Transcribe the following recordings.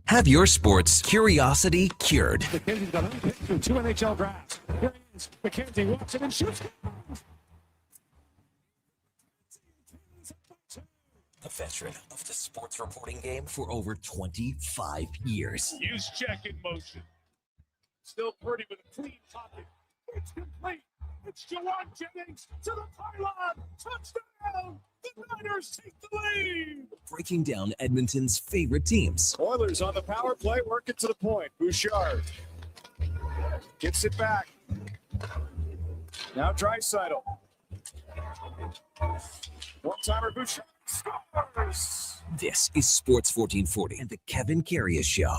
Have your sports curiosity cured. McKenzie's got unpicked through 2 NHL drafts. Here he is. McKenzie walks it and shoots. A veteran of the sports reporting game for over 25 years. Use check in motion. Still Purdy with a clean pocket. It's complete. It's Jawan Jennings to the pylon. Touchdown. The Niners take the lead. Breaking down Edmonton's favorite teams. Oilers on the power play, working to the point. Bouchard gets it back. Now Draisaitl. One-timer Bouchard scores. This is Sports 1440 and the Kevin Karius Show.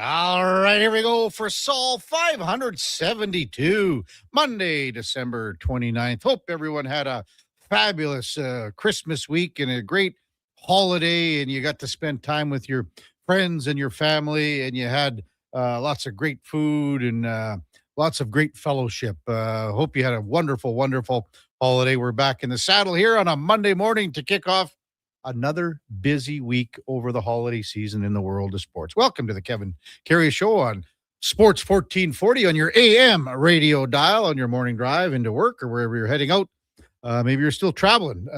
All right, here we go for Sol 572, Monday, December 29th. Hope everyone had a fabulous Christmas week and a great holiday, and you got to spend time with your friends and your family, and you had lots of great food and lots of great fellowship. Hope you had a wonderful, wonderful holiday. We're back in the saddle here on a Monday morning to kick off another busy week over the holiday season in the world of sports. Welcome to the Kevin Karius Show on Sports 1440 on your AM radio dial on your morning drive into work or wherever you're heading out. Maybe you're still traveling,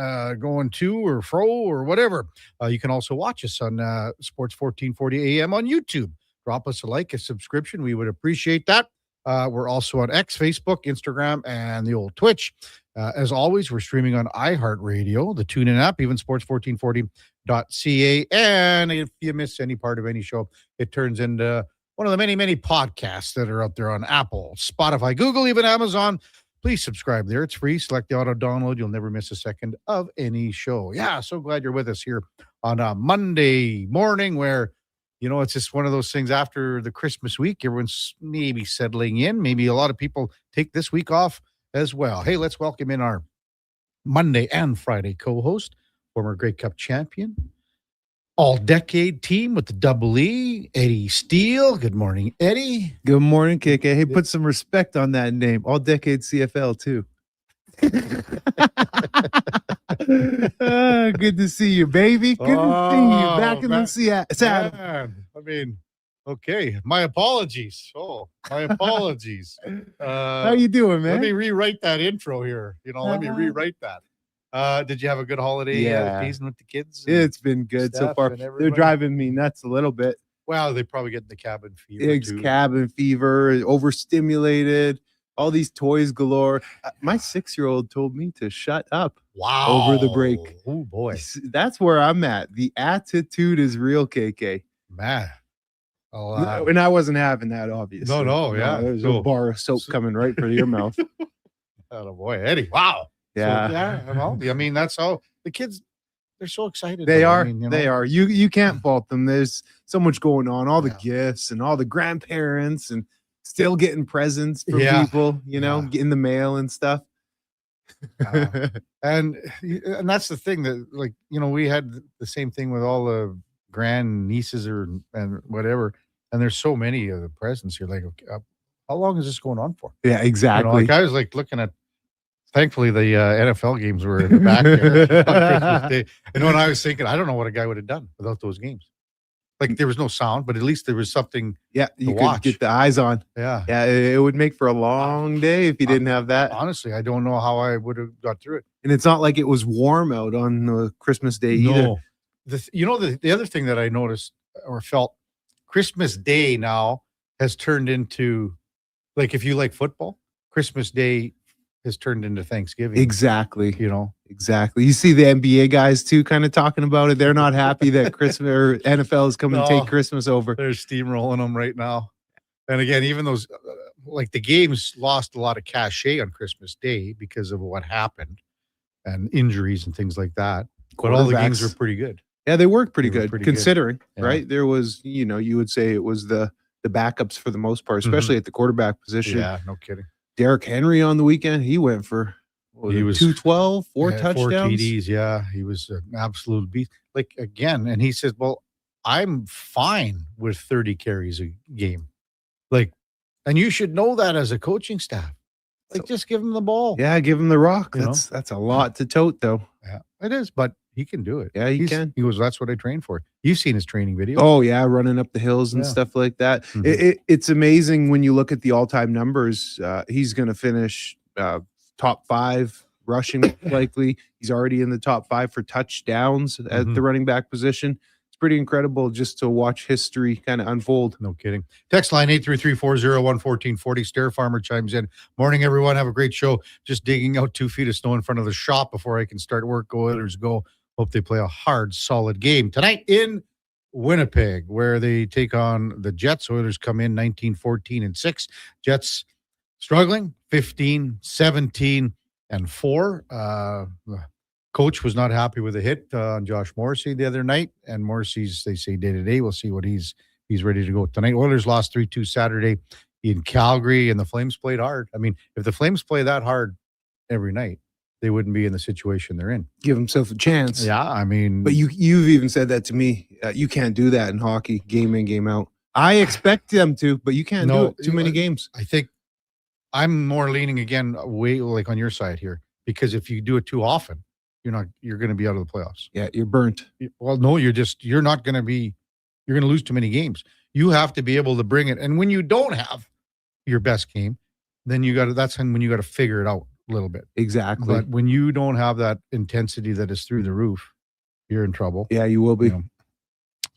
going to or fro or whatever. You can also watch us on Sports 1440 AM on YouTube. Drop us a like, a subscription. We would appreciate that. We're also on X, Facebook, Instagram, and the old Twitch. As always, we're streaming on iHeartRadio, the TuneIn app, even sports1440.ca. And if you miss any part of any show, it turns into one of the many, many podcasts that are out there on Apple, Spotify, Google, even Amazon. Please subscribe there. It's free. Select the auto download. You'll never miss a second of any show. Yeah, so glad you're with us here on a Monday morning where, you know, it's just one of those things after the Christmas week. Everyone's maybe settling in. Maybe a lot of people take this week off as well. Hey, let's welcome in our Monday and Friday co-host, former Grey Cup champion, all-decade team with the Double E, Eddie Steele. Good morning, Eddie. Good morning, KK. Hey, put some respect on that name. All-decade CFL, too. Good to see you, baby. Good to see you back in the saddle. I mean, okay. My apologies. My apologies. How you doing, man? Let me rewrite that intro here. Let me rewrite that. Did you have a good holiday season with the kids? It's been good so far. They're driving me nuts a little bit. Well, they probably get the cabin fever too. Cabin fever, overstimulated, all these toys galore. My 6-year-old told me to shut up. Wow. Over the break. Oh, boy. That's where I'm at. The attitude is real, KK. Man. And I wasn't having that, obviously. No, yeah. There's a bar of soap coming right for your mouth. Oh, boy, Eddie. Wow. Yeah. Well, I mean, that's how the kids, they're so excited. They are. They are. You can't fault them. There's so much going on. All the gifts and all the grandparents and still getting presents from people, in the mail and stuff. And that's the thing that, like, we had the same thing with all the grand nieces and whatever. And there's so many of the presents. You're like, okay, how long is this going on for? Yeah, exactly. I was like looking at, thankfully the NFL games were in the back there on Christmas Day. And when I was thinking, I don't know what a guy would have done without those games. Like, there was no sound, but at least there was something you could watch. Get the eyes on. Yeah. Yeah, it would make for a long day if you didn't have that. Honestly, I don't know how I would have got through it. And it's not like it was warm out on Christmas Day either. The other thing that I noticed or felt, Christmas Day now has turned into, like, if you like football, Christmas Day has turned into Thanksgiving. Exactly. Exactly. You see the NBA guys too kind of talking about it. They're not happy that Christmas or NFL is coming to take Christmas over. They're steamrolling them right now. And again, even those, like, the games lost a lot of cachet on Christmas Day because of what happened and injuries and things like that. But all the games were pretty good. Yeah, they worked pretty good considering, right? There was, you would say it was the backups for the most part, especially at the quarterback position. Yeah, no kidding. Derrick Henry on the weekend, he went for 212, 4 touchdowns. 4 TDs, yeah. He was an absolute beast. Like, again, and he says, well, I'm fine with 30 carries a game. Like, and you should know that as a coaching staff. Like, just give him the ball. Yeah, give him the rock. You know? That's a lot to tote, though. Yeah, it is, but he can do it. Yeah, he can. He goes, that's what I trained for. You've seen his training videos. Oh, yeah, running up the hills and Yeah. stuff like that. Mhm. It's amazing when you look at the all-time numbers. He's going to finish top 5 rushing likely. He's already in the top 5 for touchdowns at the running back position. It's pretty incredible just to watch history kind of unfold. No kidding. Text line 833-401-1440. Stair Farmer chimes in. Morning, everyone. Have a great show. Just digging out 2 feet of snow in front of the shop before I can start work. Go Oilers, go. Hope they play a hard, solid game tonight in Winnipeg, where they take on the Jets. Oilers come in 19-14-6. Jets struggling 15-17-4. Coach was not happy with a hit on Josh Morrissey the other night, and Morrissey's, they say, day-to-day. We'll see what he's ready to go tonight. Oilers lost 3-2 Saturday in Calgary, and the Flames played hard. I mean, if the Flames play that hard every night, they wouldn't be in the situation they're in. Give himself a chance. Yeah, I mean. But you've even said that to me. You can't do that in hockey, game in, game out. I expect them to, but you can't do it too many games. I think I'm more leaning again way like on your side here, because if you do it too often, you're going to be out of the playoffs. Yeah, you're burnt. Well, no, you're going to lose too many games. You have to be able to bring it. And when you don't have your best game, then that's when you got to figure it out a little bit. Exactly. But when you don't have that intensity that is through the roof, you're in trouble. Yeah, you will be.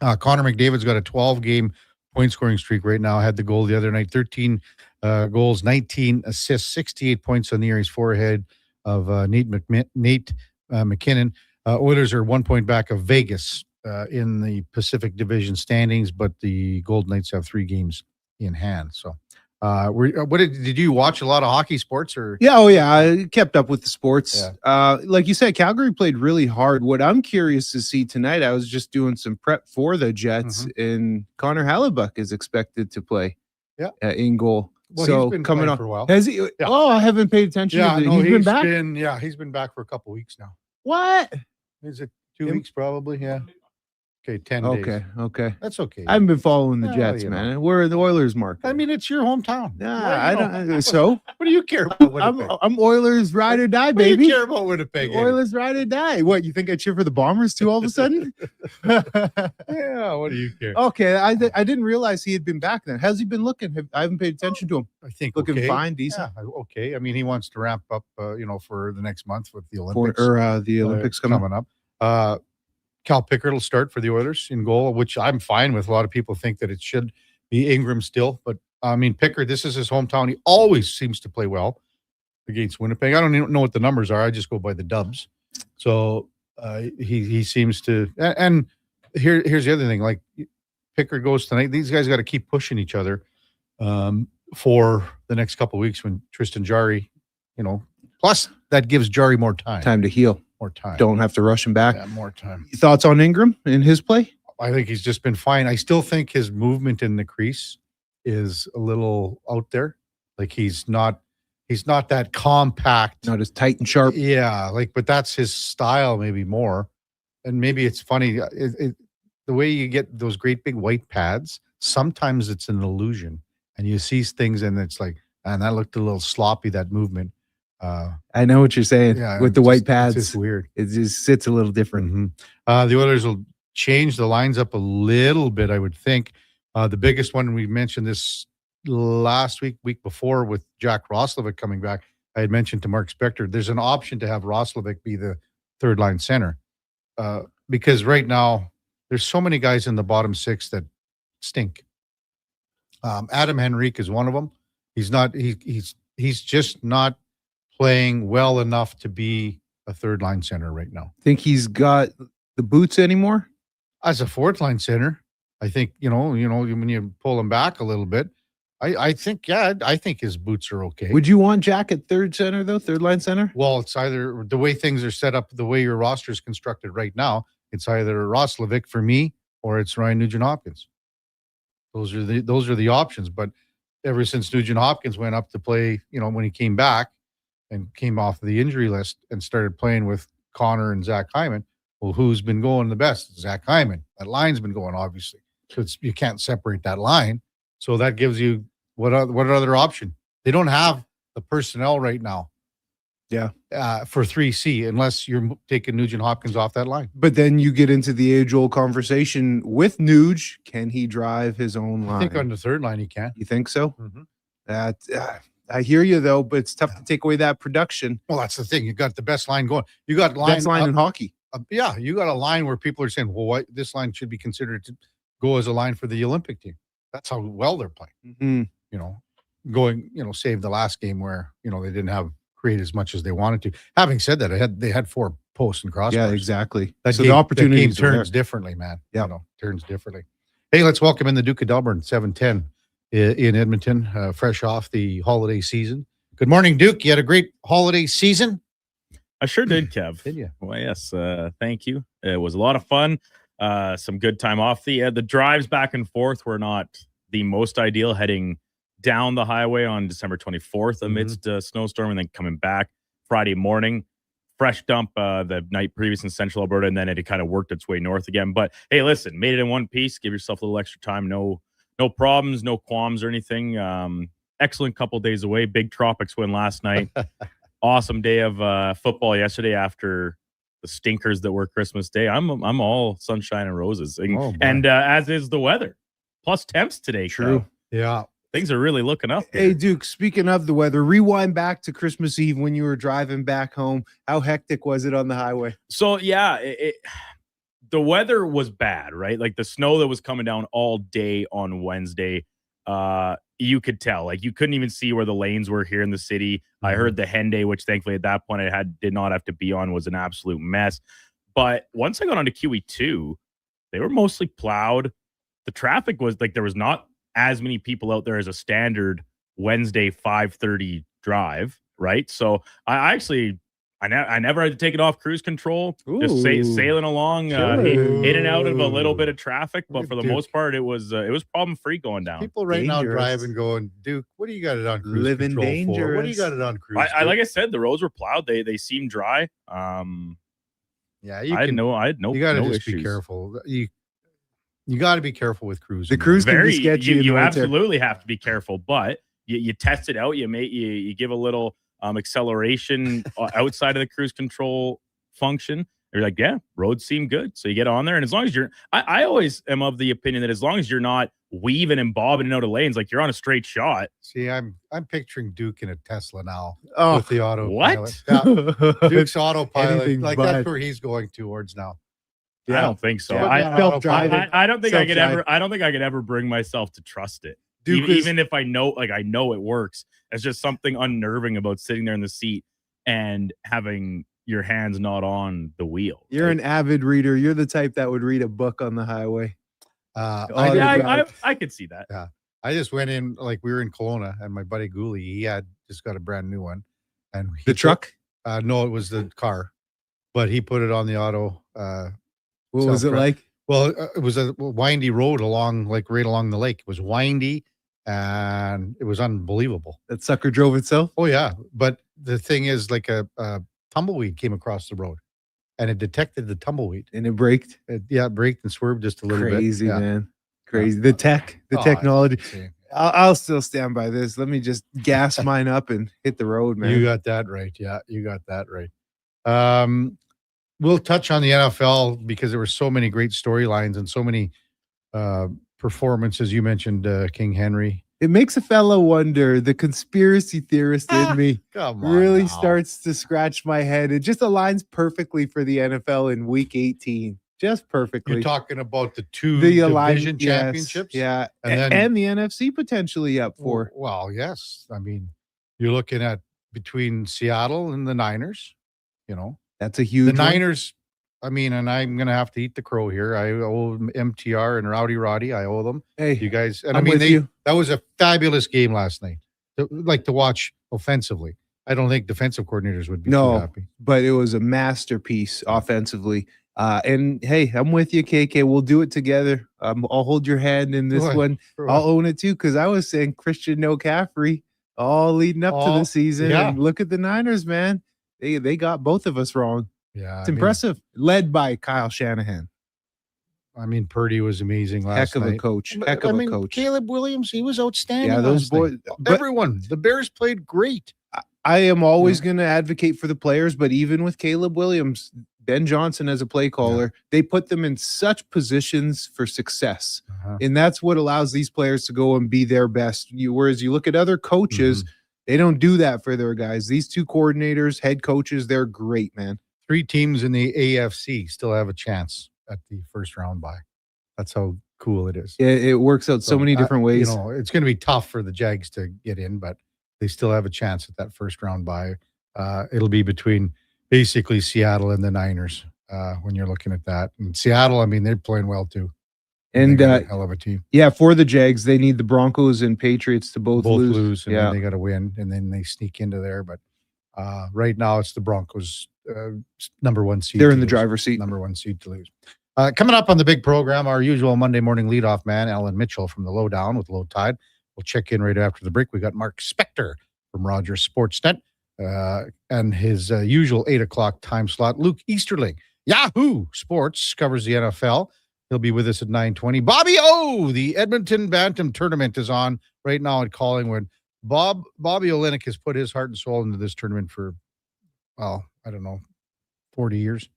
Connor McDavid's got a 12-game point scoring streak right now. Had the goal the other night, 13 goals, 19 assists, 68 points on the year. He's 4 ahead of Nate McKinnon. Oilers are 1 point back of Vegas in the Pacific Division standings, but the Golden Knights have 3 games in hand. So, did you watch a lot of hockey sports or? Yeah, I kept up with the sports. Yeah. Like you said, Calgary played really hard. What I'm curious to see tonight, I was just doing some prep for the Jets, and Connor Hellebuck is expected to play. Yeah. In goal. Well, so he's been coming playing on for a while. Has he? Yeah. Oh, I haven't paid attention. Yeah, He's no, been back. He's been back for a couple weeks now. What? Is it 2 weeks probably? Yeah. Okay, 10 days. Okay. That's okay. I haven't been following the Well, Jets, you man. We're in the Oilers market. I mean, it's your hometown. Yeah, I don't. So What do you care about Winnipeg? I'm Oilers ride or die, What do baby. you care about Winnipeg? Oilers ride or die. What, you think I cheer for the Bombers too all of a sudden? Yeah, what do you care? Okay, I didn't realize he had been back then. How's he been looking? I haven't paid attention to him. I think Looking okay. fine, decent. Yeah, okay. I mean, he wants to ramp up, for the next month with the For Olympics. the Olympics coming up. Cal Pickard will start for the Oilers in goal, which I'm fine with. A lot of people think that it should be Ingram still, but I mean, Pickard, this is his hometown. He always seems to play well against Winnipeg. I don't even know what the numbers are. I just go by the dubs. So he seems to. And here's the other thing. Like Pickard goes tonight. These guys got to keep pushing each other for the next couple of weeks when Tristan Jarry, plus that gives Jarry more time to heal. More time. Don't have to rush him back. Yeah, more time. Thoughts on Ingram in his play? I think he's just been fine. I still think his movement in the crease is a little out there. Like he's not that compact. Not as tight and sharp. Yeah, but that's his style maybe more. And maybe it's funny. The way you get those great big white pads, sometimes it's an illusion. And you see things and it's like, and that looked a little sloppy, that movement. I know what you're saying with the white pads. It's just weird. It just sits a little different. Mm-hmm. The Oilers will change the lines up a little bit, I would think. The biggest one, we mentioned this last week before with Jack Roslovic coming back. I had mentioned to Mark Spector, there's an option to have Roslovic be the third line center. Because right now, there's so many guys in the bottom 6 that stink. Adam Henrique is one of them. He's just not playing well enough to be a third line center right now. Think he's got the boots anymore? As a fourth line center, I think, when you pull him back a little bit, I think his boots are okay. Would you want Jack at third line center? Well, it's either the way things are set up, the way your roster is constructed right now, it's either Roslovic for me or it's Ryan Nugent-Hopkins. Those are the options. But ever since Nugent-Hopkins went up to play, when he came back and came off the injury list and started playing with Connor and Zach Hyman, Well, who's been going the best? Zach Hyman. That line's been going, obviously. So you can't separate that line. So that gives you what other option? They don't have the personnel right now. Yeah. For 3C, unless you're taking Nugent Hopkins off that line. But then you get into the age-old conversation with Nuge. Can he drive his own line? I think on the third line he can. You think so? Mm-hmm. That I hear you though, but it's tough to take away that production. Well, that's the thing. You got the best line going. You got Best line in hockey. Yeah, you got a line where people are saying, "Well, what this line should be considered to go as a line for the Olympic team." That's how well they're playing. Mm-hmm. You know, going, save the last game where they didn't have create as much as they wanted to. Having said that, they had 4 posts and crossbars. Yeah, exactly. So the opportunity turns differently, man. Yeah, turns differently. Hey, let's welcome in the Duke of Delburne, 7:10 in Edmonton, fresh off the holiday season. Good morning, Duke. You had a great holiday season. I sure did, Kev. Did you? Well, yes. Thank you. It was a lot of fun. Some good time off. The drives back and forth were not the most ideal, heading down the highway on December 24th amidst a snowstorm, and then coming back Friday morning. Fresh dump the night previous in central Alberta, and then it had kind of worked its way north again. But hey, listen, made it in one piece. Give yourself a little extra time. No problems, no qualms or anything. Excellent couple days away. Big Tropics win last night. Awesome day of football yesterday after the stinkers that were Christmas Day. I'm all sunshine and roses, and as is the weather. Plus temps today. True. Kev. Yeah. Things are really looking up here. Hey, Duke, speaking of the weather, rewind back to Christmas Eve when you were driving back home. How hectic was it on the highway? So, yeah, the weather was bad, right? Like the snow that was coming down all day on Wednesday, you could tell. Like you couldn't even see where the lanes were here in the city. I heard the Henday, which thankfully at that point did not have to be on, was an absolute mess. But once I got onto QE2, they were mostly plowed. The traffic was like there was not as many people out there as a standard Wednesday 5:30 drive, right? So I never had to take it off cruise control. Ooh. Just sailing along in and out of a little bit of traffic, but for the most part, it was problem free going down. People right now driving, going, Duke, what do you got it on cruise Living control dangerous. for? What do you got it on cruise? I like I said, the roads were plowed. They seemed dry. Yeah, I had no You got to no just issues. be careful. You got to be careful with cruising. The cruise can be sketchy. You absolutely have to be careful, but you test it out. You give a little acceleration outside of the cruise control function. You're like, yeah, roads seem good. So you get on there, and as long as I always am of the opinion that as long as you're not weaving and bobbing out of lanes, like you're on a straight shot. See, I'm picturing Duke in a Tesla now with the autopilot. What? Yeah. Duke's autopilot, Anything like but. that's where he's going towards now. I don't think so. Yeah, I self-driving. I don't think I could Self-drive. ever. I don't think I could ever bring myself to trust it. Duke Even if I know it works. It's just something unnerving about sitting there in the seat and having your hands not on the wheel. You're an avid reader. You're the type that would read a book on the highway. I could see that. Yeah. I just went in, like we were in Kelowna, and my buddy Gooley, he had just got a brand new one. And The truck? No, it was the car, but he put it on the auto. What was it like? Well, it was a windy road right along the lake. It was windy, and it was unbelievable. That sucker drove itself? Oh yeah, but the thing is, like a tumbleweed came across the road, and it detected the tumbleweed. And it braked? It braked and swerved just a little bit. Crazy, Yeah. man. Crazy. The technology. See. I'll still stand by this. Let me just gas mine up and hit the road, man. You got that right. Yeah, you got that right. We'll touch on the NFL because there were so many great storylines and so many performances. You mentioned King Henry. It makes a fellow wonder. The conspiracy theorist in me really now. starts to scratch my head. It just aligns perfectly for the NFL in week 18. Just perfectly. You're talking about the two The division yes, championships? Yeah. And And, then- the NFC potentially up for. Well, yes. I mean, you're looking at between Seattle and the Niners, That's a huge The one. Niners, I mean, and I'm going to have to eat the crow here. I owe MTR and Rowdy Roddy. I owe them. Hey, You guys, and I'm I mean, with you. that was a fabulous game last night. To watch offensively. I don't think defensive coordinators would be too No. happy. But it was a masterpiece offensively. And hey, I'm with you, KK. We'll do it together. I'll hold your hand in this Right. one. I'll own it too, because I was saying Christian McCaffrey all leading up to the season. yeah. And look at the Niners, man. They got both of us wrong. Yeah. It's impressive. Led by Kyle Shanahan. I mean, Purdy was amazing last Heck of night. a coach. But, Heck of I a mean, coach. Caleb Williams, he was outstanding. Yeah, those last night. boys. But Everyone, the Bears played great. I am always going to advocate for the players, but even with Caleb Williams, Ben Johnson as a play caller, they put them in such positions for success. And that's what allows these players to go and be their best. Whereas you look at other coaches, they don't do that for their guys. These two coordinators, head coaches, they're great, man. 3 teams in the AFC still have a chance at the first round bye. That's how cool it is. It works out so many different ways. You know, it's going to be tough for the Jags to get in, but they still have a chance at that first round bye. It'll be between basically Seattle and the Niners when you're looking at that. And Seattle, I mean, they're playing well too. And a hell of a team. Yeah, for the Jags, they need the Broncos and Patriots to both lose. And then they got to win, and then they sneak into there. But right now, it's the Broncos, number 1 seed. They're in the driver's seat. Number 1 seed to lose. Coming up on the big program, our usual Monday morning leadoff man, Alan Mitchell from the Lowdown with Low Tide. We'll check in right after the break. We got Mark Spector from Rogers Sportsnet and his usual 8 o'clock time slot. Luke Easterling, Yahoo Sports, covers the NFL. He'll be with us at 9:20. Bobby O, the Edmonton Bantam Tournament is on right now at Collingwood. Bobby Olenek has put his heart and soul into this tournament for, well, I don't know, 40 years.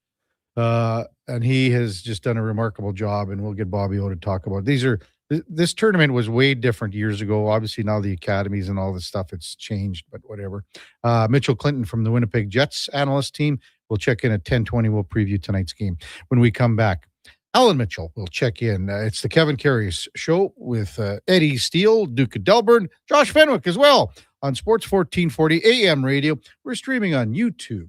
And he has just done a remarkable job, and we'll get Bobby O to talk about it. This tournament was way different years ago. Obviously, now the academies and all this stuff, it's changed, but whatever. Mitchell Clinton from the Winnipeg Jets analyst team will check in at 10:20. We'll preview tonight's game. When we come back, Alan Mitchell will check in. It's the Kevin Karius Show with Eddie Steele, Duke of Delburne, Josh Fenwick as well on Sports 1440 AM radio. We're streaming on YouTube,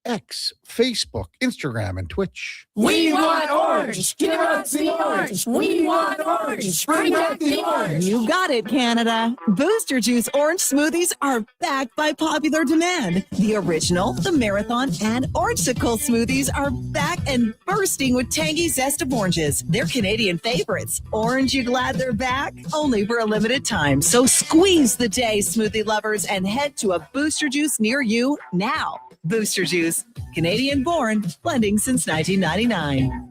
X, Facebook, Instagram, and Twitch. We want orange. Give us the orange. We want orange. Bring back the orange. You got it, Canada. Booster Juice orange smoothies are back by popular demand. The original, the marathon, and orangesicle smoothies are back and bursting with tangy zest of oranges. They're Canadian favorites. Orange, you glad they're back? Only for a limited time. So squeeze the day, smoothie lovers, and head to a Booster Juice near you now. Booster Juice, Canadian born, blending since 1999.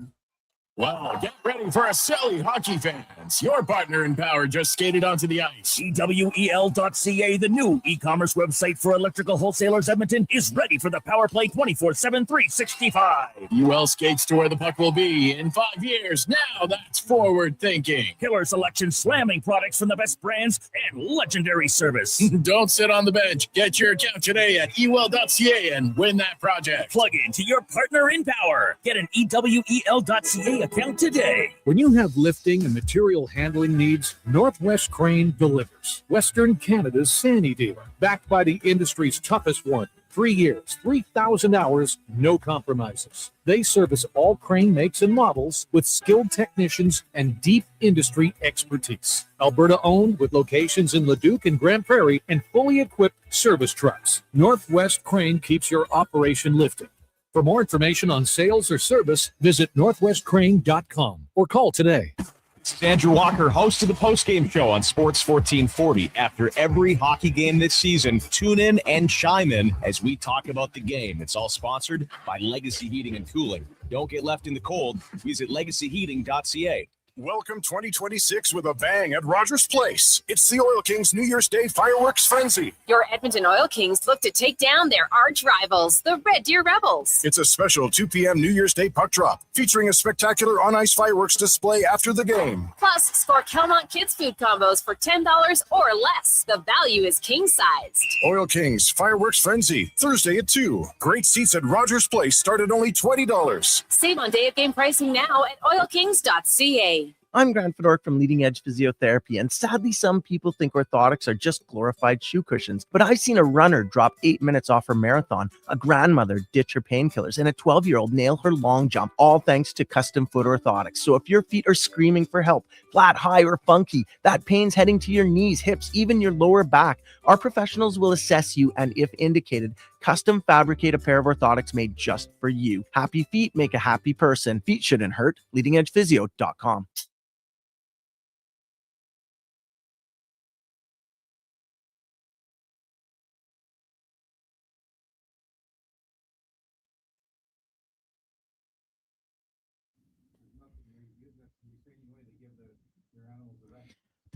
Well, get ready for a silly hockey fans. Your partner in power just skated onto the ice. EWEL.ca, the new e-commerce website for electrical wholesalers Edmonton, is ready for the power play 24/7, 365. UL skates to where the puck will be in 5 years. Now that's forward thinking. Killer selection, slamming products from the best brands, and legendary service. Don't sit on the bench. Get your account today at ewell.ca and win that project. Plug into your partner in power. Get an EWEL.ca account today. When you have lifting and material handling needs, Northwest Crane delivers. Western Canada's Sandy dealer, backed by the industry's toughest one. 3 years, 3,000 hours, no compromises. They service all crane makes and models with skilled technicians and deep industry expertise. Alberta owned with locations in Leduc and Grand Prairie and fully equipped service trucks. Northwest Crane keeps your operation lifting. For more information on sales or service, visit northwestcrane.com or call today. It's Andrew Walker, host of the postgame show on Sports 1440. After every hockey game this season, tune in and chime in as we talk about the game. It's all sponsored by Legacy Heating and Cooling. Don't get left in the cold. Visit legacyheating.ca. Welcome 2026 with a bang at Rogers Place. It's the Oil Kings New Year's Day fireworks frenzy. Your Edmonton Oil Kings look to take down their arch rivals, the Red Deer Rebels. It's a special 2 p.m. New Year's Day puck drop featuring a spectacular on-ice fireworks display after the game. Plus, score Kelmont Kids food combos for $10 or less. The value is king-sized. Oil Kings fireworks frenzy, Thursday at 2. Great seats at Rogers Place start at only $20. Save on day-of-game pricing now at oilkings.ca. I'm Grant Fedork from Leading Edge Physiotherapy, and sadly, some people think orthotics are just glorified shoe cushions. But I've seen a runner drop 8 minutes off her marathon, a grandmother ditch her painkillers, and a 12-year-old nail her long jump, all thanks to custom foot orthotics. So if your feet are screaming for help, flat, high, or funky, that pain's heading to your knees, hips, even your lower back, our professionals will assess you and, if indicated, custom fabricate a pair of orthotics made just for you. Happy feet make a happy person. Feet shouldn't hurt. LeadingEdgePhysio.com.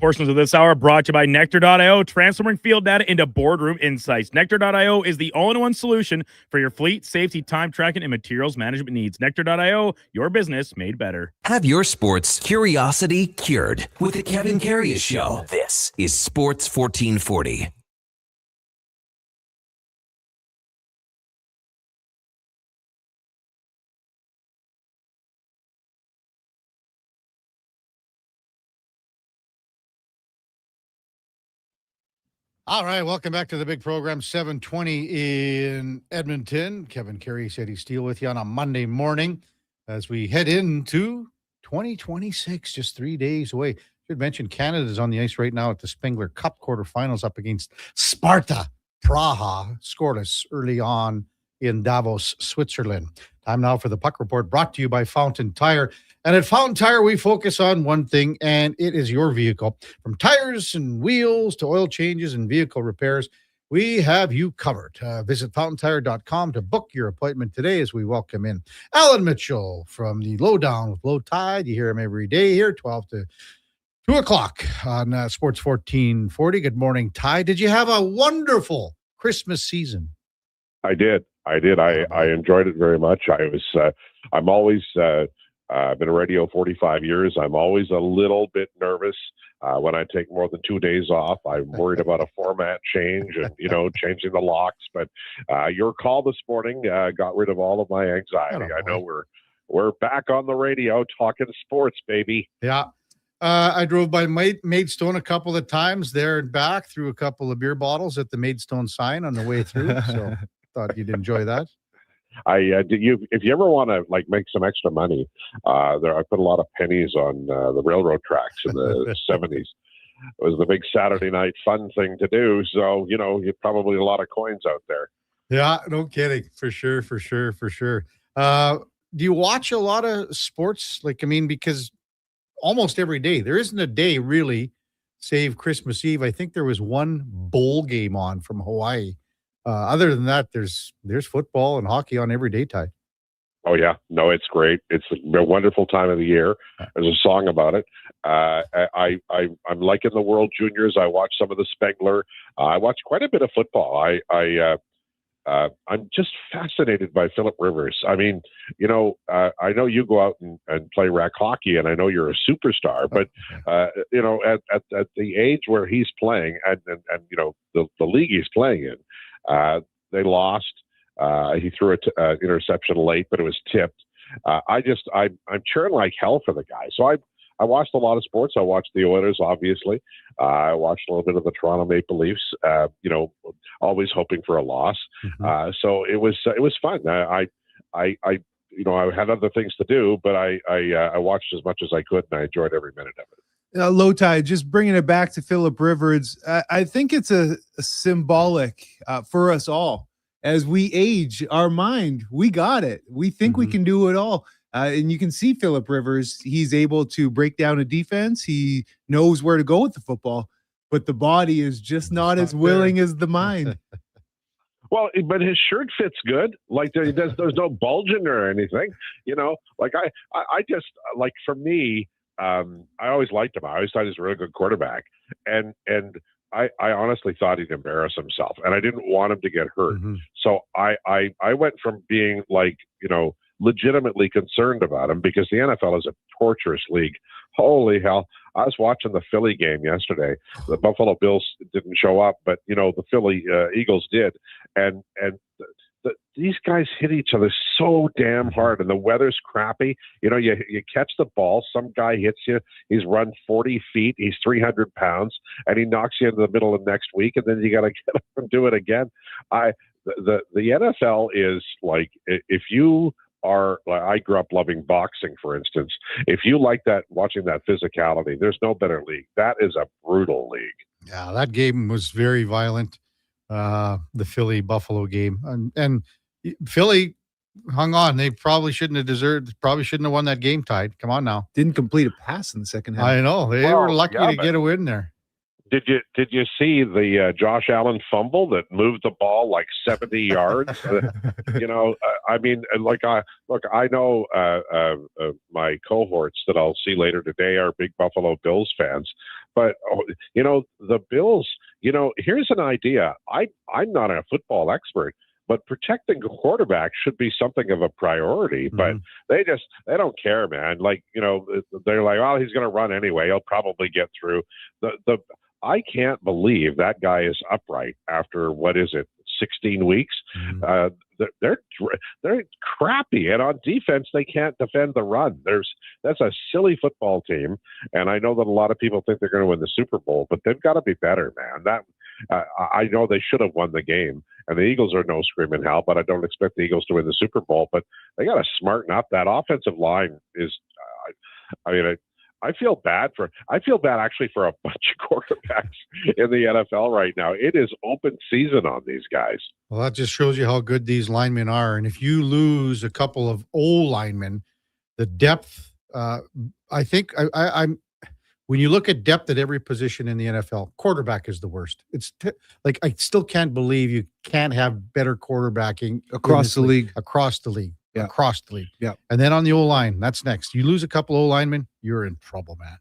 Portions of this hour brought to you by Nectar.io, transforming field data into boardroom insights. Nectar.io is the all-in-one solution for your fleet, safety, time tracking, and materials management needs. Nectar.io, your business made better. Have your sports curiosity cured with the Kevin Karius Show. This is Sports 1440. All right, welcome back to the big program, 720 in Edmonton. Kevin Karius, Eddie Steele with you on a Monday morning as we head into 2026, just 3 days away. Should mention Canada's on the ice right now at the Spengler Cup quarterfinals up against Sparta Praha, scoreless early on in Davos, Switzerland. Time now for the Puck Report, brought to you by Fountain Tire. And at Fountain Tire, we focus on one thing, and it is your vehicle. From tires and wheels to oil changes and vehicle repairs, we have you covered. Visit fountaintire.com to book your appointment today as we welcome in Alan Mitchell from the Lowdown with Low Tide. You hear him every day here, 12 to 2 o'clock on Sports 1440. Good morning, Ty. Did you have a wonderful Christmas season? I did. I enjoyed it very much. I'm always... I've been in radio 45 years. I'm always a little bit nervous when I take more than 2 days off. I'm worried about a format change and, changing the locks. But your call this morning got rid of all of my anxiety. I know we're back on the radio talking sports, baby. Yeah. I drove by Maidstone a couple of times there and back, threw a couple of beer bottles at the Maidstone sign on the way through. So thought you'd enjoy that. If you ever want to make some extra money, I put a lot of pennies on the railroad tracks in the 70s. It was the big Saturday night fun thing to do. So, you probably a lot of coins out there. Yeah, no kidding. For sure. Do you watch a lot of sports? Because almost every day, there isn't a day really, save Christmas Eve. I think there was one bowl game on from Hawaii. Other than that, there's football and hockey on every day, Ty. Oh yeah, no, it's great. It's a wonderful time of the year. There's a song about it. I'm liking the World Juniors. I watch some of the Spengler. I watch quite a bit of football. I'm just fascinated by Philip Rivers. I mean, I know you go out and play rec hockey, and I know you're a superstar. But at the age where he's playing, and the league he's playing in. They lost. He threw an interception late, but it was tipped. I'm cheering like hell for the guy. So I watched a lot of sports. I watched the Oilers, obviously. I watched a little bit of the Toronto Maple Leafs. Always hoping for a loss. Mm-hmm. So it was fun. I had other things to do, but I watched as much as I could, and I enjoyed every minute of it. Low Tide, just bringing it back to Philip Rivers, I think it's a symbolic for us all. As we age, our mind, we got it. We think we can do it all. And you can see Philip Rivers, he's able to break down a defense. He knows where to go with the football, but the body is just not as willing as the mind. Well, but his shirt fits good. There's no bulging or anything. I just, for me, I always liked him. I always thought he was a really good quarterback. And I honestly thought he'd embarrass himself, and I didn't want him to get hurt. Mm-hmm. So I went from being legitimately concerned about him, because the NFL is a torturous league. Holy hell. I was watching the Philly game yesterday. The Buffalo Bills didn't show up, but the Philly Eagles did. And these guys hit each other so damn hard, and the weather's crappy. You catch the ball, some guy hits you, he's run 40 feet, he's 300 pounds, and he knocks you into the middle of next week, and then you got to get up and do it again. The NFL is if you are, I grew up loving boxing, for instance. If you like that, watching that physicality, there's no better league. That is a brutal league. Yeah, that game was very violent. The Philly-Buffalo game. And Philly hung on. They probably shouldn't have won that game, Tied. Come on now. Didn't complete a pass in the second half. I know. They were lucky to get a win there. Did you see the Josh Allen fumble that moved the ball like 70 yards? I mean, I know my cohorts that I'll see later today are big Buffalo Bills fans, but the Bills. Here's an idea. I'm not a football expert, but protecting the quarterback should be something of a priority. But they don't care, man. They're like, oh, he's going to run anyway. He'll probably get through. I can't believe that guy is upright after 16 weeks. They're crappy, and on defense they can't defend the run. That's a silly football team, and I know that a lot of people think they're going to win the Super Bowl, but they've got to be better, man. I know they should have won the game, and the Eagles are no screaming hell, but I don't expect the Eagles to win the Super Bowl. But they got to smarten up. That offensive line is, I feel bad actually for a bunch of quarterbacks in the NFL right now. It is open season on these guys. Well, that just shows you how good these linemen are. And if you lose a couple of old linemen, the depth, I think I'm when you look at depth at every position in the NFL, quarterback is the worst. It's I still can't believe you can't have better quarterbacking across the league. Across the league. Yeah. Across the league. Yeah. And then on the O-line, that's next. You lose a couple of O-linemen, you're in trouble, man.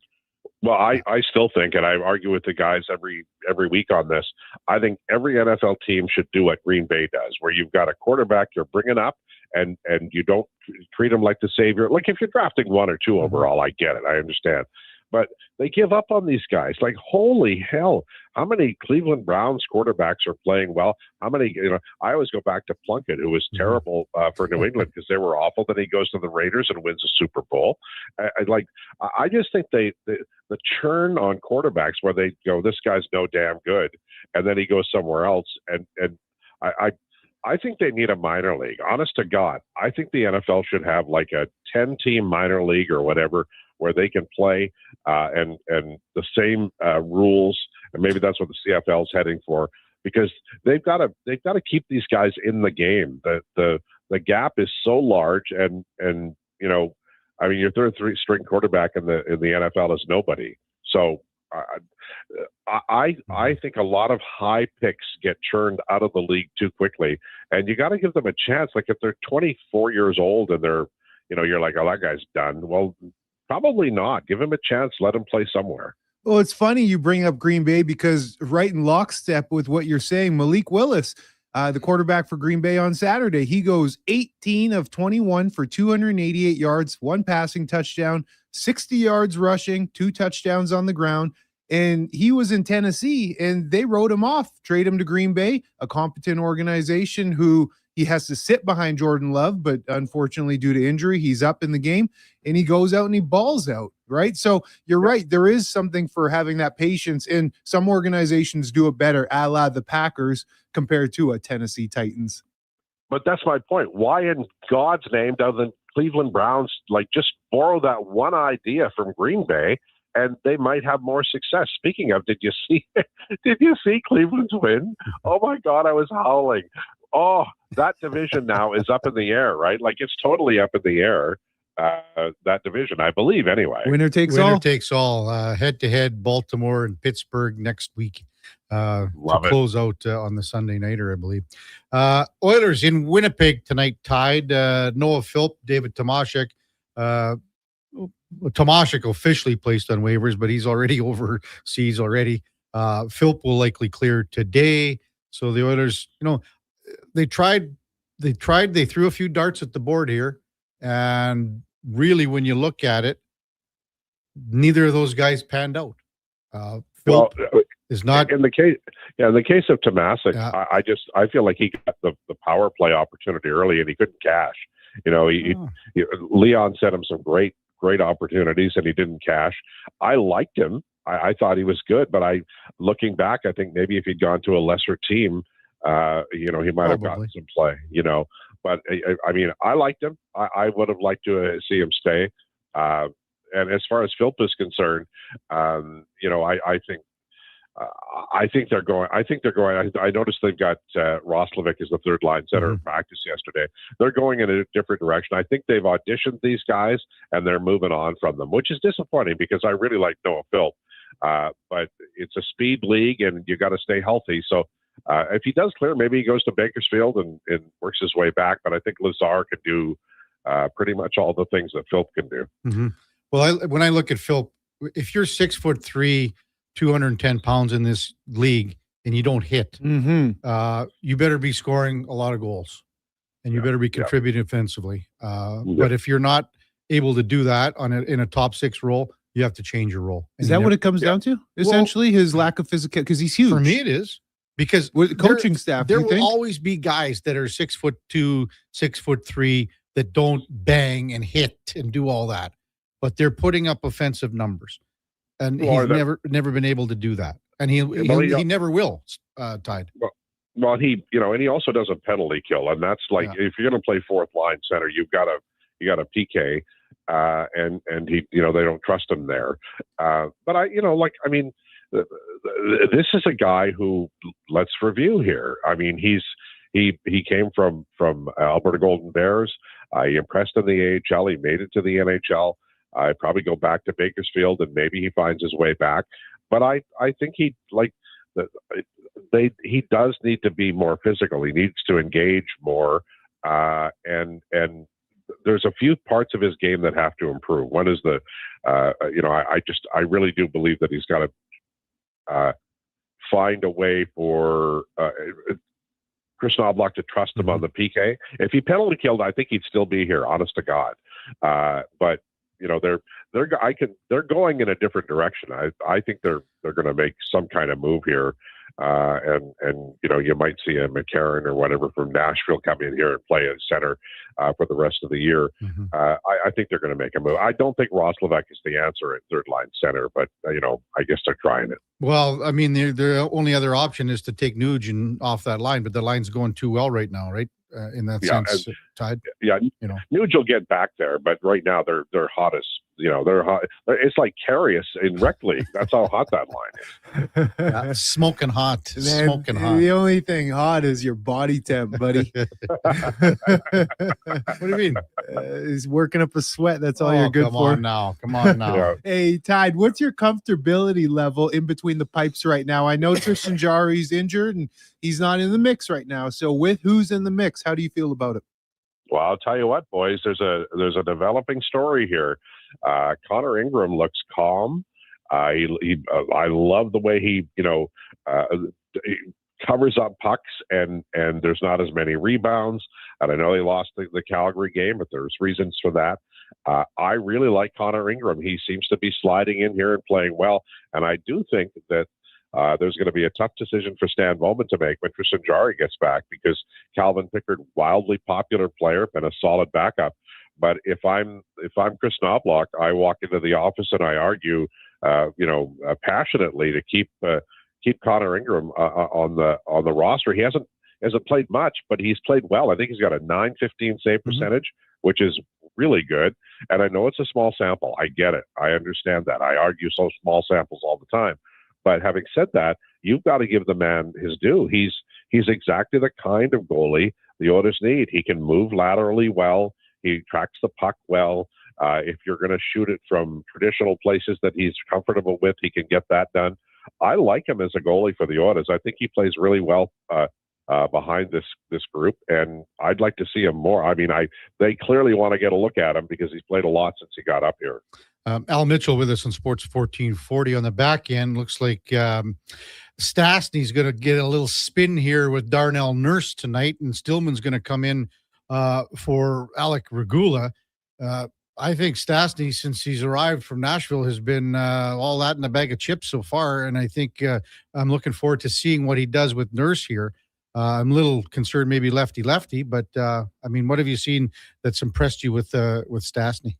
Well, I still think, and I argue with the guys every week on this, I think every NFL team should do what Green Bay does, where you've got a quarterback you're bringing up and you don't treat him like the savior. Like if you're drafting 1 or 2 overall, I get it. I understand. But they give up on these guys. Like, holy hell, how many Cleveland Browns quarterbacks are playing well? How many, I always go back to Plunkett, who was terrible for New England because they were awful. Then he goes to the Raiders and wins a Super Bowl. I just think the churn on quarterbacks where they go, this guy's no damn good, and then he goes somewhere else. And I think they need a minor league. Honest to God, I think the NFL should have like a 10-team minor league or whatever, where they can play and the same rules, and maybe that's what the CFL is heading for, because they've got to keep these guys in the game. The gap is so large, and your third string quarterback in the NFL is nobody. So I think a lot of high picks get churned out of the league too quickly, and you got to give them a chance. Like if they're 24 years old and they're, you're like, oh, that guy's done. Well, probably not. Give him a chance. Let him play somewhere. Well, it's funny you bring up Green Bay because right in lockstep with what you're saying, Malik Willis, the quarterback for Green Bay on Saturday, he goes 18 of 21 for 288 yards, 1 passing touchdown, 60 yards rushing, 2 touchdowns on the ground. And he was in Tennessee and they wrote him off, trade him to Green Bay, a competent organization who he has to sit behind Jordan Love, but unfortunately due to injury, he's up in the game and he goes out and he balls out, right? So you're right. There is something for having that patience, and some organizations do it better, a la the Packers compared to a Tennessee Titans. But that's my point. Why in God's name doesn't Cleveland Browns just borrow that one idea from Green Bay, and they might have more success? Speaking of, did you see Cleveland's win? Oh my God, I was howling. Oh, that division now is up in the air, right? Like it's totally up in the air, that division, I believe, anyway. Winner takes all. Head-to-head, Baltimore and Pittsburgh next week. Close out on the Sunday nighter, I believe. Oilers in Winnipeg tonight tied. Noah Philp, David Tomashek. Tomashek officially placed on waivers, but he's already overseas already. Philp will likely clear today. So the Oilers, they threw a few darts at the board here. And really, when you look at it, neither of those guys panned out. Philp is not in the case. Yeah, in the case of Tomasic, I feel like he got the power play opportunity early and he couldn't cash. Leon sent him some great opportunities and he didn't cash. I liked him. I thought he was good, but looking back, I think maybe if he'd gone to a lesser team, he might have gotten some play. But I liked him. I would have liked to see him stay. And as far as Philp is concerned, I think they're going. I noticed they've got Roslovic as the third line center in practice yesterday. They're going in a different direction. I think they've auditioned these guys and they're moving on from them, which is disappointing because I really like Noah Philp. But it's a speed league, and you got to stay healthy. So if he does clear, maybe he goes to Bakersfield and works his way back. But I think Lazar can do pretty much all the things that Phil can do. Mm-hmm. Well, when I look at Phil, if you're 6'3", 210 pounds in this league and you don't hit, you better be scoring a lot of goals, and you better be contributing offensively. But if you're not able to do that in a top six role, you have to change your role. Is that what it comes down to? Essentially, his lack of physical, because he's huge. For me, it is. Because with the coaching staff, there will always be guys that are 6'2", 6'3", that don't bang and hit and do all that, but they're putting up offensive numbers, and he's never been able to do that, and he never will. Tide. Well, he and he also does a penalty kill, and that's like if you're going to play fourth line center, you got a PK, and he they don't trust him there. But this is a guy who, let's review here. I mean, he came from Alberta Golden Bears. He impressed in the AHL. He made it to the NHL. I'd probably go back to Bakersfield, and maybe he finds his way back. But I think he does need to be more physical. He needs to engage more, and there's a few parts of his game that have to improve. One is I really do believe that he's got to find a way for Chris Knobloch to trust him on the PK. If he penalty killed, I think he'd still be here, honest to God. But they're going in a different direction. I think they're going to make some kind of move here, and you might see a McCarron or whatever from Nashville come in here and play at center for the rest of the year. I think they're going to make a move. I don't think Roslovic is the answer at third line center, but I guess they're trying it. Well, I mean, the only other option is to take Nugent off that line, but the line's going too well right now, right? In that sense, Tide. Yeah, Nuge will get back there, but right now they're hottest. They're hot. It's like Karius in Rec League. That's how hot that line is. Smoking hot. Man, smoking hot. The only thing hot is your body temp, buddy. What do you mean? He's working up a sweat. That's all you're good for. Come on now. Yeah. Hey, Tide, what's your comfortability level in between the pipes right now? I know Tristan Jarry's injured and he's not in the mix right now. So with who's in the mix, how do you feel about it? Well, I'll tell you what, boys. There's a developing story here. Connor Ingram looks calm. I love the way he covers up pucks, and there's not as many rebounds. And I know they lost the Calgary game, but there's reasons for that. I really like Connor Ingram. He seems to be sliding in here and playing well. And I do think that there's going to be a tough decision for Stan Bowman to make when Tristan Jarry gets back, because Calvin Pickard, wildly popular player, been a solid backup. But if I'm Chris Knobloch, I walk into the office and I argue, passionately to keep Connor Ingram on the roster. He hasn't played much, but he's played well. I think he's got a .915 save percentage, which is really good. And I know it's a small sample. I get it. I understand that. I argue so small samples all the time. But having said that, you've got to give the man his due. He's exactly the kind of goalie the Oilers need. He can move laterally well. He tracks the puck well. If you're going to shoot it from traditional places that he's comfortable with, he can get that done. I like him as a goalie for the Oilers. I think he plays really well behind this group, and I'd like to see him more. I mean, they clearly want to get a look at him because he's played a lot since he got up here. Al Mitchell with us on Sports 1440 on the back end. Looks like Stastny's going to get a little spin here with Darnell Nurse tonight, and Stillman's going to come in for Alec Regula. I think Stastny, since he's arrived from Nashville, has been all that in a bag of chips so far, and I think I'm looking forward to seeing what he does with Nurse here. I'm a little concerned, maybe lefty, but I mean, what have you seen that's impressed you with Stastny?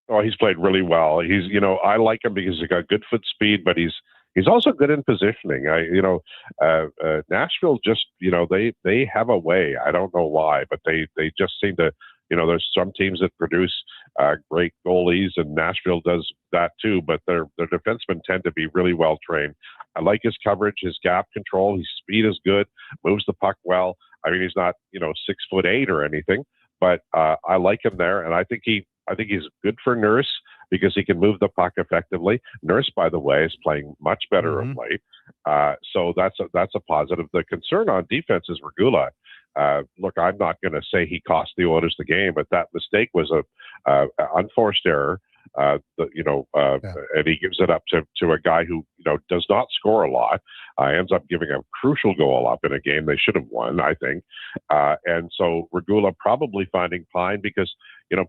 Oh, he's played really well. I like him because he's got good foot speed, but he's also good in positioning. Nashville just, they have a way. I don't know why, but they just seem to, there's some teams that produce great goalies, and Nashville does that too, but their defensemen tend to be really well trained. I like his coverage, his gap control. His speed is good, moves the puck well. I mean, he's not, 6'8" or anything, but I like him there, and I think he's good for Nurse. because he can move the puck effectively. Nurse, by the way, is playing much better of late. So that's a positive. The concern on defense is Regula. Look, I'm not going to say he cost the Oilers the game, but that mistake was a unforced error. And he gives it up to a guy who does not score a lot. Ends up giving a crucial goal up in a game they should have won, I think. And so Regula probably finding Pine because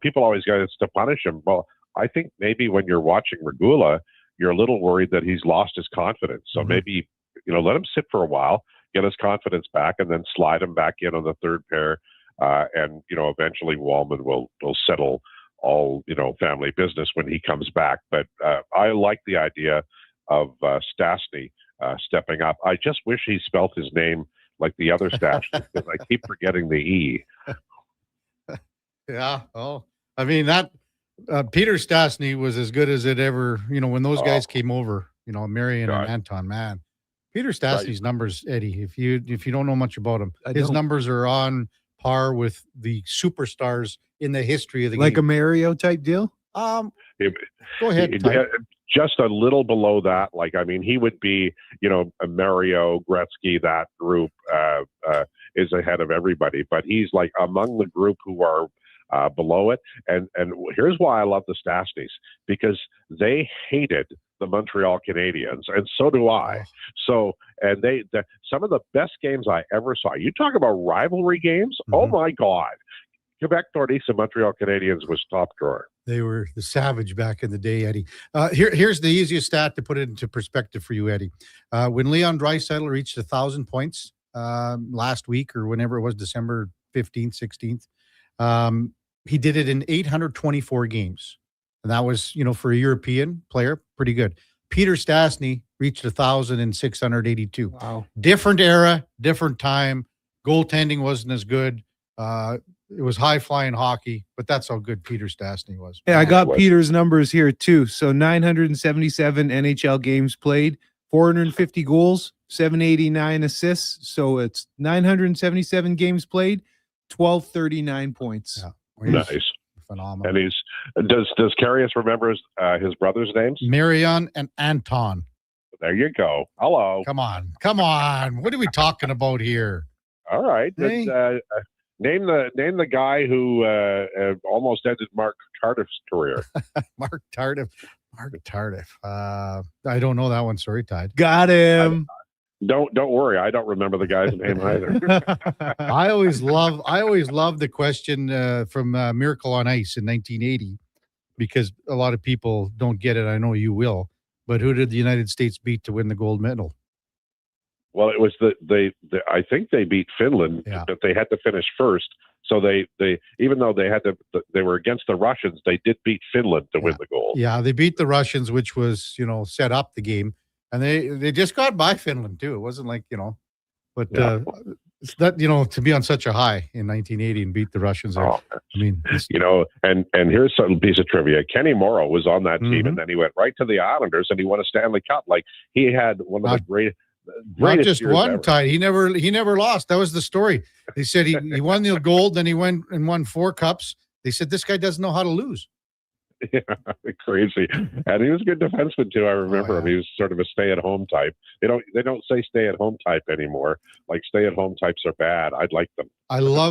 people always go to punish him. Well, I think maybe when you're watching Regula, you're a little worried that he's lost his confidence. So maybe let him sit for a while, get his confidence back, and then slide him back in on the third pair. And eventually Wallman will settle all family business when he comes back. But I like the idea of Stastny stepping up. I just wish he spelt his name like the other Stastny because I keep forgetting the E. Yeah. Oh, I mean that Peter Stastny was as good as it ever. When those guys came over, Marion and Anton, man. Peter Stastny's numbers, Eddie. If you don't know much about him, his numbers are on par with the superstars in the history of the game. Like a Mario type deal? Go ahead. Just a little below that. He would be, a Mario, Gretzky, that group is ahead of everybody. But he's like among the group who are below it. And here's why I love the Stastnys, because they hated the Montreal Canadiens, and so do I. So, and some of the best games I ever saw. You talk about rivalry games. Oh my God. Quebec Nordiques and Montreal Canadiens was top drawer. They were the savage back in the day, Eddie. Here's the easiest stat to put it into perspective for you, Eddie. When Leon Draisaitl reached 1,000 points last week or whenever it was, December 15th, 16th, he did it in 824 games. And that was, for a European player, pretty good. Peter Stastny reached 1,682. Wow. Different era, different time. Goaltending wasn't as good. It was high-flying hockey, but that's how good Peter Stastny was. Yeah, I got Peter's numbers here, too. So 977 NHL games played, 450 goals, 789 assists. So it's 977 games played, 1,239 points. Yeah. Nice. Phenomenal. And does Karius remember his brothers' names? Marion and Anton. There you go. Hello. Come on. What are we talking about here? All right. Hey. Name the guy who almost ended Mark Tardif's career. Mark Tardif. I don't know that one. Sorry, Tide. Got him. Don't worry. I don't remember the guy's name either. I always love the question from Miracle on Ice in 1980 because a lot of people don't get it. I know you will. But who did the United States beat to win the gold medal? Well, it was I think they beat Finland, but they had to finish first. So they even though they were against the Russians, they did beat Finland to win the gold. Yeah, they beat the Russians, which was set up the game, and they just got by Finland too. It wasn't like but that to be on such a high in 1980 and beat the Russians. I mean, and here's some piece of trivia. Kenny Morrow was on that team, and then he went right to the Islanders, and he won a Stanley Cup. Like he had one of the greatest. Not just one ever. Tide. He never lost. That was the story. They said he won the gold, then he went and won 4 cups. They said this guy doesn't know how to lose. Yeah, crazy. And he was a good defenseman too. I remember him. He was sort of a stay-at-home type. They don't say stay-at-home type anymore. Like stay-at-home types are bad. I'd like them.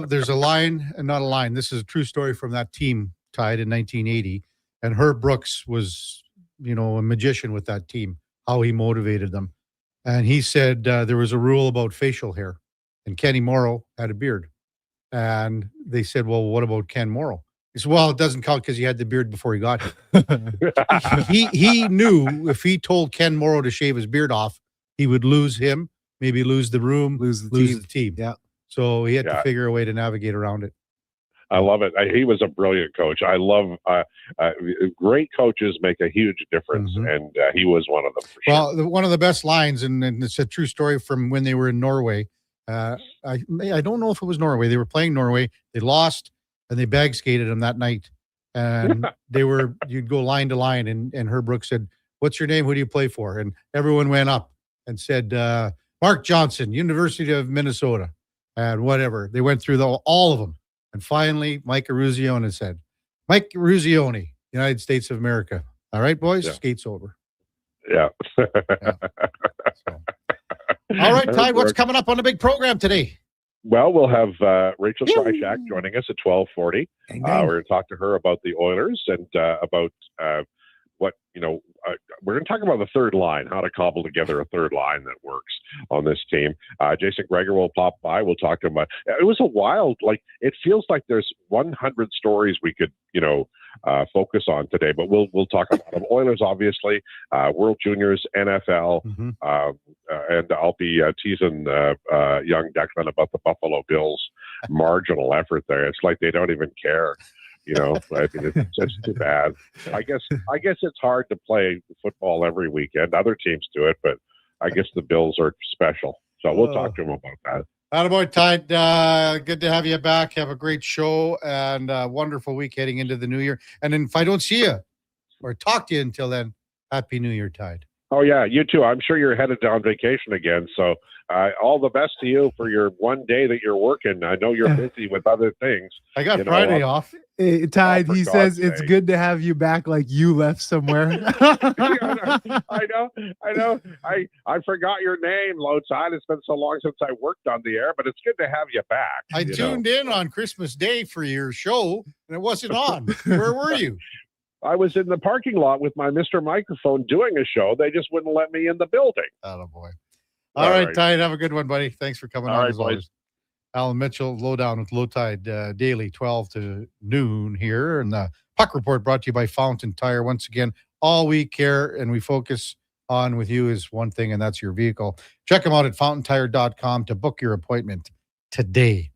There's a line, and not a line. This is a true story from that team, Tide, in 1980. And Herb Brooks was, a magician with that team, how he motivated them. And he said there was a rule about facial hair, and Kenny Morrow had a beard. And they said, well, what about Ken Morrow? He said, well, it doesn't count because he had the beard before he got here. he knew if he told Ken Morrow to shave his beard off, he would lose him, maybe lose the room, lose the team. Yeah. So he had to figure a way to navigate around it. I love it. He was a brilliant coach. I love great coaches make a huge difference, and he was one of them. For sure. Well, one of the best lines, and it's a true story from when they were in Norway. I don't know if it was Norway. They were playing Norway. They lost, and they bag skated them that night. And you'd go line to line, and Herb Brooks said, "What's your name? Who do you play for?" And everyone went up and said, "Mark Johnson, University of Minnesota," and whatever. They went through all of them. And finally, Mike Eruzione said, "Mike Eruzione, United States of America. All right, boys, Yeah. skate's over. Yeah. All right, Tide, what's coming up on the big program today? Well, we'll have Rachel Strychak joining us at 12:40. We're going to talk to her about the Oilers and about what, we're going to talk about the third line, how to cobble together a third line that works on this team. Jason Greger will pop by. We'll talk to him. It was a wild, it feels like there's 100 stories we could, focus on today, but we'll talk about them. Oilers, obviously, World Juniors, NFL, and I'll be teasing young Declan about the Buffalo Bills' marginal effort there. It's like they don't even care. I mean, it's just too bad. I guess it's hard to play football every weekend. Other teams do it, but I guess the Bills are special. So we'll talk to them about that. Attaboy, Tide. Good to have you back. Have a great show and a wonderful week heading into the new year. And then if I don't see you or talk to you until then, Happy New Year, Tide. Oh, yeah, you too. I'm sure you're headed on vacation again. So all the best to you for your one day that you're working. I know you're busy with other things. I got Friday off. Hey, Tide, he says it's sake. good to have you back like you left somewhere. I know. I forgot your name, Lowside. It's been so long since I worked on the air, but it's good to have you back. I tuned in on Christmas Day for your show, and it wasn't on. Where were you? I was in the parking lot with my Mr. Microphone doing a show. They just wouldn't let me in the building. Attaboy. All right, Tide. Have a good one, buddy. Thanks for coming on as always. Alan Mitchell, Lowdown with Low Tide daily, 12 to noon here. And the Puck Report brought to you by Fountain Tire. Once again, all we care and we focus on with you is one thing, and that's your vehicle. Check them out at fountaintire.com to book your appointment today.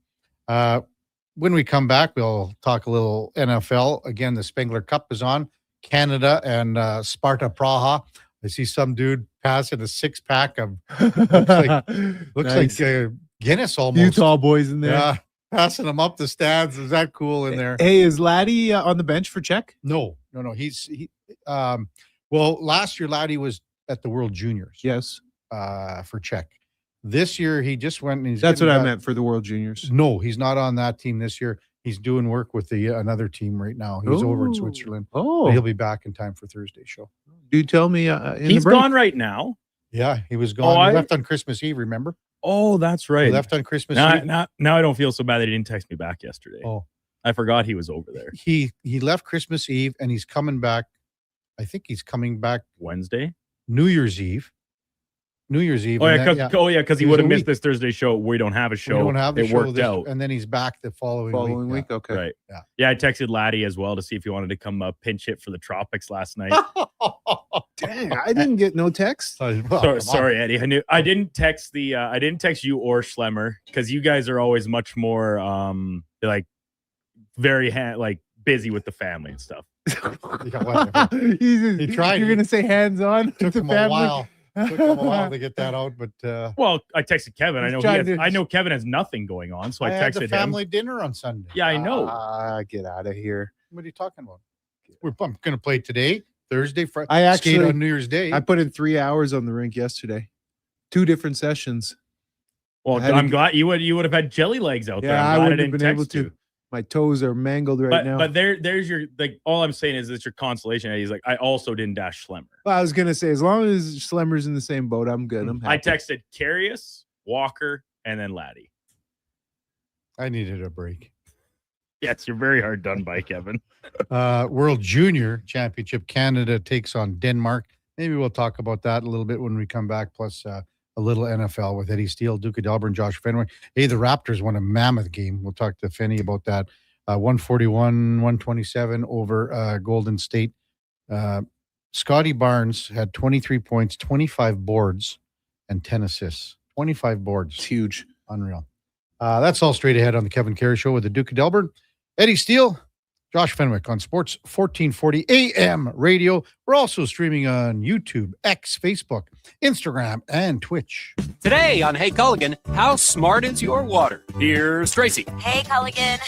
When we come back, we'll talk a little NFL. Again, the Spengler Cup is on. Canada and Sparta Praha. I see some dude passing a six-pack of looks like Guinness almost. Utah boys in there. Yeah, passing them up the stands. Is that cool in there? Hey, is Laddie on the bench for Czech? No. Well, last year Laddie was at the World Juniors. Yes. For Czech. This year he just went and he's That's what I meant for the World Juniors. No, he's not on that team this year. He's doing work with another team right now. He's over in Switzerland. Oh, but he'll be back in time for Thursday's show. Do tell me he's gone right now. Yeah, he was gone. He left on Christmas Eve, remember? Oh, that's right. He left on Christmas Eve. Now I don't feel so bad that he didn't text me back yesterday. Oh, I forgot he was over there. He left Christmas Eve and he's coming back. I think he's coming back Wednesday, New Year's Eve. Oh yeah, because he would have missed this Thursday show. We don't have a show. We don't have the it show worked out, and then he's back the following week. Yeah. Okay, right? Yeah. I texted Laddie as well to see if he wanted to come pinch hit for the Tropics last night. Dang, I didn't get no text. Sorry, Eddie. I didn't text you or Schlemmer because you guys are always much more very busy with the family and stuff. He tried. You're gonna say hands on Took the him family. a while. Took him a while to get that out, but well, I texted Kevin. I know Kevin has nothing going on, so I had texted the family him. dinner on Sunday. Yeah, I know. Get out of here. What are you talking about? I'm going to play today, Thursday, Friday. I actually skate on New Year's Day. I put in 3 hours on the rink yesterday. 2 different sessions. Well, I'm glad you would have had jelly legs out there. Yeah, I'm I glad wouldn't have been able to. you. My toes are mangled right now. But there's your all I'm saying is it's your consolation. He's like, I also didn't dash Schlemmer. Well, I was gonna say, as long as Schlemmer's in the same boat, I'm good. I'm happy. I texted Karius, Walker, and then Laddie. I needed a break. Yes, you're very hard done by, Kevin. World Junior Championship, Canada takes on Denmark. Maybe we'll talk about that a little bit when we come back, plus a little NFL with Eddie Steele, Duke of Delburne, Josh Fenwick. Hey, the Raptors won a mammoth game. We'll talk to Fenny about that. 141-127 over Golden State. Scotty Barnes had 23 points, 25 boards, and 10 assists. 25 boards. It's huge. Unreal. That's all straight ahead on the Kevin Karius Show with the Duke of Delburne. Eddie Steele, Josh Fenwick on Sports 1440 AM radio. We're also streaming on YouTube, X, Facebook, Instagram, and Twitch. Today on Hey Culligan, how smart is your water? Here's Tracy. Hey Culligan,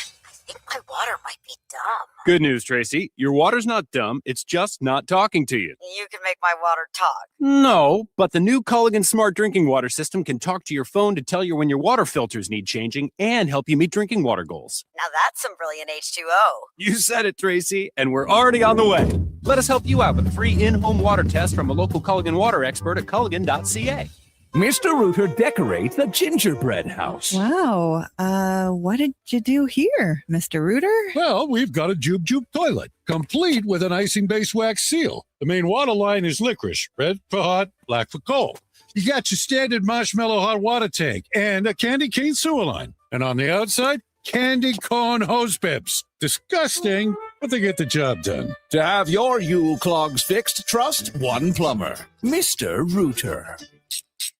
think my water might be dumb. Good news, Tracy. Your water's not dumb. It's just not talking to you. You can make my water talk. No, but the new Culligan Smart Drinking Water System can talk to your phone to tell you when your water filters need changing and help you meet drinking water goals. Now that's some brilliant H2O. You said it, Tracy, and we're already on the way. Let us help you out with a free in-home water test from a local Culligan water expert at culligan.ca. Mr. Rooter decorates the gingerbread house. Wow. What did you do here, Mr. Rooter? Well, we've got a Jube Jube toilet, complete with an icing-based wax seal. The main water line is licorice, red for hot, black for cold. You got your standard marshmallow hot water tank and a candy cane sewer line. And on the outside, candy corn hose pips. Disgusting, but they get the job done. To have your Yule clogs fixed, trust one plumber, Mr. Rooter.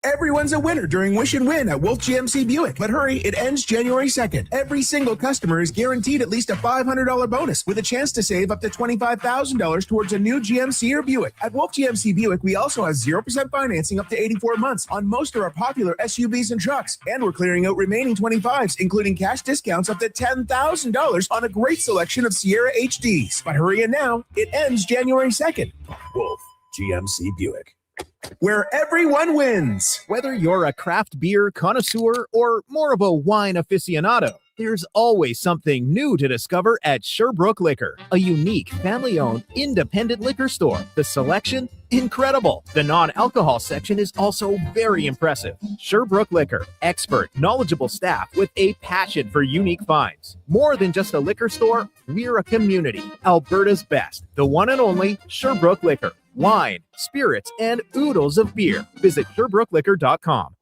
Everyone's a winner during Wish and Win at Wolf GMC Buick. But hurry, it ends January 2nd. Every single customer is guaranteed at least a $500 bonus with a chance to save up to $25,000 towards a new GMC or Buick. At Wolf GMC Buick, we also have 0% financing up to 84 months on most of our popular SUVs and trucks. And we're clearing out remaining 25s, including cash discounts up to $10,000 on a great selection of Sierra HDs. But hurry in now, it ends January 2nd. Wolf GMC Buick. Where everyone wins. Whether you're a craft beer connoisseur or more of a wine aficionado, there's always something new to discover at Sherbrooke Liquor, a unique family-owned independent liquor store. The selection, incredible. The non-alcohol section is also very impressive. Sherbrooke Liquor, expert, knowledgeable staff with a passion for unique finds. More than just a liquor store, we're a community. Alberta's best, the one and only Sherbrooke Liquor. Wine, spirits, and oodles of beer. Visit SherbrookeLiquor.com.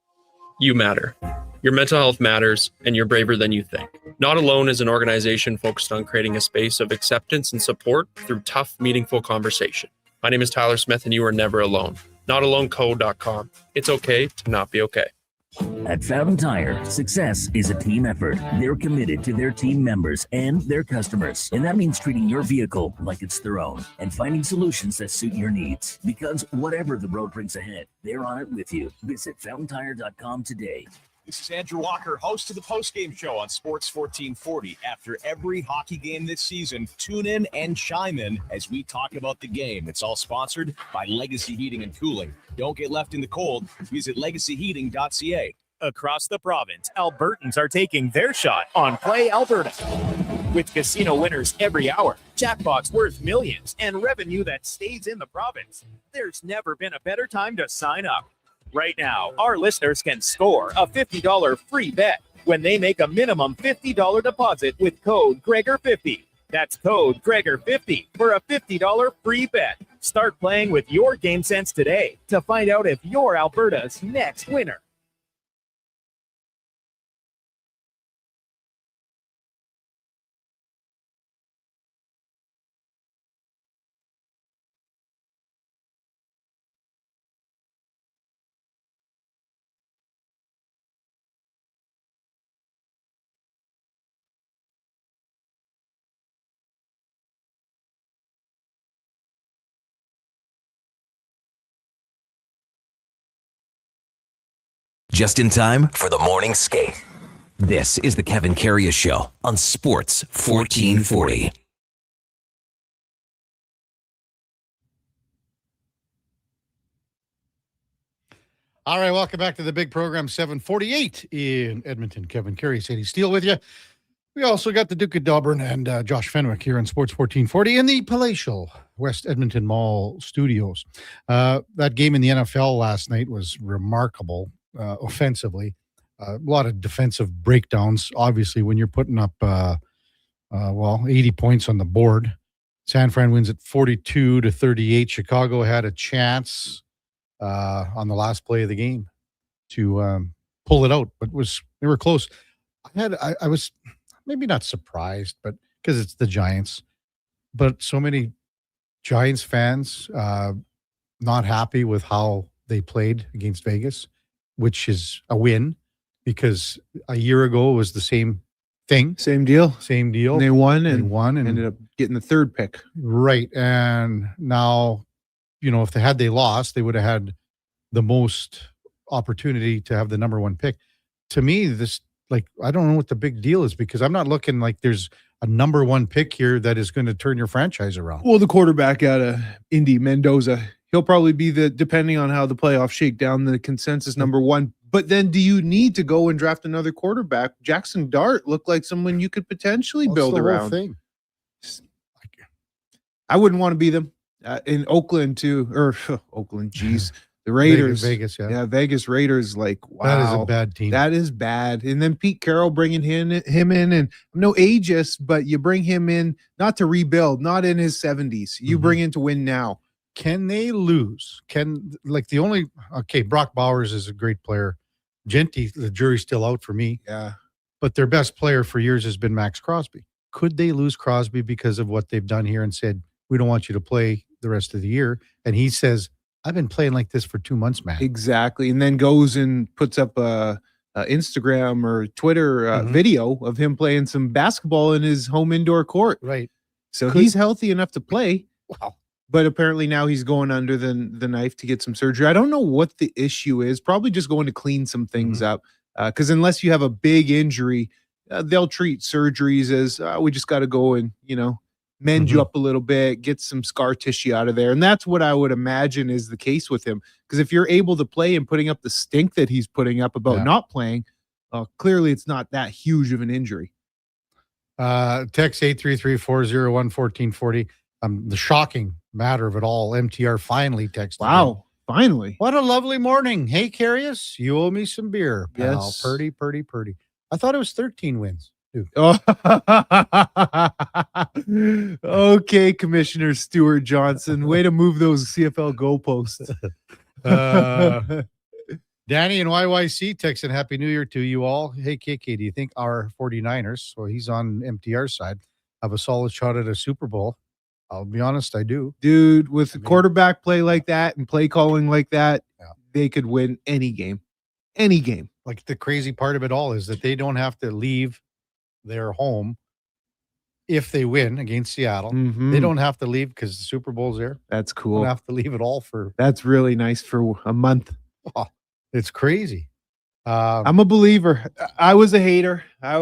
You matter. Your mental health matters, and you're braver than you think. Not Alone is an organization focused on creating a space of acceptance and support through tough, meaningful conversation. My name is Tyler Smith, and you are never alone. NotAloneCo.com. It's okay to not be okay. At Fountain Tire, success is a team effort. They're committed to their team members and their customers. And that means treating your vehicle like it's their own and finding solutions that suit your needs. Because whatever the road brings ahead, they're on it with you. Visit FountainTire.com today. This is Andrew Walker, host of the postgame show on Sports 1440. After every hockey game this season, tune in and chime in as we talk about the game. It's all sponsored by Legacy Heating and Cooling. Don't get left in the cold. Visit legacyheating.ca. Across the province, Albertans are taking their shot on Play Alberta. With casino winners every hour, jackpots worth millions, and revenue that stays in the province, there's never been a better time to sign up. Right now, our listeners can score a $50 free bet when they make a minimum $50 deposit with code Gregor50. That's code Gregor50 for a $50 free bet. Start playing with your game sense today to find out if you're Alberta's next winner. Just in time for the morning skate. This is the Kevin Karius Show on Sports 1440. All right, welcome back to the big program, 748 in Edmonton. Kevin Karius, 80 Steel with you. We also got the Duke of Delburne and Josh Fenwick here on Sports 1440 in the palatial West Edmonton Mall studios. That game in the NFL last night was remarkable. Offensively, a lot of defensive breakdowns. Obviously, when you're putting up 80 points on the board, San Fran wins at 42-38. Chicago had a chance on the last play of the game to pull it out, but they were close. I was maybe not surprised, but because it's the Giants, but so many Giants fans not happy with how they played against Vegas, which is a win because a year ago it was the same thing. Same deal. And they won and ended up getting the third pick. Right. And now, if they lost, they would have had the most opportunity to have the number one pick. To me, I don't know what the big deal is because I'm not looking like there's a number one pick here that is going to turn your franchise around. Well, the quarterback out of Indy, Mendoza, he'll probably be depending on how the playoffs shake down, the consensus number one. But then do you need to go and draft another quarterback? Jackson Dart looked like someone you could potentially build around. Thing. I wouldn't want to be them in Oakland too, or Oakland, geez. The Raiders. Vegas, yeah. Vegas Raiders, like, wow. That is a bad team. That is bad. And then Pete Carroll bringing him in, and I'm no ageist, but you bring him in not to rebuild, not in his 70s. You bring in to win now. Can they lose? Brock Bowers is a great player. Genty, the jury's still out for me. Yeah. But their best player for years has been Max Crosby. Could they lose Crosby because of what they've done here and said, we don't want you to play the rest of the year? And he says, I've been playing like this for 2 months, man. Exactly. And then goes and puts up a Instagram or Twitter video of him playing some basketball in his home indoor court. Right. So he's healthy enough to play. Wow. But apparently now he's going under the knife to get some surgery. I don't know what the issue is. Probably just going to clean some things up. Because unless you have a big injury, they'll treat surgeries as we just got to go and, mend you up a little bit, get some scar tissue out of there. And that's what I would imagine is the case with him. Because if you're able to play and putting up the stink that he's putting up about not playing, clearly it's not that huge of an injury. Text 833-401-1440. The shocking matter of it all, MTR finally texted. Wow, finally. What a lovely morning. Hey, Karius, you owe me some beer, pal. Yes. Purdy. I thought it was 13 wins. Dude. Oh. Okay, Commissioner Stuart Johnson. Way to move those CFL goalposts. Danny and YYC texting Happy New Year to you all. Hey, KK, do you think our 49ers, so he's on MTR's side, have a solid shot at a Super Bowl? I'll be honest, I do. Dude, with quarterback play like that and play calling like that, they could win any game. Any game. Like, the crazy part of it all is that they don't have to leave their home if they win against Seattle. They don't have to leave because the Super Bowl's there. That's They cool. don't have to leave at all for... That's really nice for a month. Oh, it's crazy. I'm a believer. I was a hater. I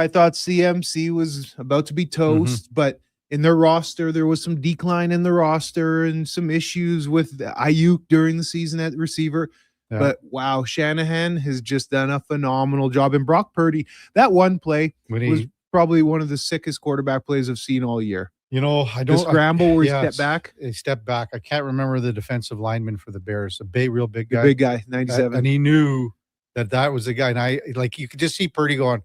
thought CMC was about to be toast, but in their roster, there was some decline in the roster and some issues with Ayuk during the season at receiver. Yeah. But wow, Shanahan has just done a phenomenal job. And Brock Purdy, that one play was probably one of the sickest quarterback plays I've seen all year. I don't... The scramble where he stepped back. He stepped back. I can't remember the defensive lineman for the Bears. Real big guy. The big guy, 97. And he knew that was the guy. And you could just see Purdy going,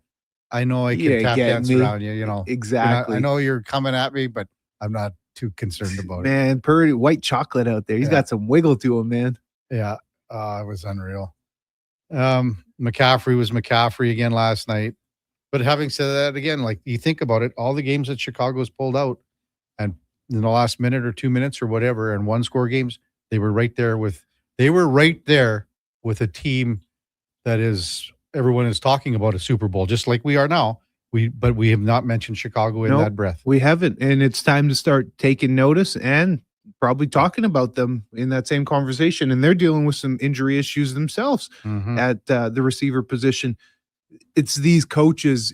I know I can tap dance around you, Exactly. I know you're coming at me, but I'm not too concerned about it. Man, Purdy, white chocolate out there. He's got some wiggle to him, man. Yeah. It was unreal. McCaffrey was McCaffrey again last night. But having said that, again, like, you think about it, all the games that Chicago's pulled out, and in the last minute or 2 minutes or whatever, and one-score games, they were right there with a team that is everyone is talking about a Super Bowl, just like we are now. But we have not mentioned Chicago in that breath. We haven't, and it's time to start taking notice and probably talking about them in that same conversation. And they're dealing with some injury issues themselves at the receiver position. It's these coaches.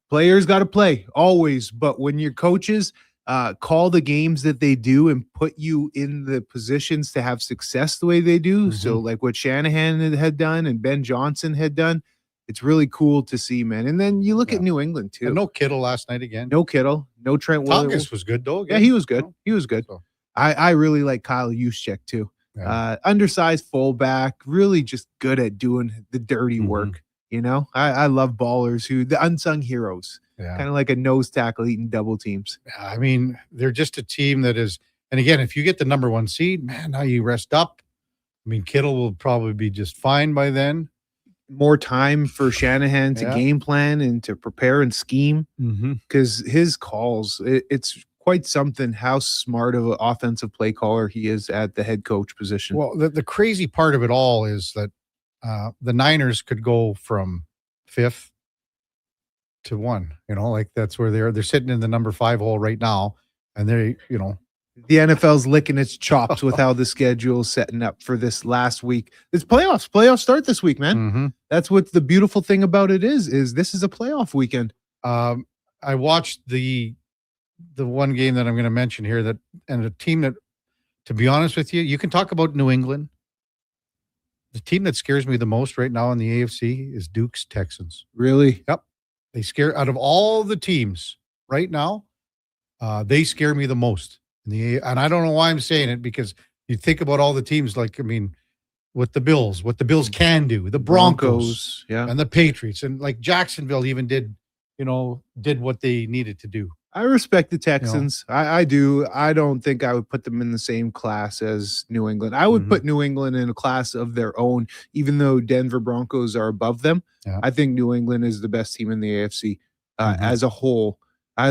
Players got to play always, but when your coaches call the games that they do and put you in the positions to have success the way they do, so like what Shanahan had done and Ben Johnson had done, it's really cool to see, man. And then you look at New England too. And no Kittle last night again. No Kittle. No Trent Williams. Tonkus was good though. Yeah, he was good. He was good. So. I really like Kyle Juszczyk too. Yeah. Undersized fullback, really just good at doing the dirty work. I love ballers the unsung heroes, kind of like a nose tackle eating double teams. I mean, they're just a team that is, and again, if you get the number one seed, man, now you rest up. I mean, Kittle will probably be just fine by then. More time for Shanahan to game plan and to prepare and scheme, because his calls, it's quite something how smart of an offensive play caller he is at the head coach position. Well, the crazy part of it all is that the Niners could go from 5th to 1, like that's where they're sitting in the number 5 hole right now. And they, the NFL's licking its chops with how the schedule is setting up for this last week. It's playoffs. Playoffs start this week, man. That's what the beautiful thing about it is this is a playoff weekend. I watched the one game that I'm going to mention here and a team that, to be honest with you, you can talk about New England. The team that scares me the most right now in the AFC is Duke's Texans. Really? Yep. They scare out of all the teams right now. They scare me the most. And I don't know why I'm saying it, because you think about all the teams, like, I mean, what the Bills can do, the Broncos, yeah, and the Patriots, and like Jacksonville even did what they needed to do. I respect the Texans. I do. I don't think I would put them in the same class as New England. I would put New England in a class of their own, even though Denver Broncos are above them. Yeah. I think New England is the best team in the AFC as a whole. I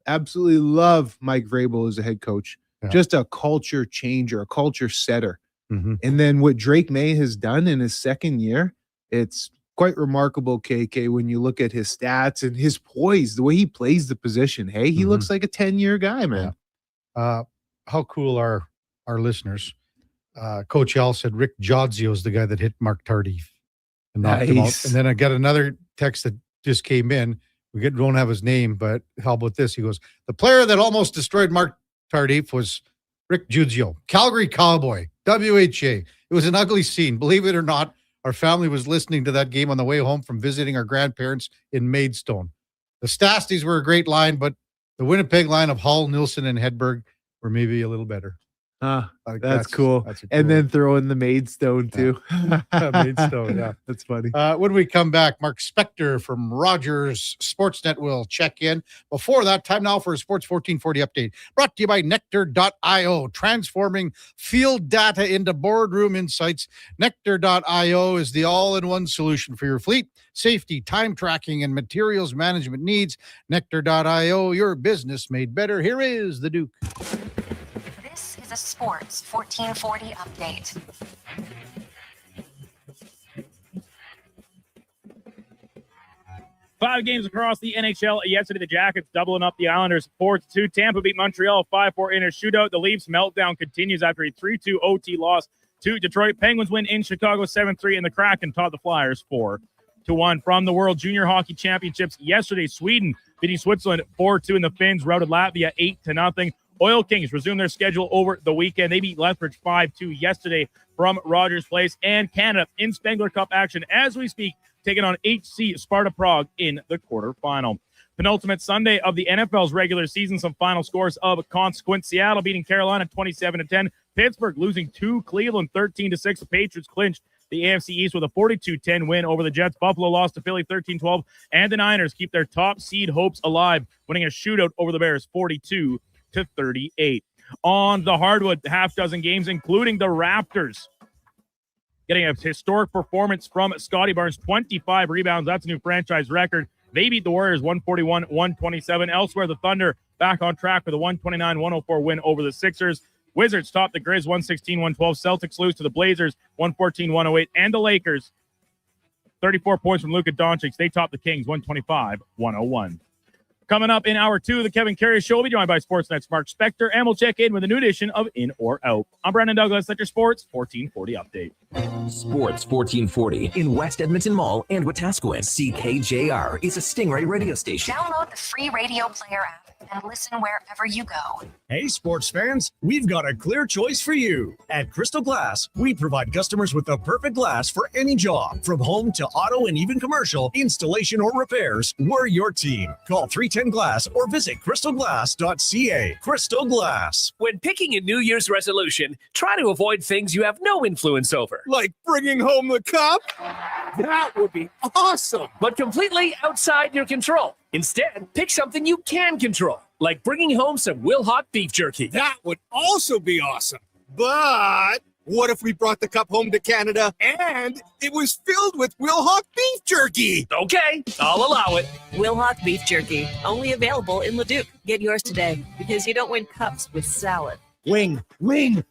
absolutely love Mike Vrabel as a head coach. Yeah. Just a culture changer, a culture setter. Mm-hmm. And then what Drake May has done in his second year, it's quite remarkable, KK, when you look at his stats and his poise, the way he plays the position. Hey, he looks like a 10-year guy, man. Yeah. How cool are our listeners? Coach L said Rick Jodzio is the guy that hit Mark Tardif and knocked him out. And then I got another text that just came in. We don't have his name, but how about this? He goes, the player that almost destroyed Mark Tardif was Rick Jodzio, Calgary Cowboy, WHA. It was an ugly scene. Believe it or not, our family was listening to that game on the way home from visiting our grandparents in Maidstone. The Stasties were a great line, but the Winnipeg line of Hull, Nilsson, and Hedberg were maybe a little better. That's cool. And then throw in the Maidstone too. Maidstone, yeah. That's funny. When we come back, Mark Spector from Rogers Sportsnet will check in. Before that, time now for a Sports 1440 update. Brought to you by Nectar.io, transforming field data into boardroom insights. Nectar.io is the all-in-one solution for your fleet, safety, time tracking, and materials management needs. Nectar.io, your business made better. Here is the Duke. This is a Sports 1440 update. Five games across the NHL. Yesterday, the Jackets doubling up the Islanders 4-2. Tampa beat Montreal 5-4 in a shootout. The Leafs meltdown continues after a 3-2 OT loss to Detroit. Penguins win in Chicago 7-3, and the Kraken taught the Flyers 4-1. From the World Junior Hockey Championships yesterday, Sweden beating Switzerland 4-2, and the Finns routed Latvia 8-0. Oil Kings resumed their schedule over the weekend. They beat Lethbridge 5-2 yesterday from Rogers Place. And Canada in Spengler Cup action as we speak, taking on HC Sparta Prague in the quarterfinal. Penultimate Sunday of the NFL's regular season. Some final scores of consequence. Seattle beating Carolina 27-10. Pittsburgh losing to Cleveland 13-6. The Patriots clinched the AFC East with a 42-10 win over the Jets. Buffalo lost to Philly 13-12. And the Niners keep their top seed hopes alive, winning a shootout over the Bears 42-38. On the hardwood, half dozen games, including the Raptors getting a historic performance from Scotty Barnes, 25 rebounds. That's a new franchise record. They beat the Warriors 141-127. Elsewhere, the Thunder back on track with a 129-104 win over the Sixers. Wizards top the Grizz 116-112. Celtics lose to the Blazers 114-108. And the Lakers, 34 points from Luka Doncic. They top the Kings 125-101. Coming up in hour two of the Kevin Karius Show, we'll be joined by Sportsnet's Mark Spector, and we'll check in with a new edition of In or Out. I'm Brandon Douglas. That's your Sports 1440 update. Sports 1440 in West Edmonton Mall and Wetaskiwin. CKJR is a Stingray radio station. Download the free radio player app and listen wherever you go. Hey, sports fans, we've got a clear choice for you. At Crystal Glass, we provide customers with the perfect glass for any job. From home to auto and even commercial, installation or repairs, we're your team. Call 310-GLASS or visit crystalglass.ca. Crystal Glass. When picking a New Year's resolution, try to avoid things you have no influence over. Like bringing home the cup? That would be awesome, but completely outside your control. Instead, pick something you can control, like bringing home some Wilhauk beef jerky. That would also be awesome. But what if we brought the cup home to Canada and it was filled with Wilhauk beef jerky? Okay, I'll allow it. Wilhauk beef jerky, only available in Leduc. Get yours today, because you don't win cups with salad. Wing Wednesday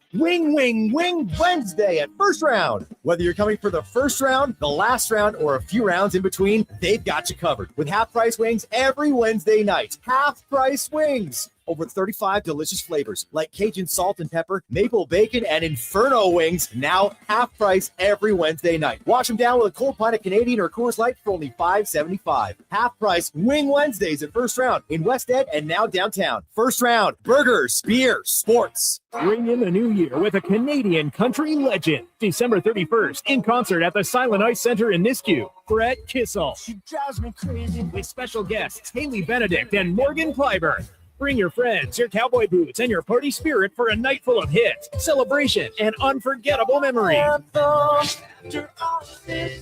at First Round. Whether you're coming for the first round, the last round, or a few rounds in between, they've got you covered. With half-price wings every Wednesday night. Half-price wings. Over 35 delicious flavors like Cajun salt and pepper, maple bacon, and Inferno wings. Now half price every Wednesday night. Wash them down with a cold pint of Canadian or Coors Light for only $5.75. Half price Wing Wednesdays at First Round in West Ed and now downtown. First Round, burgers, beer, sports. Ring in the new year with a Canadian country legend. December 31st, in concert at the Silent Ice Center in Nisku. Brett Kissel. She drives me crazy. With special guests Haley Benedict and Morgan Clyburn. Bring your friends, your cowboy boots, and your party spirit for a night full of hits, celebration, and unforgettable memories.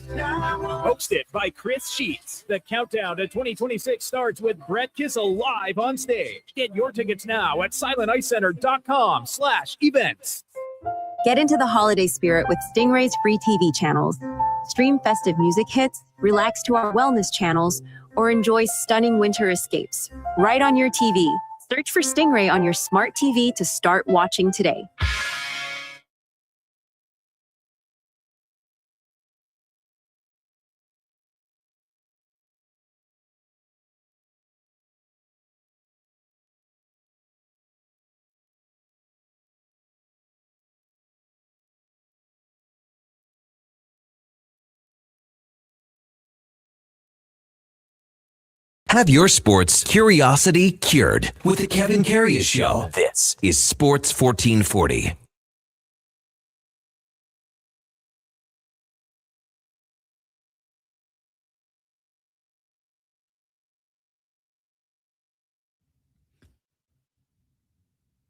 Hosted by Chris Sheets. The countdown to 2026 starts with Brett Kissel live on stage. Get your tickets now at silenticecenter.com/events. Get into the holiday spirit with Stingray's free TV channels. Stream festive music hits, relax to our wellness channels, or enjoy stunning winter escapes. Right on your TV. Search for Stingray on your smart TV to start watching today. Have your sports curiosity cured with the Kevin Karius Show. This is Sports 1440.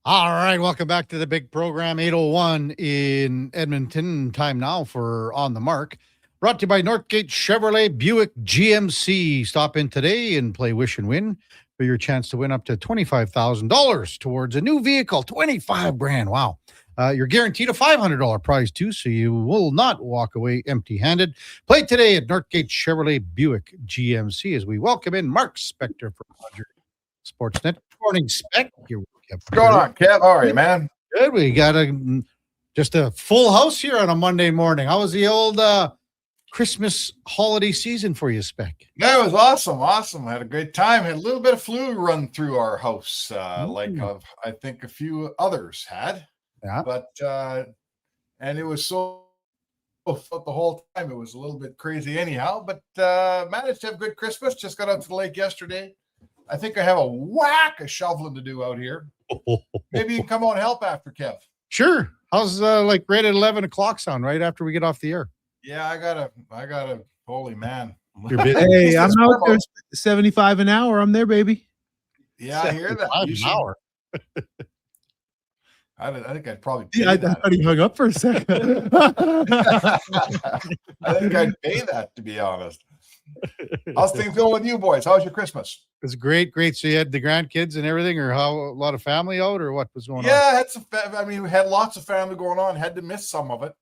All right, welcome back to the big program. 8:01 in Edmonton. Time now for On the Mark. Brought to you by Northgate Chevrolet Buick GMC. Stop in today and play Wish and Win for your chance to win up to $25,000 towards a new vehicle. 25 grand. Wow. You're guaranteed a $500 prize too, so you will not walk away empty-handed. Play today at Northgate Chevrolet Buick GMC as we welcome in Mark Spector from Roger Sportsnet. Good morning, Spec. What's going on, Kev? How are you, man? Good. We got just a full house here on a Monday morning. How was the old Christmas holiday season for you, Spec? Yeah, it was awesome. I had a great time. Had a little bit of flu run through our house, like I think a few others had. Yeah. But and it was so the whole time. It was a little bit crazy anyhow, but managed to have a good Christmas. Just got out to the lake yesterday. I think I have a whack of shoveling to do out here. Maybe you can come on and help after, Kev. Sure. How's like right at 11 o'clock sound right after we get off the air? Yeah, I gotta, holy man. You're busy. Hey, I'm out there 75 an hour. I'm there, baby. Yeah, I hear that. An hour. I think I'd probably pay I thought he hung up for a second. I think I'd pay that, to be honest. How's things going with you boys? How's your Christmas? It's great. So you had the grandkids and everything, or how a lot of family out, or what was going on? Yeah, I had we had lots of family going on. Had to miss some of it.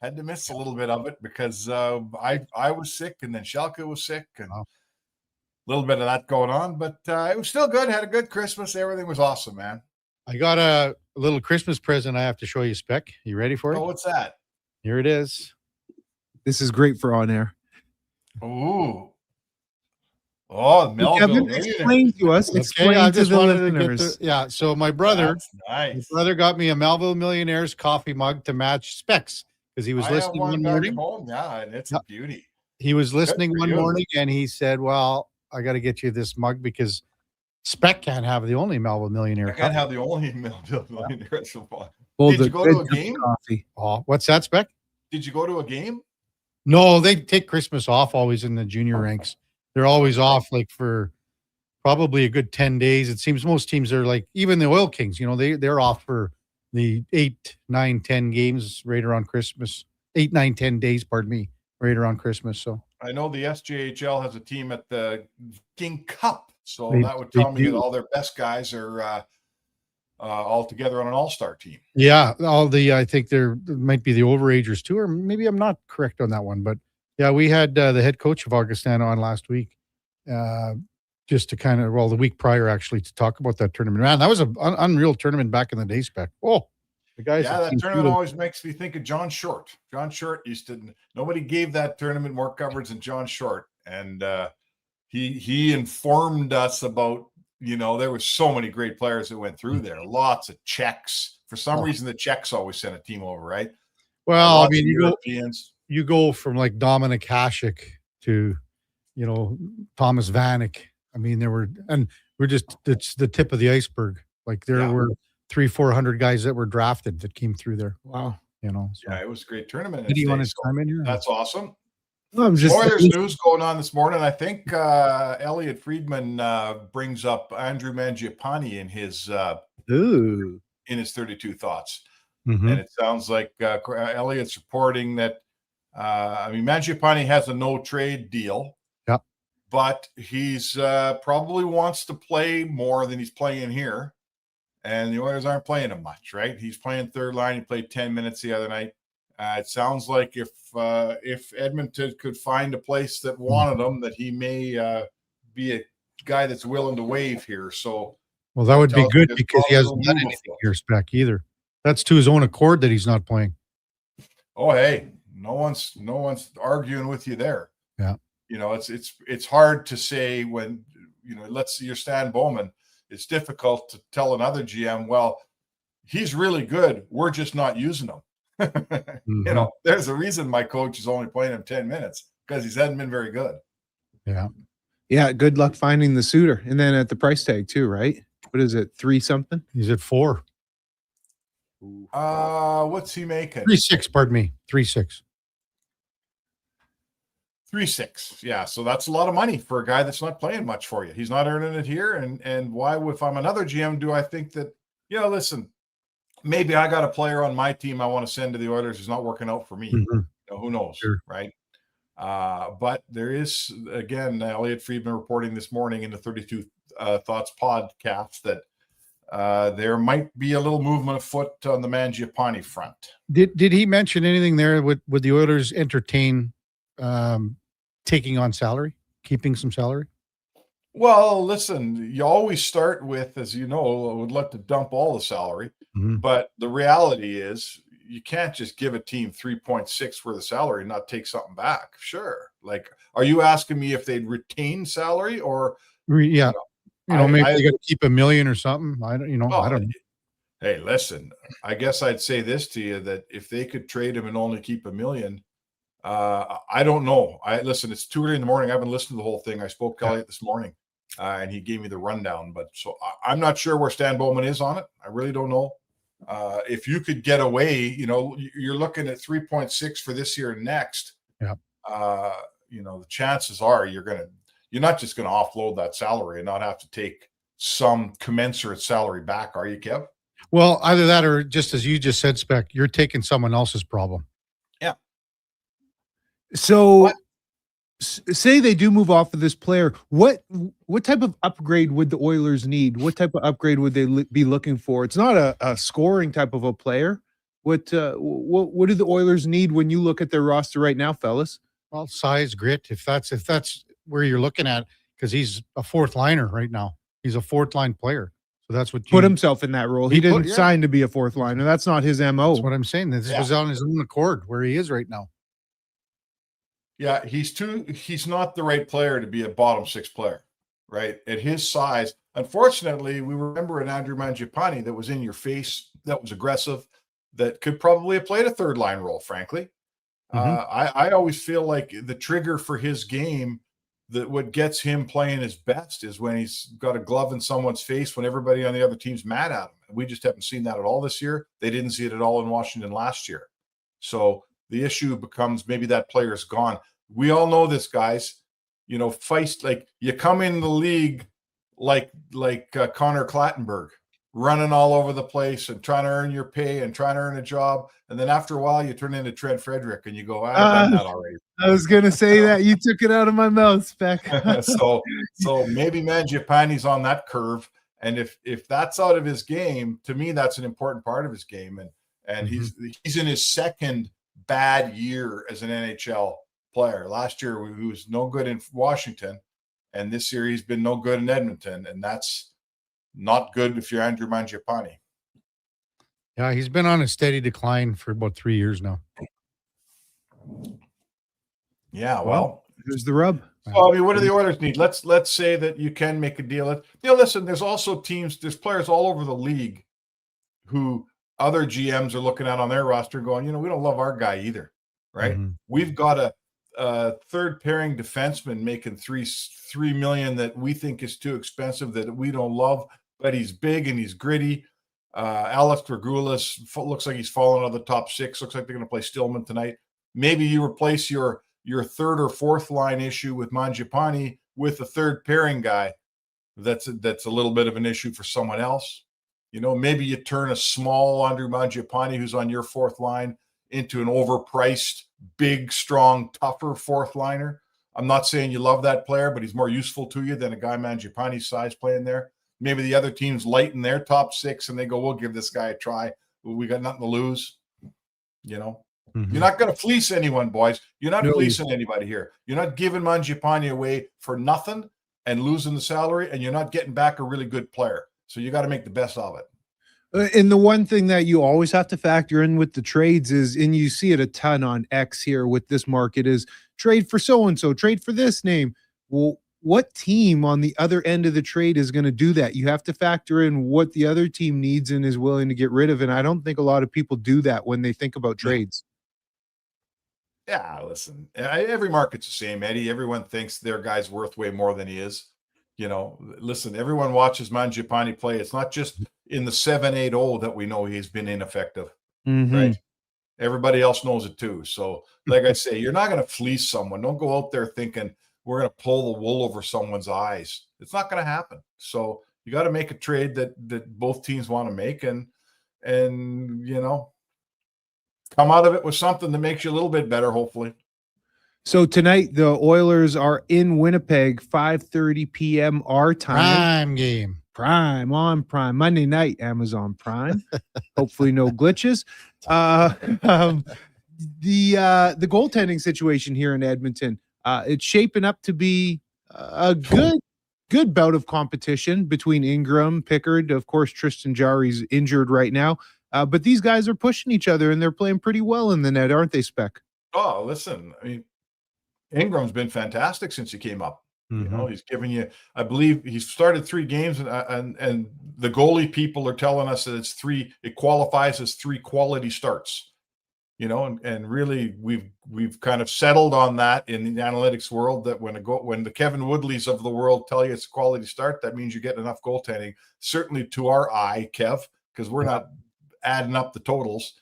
Had to miss a little bit of it because I was sick, and then Shelka was sick, and a little bit of that going on. But it was still good. Had a good Christmas. Everything was awesome, man. I got a little Christmas present I have to show you, Spec. You ready for it? Oh, what's that? Here it is. This is great for on air. Ooh. Oh, Melville. Explain to us. Explain to the listeners. So my brother, nice. Got me a Melville Millionaires coffee mug to match Specs because he was listening one morning. Yeah, and it's a beauty. He was listening one morning and he said, "Well, I got to get you this mug because Spec can't have the only Melville Millionaire. I can't have the only Melville Millionaire so far." Did you go to a game? Coffee. Oh, what's that, Spec? Did you go to a game? No, they take Christmas off always in the junior ranks. They're always off like for probably a good 10 days. It seems most teams are like, even the Oil Kings, they're off for the 8, 9, 10 games right around Christmas. 8, 9, 10 days, pardon me, right around Christmas. So I know the SJHL has a team at the King Cup. So that would tell me that all their best guys are all together on an all-star team. Yeah, I think there might be the overagers too, or maybe I'm not correct on that one, but yeah, we had the head coach of Augustana on last week, just to kind of, the week prior actually, to talk about that tournament. Man, that was an unreal tournament back in the day, Spec. Oh, the guys. Yeah, that tournament always makes me think of John Short. John Short nobody gave that tournament more coverage than John Short, and he informed us about there were so many great players that went through there. Lots of Czechs. For some reason, the Czechs always sent a team over, right? Well, Lots of Europeans. You go from like Dominik Hasek to, Thomas Vanek. I mean, it's the tip of the iceberg. Like there were 300-400 guys that were drafted that came through there. Wow. So. Yeah, it was a great tournament. Do you want to chime in here? That's awesome. Well, Oilers news going on this morning. I think Elliot Friedman brings up Andrew Mangiapane in his 32 thoughts. Mm-hmm. And it sounds like Elliot's reporting that Mangiapane has a no trade deal. Yep. But he's probably wants to play more than he's playing here. And the Oilers aren't playing him much, right? He's playing third line. He played 10 minutes the other night. It sounds like if Edmonton could find a place that wanted him, that he may be a guy that's willing to waive here. So, well, that would be good because he hasn't done anything here, Spec, either. That's to his own accord that he's not playing. Oh, hey, no one's arguing with you there. Yeah, it's hard to say when let's see, you're Stan Bowman. It's difficult to tell another GM, well, he's really good. We're just not using him. Mm-hmm. There's a reason my coach is only playing him 10 minutes because he hasn't been very good. Yeah. Yeah. Good luck finding the suitor. And then at the price tag too, right? What is it? 3 something? He's at 4. What's he making? 3.6, pardon me. 3.6. 3.6. Yeah. So that's a lot of money for a guy that's not playing much for you. He's not earning it here. And why, if I'm another GM, do I think that, listen, maybe I got a player on my team I want to send to the Oilers who's not working out for me. Mm-hmm. Who knows, Sure. Right? But there is, again, Elliot Friedman reporting this morning in the 32 Thoughts podcast that there might be a little movement afoot on the Mangiapane front. Did he mention anything there? Would the Oilers entertain taking on salary, keeping some salary? Well, listen, you always start with, as I would like to dump all the salary. Mm-hmm. But the reality is you can't just give a team 3.6 for the salary and not take something back. Sure. Like, are you asking me if they'd retain salary or? Yeah. Maybe they got to keep $1 million or something. I don't know. Hey, listen, I guess I'd say this to you, that if they could trade him and only keep $1 million, I don't know. Listen, it's 2 early in the morning. I haven't listened to the whole thing. I spoke to Elliot this morning and he gave me the rundown, but so I'm not sure where Stan Bowman is on it. I really don't know. If you could get away, you're looking at 3.6 for this year and next. Yeah. The chances are you're not just going to offload that salary and not have to take some commensurate salary back, are you, Kev? Well, either that or just as you just said, Spec, you're taking someone else's problem. Yeah. So say they do move off of this player, what type of upgrade would the Oilers need? What type of upgrade would they be looking for? It's not a scoring type of a player. What do the Oilers need when you look at their roster right now, fellas? Well, size, grit, if that's where you're looking at, because he's a fourth liner right now. He's a fourth line player. So that's what put himself in that role. He didn't sign to be a fourth liner. That's not his MO. That's what I'm saying. This was on his own accord where he is right now. Yeah, he's not the right player to be a bottom 6 player, right? At his size. Unfortunately, we remember an Andrew Mangiapane that was in your face, that was aggressive, that could probably have played a third line role, frankly. Mm-hmm. I always feel like the trigger for his game, that what gets him playing his best, is when he's got a glove in someone's face when everybody on the other team's mad at him. We just haven't seen that at all this year. They didn't see it at all in Washington last year. So the issue becomes maybe that player's gone. We all know this, guys. Feist, like, you come in the league like Connor Clattenburg, running all over the place and trying to earn your pay and trying to earn a job. And then after a while, you turn into Trent Frederick and you go, I've done that already. I was going to say that. You took it out of my mouth, Spec. so maybe Mangiapane's on that curve. And if that's out of his game, to me, that's an important part of his game. And he's in his second bad year as an NHL player. Last year, he was no good in Washington. And this year, he's been no good in Edmonton. And that's not good if you're Andrew Mangiapane. Yeah, he's been on a steady decline for about 3 years now. Yeah, well, here's the rub. So, I mean, what do the Oilers need? Let's say that you can make a deal. Listen, there's also there's players all over the league who other GMs are looking at on their roster going, we don't love our guy either, right? Mm-hmm. We've got a third pairing defenseman making $3 million that we think is too expensive, that we don't love, but he's big and he's gritty. Alex Dragulis looks like he's fallen out of the top 6. Looks like they're going to play Stillman tonight. Maybe you replace your third or fourth line issue with Mangiapane with a third pairing guy. That's a little bit of an issue for someone else. Maybe you turn a small Andrew Mangiapane, who's on your fourth line, into an overpriced, big, strong, tougher fourth liner. I'm not saying you love that player, but he's more useful to you than a guy Mangiapane's size playing there. Maybe the other teams lighten their top 6 and they go, we'll give this guy a try. We got nothing to lose. Mm-hmm. You're not going to fleece anyone, boys. You're not fleecing anybody here. You're not giving Mangiapane away for nothing and losing the salary, and you're not getting back a really good player. So you got to make the best of it. And the one thing that you always have to factor in with the trades is, and you see it a ton on X here with this market, is trade for so-and-so, trade for this name. Well, what team on the other end of the trade is going to do that? You have to factor in what the other team needs and is willing to get rid of. And I don't think a lot of people do that when they think about trades. Yeah, listen, every market's the same, Eddie. Everyone thinks their guy's worth way more than he is. Listen, everyone watches Mangiapane play. It's not just in the 7-8-0 that we know he's been ineffective, right? Everybody else knows it too. So, like I say, you're not going to fleece someone. Don't go out there thinking we're going to pull the wool over someone's eyes. It's not going to happen. So you got to make a trade that both teams want to make, and come out of it with something that makes you a little bit better, hopefully. So tonight, the Oilers are in Winnipeg, 5:30 p.m. our time. Prime game. Prime. Monday night, Amazon Prime. Hopefully no glitches. The goaltending situation here in Edmonton, it's shaping up to be a good bout of competition between Ingram, Pickard. Of course, Tristan Jarry's injured right now. But these guys are pushing each other, and they're playing pretty well in the net, aren't they, Spec? Oh, listen, I mean, Ingram's been fantastic since he came up. Mm-hmm. He's given you, I believe he's started 3 games, and the goalie people are telling us that it qualifies as 3 quality starts. And really we've kind of settled on that in the analytics world, that when the Kevin Woodleys of the world tell you it's a quality start, that means you get enough goaltending, certainly to our eye, Kev, because we're not adding up the totals.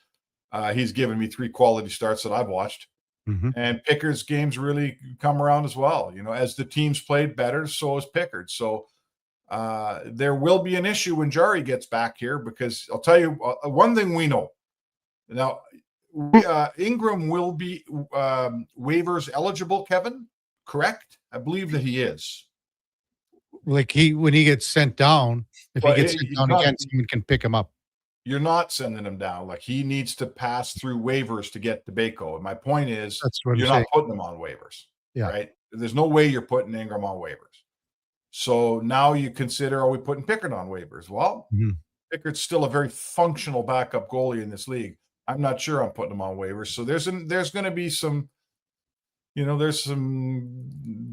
He's given me 3 quality starts that I've watched. Mm-hmm. And Pickard's games really come around as well. As the teams played better, so has Pickard. So there will be an issue when Jarry gets back here, because I'll tell you one thing we know. Now, Ingram will be waivers eligible, Kevin, correct? I believe that he is. Like when he gets sent down, if he gets sent down again, someone can pick him up. You're not sending him down. Like, he needs to pass through waivers to get to Bako. And my point is, you're not putting him on waivers, right? There's no way you're putting Ingram on waivers. So now you consider, are we putting Pickard on waivers? Well, Pickard's still a very functional backup goalie in this league. I'm not sure I'm putting him on waivers. So there's going to be some,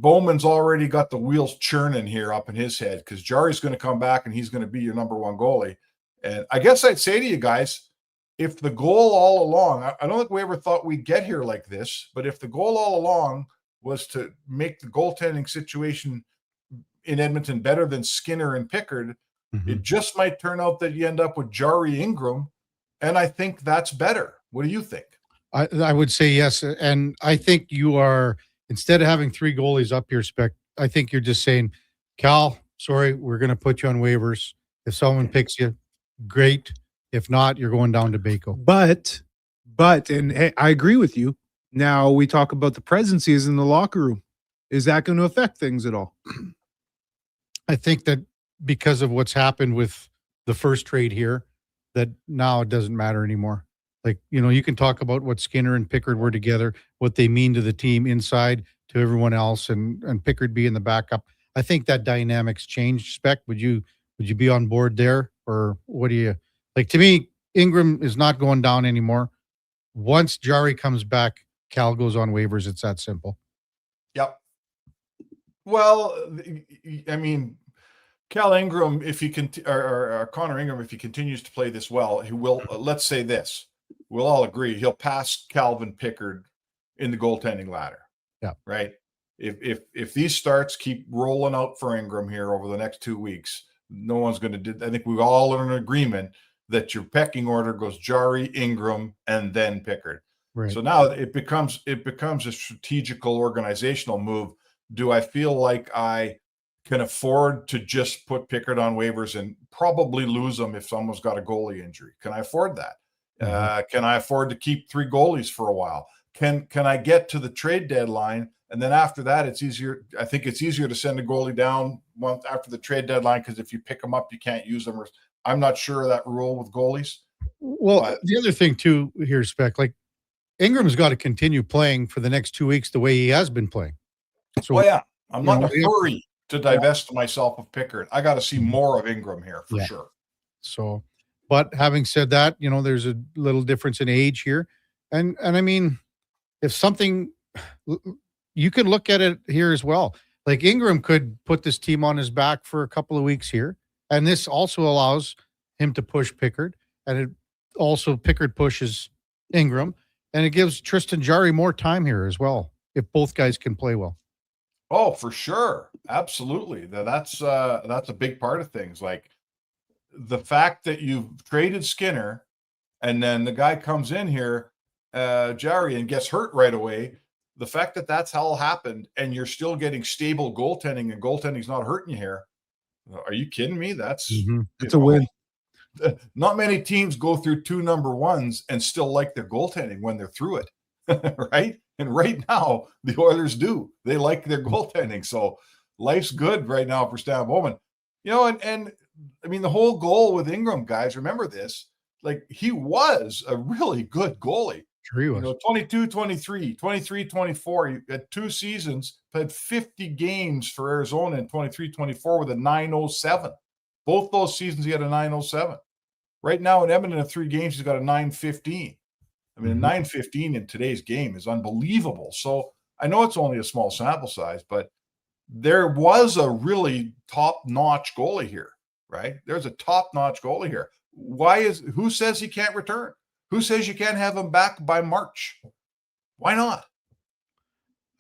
Bowman's already got the wheels churning here up in his head, because Jarry's going to come back and he's going to be your number 1 goalie. And I guess I'd say to you guys, if the goal all along, I don't think we ever thought we'd get here like this, but if the goal all along was to make the goaltending situation in Edmonton better than Skinner and Pickard, it just might turn out that you end up with Jarry Ingram. And I think that's better. What do you think? I would say yes. And I think you are, instead of having 3 goalies up here, Spec, I think you're just saying, Cal, sorry, we're going to put you on waivers. If someone picks you, great. If not, you're going down to Bako. But, and hey, I agree with you. Now we talk about the presences in the locker room. Is that going to affect things at all? I think that because of what's happened with the first trade here, that now it doesn't matter anymore. Like, you can talk about what Skinner and Pickard were together, what they mean to the team inside, to everyone else, and Pickard being the backup. I think that dynamics changed. Spec, would you be on board there? Or what do you like? To me, Ingram is not going down anymore. Once Jarry comes back, Cal goes on waivers. It's that simple. Yep. Well, I mean, Cal Ingram, if he can, or Connor Ingram, if he continues to play this well, he will. Let's say this: we'll all agree he'll pass Calvin Pickard in the goaltending ladder. Yeah. Right. If these starts keep rolling out for Ingram here over the next 2 weeks, no one's going to do. I think we all are in agreement that your pecking order goes Jari, Ingram, and then Pickard. Right. So now it becomes a strategical organizational move. Do I feel like I can afford to just put Pickard on waivers and probably lose him if someone's got a goalie injury? Can I afford that? Can I afford to keep 3 goalies for a while? Can I get to the trade deadline? And then after that, it's easier. I think it's easier to send a goalie down month after the trade deadline, because if you pick them up, you can't use them. I'm not sure of that rule with goalies. Well, the other thing too here, Spec, like Ingram's got to continue playing for the next 2 weeks the way he has been playing. So, I'm not in a hurry to divest myself of Pickard. I got to see more of Ingram here for sure. So, but having said that, there's a little difference in age here, and I mean, if something, you can look at it here as well. Like Ingram could put this team on his back for a couple of weeks here, and this also allows him to push Pickard, and it also Pickard pushes Ingram, and it gives Tristan Jarry more time here as well if both guys can play well. Oh, for sure. Absolutely. That's a big part of things. Like the fact that you've traded Skinner and then the guy comes in here, Jarry, and gets hurt right away. The fact that that's all happened and you're still getting stable goaltending and goaltending's not hurting you here. Are you kidding me? That's it's a win. Not many teams go through 2 number ones and still like their goaltending when they're through it. Right. And right now, the Oilers do. They like their goaltending. So life's good right now for Stan Bowman. And I mean, the whole goal with Ingram, guys, remember this, like he was a really good goalie. Sure he was. 22, 23, 23, 24. He had 2 seasons, played 50 games for Arizona in 23, 24 with a 907. Both those seasons, he had a 907. Right now in Edmonton, in 3 games, he's got a 915. I mean, a 915 in today's game is unbelievable. So I know it's only a small sample size, but there was a really top-notch goalie here, right? There's a top-notch goalie here. Who says he can't return? Who says you can't have him back by March? Why not?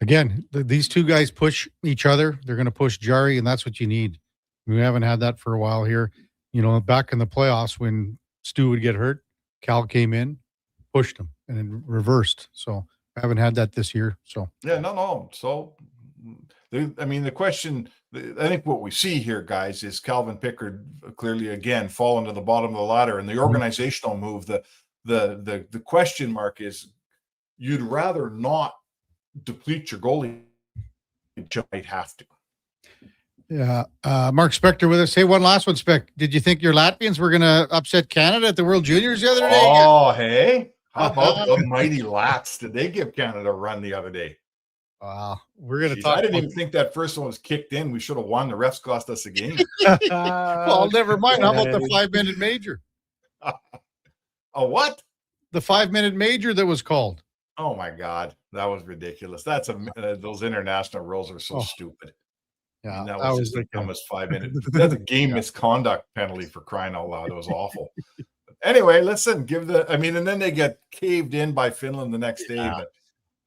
Again, these 2 guys push each other. They're going to push Jarry, and that's what you need. We haven't had that for a while here. Back in the playoffs when Stu would get hurt, Cal came in, pushed him, and then reversed. So I haven't had that this year. So no. So the question, I think what we see here, guys, is Calvin Pickard clearly again falling to the bottom of the ladder, and the organizational move. The question mark is, you'd rather not deplete your goalie, you might have to. Yeah. Mark Spector with us. Hey, one last one, Spec. Did you think your Latvians were going to upset Canada at the World Juniors the other day? Oh, hey. How about the mighty Lats? Did they give Canada a run the other day? Wow. We're going to talk. I didn't even think that first one was kicked in. We should have won. The refs cost us a game. Well, never mind. How about the 5-minute major? A what? The 5-minute major that was called. Oh, my God. That was ridiculous. That's those international rules are so stupid. Yeah, that was like almost 5 minutes. That's a game misconduct penalty, for crying out loud. It was awful. Anyway, listen, and then they get caved in by Finland the next day.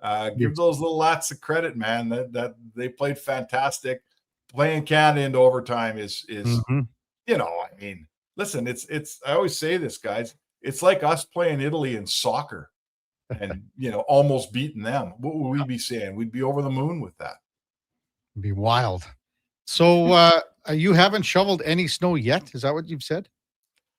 But give those little Lats a credit, man. That they played fantastic. Playing Canada into overtime is listen, it's I always say this, guys. It's like us playing Italy in soccer and almost beating them. What would we be saying? We'd be over the moon with that. It'd be wild. So you haven't shoveled any snow yet? Is that what you've said?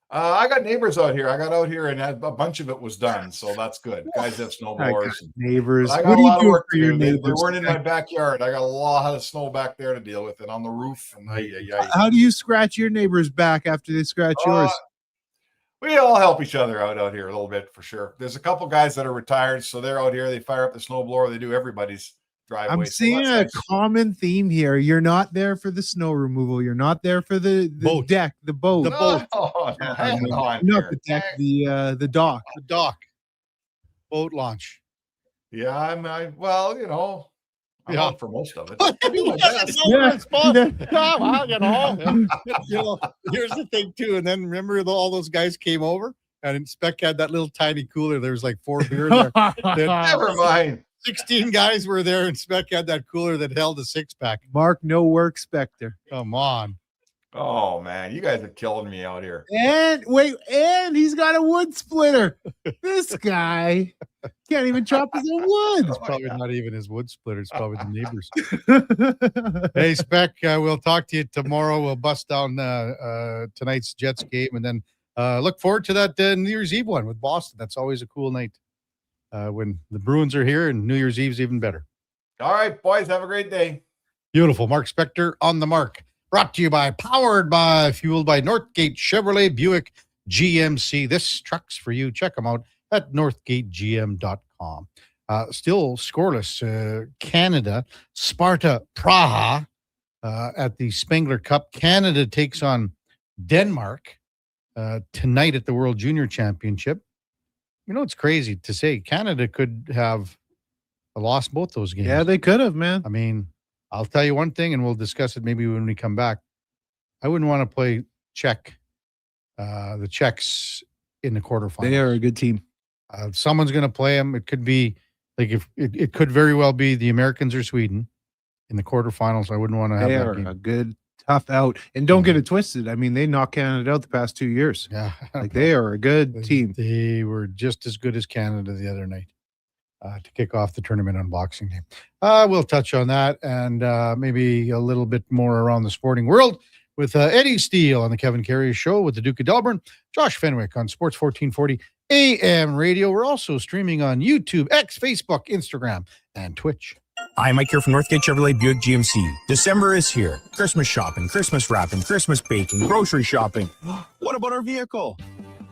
I got neighbors out here. I got out here and a bunch of it was done. So that's good. Guys have snowblowers. Neighbors. I got a lot of work to do. They weren't in my backyard. I got a lot of snow back there to deal with and on the roof. And how do you scratch your neighbor's back after they scratch yours? We all help each other out here a little bit, for sure. There's a couple guys that are retired, so they're out here. They fire up the snowblower. They do everybody's driveway. I'm seeing a common theme here. You're not there for the snow removal. You're not there for the deck, the boat. The boat. Not the deck, the dock. The dock. Boat launch. Yeah, I'm out for most of it. Here's the thing too. And then remember all those guys came over and Spec had that little tiny cooler. There was like 4 beers there. Never mind. 16 guys were there and Spec had that cooler that held a 6-pack. Mark, no work, Spectre. Come on. Oh man, you guys are killing me out here. And he's got a wood splitter. This guy can't even chop his own wood. It's probably not even his wood splitter. It's probably the neighbors. Hey, Spec, we'll talk to you tomorrow. We'll bust down tonight's Jets game and then look forward to that New Year's Eve one with Boston. That's always a cool night when the Bruins are here, and New Year's Eve's even better. All right, boys, have a great day. Beautiful. Mark Spector on the mark. Brought to you by, fueled by Northgate Chevrolet Buick GMC. This truck's for you. Check them out at northgategm.com. Still scoreless. Canada, Sparta Praha at the Spengler Cup. Canada takes on Denmark tonight at the World Junior Championship. You know, it's crazy to say Canada could have lost both those games. Yeah, they could have, man. I mean, I'll tell you one thing, and we'll discuss it maybe when we come back. I wouldn't want to play the Czechs in the quarterfinals. They are a good team. Someone's going to play them. It could be like if it could very well be the Americans or Sweden in the quarterfinals. I wouldn't want to have They that are game. a good, tough out. And don't get it twisted. I mean, they knocked Canada out the past 2 years. Yeah, like they are a good team. They were just as good as Canada the other night. To kick off the tournament on Boxing Day. We'll touch on that and maybe a little bit more around the sporting world with Eddie Steele on the Kevin Karius Show with the Duke of Delburne, Josh Fenwick on Sports 1440 AM Radio. We're also streaming on YouTube, X, Facebook, Instagram, and Twitch. Hi, Mike here from Northgate Chevrolet Buick GMC. December is here. Christmas shopping, Christmas wrapping, Christmas baking, grocery shopping. What about our vehicle?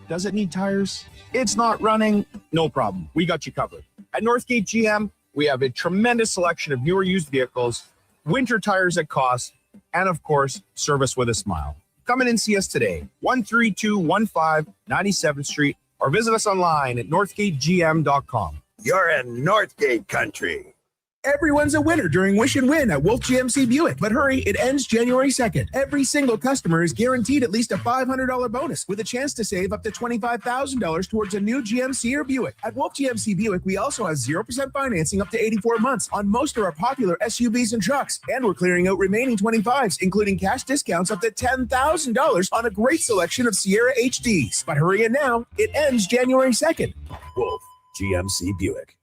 Does it need tires? It's not running? No problem. We got you covered. At Northgate GM, we have a tremendous selection of newer used vehicles, winter tires at cost, and of course, service with a smile. Come in and see us today, 13215 97th Street, or visit us online at northgategm.com. You're in Northgate country. Everyone's a winner during Wish and Win at Wolf GMC Buick. But hurry, it ends January 2nd. Every single customer is guaranteed at least a $500 bonus with a chance to save up to $25,000 towards a new GMC or Buick. At Wolf GMC Buick, we also have 0% financing up to 84 months on most of our popular SUVs and trucks. And we're clearing out remaining 25s, including cash discounts up to $10,000 on a great selection of Sierra HDs. But hurry in now, it ends January 2nd. Wolf GMC Buick,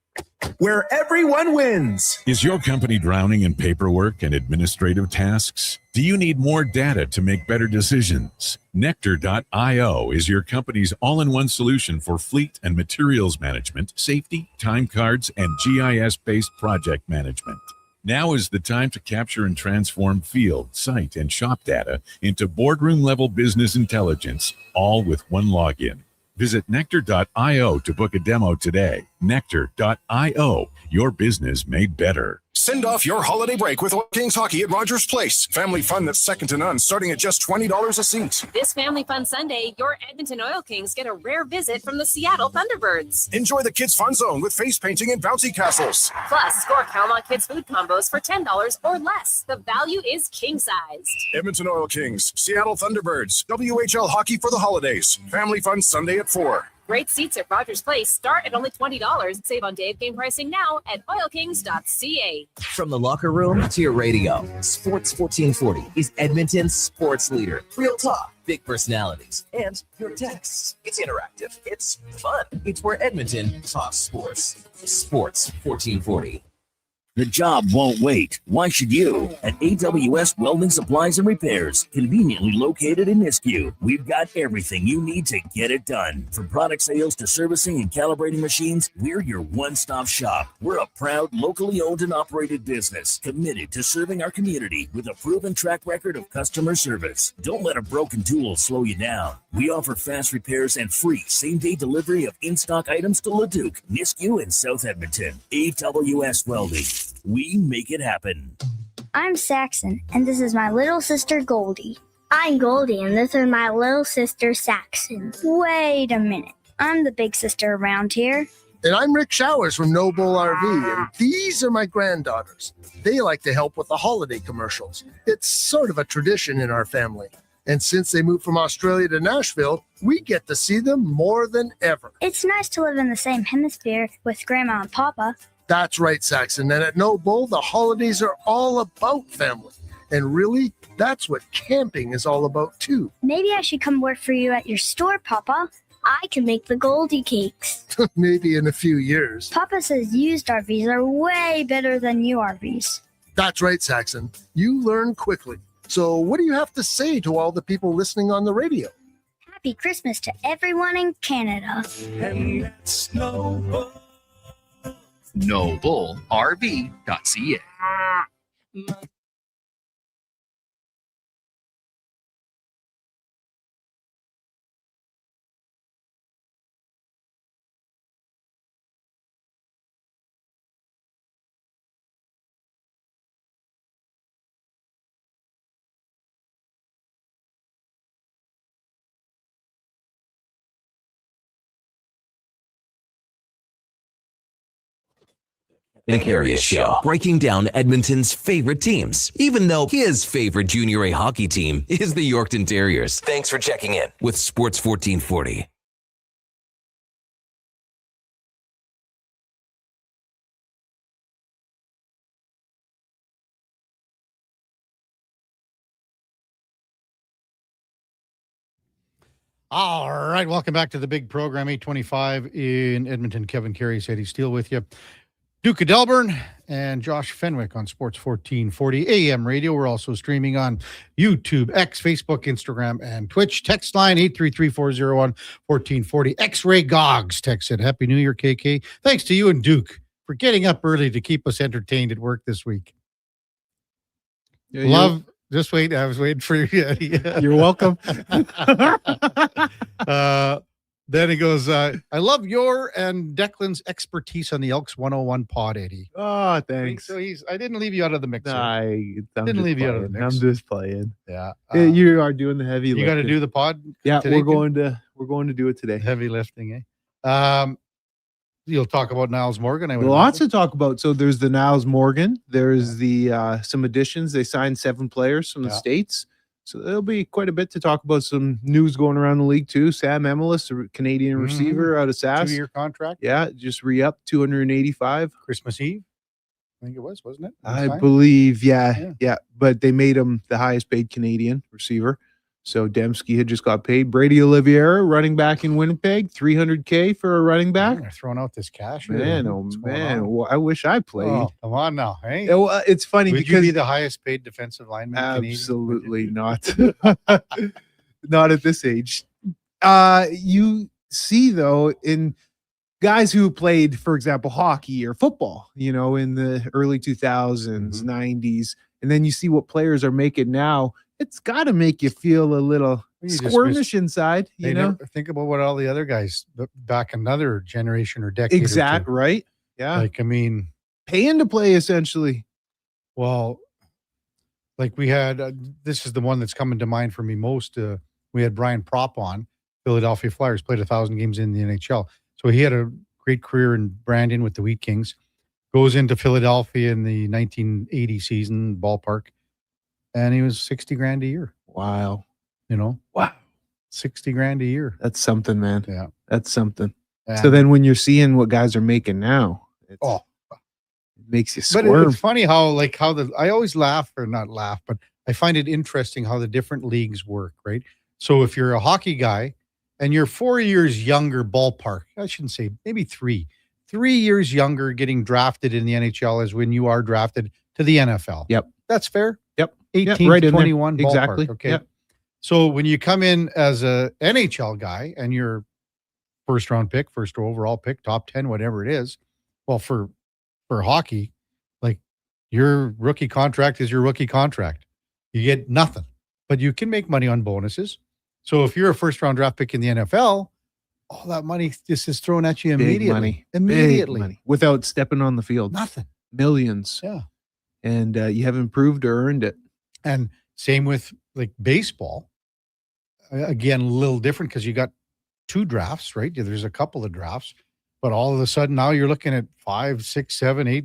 where everyone wins. Is your company drowning in paperwork and administrative tasks? Do you need more data to make better decisions? Nectar.io is your company's all-in-one solution for fleet and materials management, safety, time cards, and GIS-based project management. Now is the time to capture and transform field, site, and shop data into boardroom-level business intelligence, all with one login. Visit Nectar.io to book a demo today. Nectar.io, your business made better. Send off your holiday break with Oil Kings Hockey at Rogers Place. Family fun that's second to none, starting at just $20 a seat. This Family Fun Sunday, your Edmonton Oil Kings get a rare visit from the Seattle Thunderbirds. Enjoy the Kids Fun Zone with face painting and bouncy castles. Plus, score Calamont Kids food combos for $10 or less. The value is king-sized. Edmonton Oil Kings, Seattle Thunderbirds, WHL Hockey for the holidays. Family Fun Sunday at 4. Great seats at Rogers Place start at only $20. Save on day of game pricing now at oilkings.ca. From the locker room to your radio, Sports 1440 is Edmonton's sports leader. Real talk, big personalities, and your texts. It's interactive. It's fun. It's where Edmonton talks sports. Sports 1440. The job won't wait. Why should you? At AWS Welding Supplies and Repairs, conveniently located in Nisku, we've got everything you need to get it done. From product sales to servicing and calibrating machines, we're your one-stop shop. We're a proud, locally owned and operated business, committed to serving our community with a proven track record of customer service. Don't let a broken tool slow you down. We offer fast repairs and free same-day delivery of in-stock items to Leduc, Nisku, and South Edmonton. AWS Welding. We make it happen. I'm Saxon, and this is my little sister Goldie. I'm Goldie, and this is my little sister Saxon. Wait a minute. I'm the big sister around here. And I'm Rick Showers from No Bull RV, and these are my granddaughters. They like to help with the holiday commercials. It's sort of a tradition in our family. And since they moved from Australia to Nashville, we get to see them more than ever. It's nice to live in the same hemisphere with Grandma and Papa. That's right, Saxon. And at No Bull, the holidays are all about family. And really, that's what camping is all about, too. Maybe I should come work for you at your store, Papa. I can make the Goldie cakes. Maybe in a few years. Papa says used RVs are way better than new RVs. That's right, Saxon. You learn quickly. So what do you have to say to all the people listening on the radio? Happy Christmas to everyone in Canada. And that's NoBullRV.ca. The Karius Show, breaking down Edmonton's favorite teams, even though his favorite Junior A hockey team is the Yorkton Terriers. Thanks for checking in with Sports 1440. All right, welcome back to the big program, 825 in Edmonton. Kevin Karius, Eddie Steele with you. Duke of Delburne and Josh Fenwick on Sports 1440 AM radio. We're also streaming on YouTube, X, Facebook, Instagram, and Twitch. Text line 833-401-1440. X-Ray Gogs texted, Happy New Year, KK. Thanks to you and Duke for getting up early to keep us entertained at work this week. Yeah, Love... Just wait. I was waiting for you. Yeah. You're welcome. Then he goes, I love your and Declan's expertise on the Elks 101 pod, Eddie. Oh, thanks. So I didn't leave you out of the mix. I'm didn't leave you out of the mix. I'm just playing. Yeah. You are doing the heavy lifting. You got to do the pod? Yeah, today, we're going to do it today. Heavy lifting, eh? You'll talk about Niles Morgan. Lots to talk about. So there's the Niles Morgan. There's the some additions. They signed 7 players from the States. So there'll be quite a bit to talk about. Some news going around the league too. Sam Emelis, a Canadian receiver out of SAS. 2-year contract. Yeah, just re-up 285. Christmas Eve, I think it was, wasn't it? I believe, yeah. But they made him the highest paid Canadian receiver. So Dembski had just got paid. Brady Oliveira, running back in Winnipeg, $300K for a running back. They're throwing out this cash. Man, I wish I played. Oh, come on now, hey. It's funny Would because you be the highest paid defensive lineman? Absolutely not. Not at this age. You see though in guys who played, for example, hockey or football, in the early 2000s, 90s, and then you see what players are making now. It's got to make you feel a little squirmish inside, Think about what all the other guys back another generation or decade. Exactly, right? Yeah. Paying to play, essentially. Well, like we had, this is the one that's coming to mind for me most. We had Brian Propp on, Philadelphia Flyers, played 1,000 games in the NHL. So he had a great career in Brandon with the Wheat Kings, goes into Philadelphia in the 1980 season ballpark. And he was $60,000 a year. Wow. Wow. $60,000 a year. That's something, man. Yeah. That's something. So then when you're seeing what guys are making now, it makes you squirm. But it's funny how I always laugh, or not laugh, but I find it interesting how the different leagues work, right? So if you're a hockey guy and you're 4 years younger ballpark, I shouldn't say, maybe 3 years younger getting drafted in the NHL as when you are drafted to the NFL. Yep. That's fair. Yep. 18 right to in there. 21 ballpark. Exactly. Okay. Yep. So when you come in as a NHL guy and you're first round pick, first overall pick, top 10, whatever it is, well, for hockey, like your rookie contract is your rookie contract. You get nothing, but you can make money on bonuses. So if you're a first round draft pick in the NFL, all that money just is thrown at you immediately. Big money. Without stepping on the field. Nothing. Millions. Yeah. And you haven't proved or earned it. And same with like baseball. Again, a little different because you got 2 drafts, right? There's a couple of drafts. But all of a sudden now you're looking at 5, 6, 7, 8,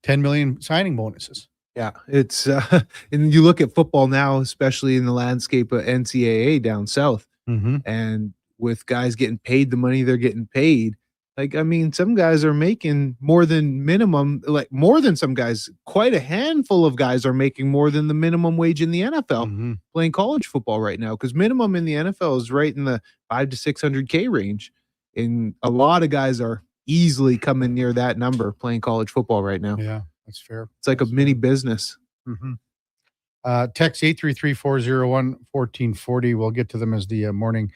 10 million signing bonuses. Yeah, it's and you look at football now, especially in the landscape of NCAA down south, and with guys getting paid the money they're getting paid. Like, I mean, some guys are making more than minimum, like more than some guys. Quite a handful of guys are making more than the minimum wage in the NFL playing college football right now, because minimum in the NFL is right in the $500 to $600K range, and a lot of guys are easily coming near that number playing college football right now. Yeah, that's fair. It's like a mini business. Text 833-401-1440. We'll get to them as the morning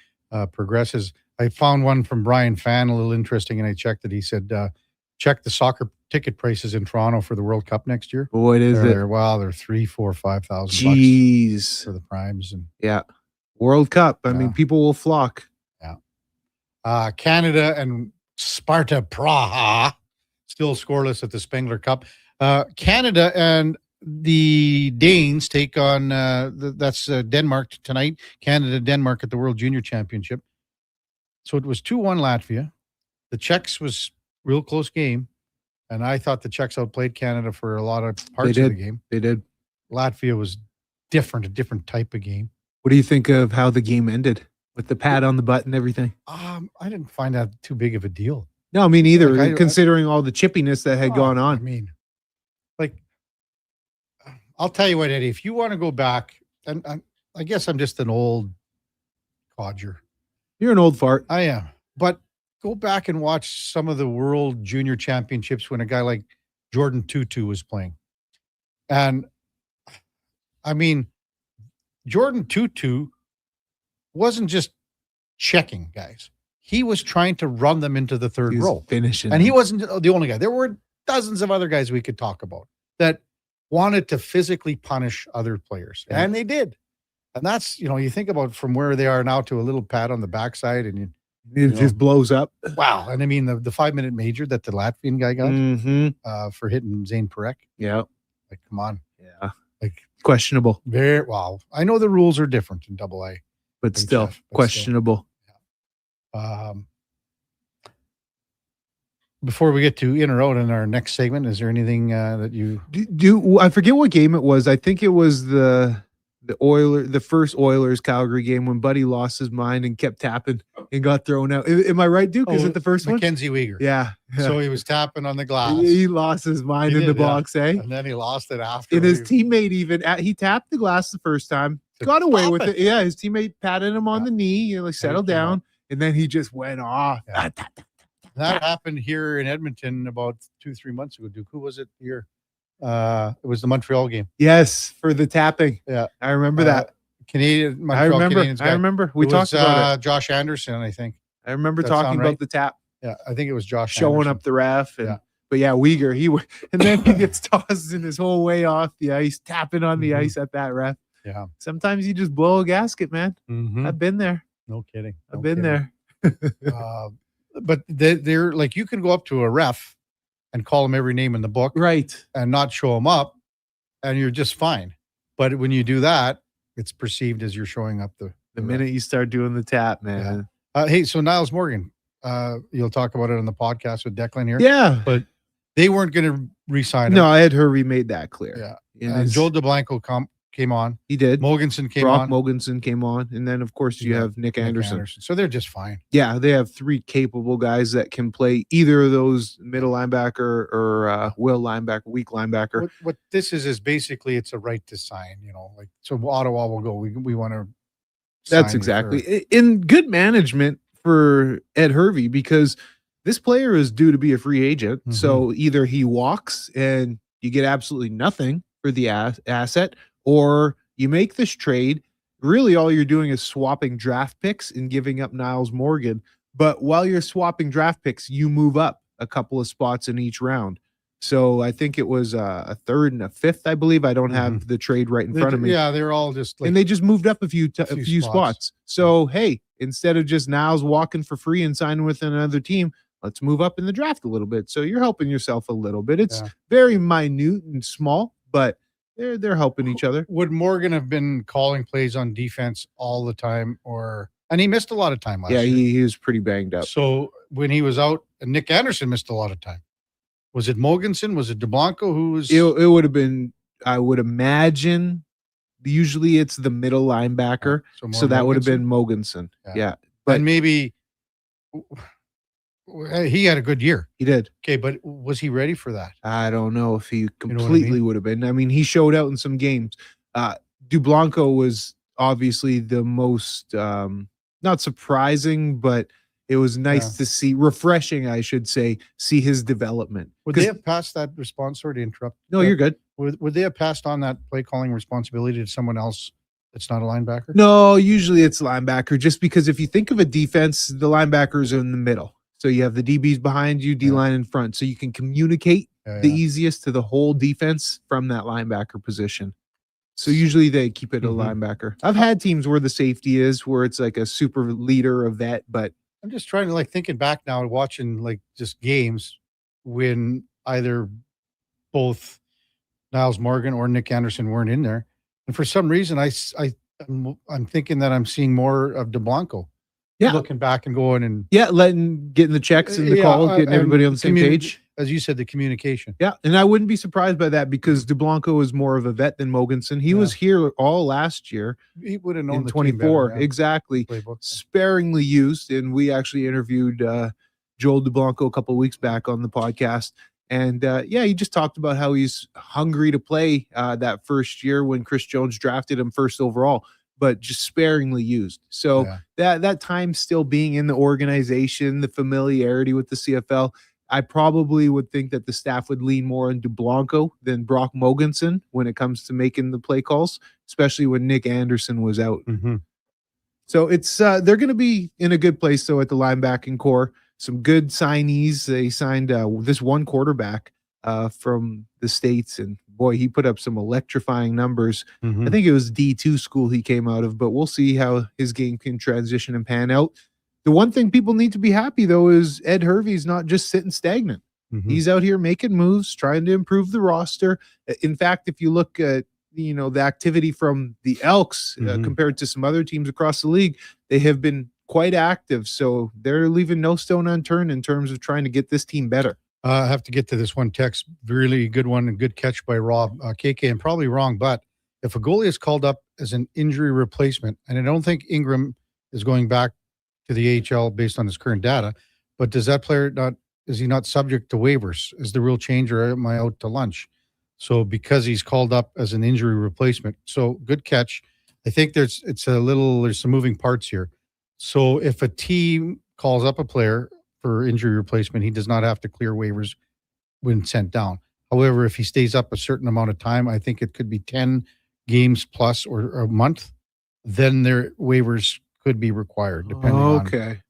progresses. I found one from Brian Fan, a little interesting, and I checked it. He said, check the soccer ticket prices in Toronto for the World Cup next year. What is it? Wow, they're $3,000, $4,000, $5,000 Jeez. for the primes. And yeah. World Cup. I mean, people will flock. Yeah. Canada and Sparta Praha still scoreless at the Spengler Cup. Canada and the Danes take on, that's Denmark tonight. Canada, Denmark at the World Junior Championship. So it was 2-1 Latvia. The Czechs was real close game. And I thought the Czechs outplayed Canada for a lot of parts of the game. They did. Latvia was different, a different type of game. What do you think of how the game ended with the pat on the butt and everything? I didn't find that too big of a deal. No, me neither, Like, considering all the chippiness that had gone on. I mean, like, I'll tell you what, Eddie, if you want to go back, and I guess I'm just an old codger. You're an old fart. I am. But go back and watch some of the World Junior Championships when a guy like Jordan Tutu was playing. And, I mean, Jordan Tutu wasn't just checking guys. He was trying to run them into the third row. Finishing. And he wasn't the only guy. There were dozens of other guys we could talk about that wanted to physically punish other players. Yeah. And they did. And that's, you think about from where they are now to a little pat on the backside and it just blows up. Wow. And I mean, the 5-minute major that the Latvian guy got for hitting Zane Perek. Yeah. Like, come on. Yeah. Like, questionable. Very well. I know the rules are different in AA. But still questionable. Before we get to in or out in our next segment, is there anything that you do? I forget what game it was. I think it was the first Oilers Calgary game when Buddy lost his mind and kept tapping and got thrown out. Am I right, Duke? Is it the first one? Mackenzie Weegar. Yeah. So he was tapping on the glass. He lost his mind in the box, eh? And then he lost it after. And his teammate he tapped the glass the first time, got away with it. Yeah, his teammate patted him on the knee, settled down, and then he just went off. Yeah. That happened here in Edmonton about 2-3 months ago. Duke, who was it here? It was the Montreal game. Yes, for the tapping. Yeah, I remember that. Montreal Canadiens guy. I remember. We talked about it. Josh Anderson, I think. I remember talking about the tap. Yeah, I think it was Josh showing Anderson. up the ref. But yeah, Weegar, and then he gets tossed in his whole way off the ice, tapping on the ice at that ref. Yeah. Sometimes you just blow a gasket, man. I've been there. No kidding. I've been there. But they're like, you can go up to a ref and call him every name in the book, right, and not show him up, and you're just fine. But when you do that, it's perceived as you're showing up the minute you start doing the tap, man. Yeah. Hey, so Niles Morgan, you'll talk about it on the podcast with Declan here. Yeah, but they weren't going to re-sign him. No, I had Hervey made that clear. Yeah, and Joel DeBlanco came on. He did. Mogensen came Brock on. Mogensen came on, and then of course you have Nick Anderson. So they're just fine. Yeah, they have 3 capable guys that can play either of those middle linebacker or will linebacker, weak linebacker. What this is basically it's a right to sign. Like so Ottawa will go. We want to. That's exactly in good management for Ed Hervey, because this player is due to be a free agent. So either he walks and you get absolutely nothing for the asset, or you make this trade. Really, all you're doing is swapping draft picks and giving up Niles Morgan. But while you're swapping draft picks, you move up a couple of spots in each round. So I think it was a 3rd and a 5th, I believe. I don't have the trade right in front of me. Yeah, they're all just like, and they just moved up a few spots. So hey, instead of just Niles walking for free and signing with another team, let's move up in the draft a little bit. So you're helping yourself a little bit. It's very minute and small, but they're helping each other. Would Morgan have been calling plays on defense all the time, and he missed a lot of time last year? Yeah, he was pretty banged up. So when he was out and Nick Anderson missed a lot of time. Was it Mogensen? Was it DeBlanco? Who was? It would have been, I would imagine, usually it's the middle linebacker. So that would have been Mogensen. Yeah. But maybe he had a good year. He did. Okay, but was he ready for that? I don't know if he completely would have been. I mean, he showed out in some games. DeBlanco was obviously the most, not surprising, but it was nice to see, refreshing, I should say, see his development. Would they have passed that response? Sorry to interrupt. No, you're good. Would they have passed on that play calling responsibility to someone else that's not a linebacker? No, usually it's linebacker, just because if you think of a defense, the linebackers are in the middle. So you have the DBs behind you, D-line in front. So you can communicate the easiest to the whole defense from that linebacker position. So usually they keep it a linebacker. I've had teams where the safety is, where it's like a super leader, a vet, but I'm just trying to thinking back now and watching just games when either both Niles Morgan or Nick Anderson weren't in there. And for some reason, I'm thinking that I'm seeing more of DeBlanco. Yeah. Looking back and going and getting the checks and the calls, getting everybody on the same page. As you said, the communication. Yeah, and I wouldn't be surprised by that because DeBlanco is more of a vet than Mogensen. He was here all last year. He would have known in the 24. team better, exactly. Playbook. Sparingly used, and we actually interviewed Joel DeBlanco a couple of weeks back on the podcast. And he just talked about how he's hungry to play that first year when Chris Jones drafted him first overall, but just sparingly used. So that time still being in the organization, the familiarity with the CFL, I probably would think that the staff would lean more on DeBlanco than Brock Mogensen when it comes to making the play calls, especially when Nick Anderson was out. So it's they're going to be in a good place though at the linebacking core. Some good signees. They signed this one quarterback from the States, and boy, he put up some electrifying numbers. I think it was D2 school he came out of, but we'll see how his game can transition and pan out. The one thing people need to be happy, though, is Ed Hervey's not just sitting stagnant. He's out here making moves, trying to improve the roster. In fact, if you look at the activity from the Elks compared to some other teams across the league, they have been quite active. So they're leaving no stone unturned in terms of trying to get this team better. I have to get to this one text. Really good one and good catch by Rob. KK, and probably wrong, but if a goalie is called up as an injury replacement, and I don't think Ingram is going back to the AHL based on his current data, but does that player is he not subject to waivers? Is the real change, or am I out to lunch? So because he's called up as an injury replacement. So good catch. I think there's some moving parts here. So if a team calls up a player for injury replacement, he does not have to clear waivers when sent down. However, if he stays up a certain amount of time, I think it could be 10 games plus or a month, then their waivers could be required depending on.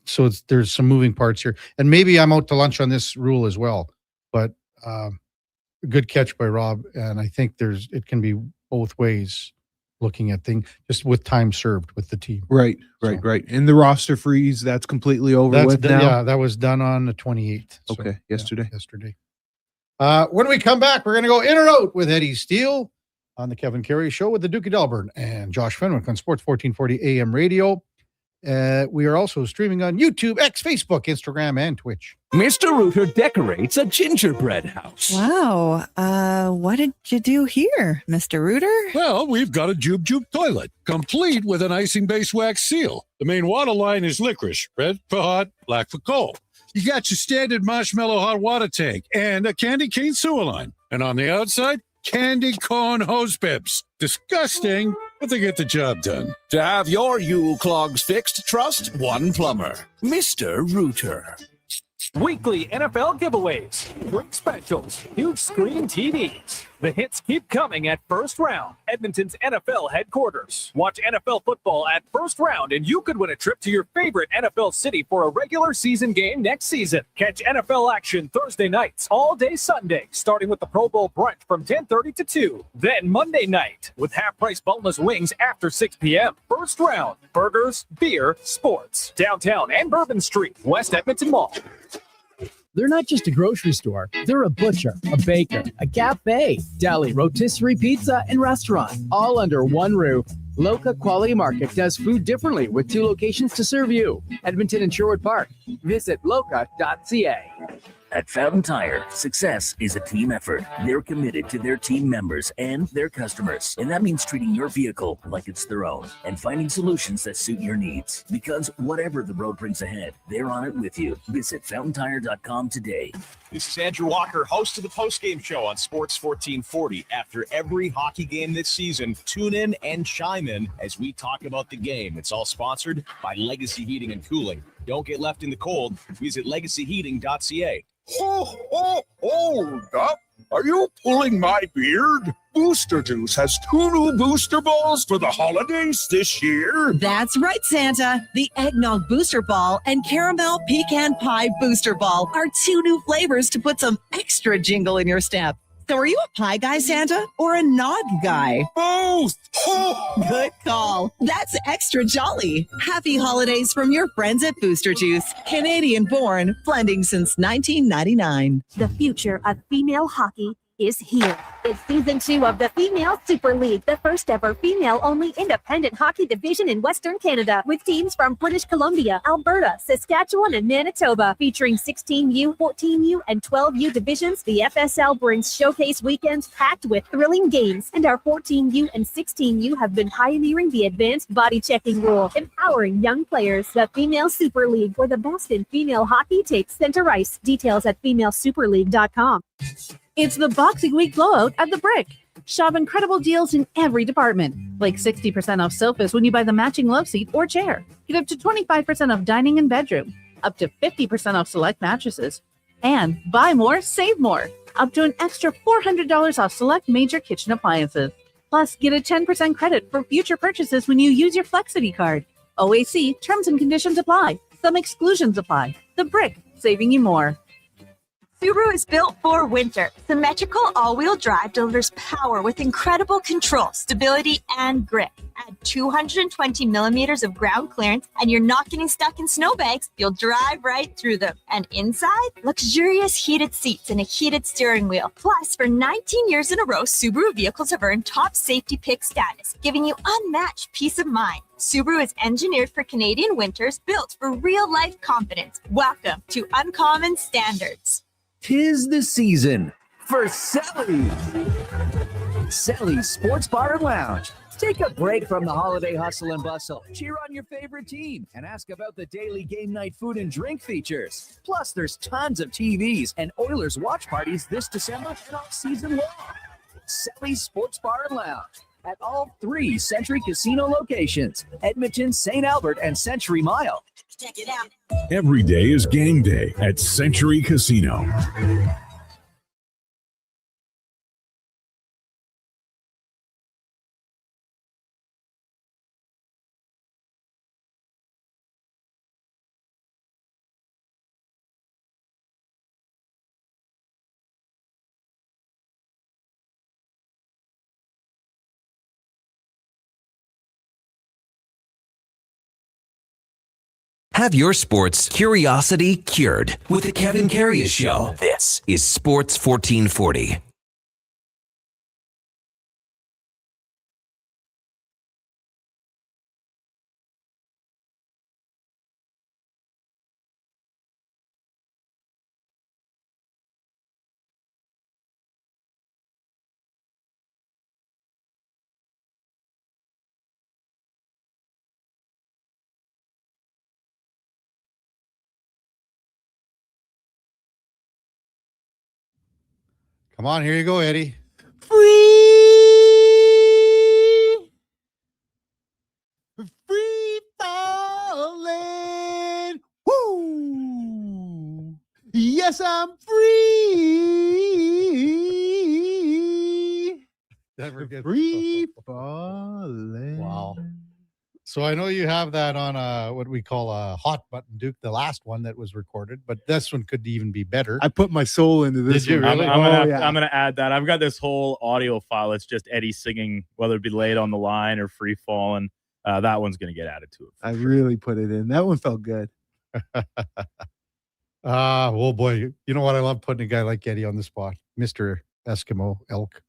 So there's some moving parts here. And maybe I'm out to lunch on this rule as well, but good catch by Rob. And I think it can be both ways looking at things just with time served with the team. Right. And the roster freeze, that's completely over with now? Yeah, that was done on the 28th. Okay, yesterday. When we come back, we're going to go in or out with Eddie Steele on the Kevin Karius Show with the Duke of Delburne and Josh Fenwick on Sports 1440 AM radio. We are also streaming on YouTube, X, Facebook, Instagram, and Twitch. Mr. Rooter decorates a gingerbread house. Wow. What did you do here, Mr. Rooter? Well, we've got a Jube Jube toilet, complete with an icing-based wax seal. The main water line is licorice, red for hot, black for cold. You got your standard marshmallow hot water tank and a candy cane sewer line. And on the outside, candy corn hose pips. Disgusting, but they get the job done. To have your Yule clogs fixed, trust one plumber, Mr. Rooter. Weekly NFL giveaways, quick specials, huge screen TVs. The hits keep coming at First Round, Edmonton's NFL headquarters. Watch NFL football at First Round, and you could win a trip to your favorite NFL city for a regular season game next season. Catch NFL action Thursday nights, all day Sunday, starting with the Pro Bowl brunch from 10:30 to 2. Then Monday night, with half-price boneless wings after 6 p.m. First Round, burgers, beer, sports. Downtown and Bourbon Street, West Edmonton Mall. They're not just a grocery store. They're a butcher, a baker, a cafe, deli, rotisserie pizza, and restaurant, all under one roof. Loca Quality Market does food differently with 2 locations to serve you, Edmonton and Sherwood Park. Visit loca.ca. At Fountain Tire, success is a team effort. They're committed to their team members and their customers. And that means treating your vehicle like it's their own and finding solutions that suit your needs. Because whatever the road brings ahead, they're on it with you. Visit fountaintire.com today. This is Andrew Walker, host of the postgame show on Sports 1440. After every hockey game this season, tune in and chime in as we talk about the game. It's all sponsored by Legacy Heating and Cooling. Don't get left in the cold. Visit legacyheating.ca. Hold up. Are you pulling my beard? Booster Juice has 2 new booster balls for the holidays this year. That's right, Santa. The Eggnog Booster Ball and Caramel Pecan Pie Booster Ball are 2 new flavors to put some extra jingle in your step. So are you a pie guy, Santa, or a nog guy? Both! Good call. That's extra jolly. Happy holidays from your friends at Booster Juice. Canadian born, blending since 1999. The future of female hockey is here. It's season 2 of the Female Super League, the first ever female-only independent hockey division in Western Canada, with teams from British Columbia, Alberta, Saskatchewan, and Manitoba. Featuring 16U, 14U, and 12U divisions, the FSL brings showcase weekends packed with thrilling games, and our 14U and 16U have been pioneering the advanced body checking rule, empowering young players. The Female Super League, where the best in female hockey takes center ice. Details at femalsuperleague.com. It's the Boxing Week blowout at the Brick. Shop incredible deals in every department, like 60% off sofas when you buy the matching love seat or chair. Get up to 25% off dining and bedroom, up to 50% off select mattresses. And buy more, save more, up to an extra $400 off select major kitchen appliances. Plus, get a 10% credit for future purchases when you use your Flexity card. OAC, terms and conditions apply. Some exclusions apply. The Brick, saving you more. Subaru is built for winter. Symmetrical all-wheel drive delivers power with incredible control, stability, and grip. Add 220 millimeters of ground clearance, and you're not getting stuck in snowbanks. You'll drive right through them. And inside, luxurious heated seats and a heated steering wheel. Plus, for 19 years in a row, Subaru vehicles have earned top safety pick status, giving you unmatched peace of mind. Subaru is engineered for Canadian winters, built for real-life confidence. Welcome to Uncommon Standards. 'Tis the season for Sally's. Sally's Sports Bar and Lounge. Take a break from the holiday hustle and bustle. Cheer on your favorite team and ask about the daily game night food and drink features. Plus, there's tons of TVs and Oilers watch parties this December and all season long. Sally's Sports Bar and Lounge at all 3 Century Casino locations, Edmonton, St. Albert, and Century Mile. Check it out. Every day is game day at Century Casino. Have your sports curiosity cured with the Kevin Karius Show. This is Sports 1440. Come on, here you go, Eddie. Free falling. Woo! Yes, I'm free. Never gets free falling. Wow. So I know you have that on what we call a hot button, Duke, the last one that was recorded, but this one could even be better. I put my soul into this. Did you one. really? I'm gonna add that. I've got this whole audio file. It's just Eddie singing, whether it be Laid on the Line or Free Falling. That one's gonna get added to it. I really put it in. That one felt good. Oh boy. You know what? I love putting a guy like Eddie on the spot. Mr. Eskimo Elk,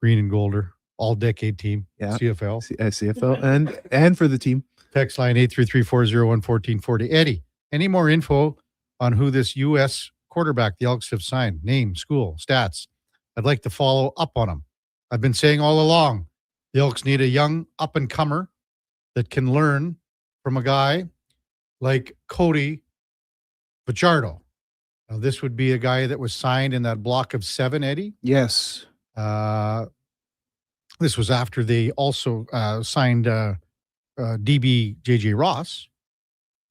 Green and Golder. all-decade team, Yeah. CFL. CFL and for the team. Text line 833-401-1440. Eddie, any more info on who this U.S. quarterback the Elks have signed? Name, school, stats. I'd like to follow up on him. I've been saying all along, the Elks need a young up-and-comer that can learn from a guy like Cody Fajardo. Now, this would be a guy that was signed in that block of 7, Eddie. Yes. This was after they also signed DB JJ Ross,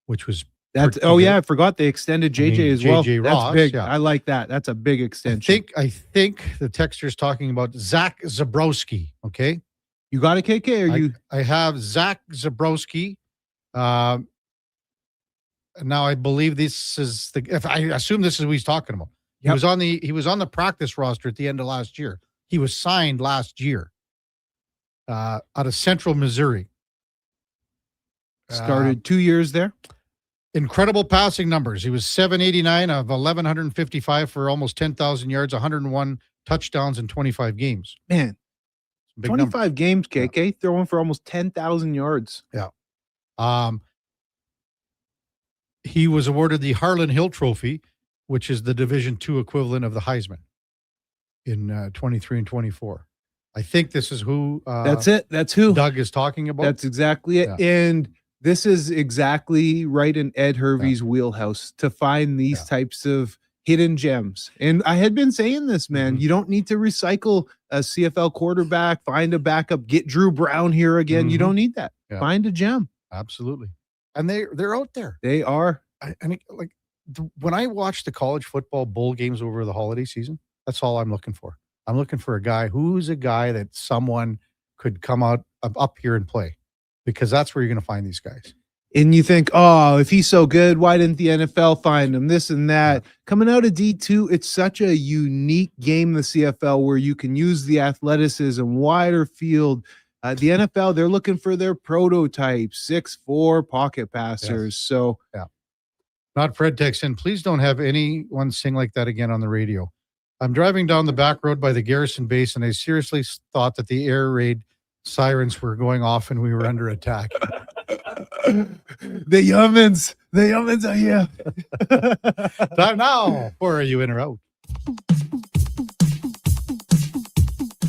which was That's I forgot they extended JJ as well. JJ That's Ross, big. yeah. I like that. That's a big extension. I think the texter's talking about Zach Zabrowski. Okay, you got it, KK? Or you? I have Zach Zabrowski. Now I believe this is if I assume this is who he's talking about. He was on the practice roster at the end of last year. He was signed last year out of Central Missouri. Started 2 years there. Incredible passing numbers. He was 789 of 1,155 for almost 10,000 yards, 101 touchdowns in 25 games. Man, Big 25 number. games, KK, throwing for almost 10,000 yards. Yeah. He was awarded the Harlan Hill Trophy, which is the Division II equivalent of the Heisman in 23 and 24. I think this is who. That's it. That's who Doug is talking about. That's exactly it. Yeah. And this is exactly right in Ed Hervey's wheelhouse to find these types of hidden gems. And I had been saying this, man, you don't need to recycle a CFL quarterback, find a backup, get Drew Brown here again. You don't need that. Yeah. Find a gem. Absolutely. And they're out there. They are. When I watch the college football bowl games over the holiday season, that's all I'm looking for. I'm looking for a guy that someone could come out up here and play, because that's where you're going to find these guys. And you think, oh, if he's so good, why didn't the NFL find him? This and that. Coming out of D2, it's such a unique game, the CFL, where you can use the athleticism, wider field. The NFL, they're looking for their prototypes, 6'4" pocket passers. So, Not Fred Texan. Please don't have anyone sing like that again on the radio. I'm driving down the back road by the Garrison base, and I seriously thought that the air raid sirens were going off and we were under attack. The Yummins are here. Time now for Are You In or Out?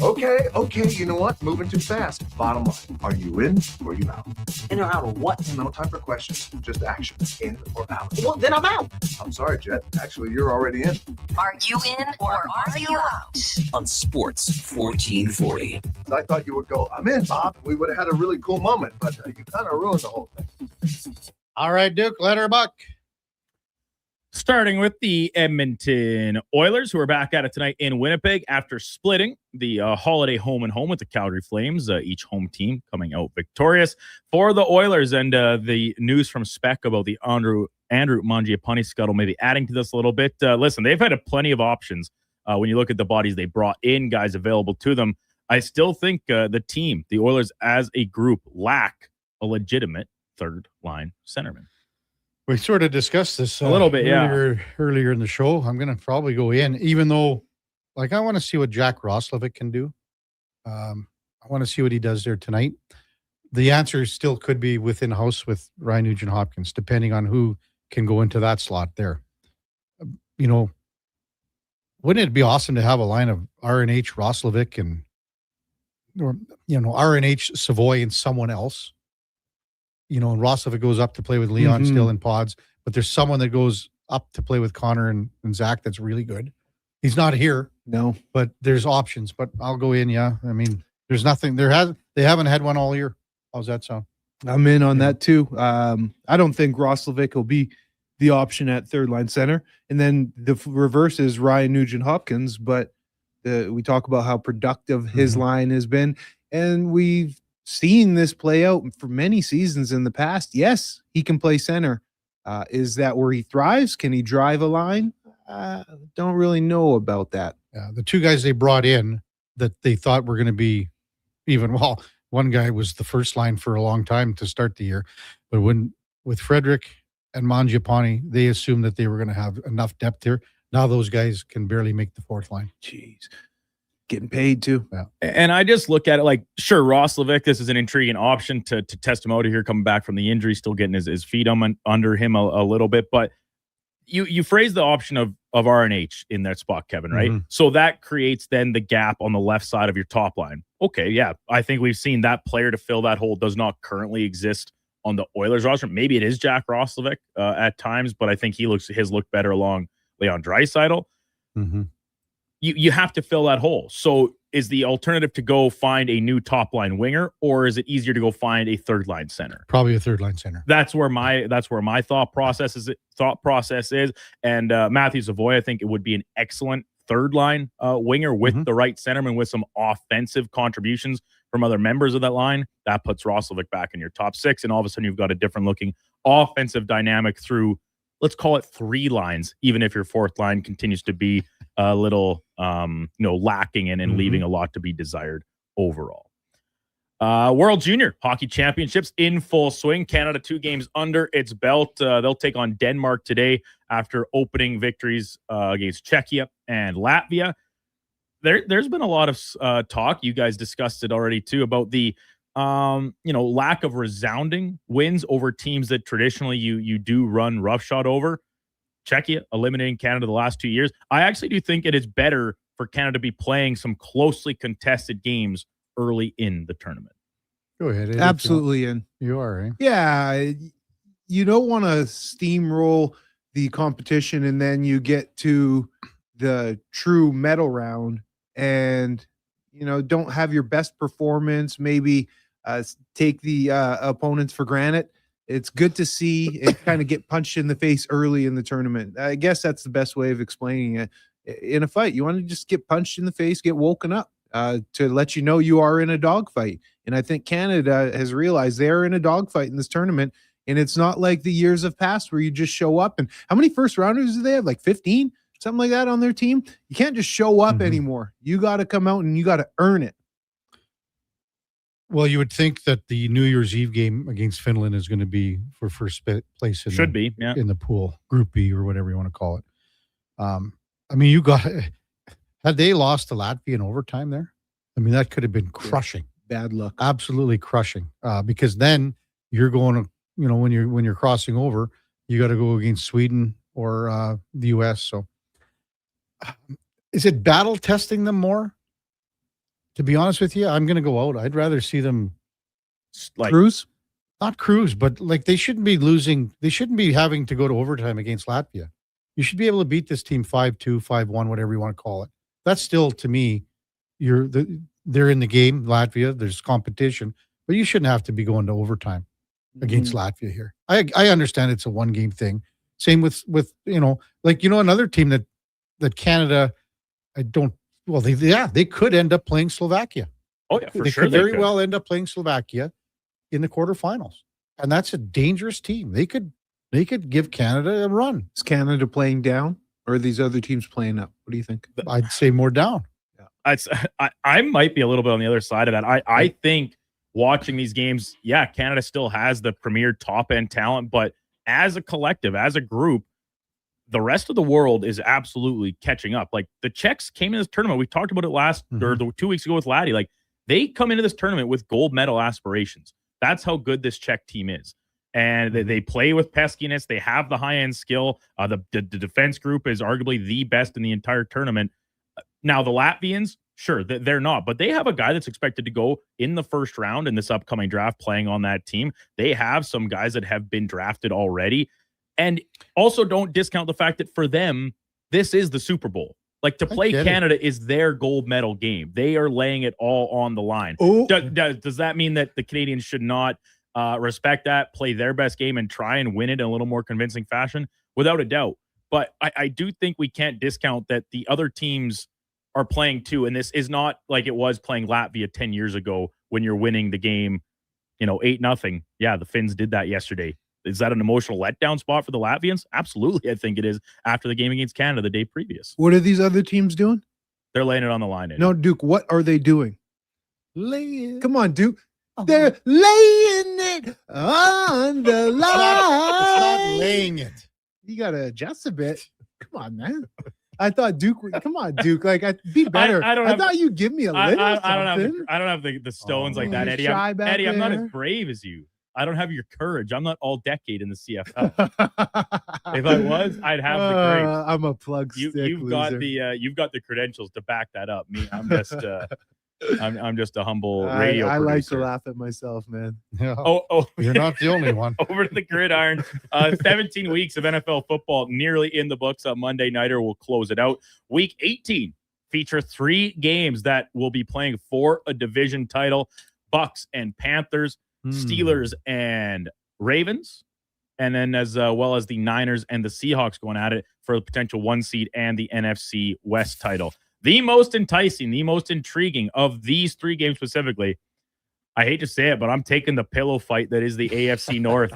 Okay, you know what? Moving too fast. Bottom line, are you in or are you out? In or out of what? No time for questions, just action. In or out? Well, then I'm out. I'm sorry, Jet. Actually, you're already in. Are you in or are you out? On Sports 1440. I thought you would go, I'm in, Bob. We would have had a really cool moment, but you kind of ruined the whole thing. All right, Duke, let her buck. Starting with the Edmonton Oilers, who are back at it tonight in Winnipeg after splitting the holiday home and home with the Calgary Flames, each home team coming out victorious for the Oilers. And the news from Spec about the Andrew Mangiapane scuttle maybe adding to this a little bit. Listen, they've had plenty of options when you look at the bodies they brought in, guys available to them. I still think the team, the Oilers as a group, lack a legitimate third-line centerman. We sort of discussed this a little bit, earlier in the show. I'm going to probably go in, even though, I want to see what Jack Roslovic can do. I want to see what he does there tonight. The answer still could be within house with Ryan Nugent-Hopkins, depending on who can go into that slot there. Wouldn't it be awesome to have a line of RNH Roslovic and RNH Savoy and someone else? And Roslovic goes up to play with Leon still in pods, but there's someone that goes up to play with Connor and Zach that's really good. He's not here. No. But there's options. But I'll go in, yeah. I mean, there's nothing. They haven't had one all year. How's that sound? I'm in on that too. I don't think Roslovic will be the option at third line center. And then the reverse is Ryan Nugent-Hopkins, but we talk about how productive his line has been. And we've seen this play out for many seasons in the past. Yes, he can play center. Is that where he thrives? Can he drive a line? Don't really know about that. The two guys they brought in that they thought were going to be one guy was the first line for a long time to start the year. But with Frederick and Mangiapane, they assumed that they were going to have enough depth here. Now those guys can barely make the fourth line. Jeez. getting paid too. Yeah. And I just look at it like, sure, Roslovic, this is an intriguing option to test him out here, coming back from the injury, still getting his feet under him a little bit. But you phrase the option of RNH in that spot, Kevin, right? Mhm. So that creates then the gap on the left side of your top line. Okay, yeah, I think we've seen that player to fill that hole does not currently exist on the Oilers roster. Maybe it is Jack Roslovic at times, but I think his looked better along Leon Draisaitl. Mhm. You have to fill that hole. So is the alternative to go find a new top line winger, or is it easier to go find a third line center? Probably a third line center. That's where my thought process is. And Matthew Savoy, I think it would be an excellent third line winger with the right centerman with some offensive contributions from other members of that line. That puts Roslovic back in your top six, and all of a sudden you've got a different looking offensive dynamic through, let's call it, three lines, even if your fourth line continues to be a little lacking and leaving a lot to be desired overall. World Junior Hockey Championships in full swing. Canada 2 games under its belt. They'll take on Denmark today after opening victories against Czechia and Latvia. There's been a lot of talk. You guys discussed it already too about the lack of resounding wins over teams that traditionally you do run roughshod over. Czechia eliminating Canada the last 2 years. I actually do think it is better for Canada to be playing some closely contested games early in the tournament. Go ahead. Eddie, Absolutely. And you are, eh? yeah, you don't want to steamroll the competition and then you get to the true medal round and don't have your best performance, maybe take the opponents for granted. It's good to see it kind of get punched in the face early in the tournament. I guess that's the best way of explaining it. In a fight, you want to just get punched in the face, get woken up to let you know you are in a dogfight. And I think Canada has realized they're in a dogfight in this tournament. And it's not like the years of past where you just show up. And how many first rounders do they have? Like 15, something like that on their team. You can't just show up anymore. You got to come out and you got to earn it. Well, you would think that the New Year's Eve game against Finland is going to be for first place in the pool, Group B or whatever you want to call it. I mean, had they lost to Latvia in overtime there? I mean, that could have been crushing. Bad luck. Absolutely crushing. Because then you're going to, when you're crossing over, you got to go against Sweden or the U.S. So is it battle testing them more? To be honest with you, I'm going to go out. I'd rather see them cruise. Not cruise, but like they shouldn't be losing. They shouldn't be having to go to overtime against Latvia. You should be able to beat this team 5-2, 5-1, whatever you want to call it. That's still, to me, they're in the game, Latvia. There's competition, but you shouldn't have to be going to overtime against Latvia here. I understand it's a one-game thing. Same with another team that Canada, they could end up playing Slovakia. Oh yeah, They could very well end up playing Slovakia in the quarterfinals, and that's a dangerous team. They could give Canada a run. Is Canada playing down, or are these other teams playing up? What do you think? I'd say more down. I might be a little bit on the other side of that. I think watching these games, yeah, Canada still has the premier top end talent, but as a collective, as a group, the rest of the world is absolutely catching up. Like the Czechs came in this tournament. We talked about it or 2 weeks ago with Laddie. Like they come into this tournament with gold medal aspirations. That's how good this Czech team is. And they play with peskiness. They have the high-end skill. The defense group is arguably the best in the entire tournament. Now, the Latvians, sure, they're not. But they have a guy that's expected to go in the first round in this upcoming draft playing on that team. They have some guys that have been drafted already. And also don't discount the fact that for them, this is the Super Bowl. Like to play Canada is their gold medal game. They are laying it all on the line. Does that mean that the Canadians should not respect that, play their best game, and try and win it in a little more convincing fashion? Without a doubt. But I do think we can't discount that the other teams are playing too. And this is not like it was playing Latvia 10 years ago when you're winning the game, 8-0. Yeah, the Finns did that yesterday. Is that an emotional letdown spot for the Latvians? Absolutely, I think it is after the game against Canada the day previous. What are these other teams doing? They're laying it on the line. No, Duke, what are they doing? Come on, Duke. They're laying it on the line. It's not laying it. You got to adjust a bit. Come on, man. I thought Duke. Come on, Duke. Like, be better. I thought you'd give me a little. I don't have the stones like that, Eddie. I'm not as brave as you. I don't have your courage. I'm not all decade in the CFL. If I was, I'd have the courage. I'm a plug stick. You've got the credentials to back that up. Me, I'm just I'm just a humble radio. I producer. like to laugh at myself, man. Oh, you're not the only one. Over to the gridiron. 17 weeks of NFL football nearly in the books. On Monday nighter will close it out. Week 18 feature 3 games that will be playing for a division title: Bucks and Panthers, Steelers and Ravens, and then as well as the Niners and the Seahawks going at it for the potential 1 seed and the NFC West title. The most enticing, the most intriguing of these 3 games specifically, I hate to say it, but I'm taking the pillow fight that is the AFC North.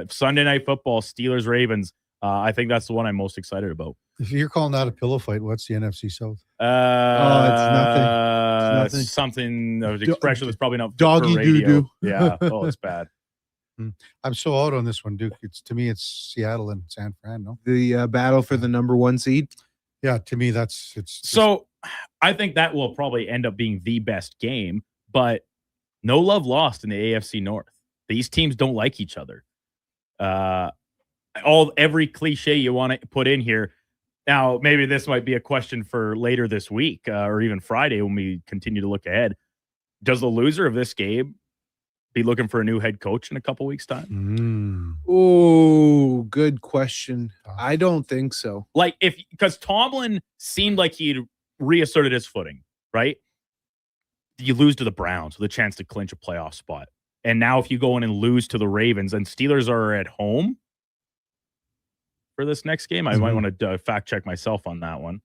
Sunday Night Football, Steelers, Ravens. I think that's the one I'm most excited about. If you're calling that a pillow fight, what's the NFC South? It's nothing. Something, the expression was probably not doggy doo-doo. Yeah. Oh, it's bad. I'm so out on this one, Duke. To me, it's Seattle and San Fran, no? The battle for the number 1 seed. Yeah, to me, it's so I think that will probably end up being the best game, but no love lost in the AFC North. These teams don't like each other. Every cliche you want to put in here. Now, maybe this might be a question for later this week or even Friday when we continue to look ahead. Does the loser of this game be looking for a new head coach in a couple weeks' time? Oh, good question. I don't think so. Like, because Tomlin seemed like he'd reasserted his footing, right? You lose to the Browns with a chance to clinch a playoff spot. And now if you go in and lose to the Ravens and Steelers are at home for this next game, I might want to fact check myself on that one.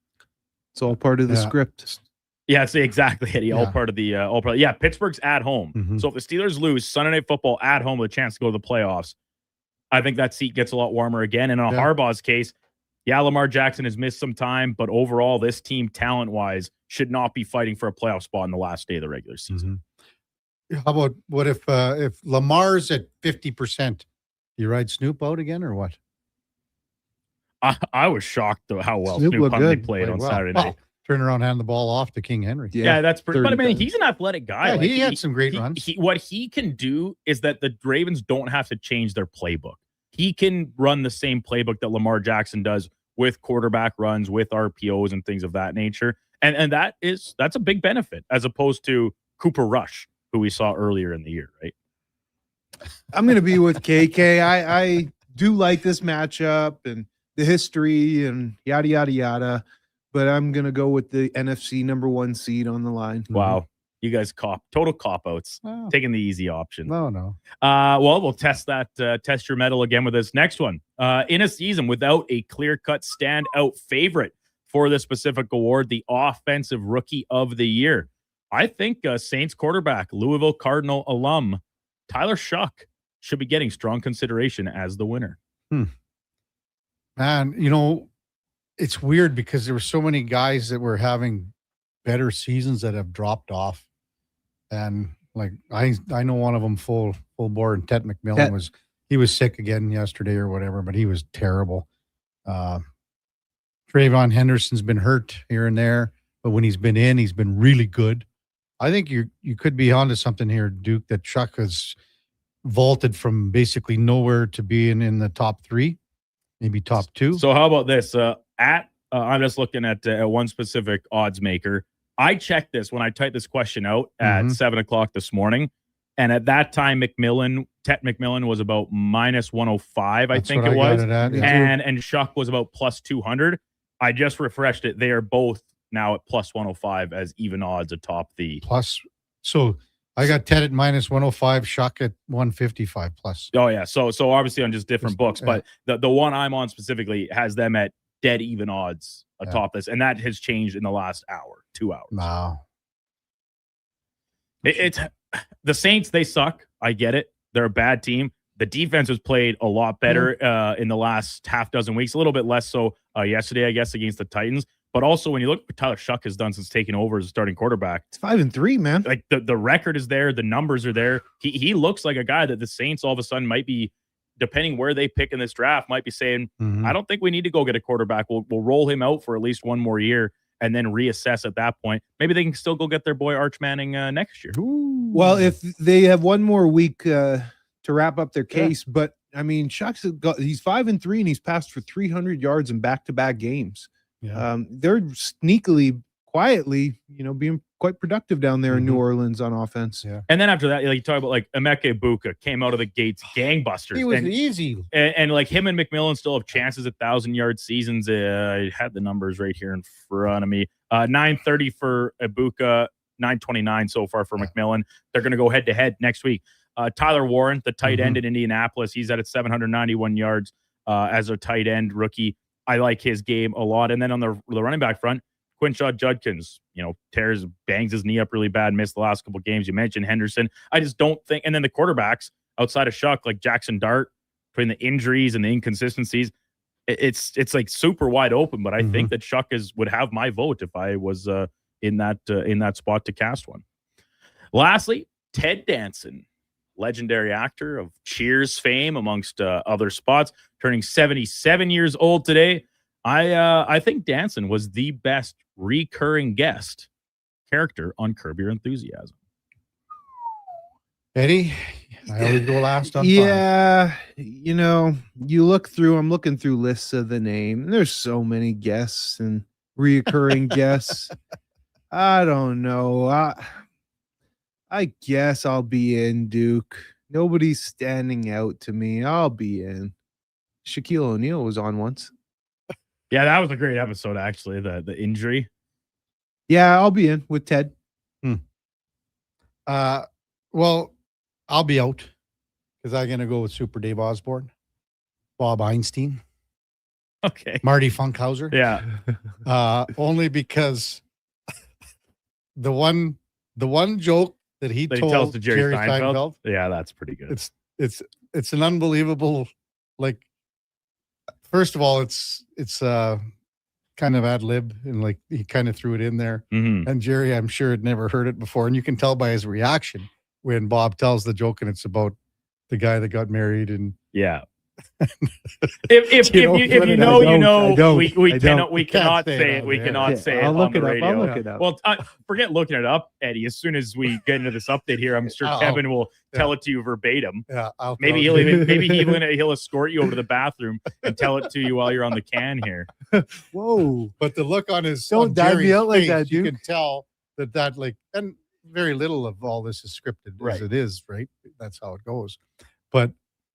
It's all part of the script. Yeah, see, exactly, Eddie. All part of the Pittsburgh's at home. So if the Steelers lose Sunday Night Football at home with a chance to go to the playoffs, I think that seat gets a lot warmer again. And in Harbaugh's case, Lamar Jackson has missed some time, but overall, this team, talent-wise, should not be fighting for a playoff spot in the last day of the regular season. How about what if Lamar's at 50%? You ride Snoop out again or what? I was shocked at how well Snoop Huntley played on Saturday night. Turn around, hand the ball off to King Henry. Yeah, that's pretty. But I mean, he's an athletic guy. Yeah, he had some great runs. What he can do is that the Ravens don't have to change their playbook. He can run the same playbook that Lamar Jackson does with quarterback runs, with RPOs and things of that nature. And that's a big benefit as opposed to Cooper Rush, who we saw earlier in the year, right? I'm going to be with KK. I do like this matchup and the history and yada, yada, yada. But I'm going to go with the NFC number 1 seed on the line. Wow. You guys total cop-outs. Taking the easy option. No. Well, we'll test your mettle again with this next one. In a season without a clear-cut standout favorite for this specific award, the Offensive Rookie of the Year, I think Saints quarterback, Louisville Cardinal alum, Tyler Shuck should be getting strong consideration as the winner. Man, it's weird because there were so many guys that were having better seasons that have dropped off. And like, I know one of them full board, and Ted McMillan was sick again yesterday or whatever, but he was terrible. Trayvon Henderson's been hurt here and there, but when he's been he's been really good. I think you could be onto something here, Duke, that Chuck has vaulted from basically nowhere to being in the top 3, maybe top 2. So how about this? I'm just looking at one specific odds maker. I checked this when I typed this question out at 7:00 this morning. And at that time, Ted McMillan was about minus 105, I think it was. And Shuck was about plus 200. I just refreshed it. They are both now at plus 105 as even odds atop the plus. So I got Ted at minus 105, Shuck at 155 plus. Oh yeah. So obviously on just different books, but the one I'm on specifically has them at dead even odds atop this, and that has changed in the last 2 hours. Wow. It's the Saints. They suck. I get it. They're a bad team. The defense has played a lot better in the last half dozen weeks, a little bit less so yesterday, I guess, against the Titans. But also, when you look at what Tyler Shuck has done since taking over as a starting quarterback, it's 5-3, man. Like the record is there, the numbers are there. He looks like a guy that the Saints all of a sudden might be depending where they pick in this draft, might be saying, Mhm. I don't think we need to go get a quarterback. We'll roll him out for at least one more year and then reassess at that point. Maybe they can still go get their boy Arch Manning next year. Well, if they have one more week to wrap up their case, but I mean, Shucks he's 5-3 and he's passed for 300 yards in back-to-back games. They're sneakily, quietly, being quite productive down there in New Orleans on offense. Yeah. And then after that, like you talk about like Emeka Ibuka came out of the gates gangbusters. He was and, easy. And like him and McMillan still have chances at 1,000-yard seasons. I had the numbers right here in front of me. 930 for Ibuka, 929 so far for McMillan. They're going to go head-to-head next week. Tyler Warren, the tight end in Indianapolis, he's at 791 yards as a tight end rookie. I like his game a lot. And then on the running back front, Quinshaw Judkins, bangs his knee up really bad, missed the last couple games. You mentioned Henderson. I just don't think, and then the quarterbacks outside of Shuck, like Jackson Dart, between the injuries and the inconsistencies, it's like super wide open. But I think that Shuck would have my vote if I was in that spot to cast one. Lastly, Ted Danson, legendary actor of Cheers fame, amongst other spots, turning 77 years old today. I think Danson was the best recurring guest character on Curb Your Enthusiasm. Eddie, I always go last on Yeah, you look through, I'm looking through lists of the name, and there's so many guests and reoccurring guests. I don't know. I guess I'll be in, Duke. Nobody's standing out to me. I'll be in. Shaquille O'Neal was on once. Yeah, that was a great episode, actually, the injury. Yeah, I'll be in with Ted. Well, I'll be out because I'm going to go with Super Dave Osborne, Bob Einstein. Okay. Marty Funkhauser. Yeah. Only because the one joke that he That told he tells to Jerry Seinfeld. Seinfeld, Yeah, that's pretty good. it's an unbelievable, like, first of all, it's kind of ad lib and like he kind of threw it in there. And Jerry, I'm sure, had never heard it before. And you can tell by his reaction when Bob tells the joke and it's about the guy that got married. And yeah. If you know, we cannot say it. We cannot say it on the radio. I'll look it up. Well, forget looking it up, Eddie. As soon as we get into this update here, I'm sure Kevin will tell it to you verbatim. Yeah, maybe he'll escort you over to the bathroom and tell it to you while you're on the can here. Whoa! But the look on his Don't dive me out like face, that, you Duke. can tell that like, and very little of all this is scripted as it is, right? That's how it goes. But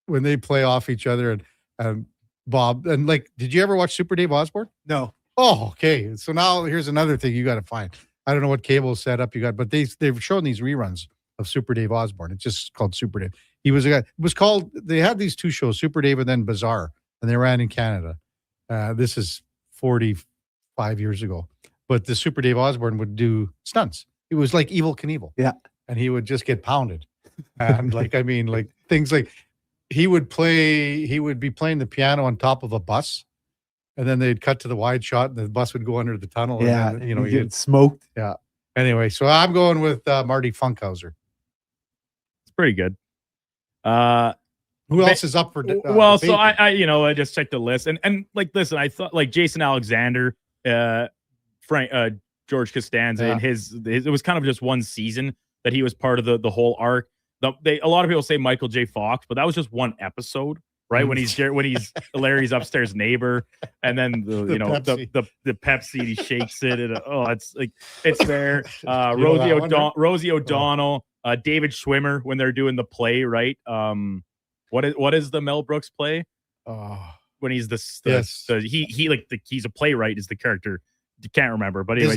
when they play off each other and Bob, and like, did you ever watch Super Dave Osborne? No. Oh, okay. So now here's another thing you got to find. I don't know what cable setup you got, but they've shown these reruns of Super Dave Osborne. It's just called Super Dave. He was a guy. It was called. They had these two shows, Super Dave and then Bizarre, and they ran in Canada. This is 45 years ago. But the Super Dave Osborne would do stunts. It was like Evel Knievel. Yeah, and he would just get pounded, and like things like. He would be playing the piano on top of a bus, and then they'd cut to the wide shot, and the bus would go under the tunnel. Yeah, and then, you get smoked. Yeah. Anyway, so I'm going with Marty Funkhauser. It's pretty good. Who else is up for? Well, debate? so I just checked the list, and like, listen, I thought like Jason Alexander, Frank, George Costanza, and his it was kind of just one season that he was part of the whole arc. A lot of people say Michael J. Fox, but that was just one episode, right? When he's Larry's upstairs neighbor, and then the Pepsi, he shakes it, and it's there. Rosie O'Donnell, David Schwimmer when they're doing the play, right? What is the Mel Brooks play? When he's he's a playwright is the character. You can't remember, but anyway.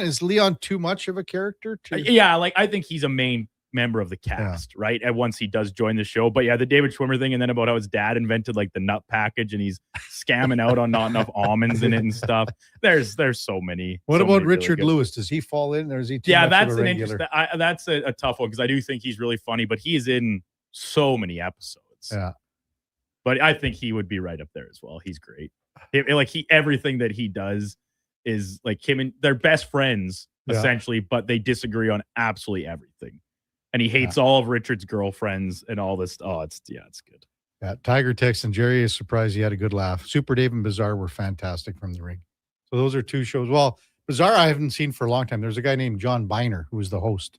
Is Leon too much of a character? Yeah, like I think he's a main member of the cast, right? And once he does join the show, but yeah, the David Schwimmer thing, and then about how his dad invented like the nut package, and he's scamming out on not enough almonds in it and stuff. There's so many. What so about many really Richard good. Lewis? Does he fall in, or is he? Too Yeah, much that's of a an regular? interesting. That's a tough one because I do think he's really funny, but he's in so many episodes. Yeah, but I think he would be right up there as well. He's great. Everything that he does is like him, and they're best friends essentially, but they disagree on absolutely everything. And he hates all of Richard's girlfriends and all this. Oh, it's good. Yeah, Tiger text and Jerry is surprised he had a good laugh. Super Dave and Bizarre were fantastic from the ring. So those are two shows. Well, Bizarre I haven't seen for a long time. There's a guy named John Biner who was the host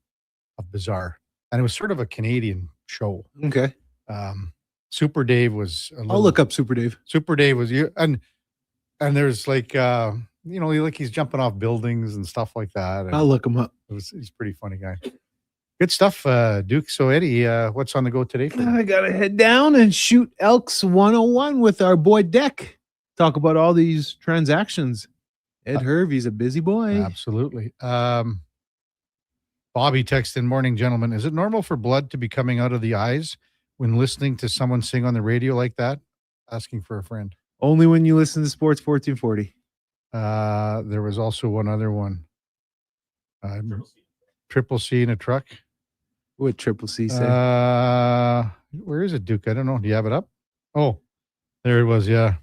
of Bizarre, and it was sort of a Canadian show. Okay. Super Dave was. I'll look up Super Dave. Super Dave was you, and there's like he's jumping off buildings and stuff like that. And I'll look him up. he's a pretty funny guy. Good stuff, Duke. So Eddie, what's on the go today? For you? I gotta head down and shoot Elks 101 with our boy Deck. Talk about all these transactions. Ed Hervey's a busy boy. Absolutely. Bobby texted, morning, gentlemen. Is it normal for blood to be coming out of the eyes when listening to someone sing on the radio like that? Asking for a friend. Only when you listen to Sports 1440. There was also one other one. Triple C in a truck. What Triple C said? Where is it, Duke? I don't know. Do you have it up? Oh, there it was. Yeah.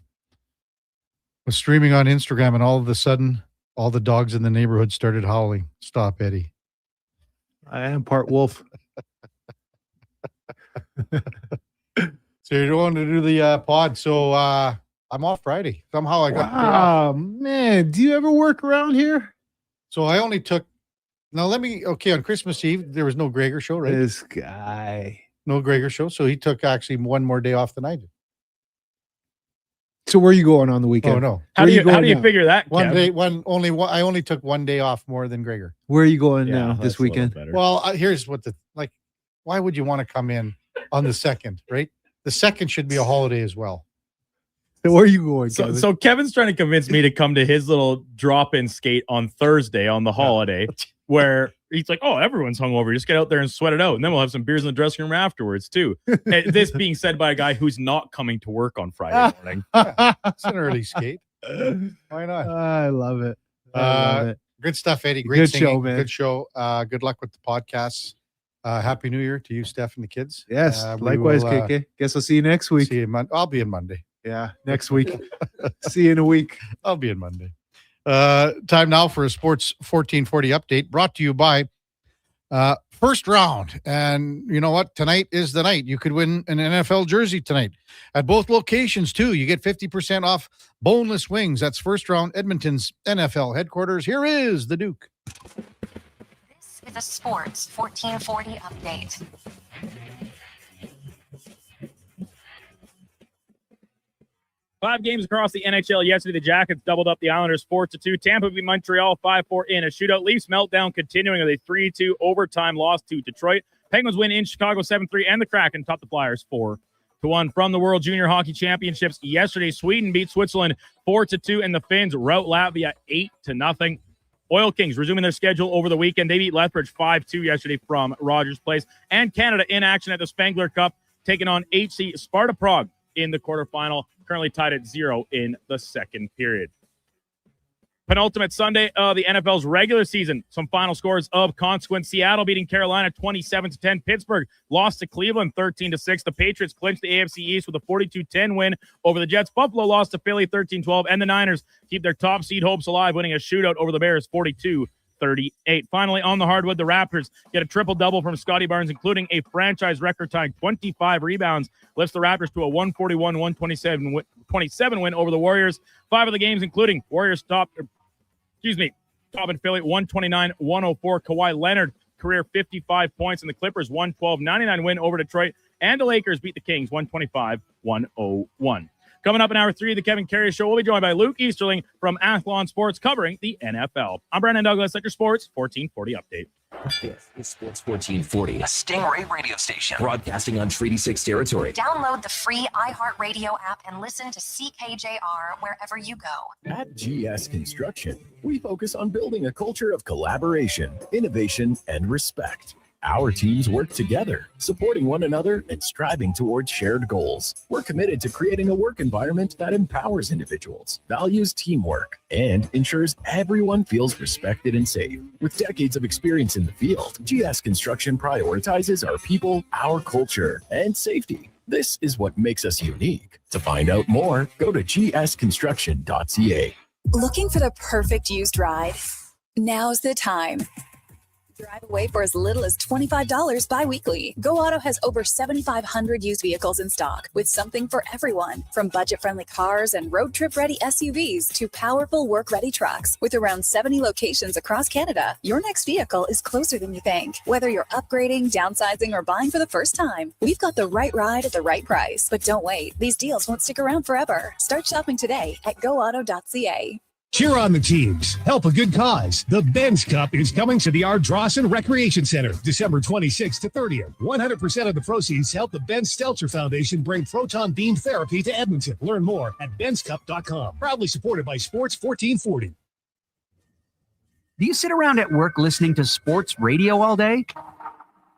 Was streaming on Instagram, and all of a sudden, all the dogs in the neighborhood started howling. Stop, Eddie. I am part wolf. So you're going to do the pod. So I'm off Friday. Somehow I got. Oh man, do you ever work around here? So I only took. Now on Christmas Eve there was no Gregor show, right? This guy. No Gregor show, so he took actually one more day off than I did. So where are you going on the weekend? Oh no. How do you figure that? One Kev? day, I only took one day off more than Gregor. Where are you going Yeah, now that's this a little weekend? better. Well, here's what why would you want to come in on the 2nd, right? The 2nd should be a holiday as well. So where are you going, So, Kevin? so Kevin's trying to convince me to come to his little drop-in skate on Thursday on the holiday, where he's like, "Oh, everyone's hungover. Just get out there and sweat it out, and then we'll have some beers in the dressing room afterwards too." And this being said by a guy who's not coming to work on Friday morning. It's an early skate. Why not? I love it. I love it. Good stuff, Eddie. Great Good singing. show, man. Good show. Good luck with the podcasts. Happy New Year to you, Steph, and the kids. Yes, We likewise, will, KK. Guess I'll see you next week. See you I'll be in Monday. Yeah, next week. See you in a week. I'll be in Monday. Time now for a Sports 1440 update brought to you by First Round. And you know what? Tonight is the night. You could win an NFL jersey tonight at both locations, too. You get 50% off boneless wings. That's First Round, Edmonton's NFL headquarters. Here is the Duke. This is a Sports 1440 update. 5 games across the NHL yesterday. The Jackets doubled up the Islanders 4-2. Tampa beat Montreal 5-4 in a shootout. Leafs meltdown continuing with a 3-2 overtime loss to Detroit. Penguins win in Chicago 7-3, and the Kraken top the Flyers 4-1. From the World Junior Hockey Championships yesterday, Sweden beat Switzerland 4-2, and the Finns rout Latvia 8-0. Oil Kings resuming their schedule over the weekend. They beat Lethbridge 5-2 yesterday from Rogers Place. And Canada in action at the Spengler Cup, taking on HC Sparta Prague in the quarterfinal, currently tied at 0 in the second period. Penultimate Sunday of the NFL's regular season. Some final scores of consequence. Seattle beating Carolina 27-10. Pittsburgh lost to Cleveland 13-6. The Patriots clinched the AFC East with a 42-10 win over the Jets. Buffalo lost to Philly 13-12. And the Niners keep their top seed hopes alive, winning a shootout over the Bears 42-38. Finally, on the hardwood, the Raptors get a triple-double from Scotty Barnes, including a franchise record-tying 25 rebounds, lifts the Raptors to a 141-127 win over the Warriors. 5 of the games, including Warriors top in Philly, 129-104. Kawhi Leonard, career 55 points, and the Clippers 112-99 win over Detroit. And the Lakers beat the Kings 125-101. Coming up in hour 3 of the Kevin Karius Show, we'll be joined by Luke Easterling from Athlon Sports covering the NFL. I'm Brandon Douglas at your Sports 1440 update. This is Sports 1440, a Stingray radio station broadcasting on Treaty 6 territory. Download the free iHeartRadio app and listen to CKJR wherever you go. At GS Construction, we focus on building a culture of collaboration, innovation, and respect. Our teams work together, supporting one another and striving towards shared goals. We're committed to creating a work environment that empowers individuals, values teamwork, and ensures everyone feels respected and safe. With decades of experience in the field, GS Construction prioritizes our people, our culture, and safety. This is what makes us unique. To find out more, go to gsconstruction.ca. Looking for the perfect used ride? Now's the time. Drive away for as little as $25 bi-weekly. Go Auto has over 7,500 used vehicles in stock with something for everyone. From budget-friendly cars and road trip-ready SUVs to powerful work-ready trucks. With around 70 locations across Canada, your next vehicle is closer than you think. Whether you're upgrading, downsizing, or buying for the first time, we've got the right ride at the right price. But don't wait. These deals won't stick around forever. Start shopping today at goauto.ca. Cheer on the teams. Help a good cause. The Ben's Cup is coming to the Ardrossan Recreation Center, December 26th to 30th. 100% of the proceeds help the Ben Stelter Foundation bring proton beam therapy to Edmonton. Learn more at benscup.com. Proudly supported by Sports 1440. Do you sit around at work listening to sports radio all day?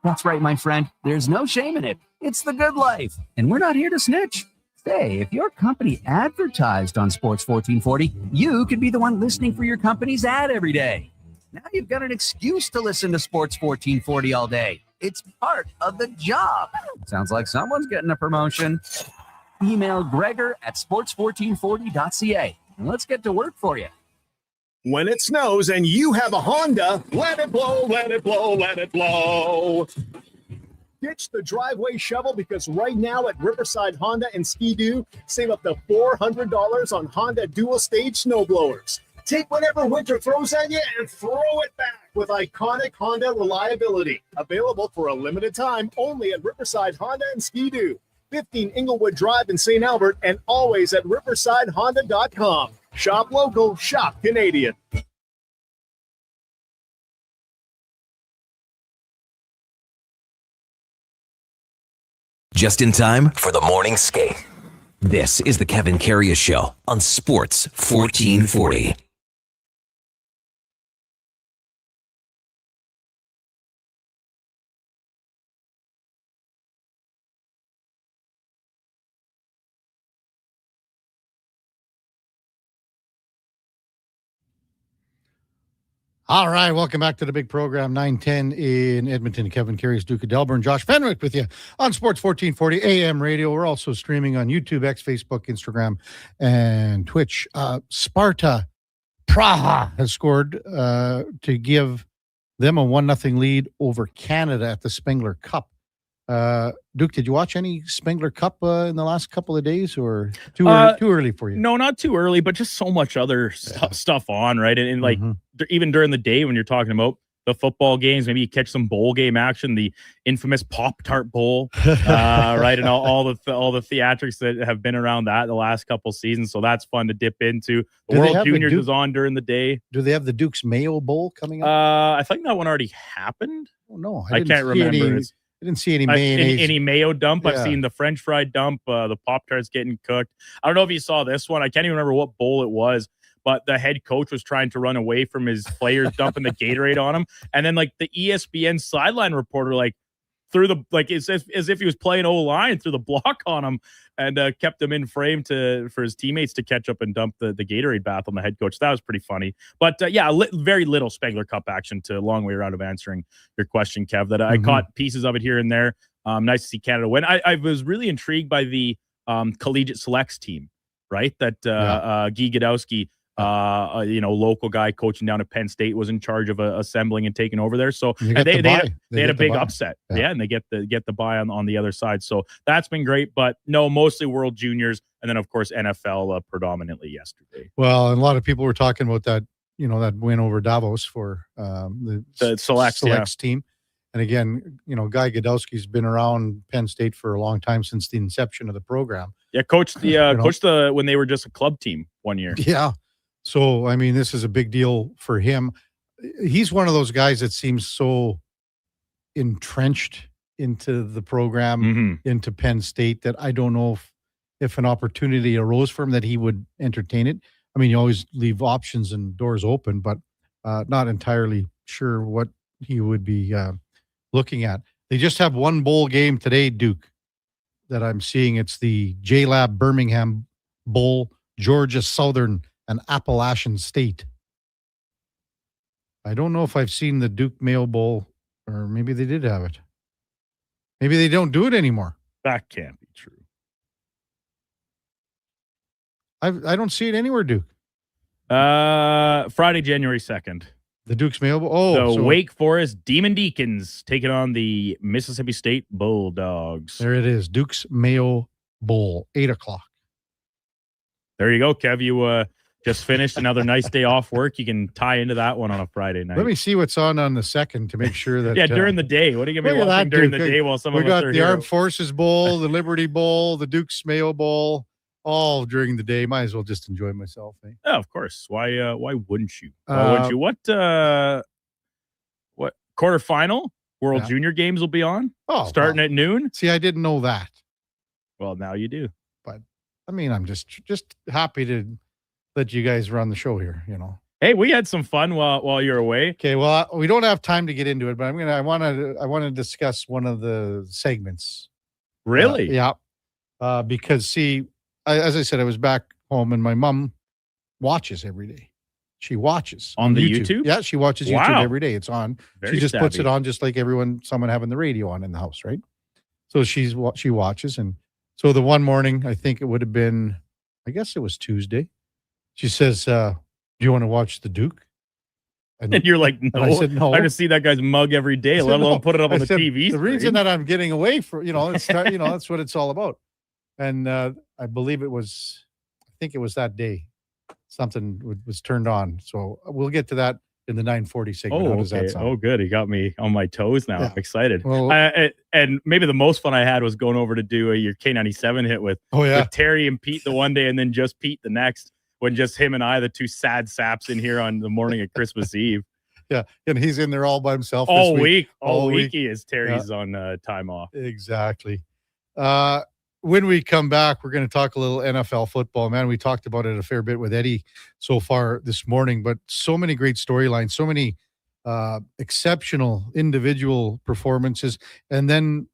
That's right, my friend. There's no shame in it. It's the good life. And we're not here to snitch. Say, if your company advertised on Sports 1440, you could be the one listening for your company's ad every day. Now you've got an excuse to listen to Sports 1440 all day. It's part of the job. Sounds like someone's getting a promotion. Email Gregor at sports1440.ca and let's get to work for you. When it snows and you have a Honda, let it blow, let it blow, let it blow. Ditch the driveway shovel because right now at Riverside Honda and Ski-Doo, save up to $400 on Honda dual-stage snowblowers. Take whatever winter throws at you and throw it back with iconic Honda reliability. Available for a limited time only at Riverside Honda and Ski-Doo. 15 Inglewood Drive in St. Albert and always at riversidehonda.com. Shop local, shop Canadian. Just in time for the morning skate. This is the Kevin Karius Show on Sports 1440. All right, welcome back to the big program, 910 in Edmonton. Kevin Karius, Duke of Delburne, Josh Fenwick with you on Sports 1440 AM radio. We're also streaming on YouTube, X, Facebook, Instagram, and Twitch. Sparta Praha has scored to give them a 1-0 lead over Canada at the Spengler Cup. Duke, did you watch any Spengler Cup in the last couple of days, or too early for you? No, not too early, but just so much other stuff on, right? And like even during the day when you're talking about the football games, maybe you catch some bowl game action, the infamous Pop-Tart Bowl, right? And all the theatrics that have been around that the last couple seasons. So that's fun to dip into. The World Juniors was on during the day. Do they have the Duke's Mayo Bowl coming up? I think that one already happened. Oh, no, I can't remember. I didn't see any mayonnaise. Any mayo dump. Yeah. I've seen the French fry dump, the Pop-Tarts getting cooked. I don't know if you saw this one. I can't even remember what bowl it was, but the head coach was trying to run away from his players dumping the Gatorade on him. And then like the ESPN sideline reporter, like threw the, like as if he was playing O-line, threw the block on him and kept him in frame for his teammates to catch up and dump the Gatorade bath on the head coach. That was pretty funny. But very little Spengler Cup action to a long way around of answering your question, Kev, that I caught pieces of it here and there. Nice to see Canada win. I was really intrigued by the collegiate selects team, right? That Guy Godowski, local guy coaching down at Penn State, was in charge of assembling and taking over there. So they had a big upset. Yeah. And they get the bye on the other side. So that's been great, but no, mostly World Juniors. And then of course, NFL predominantly yesterday. Well, and a lot of people were talking about that, that win over Davos for the selects team. And again, Guy Godowski's been around Penn State for a long time, since the inception of the program. Yeah. Coached when they were just a club team one year. Yeah. So, I mean, this is a big deal for him. He's one of those guys that seems so entrenched into the program, into Penn State, that I don't know if an opportunity arose for him that he would entertain it. I mean, you always leave options and doors open, but not entirely sure what he would be looking at. They just have one bowl game today, Duke, that I'm seeing. It's the J-Lab Birmingham Bowl, Georgia Southern and Appalachian State. I don't know if I've seen the Duke Mayo Bowl, or maybe they did have it. Maybe they don't do it anymore. That can't be true. I don't see it anywhere, Duke. Friday, January 2nd. The Duke's Mayo Bowl. Oh, the Wake Forest Demon Deacons taking on the Mississippi State Bulldogs. There it is. Duke's Mayo Bowl, 8:00. There you go, Kev. You just finished another nice day off work. You can tie into that one on a Friday night. Let me see what's on the second to make sure that. Yeah, during the day. What are you going to be watching during the day while some of us are here? We got the Armed Forces Bowl, the Liberty Bowl, the Duke's Mayo Bowl, all during the day. Might as well just enjoy myself. Eh? Yeah, of course. Why wouldn't you? Why wouldn't you? What quarterfinal World Junior Games will be on? Oh, starting at noon? See, I didn't know that. Well, now you do. But I mean, I'm just happy to let you guys run the show here, you know. Hey, we had some fun while you're away. Okay, well, we don't have time to get into it, but I want to discuss one of the segments. Really? Yeah. Because see, as I said, I was back home and my mom watches every day. She watches on the YouTube? Yeah, she watches YouTube every day. It's on. Very she just puts savvy. it on just like someone having the radio on in the house, right? So she watches. And so the one morning, I think it would have been, I guess it was Tuesday. She says, do you want to watch the Duke? And you're like, no. I said, no. I just see that guy's mug every day, let alone put it up on the TV The reason that I'm getting away from, it's that's what it's all about. And I believe I think it was that day, something was turned on. So we'll get to that in the 9:40 segment. How does that sound? Oh, good. He got me on my toes now. Yeah. I'm excited. Well, and maybe the most fun I had was going over to do your K97 hit with Terry and Pete the one day, and then just Pete the next. When just him and I, the two sad saps in here on the morning of Christmas Eve. Yeah, and he's in there all by himself all this week. All week he is. Terry's on time off. Exactly. When we come back, we're going to talk a little NFL football. Man, we talked about it a fair bit with Eddie so far this morning, but so many great storylines, so many exceptional individual performances, and then,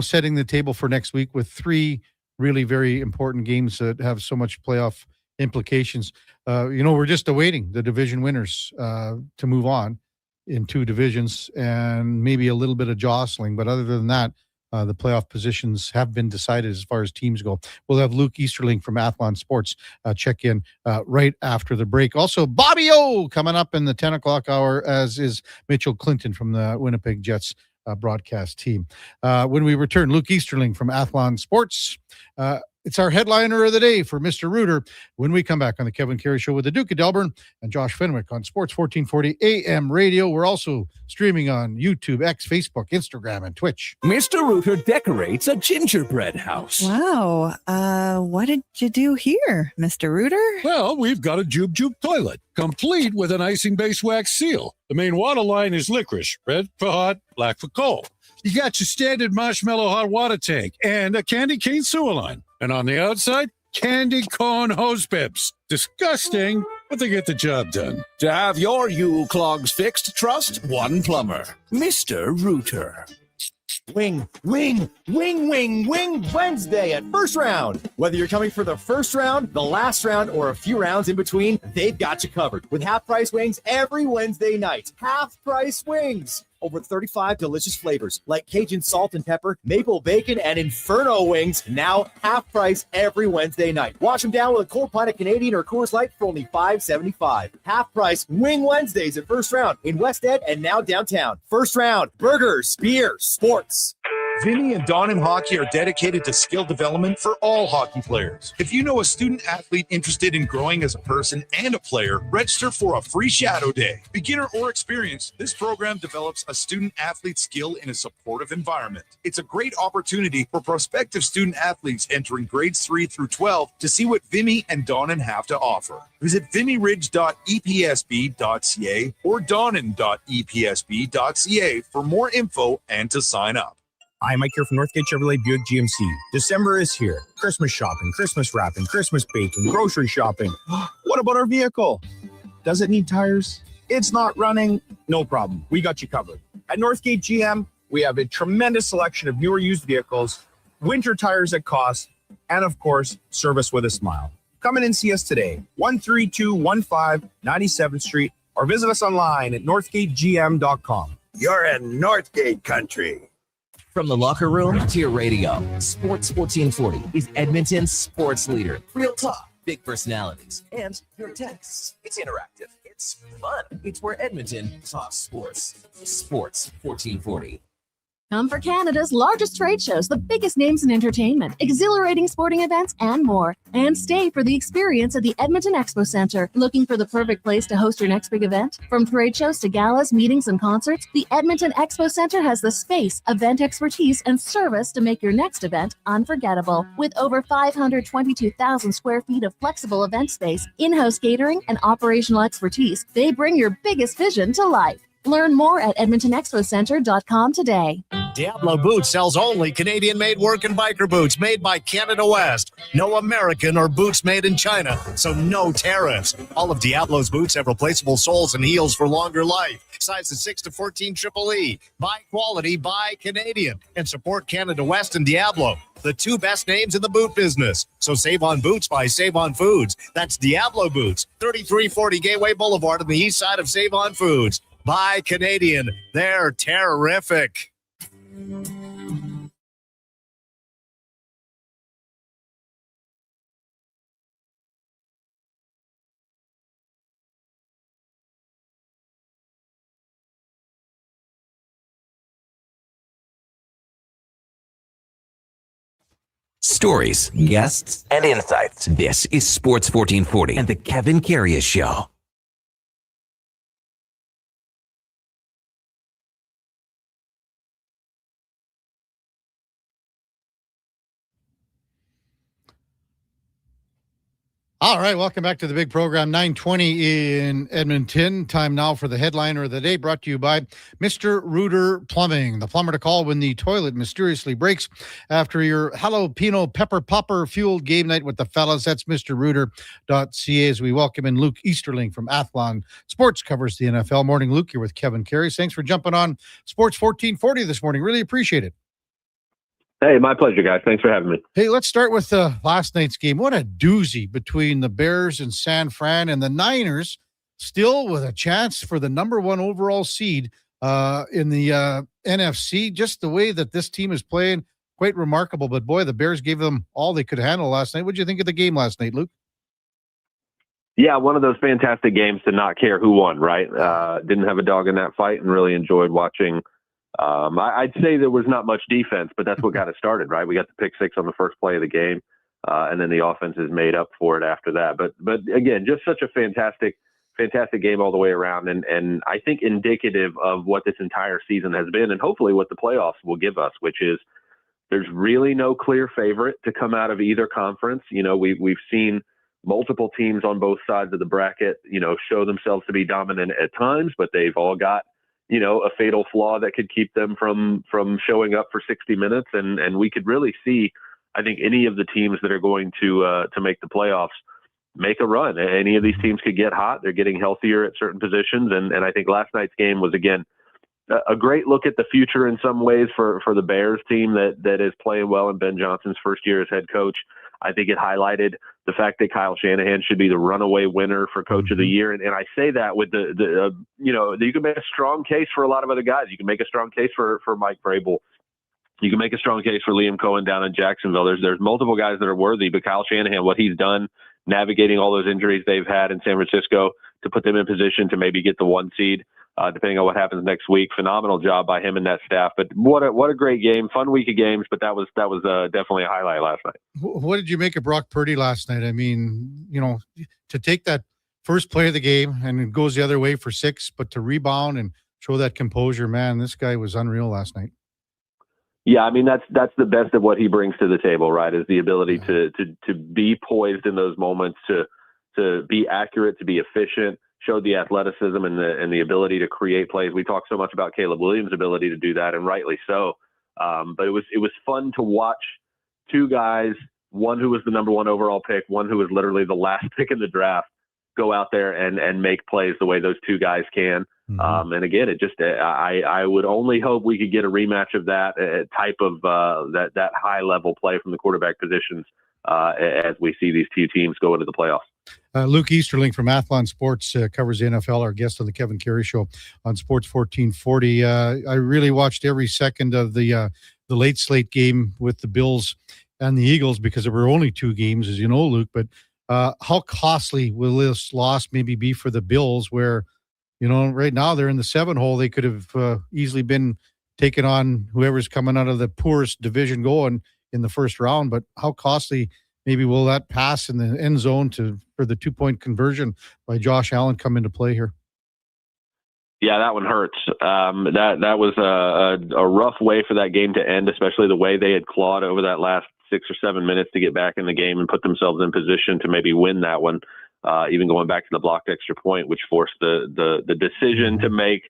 setting the table for next week with three really very important games that have so much playoff implications. We're just awaiting the division winners to move on in two divisions and maybe a little bit of jostling. But other than that, the playoff positions have been decided as far as teams go. We'll have Luke Easterling from Athlon Sports check in right after the break. Also, Bobby O coming up in the 10 o'clock hour, as is Mitchell Clinton from the Winnipeg Jets broadcast team. When we return, Luke Easterling from Athlon Sports. It's our headliner of the day for Mr. Reuter when we come back on the Kevin Carey Show with the Duke of Delburne and Josh Fenwick on Sports 1440 AM radio. We're also streaming on YouTube, X, Facebook, Instagram, and Twitch. Mr. Reuter decorates a gingerbread house. Wow. What did you do here, Mr. Reuter? Well, we've got a Jube Jube toilet, complete with an icing-based wax seal. The main water line is licorice, red for hot, black for cold. You got your standard marshmallow hot water tank and a candy cane sewer line. And on the outside, candy corn hose pips. Disgusting, but they get the job done. To have your Yule clogs fixed, trust one plumber, Mr. Reuter. Wing Wednesday at First Round. Whether you're coming for the first round, the last round, or a few rounds in between, they've got you covered. With half-price wings every Wednesday night. Half-price wings. Over 35 delicious flavors like Cajun salt and pepper, maple bacon, and Inferno wings. Now half price every Wednesday night. Wash them down with a cold pint of Canadian or Coors Light for only $5.75. Half price Wing Wednesdays at First Round in West Ed and now downtown. First Round, burgers, beer, sports. Vinny and Don in Hockey are dedicated to skill development for all hockey players. If you know a student athlete interested in growing as a person and a player, register for a free shadow day. Beginner or experienced, this program develops a student athlete skill in a supportive environment. It's a great opportunity for prospective student athletes entering grades 3 through 12 to see what Vimy and Donnan have to offer. Visit vimyridge.epsb.ca or donnan.epsb.ca for more info and to sign up. Hi, Mike here from Northgate Chevrolet Buick GMC. December is here. Christmas shopping, Christmas wrapping, Christmas baking, grocery shopping. What about our vehicle? Does it need tires? It's not running? No problem. We got you covered. At Northgate GM, we have a tremendous selection of newer used vehicles, winter tires at cost, and of course, service with a smile. Come in and see us today, 13215 97th Street, or visit us online at northgategm.com. You're in Northgate country. From the locker room to your radio, Sports 1440 is Edmonton's sports leader. Real talk, big personalities, and your texts. It's interactive. It's fun. It's where Edmonton talks sports. Sports 1440. Come for Canada's largest trade shows, the biggest names in entertainment, exhilarating sporting events, and more. And stay for the experience at the Edmonton Expo Centre. Looking for the perfect place to host your next big event? From trade shows to galas, meetings, and concerts, the Edmonton Expo Centre has the space, event expertise, and service to make your next event unforgettable. With over 522,000 square feet of flexible event space, in-house catering, and operational expertise, they bring your biggest vision to life. Learn more at edmontonexpocentre.com today. Diablo Boots sells only Canadian-made work and biker boots made by Canada West. No American or boots made in China, so no tariffs. All of Diablo's boots have replaceable soles and heels for longer life. Sizes 6 to 14 Triple E. Buy quality, buy Canadian. And support Canada West and Diablo, the two best names in the boot business. So save on boots by Save On Foods. That's Diablo Boots, 3340 Gateway Boulevard on the east side of Save On Foods. Buy Canadian. They're terrific. Stories, guests, and insights. This is Sports 1440 and the Kevin Karius Show. All right, welcome back to the big program, 9:20 in Edmonton. Time now for the headliner of the day, brought to you by Mr. Rooter Plumbing, the plumber to call when the toilet mysteriously breaks after your jalapeno pepper popper fueled game night with the fellas. That's mrrooter.ca. As we welcome in Luke Easterling from Athlon Sports, covers the NFL. Morning, Luke. You're with Kevin Karius. Thanks for jumping on Sports 1440 this morning. Really appreciate it. Hey, my pleasure, guys. Thanks for having me. Hey, let's start with last night's game. What a doozy between the Bears and San Fran, and the Niners still with a chance for the number one overall seed in the NFC. Just the way that this team is playing, quite remarkable. But boy, the Bears gave them all they could handle last night. What did you think of the game last night, Luke? Yeah, one of those fantastic games to not care who won, right? Didn't have a dog in that fight and really enjoyed watching. I'd say there was not much defense, but that's what got it started, right? We got the pick six on the first play of the game, and then the offense is made up for it after that. But again, just such a fantastic game all the way around, and I think indicative of what this entire season has been, and hopefully what the playoffs will give us, which is there's really no clear favorite to come out of either conference. You know, we've seen multiple teams on both sides of the bracket, you know, show themselves to be dominant at times, but they've all got, you know, a fatal flaw that could keep them from showing up for 60 minutes. And we could really see, I think, any of the teams that are going to make the playoffs make a run. Any of these teams could get hot. They're getting healthier at certain positions. And I think last night's game was, again, a great look at the future in some ways for the Bears team that is playing well in Ben Johnson's first year as head coach. I think it highlighted the fact that Kyle Shanahan should be the runaway winner for Coach of the Year. And I say that with you know, you can make a strong case for a lot of other guys. You can make a strong case for Mike Vrabel. You can make a strong case for Liam Cohen down in Jacksonville. There's multiple guys that are worthy, but Kyle Shanahan, what he's done, navigating all those injuries they've had in San Francisco to put them in position to maybe get the one seed, depending on what happens next week. Phenomenal job by him and that staff. But what a great game, fun week of games. But that was definitely a highlight last night. What did you make of Brock Purdy last night? I mean, you know, to take that first play of the game and it goes the other way for 6, but to rebound and show that composure, man, this guy was unreal last night. Yeah, I mean, that's the best of what he brings to the table, right? Is the ability to be poised in those moments, to be accurate, to be efficient, showed the athleticism and the ability to create plays. We talk so much about Caleb Williams' ability to do that, and rightly so. But it was fun to watch two guys, one who was the number one overall pick, one who was literally the last pick in the draft, go out there and make plays the way those two guys can. Mm-hmm. And again, it just I would only hope we could get a rematch of that type of that high level play from the quarterback positions as we see these two teams go into the playoffs. Luke Easterling from Athlon Sports covers the NFL, our guest on the Kevin Karius Show on Sports 1440. I really watched every second of the late slate game with the Bills and the Eagles because there were only 2 games, as you know, Luke. But how costly will this loss maybe be for the Bills, where, Right now they're in the 7 hole. They could have easily been taking on whoever's coming out of the poorest division going in the first round. But how costly maybe will that pass in the end zone for the 2-point conversion by Josh Allen come into play here? Yeah, that one hurts. That was a rough way for that game to end, especially the way they had clawed over that last 6 or 7 minutes to get back in the game and put themselves in position to maybe win that one. Even going back to the blocked extra point, which forced the decision to make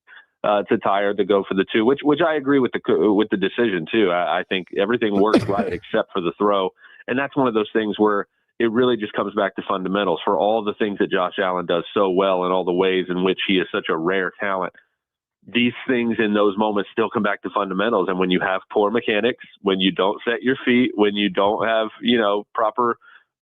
to Tyer to go for the 2, which I agree with the decision too. I think everything worked right except for the throw, and that's one of those things where it really just comes back to fundamentals. For all the things that Josh Allen does so well and all the ways in which he is such a rare talent, these things in those moments still come back to fundamentals. And when you have poor mechanics, when you don't set your feet, when you don't have, proper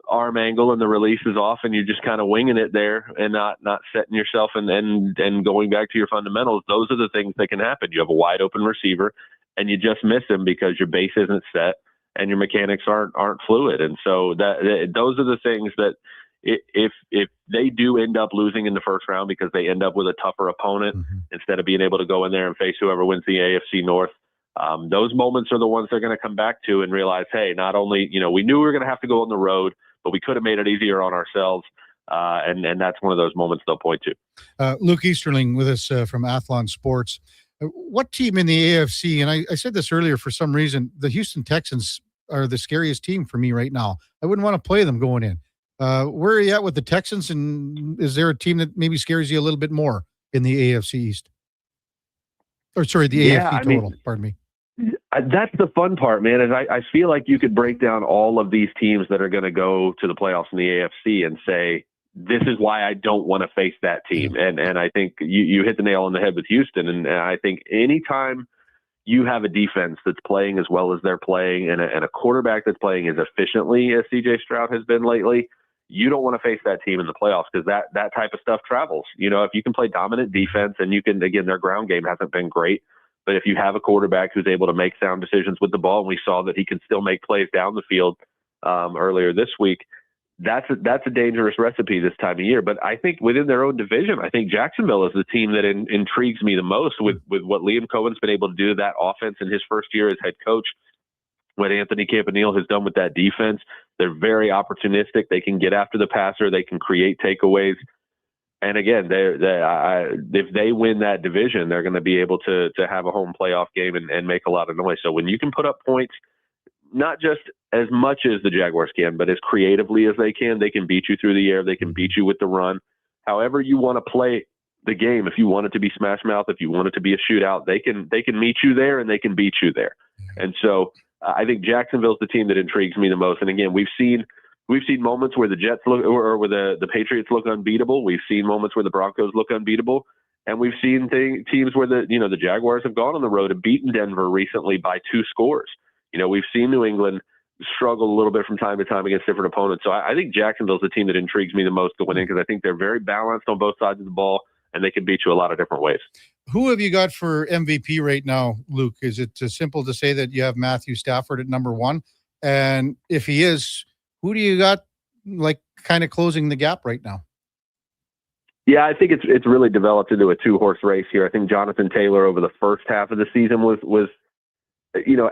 arm angle and the release is off and you're just kind of winging it there and not setting yourself and going back to your fundamentals, those are the things that can happen. You have a wide open receiver and you just miss him because your base isn't set and your mechanics aren't fluid. And so those are the things that if they do end up losing in the first round because they end up with a tougher opponent instead of being able to go in there and face whoever wins the AFC North, those moments are the ones they're going to come back to and realize, hey, not only, we knew we were going to have to go on the road, but we could have made it easier on ourselves. And that's one of those moments they'll point to. Luke Easterling with us from Athlon Sports. What team in the AFC, and I said this earlier, for some reason, the Houston Texans are the scariest team for me right now. I wouldn't want to play them going in. Where are you at with the Texans, and is there a team that maybe scares you a little bit more in the AFC East? Or sorry, the AFC total, pardon me. That's the fun part, man, is I feel like you could break down all of these teams that are going to go to the playoffs in the AFC and say, this is why I don't want to face that team. And I think you hit the nail on the head with Houston. And I think anytime you have a defense that's playing as well as they're playing and a quarterback that's playing as efficiently as CJ Stroud has been lately, you don't want to face that team in the playoffs because that type of stuff travels. If you can play dominant defense and you can, again, their ground game hasn't been great, but if you have a quarterback who's able to make sound decisions with the ball, and we saw that he can still make plays down the field earlier this week, that's a dangerous recipe this time of year. But I think within their own division, I think Jacksonville is the team that intrigues me the most with what Liam Cohen's been able to do to that offense in his first year as head coach. What Anthony Campanile has done with that defense, they're very opportunistic. They can get after the passer. They can create takeaways. And again, if they win that division, they're going to be able to have a home playoff game and make a lot of noise. So when you can put up points, not just as much as the Jaguars can, but as creatively as they can beat you through the air. They can beat you with the run. However you want to play the game, if you want it to be smash mouth, if you want it to be a shootout, they can meet you there and they can beat you there. And so I think Jacksonville's the team that intrigues me the most. And again, we've seen moments where the Jets look, or where the Patriots look unbeatable. We've seen moments where the Broncos look unbeatable. And we've seen teams where the Jaguars have gone on the road and beaten Denver recently by 2 scores. We've seen New England struggle a little bit from time to time against different opponents. So I think Jacksonville's the team that intrigues me the most to win in because I think they're very balanced on both sides of the ball and they can beat you a lot of different ways. Who have you got for MVP right now, Luke? Is it simple to say that you have Matthew Stafford at number 1? And if he is, who do you got kind of closing the gap right now? Yeah, I think it's really developed into a 2-horse race here. I think Jonathan Taylor over the first half of the season was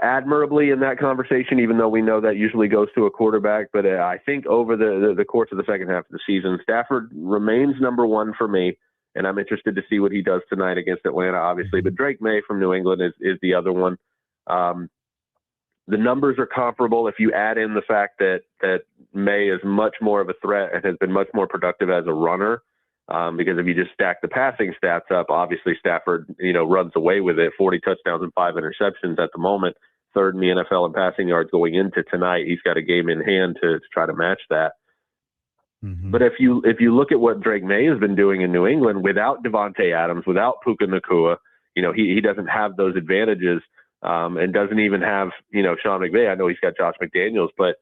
admirably in that conversation, even though we know that usually goes to a quarterback. But I think over the course of the second half of the season, Stafford remains number 1 for me. And I'm interested to see what he does tonight against Atlanta, obviously. But Drake May from New England is the other one. The numbers are comparable if you add in the fact that May is much more of a threat and has been much more productive as a runner. Because if you just stack the passing stats up, obviously Stafford, runs away with it. 40 touchdowns and 5 interceptions at the moment, 3rd in the NFL in passing yards going into tonight. He's got a game in hand to try to match that. Mm-hmm. But if you look at what Drake May has been doing in New England without Devontae Adams, without Puka Nacua, he doesn't have those advantages and doesn't even have, Sean McVay. I know he's got Josh McDaniels, but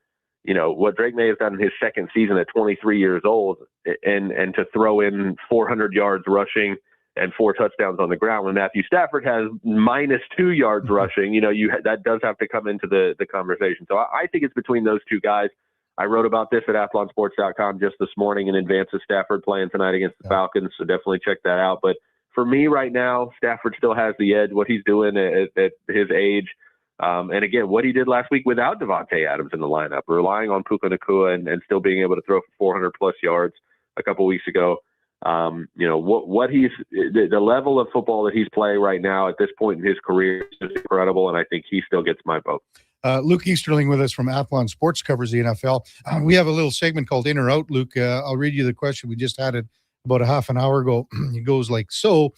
what Drake May has done in his second season at 23 years old and to throw in 400 yards rushing and 4 touchdowns on the ground when Matthew Stafford has -2 yards rushing, that does have to come into the conversation. So I think it's between those two guys. I wrote about this at athlonsports.com just this morning in advance of Stafford playing tonight against the Falcons, so definitely check that out. But for me right now, Stafford still has the edge. What he's doing at his age, and again, what he did last week without Devontae Adams in the lineup, relying on Puka Nacua and still being able to throw for 400 plus yards a couple weeks ago. What he's the level of football that he's playing right now at this point in his career is incredible, and I think he still gets my vote. Luke Easterling with us from Athlon Sports, covers the NFL. We have a little segment called In or Out, Luke. I'll read you the question. We just had it about a half an hour ago. It goes like so.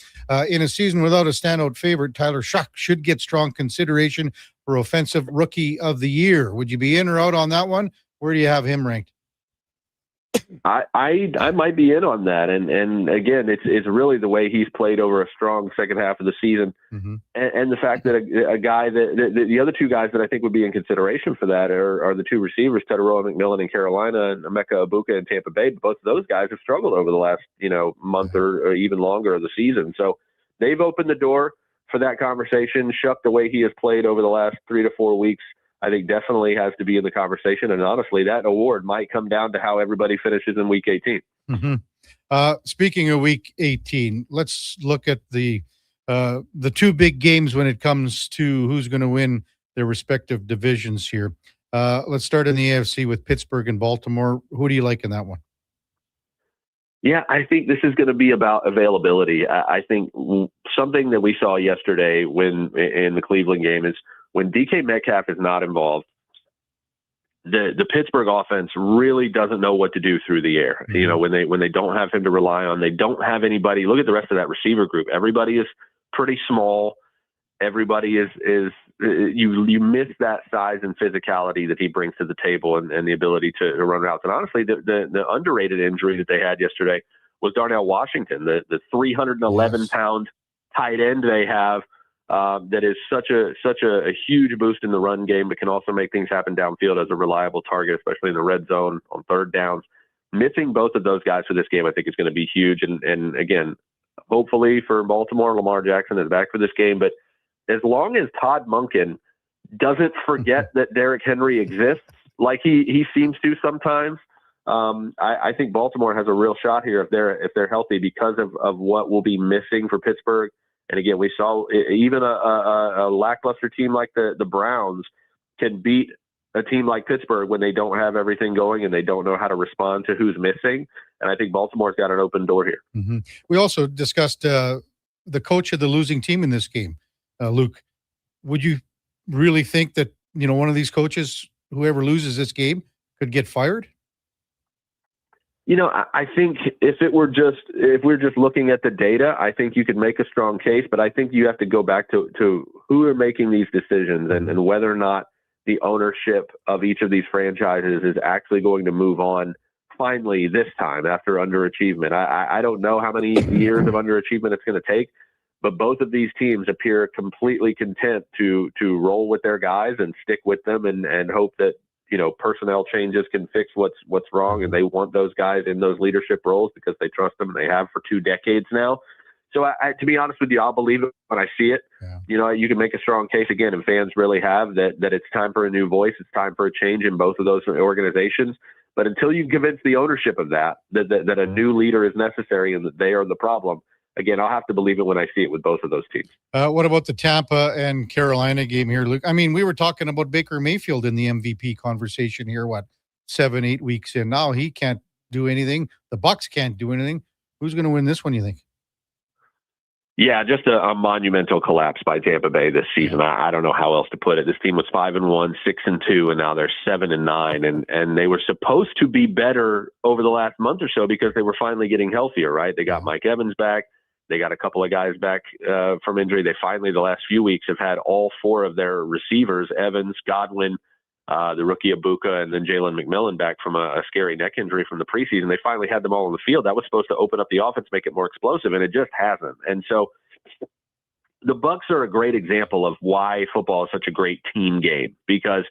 In a season without a standout favorite, Tyler Shuck should get strong consideration for Offensive Rookie of the Year. Would you be in or out on that one? Where do you have him ranked? I might be in on that, and again, it's really the way he's played over a strong second half of the season, and the fact that a guy that the other two guys that I think would be in consideration for that are the two receivers, Teteroa McMillan in Carolina and Emeka Ibuka in Tampa Bay. Both of those guys have struggled over the last month or even longer of the season, so they've opened the door for that conversation. Shuck, the way he has played over the last 3 to 4 weeks, I think definitely has to be in the conversation. And honestly, that award might come down to how everybody finishes in Week 18. Speaking of Week 18, let's look at the two big games when it comes to who's going to win their respective divisions here. Let's start in the AFC with Pittsburgh and Baltimore. Who do you like in that one? Yeah, I think this is going to be about availability. I think something that we saw yesterday when in the Cleveland game is when DK Metcalf is not involved, the Pittsburgh offense really doesn't know what to do through the air. When they don't have him to rely on, they don't have anybody. Look at the rest of that receiver group. Everybody is pretty small. Everybody is you miss that size and physicality that he brings to the table and the ability to run routes. And honestly, the underrated injury that they had yesterday was Darnell Washington, the 311-pound tight end they have. That is such a huge boost in the run game, but can also make things happen downfield as a reliable target, especially in the red zone on third downs. Missing both of those guys for this game, I think, is going to be huge. And again, hopefully for Baltimore, Lamar Jackson is back for this game. But as long as Todd Monken doesn't forget that Derrick Henry exists, like he seems to sometimes, I think Baltimore has a real shot here if they're healthy because of what will be missing for Pittsburgh. And again, we saw even a lackluster team like the Browns can beat a team like Pittsburgh when they don't have everything going and they don't know how to respond to who's missing. And I think Baltimore's got an open door here. We also discussed the coach of the losing team in this game. Luke, would you really think that one of these coaches, whoever loses this game, could get fired? I think if we're just looking at the data, I think you could make a strong case, but I think you have to go back to who are making these decisions and whether or not the ownership of each of these franchises is actually going to move on finally this time after underachievement. I don't know how many years of underachievement it's going to take, but both of these teams appear completely content to roll with their guys and stick with them and hope that personnel changes can fix what's wrong, and they want those guys in those leadership roles because they trust them and they have for 2 decades now. So to be honest with you, I'll believe it when I see it. Yeah. You can make a strong case again, and fans really have that it's time for a new voice. It's time for a change in both of those organizations. But until you convince the ownership of that a new leader is necessary and that they are the problem, again, I'll have to believe it when I see it with both of those teams. What about the Tampa and Carolina game here, Luke? I mean, we were talking about Baker Mayfield in the MVP conversation here, 7-8 weeks in. Now he can't do anything. The Bucs can't do anything. Who's going to win this one, you think? Yeah, just a monumental collapse by Tampa Bay this season. I don't know how else to put it. This team was 5-1, 6-2, and now they're 7-9. And they were supposed to be better over the last month or so because they were finally getting healthier, right? They got Mike Evans back. They got a couple of guys back from injury. They finally, the last few weeks, have had all 4 of their receivers, Evans, Godwin, the rookie Ibuka, and then Jalen McMillan back from a scary neck injury from the preseason. They finally had them all on the field. That was supposed to open up the offense, make it more explosive, and it just hasn't. And so the Bucs are a great example of why football is such a great team game, because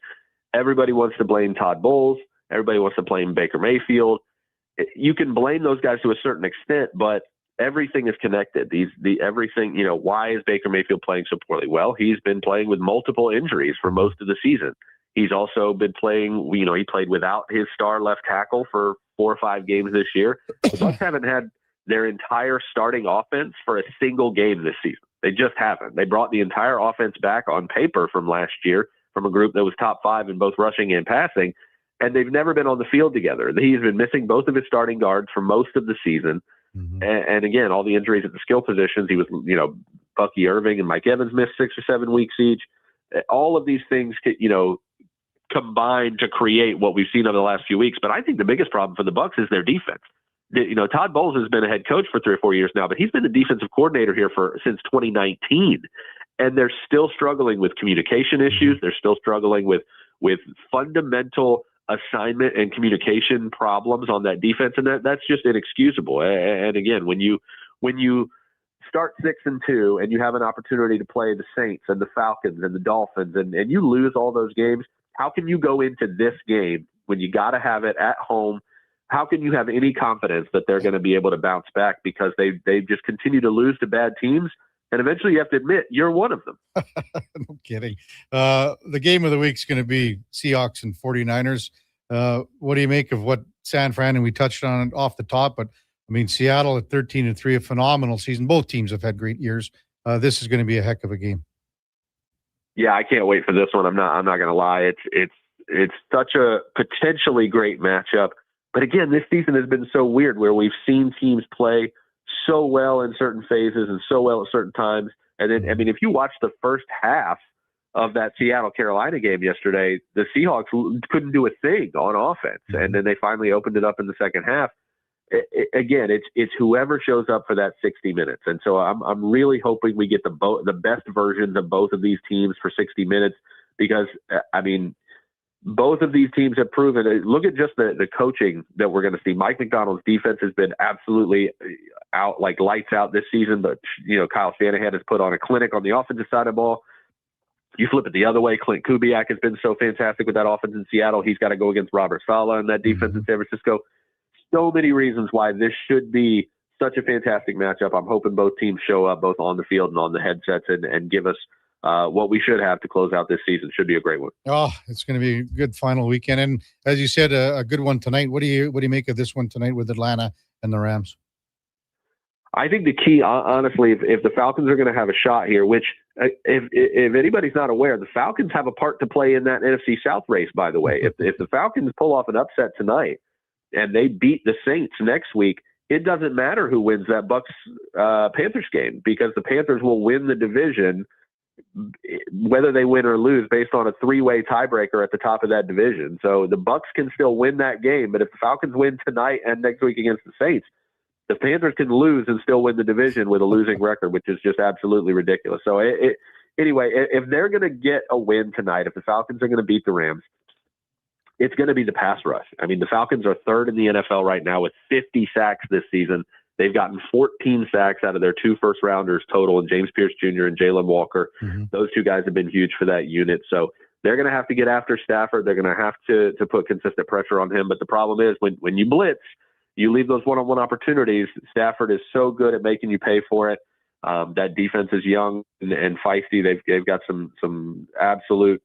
everybody wants to blame Todd Bowles. Everybody wants to blame Baker Mayfield. You can blame those guys to a certain extent, but everything is connected. Everything, why is Baker Mayfield playing so poorly? Well, he's been playing with multiple injuries for most of the season. He's also been playing, he played without his star left tackle for 4 or 5 games this year. The Bucs haven't had their entire starting offense for a single game this season. They just haven't. They brought the entire offense back on paper from last year from a group that was top 5 in both rushing and passing, and they've never been on the field together. He's been missing both of his starting guards for most of the season. And again, all the injuries at the skill positions, he was, Bucky Irving and Mike Evans missed 6 or 7 weeks each. All of these things, combine to create what we've seen over the last few weeks. But I think the biggest problem for the Bucs is their defense. Todd Bowles has been a head coach for 3 or 4 years now, but he's been the defensive coordinator here since 2019. And they're still struggling with communication issues. They're still struggling with fundamental assignment and communication problems on that defense. And that's just inexcusable. And again, when you start 6-2 and you have an opportunity to play the Saints and the Falcons and the Dolphins and you lose all those games, how can you go into this game when you got to have it at home? How can you have any confidence that they're going to be able to bounce back because they just continue to lose to bad teams? And eventually you have to admit you're one of them. No kidding. The game of the week is going to be Seahawks and 49ers. What do you make of what San Fran, and we touched on it off the top, but I mean, Seattle at 13-3, a phenomenal season. Both teams have had great years. This is going to be a heck of a game. Yeah, I can't wait for this one. I'm not going to lie. It's such a potentially great matchup. But again, this season has been so weird where we've seen teams play so well in certain phases and so well at certain times. And then, I mean, if you watch the first half of that Seattle-Carolina game yesterday, the Seahawks couldn't do a thing on offense. And then they finally opened it up in the second half. Again, it's whoever shows up for that 60 minutes. And so I'm really hoping we get the best versions of both of these teams for 60 minutes because, I mean, both of these teams have proven – look at just the coaching that we're going to see. Mike McDonald's defense has been absolutely out, like lights out this season. But, Kyle Shanahan has put on a clinic on the offensive side of the ball. You flip it the other way. Clint Kubiak has been so fantastic with that offense in Seattle. He's got to go against Robert Saleh and that defense in San Francisco. So many reasons why this should be such a fantastic matchup. I'm hoping both teams show up both on the field and on the headsets and give us what we should have to close out this season. Should be a great one. Oh, it's going to be a good final weekend. And as you said, a good one tonight. What do you make of this one tonight with Atlanta and the Rams? I think the key, honestly, if the Falcons are going to have a shot here, which if anybody's not aware, the Falcons have a part to play in that NFC South race, by the way. If the Falcons pull off an upset tonight and they beat the Saints next week, it doesn't matter who wins that Bucs-Panthers game because the Panthers will win the division whether they win or lose based on a 3-way tiebreaker at the top of that division. So the Bucs can still win that game, but if the Falcons win tonight and next week against the Saints, the Panthers can lose and still win the division with a losing record, which is just absolutely ridiculous. So anyway, if they're going to get a win tonight, if the Falcons are going to beat the Rams, it's going to be the pass rush. I mean, the Falcons are 3rd in the NFL right now with 50 sacks this season. They've gotten 14 sacks out of their 2 first-rounders total, and James Pierce Jr. and Jalen Walker. Those 2 guys have been huge for that unit. So they're going to have to get after Stafford. They're going to have to put consistent pressure on him. But the problem is when you blitz, you leave those one-on-one opportunities. Stafford is so good at making you pay for it. That defense is young and feisty. They've got some absolute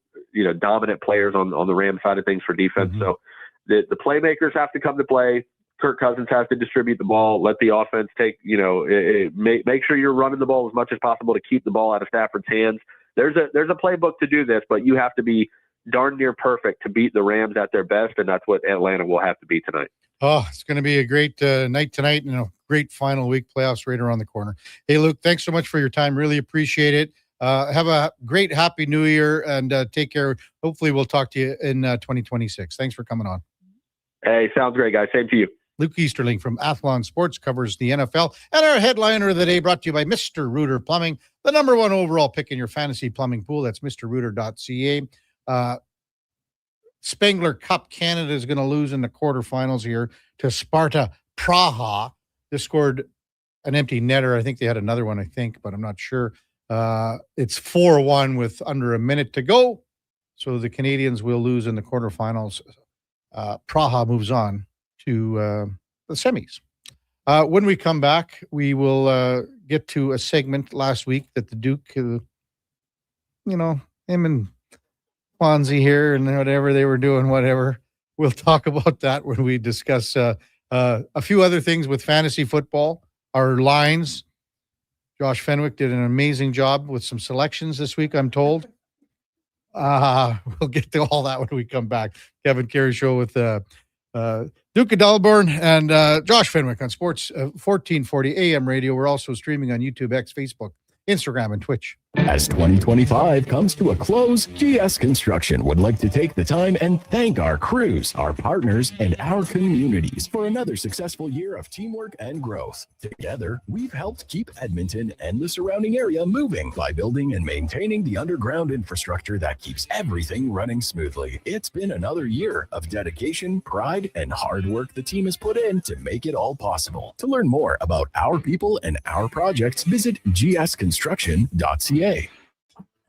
dominant players on the Rams side of things for defense. So the playmakers have to come to play. Kirk Cousins has to distribute the ball. Let the offense take make sure you're running the ball as much as possible to keep the ball out of Stafford's hands. There's a playbook to do this, but you have to be darn near perfect to beat the Rams at their best, and that's what Atlanta will have to be tonight. Oh, it's going to be a great night tonight and a great final week. Playoffs right around the corner. Hey, Luke, thanks so much for your time. Really appreciate it. Have a great Happy New Year and take care. Hopefully we'll talk to you in 2026. Thanks for coming on. Hey, sounds great, guys. Same to you. Luke Easterling from Athlon Sports covers the NFL. And our headliner of the day brought to you by Mr. Rooter Plumbing, the #1 overall pick in your fantasy plumbing pool. That's mrrooter.ca. Spengler Cup Canada is going to lose in the quarterfinals here to Sparta Praha. They scored an empty netter. I think they had another one, but I'm not sure. It's 4-1 with under a minute to go. So the Canadians will lose in the quarterfinals. Praha moves on to the semis. When we come back, we will get to a segment last week that the Duke, him and Fonzie here and whatever they were doing, whatever. We'll talk about that when we discuss a few other things with fantasy football our lines. Josh Fenwick did an amazing job with some selections this week, I'm told. We'll get to all that when we come back. Kevin Karius Show with Duke of Delburne and Josh Fenwick on Sports 1440 AM radio. We're also streaming on YouTube, X, Facebook, Instagram, and Twitch. As 2025 comes to a close, GS Construction would like to take the time and thank our crews, our partners, and our communities for another successful year of teamwork and growth. Together, we've helped keep Edmonton and the surrounding area moving by building and maintaining the underground infrastructure that keeps everything running smoothly. It's been another year of dedication, pride, and hard work the team has put in to make it all possible. To learn more about our people and our projects, visit gsconstruction.ca.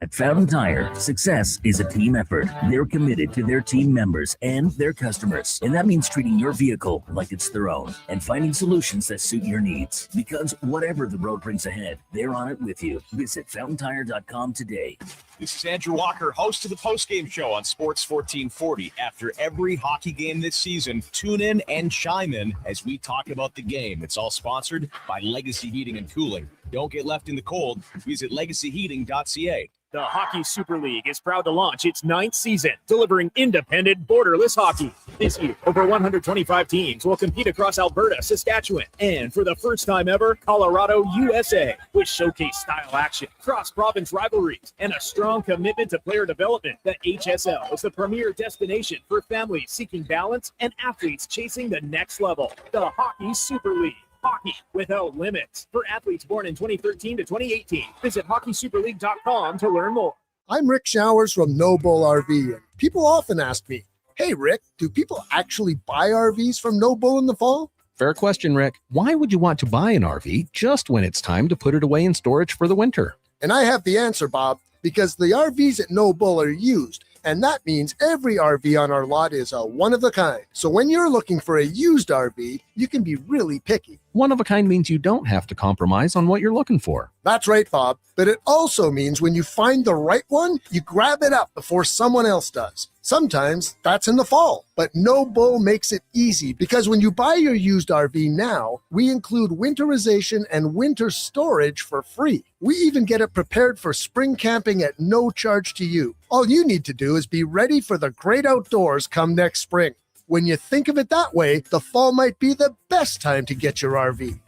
At Fountain Tire, success is a team effort. They're committed to their team members and their customers. And that means treating your vehicle like it's their own and finding solutions that suit your needs. Because whatever the road brings ahead, they're on it with you. Visit fountaintire.com today. This is Andrew Walker, host of the postgame show on Sports 1440. After every hockey game this season, tune in and chime in as we talk about the game. It's all sponsored by Legacy Heating and Cooling. Don't get left in the cold. Visit legacyheating.ca. The Hockey Super League is proud to launch its 9th season, delivering independent, borderless hockey. This year, over 125 teams will compete across Alberta, Saskatchewan, and for the first time ever, Colorado, USA, with showcase style action, cross-province rivalries, and a strong commitment to player development. The HSL is the premier destination for families seeking balance and athletes chasing the next level. The Hockey Super League. Hockey without limits. For athletes born in 2013 to 2018, visit hockeysuperleague.com to learn more. I'm Rick Showers from No Bull RV, and people often ask me, hey, Rick, do people actually buy RVs from No Bull in the fall? Fair question, Rick. Why would you want to buy an RV just when it's time to put it away in storage for the winter? And I have the answer, Bob, because the RVs at No Bull are used. And that means every RV on our lot is a one-of-a-kind. So when you're looking for a used RV, you can be really picky. One-of-a-kind means you don't have to compromise on what you're looking for. That's right, Bob. But it also means when you find the right one, you grab it up before someone else does. Sometimes that's in the fall. But No Bull makes it easy because when you buy your used RV now, we include winterization and winter storage for free. We even get it prepared for spring camping at no charge to you. All you need to do is be ready for the great outdoors come next spring. When you think of it that way, the fall might be the best time to get your RV.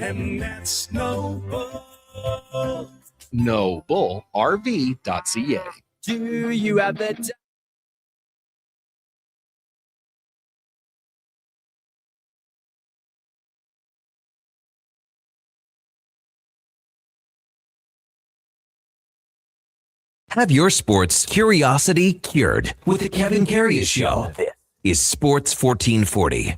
And that's No Bull. NoBullRV.ca. Do you have that? Have your sports curiosity cured with the Kevin Karius Show. This is Sports 1440.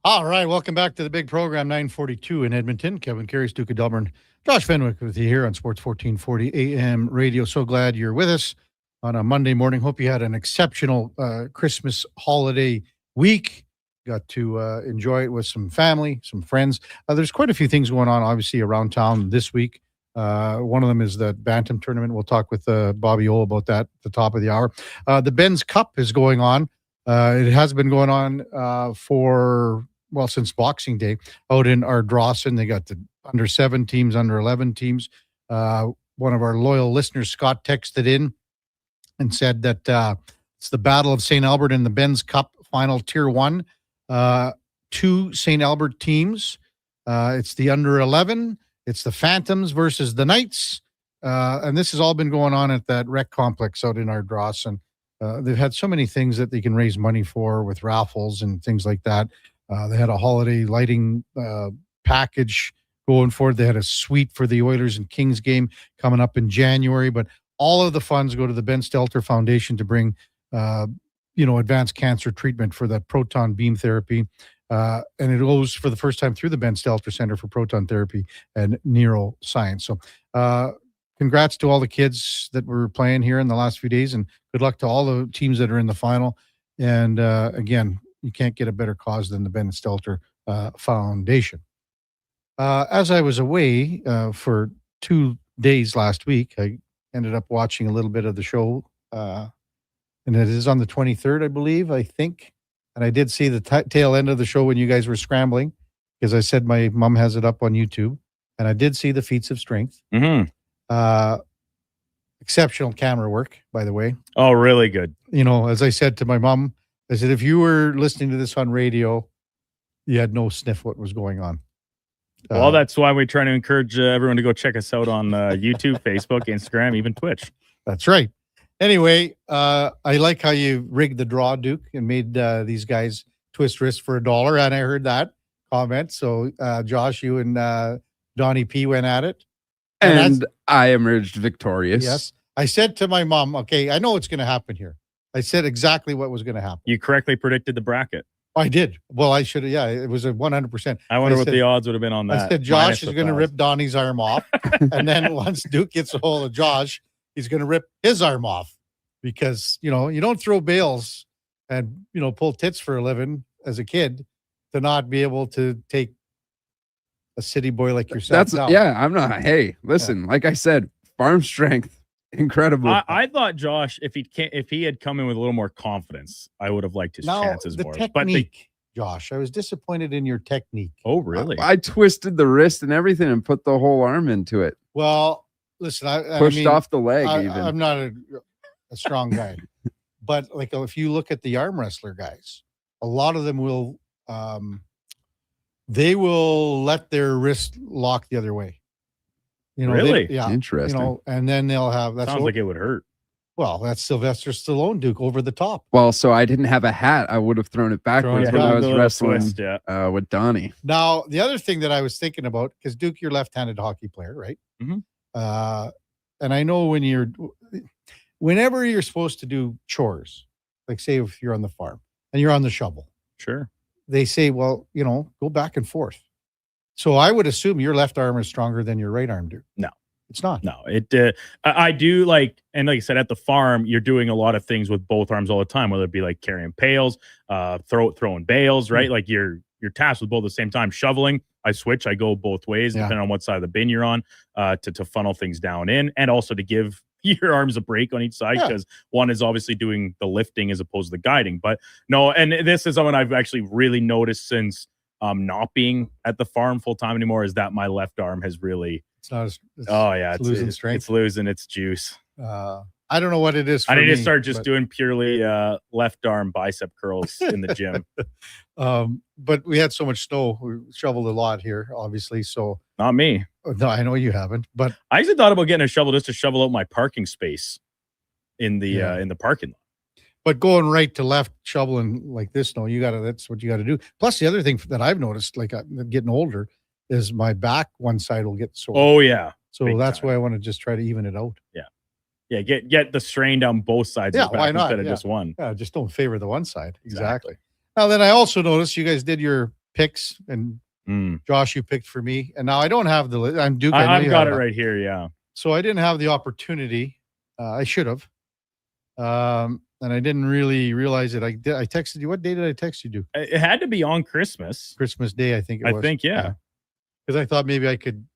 All right, welcome back to the big program, 942 in Edmonton. Kevin Karius, Duke of Delburne, Josh Fenwick with you here on Sports 1440 AM radio. So glad you're with us on a Monday morning. Hope you had an exceptional Christmas holiday week. Got to enjoy it with some family, some friends. There's quite a few things going on, obviously, around town this week. One of them is the Bantam tournament. We'll talk with Bobby O about that at the top of the hour. The Ben's Cup is going on. It has been going on since Boxing Day out in Ardrossan. They got the under 7 teams, under 11 teams. One of our loyal listeners, Scott, texted in and said that it's the Battle of St. Albert in the Ben's Cup final Tier 1. 2 St. Albert teams. It's the under 11. It's the Phantoms versus the Knights. And this has all been going on at that rec complex out in Ardrossan. They've had so many things that they can raise money for with raffles and things like that. They had a holiday lighting package going forward. They had a suite for the Oilers and Kings game coming up in January. But all of the funds go to the Ben Stelter Foundation to bring, advanced cancer treatment for that proton beam therapy. And it goes for the first time through the Ben Stelter Center for Proton Therapy and Neuroscience. So congrats to all the kids that were playing here in the last few days, and good luck to all the teams that are in the final. And again, you can't get a better cause than the Ben Stelter Foundation. As I was away for 2 days last week, I ended up watching a little bit of the show, and it is on the 23rd, I think. And I did see the tail end of the show when you guys were scrambling, because I said my mom has it up on YouTube, and I did see the feats of strength. Exceptional camera work, by the way. Oh, really good. You know, as I said to my mom, I said, if you were listening to this on radio, you had no sniff what was going on. Well, that's why we try to encourage everyone to go check us out on YouTube, Facebook, Instagram, even Twitch. That's right. Anyway, I like how you rigged the draw, Duke, and made these guys twist wrists for $1. And I heard that comment. So, Josh, you and Donnie P went at it. And I emerged victorious. Yes. I said to my mom, okay, I know what's going to happen here. I said exactly what was going to happen. You correctly predicted the bracket. I did. Well, I should have. Yeah, it was a 100%. I wonder what the odds would have been on that. I said Josh is going to rip Donnie's arm off. And then once Duke gets a hold of Josh, he's going to rip his arm off. Because, you know, you don't throw bales and, you know, pull tits for a living as a kid to not be able to take a city boy like yourself down. Yeah, I'm not. Hey, listen, like I said, farm strength. Incredible. I thought Josh, if he had come in with a little more confidence, I would have liked his chances more. Technique, Josh, I was disappointed in your technique. Oh, really? I twisted the wrist and everything and put the whole arm into it. Well, listen, I pushed off the leg. I'm not a strong guy, but like if you look at the arm wrestler guys, a lot of them will they will let their wrist lock the other way. You know, really? Yeah. Interesting. You know, and then they'll have that. Sounds like it would hurt. Well, that's Sylvester Stallone, Duke, over the top. Well, so I didn't have a hat. I would have thrown it backwards when I was wrestling with Donnie. Now, the other thing that I was thinking about, because Duke, you're a left-handed hockey player, right? Mm-hmm. And I know whenever you're supposed to do chores, like say if you're on the farm and you're on the shovel. Sure. They say, well, you know, go back and forth. So I would assume your left arm is stronger than your right arm, Duke. No, it's not. No, I do like, and like I said, at the farm, you're doing a lot of things with both arms all the time, whether it be like carrying pails, throwing bales, right? Like you're tasked with both at the same time. Shoveling, I switch, I go both ways, depending on what side of the bin you're on, to funnel things down in, and also to give your arms a break on each side, because one is obviously doing the lifting as opposed to the guiding. But no, and this is something I've actually really noticed since not being at the farm full time anymore, is that my left arm has really it's losing strength. It's losing its juice. I don't know what it is. I need to start just doing purely left arm bicep curls in the gym. But we had so much snow. We shoveled a lot here, obviously. So not me. No, I know you haven't. But I actually thought about getting a shovel just to shovel out my parking space in the parking lot. But going right to left, shoveling like this, no, that's what you got to do. Plus, the other thing that I've noticed, like I'm getting older, is my back one side will get sore. Oh, yeah. So that's why I want to just try to even it out. Yeah. Yeah, get the strain down both sides of the back instead of just one. Yeah, just don't favor the one side. Exactly. Now, then I also noticed you guys did your picks, and Josh, you picked for me. And now I don't have the list. I'm Duke. I've got it right here, yeah. So I didn't have the opportunity. I should have. And I didn't really realize it. I texted you. What day did I text you, Duke? It had to be on Christmas. Christmas Day, I think it was. I think, yeah. Because I thought maybe I could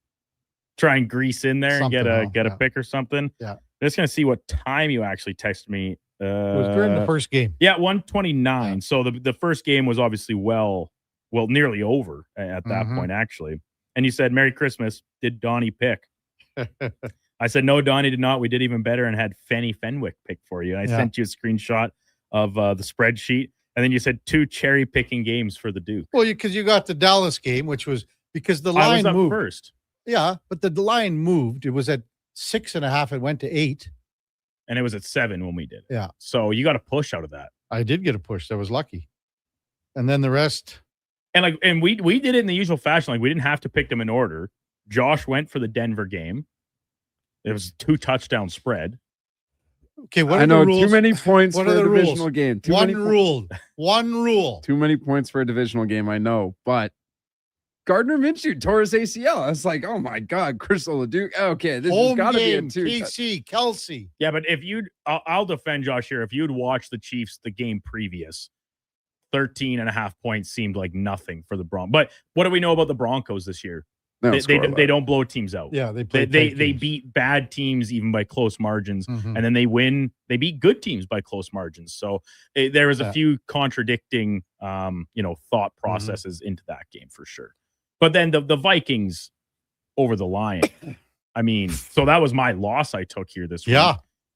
try and grease in there and get a pick or something. Yeah. I'm just gonna see what time you actually texted me. It was during the first game. Yeah, 1:29. Yeah. So the first game was obviously nearly over at that point, actually. And you said, "Merry Christmas." Did Donnie pick? I said, no, Donnie did not. We did even better and had Fanny Fenwick pick for you. And I sent you a screenshot of the spreadsheet. And then you said 2 cherry picking games for the Duke. Well, because you got the Dallas game, which was because the line moved first. Yeah, but the line moved. It was at 6.5. It went to 8. And it was at 7 when we did it. Yeah. So you got a push out of that. I did get a push. I was lucky. And then the rest. And we did it in the usual fashion. Like we didn't have to pick them in order. Josh went for the Denver game. It was 2 touchdown spread. Okay, what I are know the rules? too many points What for are a the divisional rules? game. One rule. Too many points for a divisional game. I know, but Gardner Minshew tore his ACL. I was like, oh my God, Crystal Duke. Okay, this has Home got to be a game, 2. KC, Kelsey. Yeah, but if I'll defend Josh here. If you'd watched the Chiefs the game previous, 13.5 points seemed like nothing for the Broncos. But what do we know about the Broncos this year? They don't blow teams out. Yeah, they beat bad teams even by close margins, Mm-hmm. and then they win. They beat good teams by close margins. So there was a few contradicting, thought processes into that game for sure. But then the Vikings over the Lions. I mean, so that was my loss I took here this week.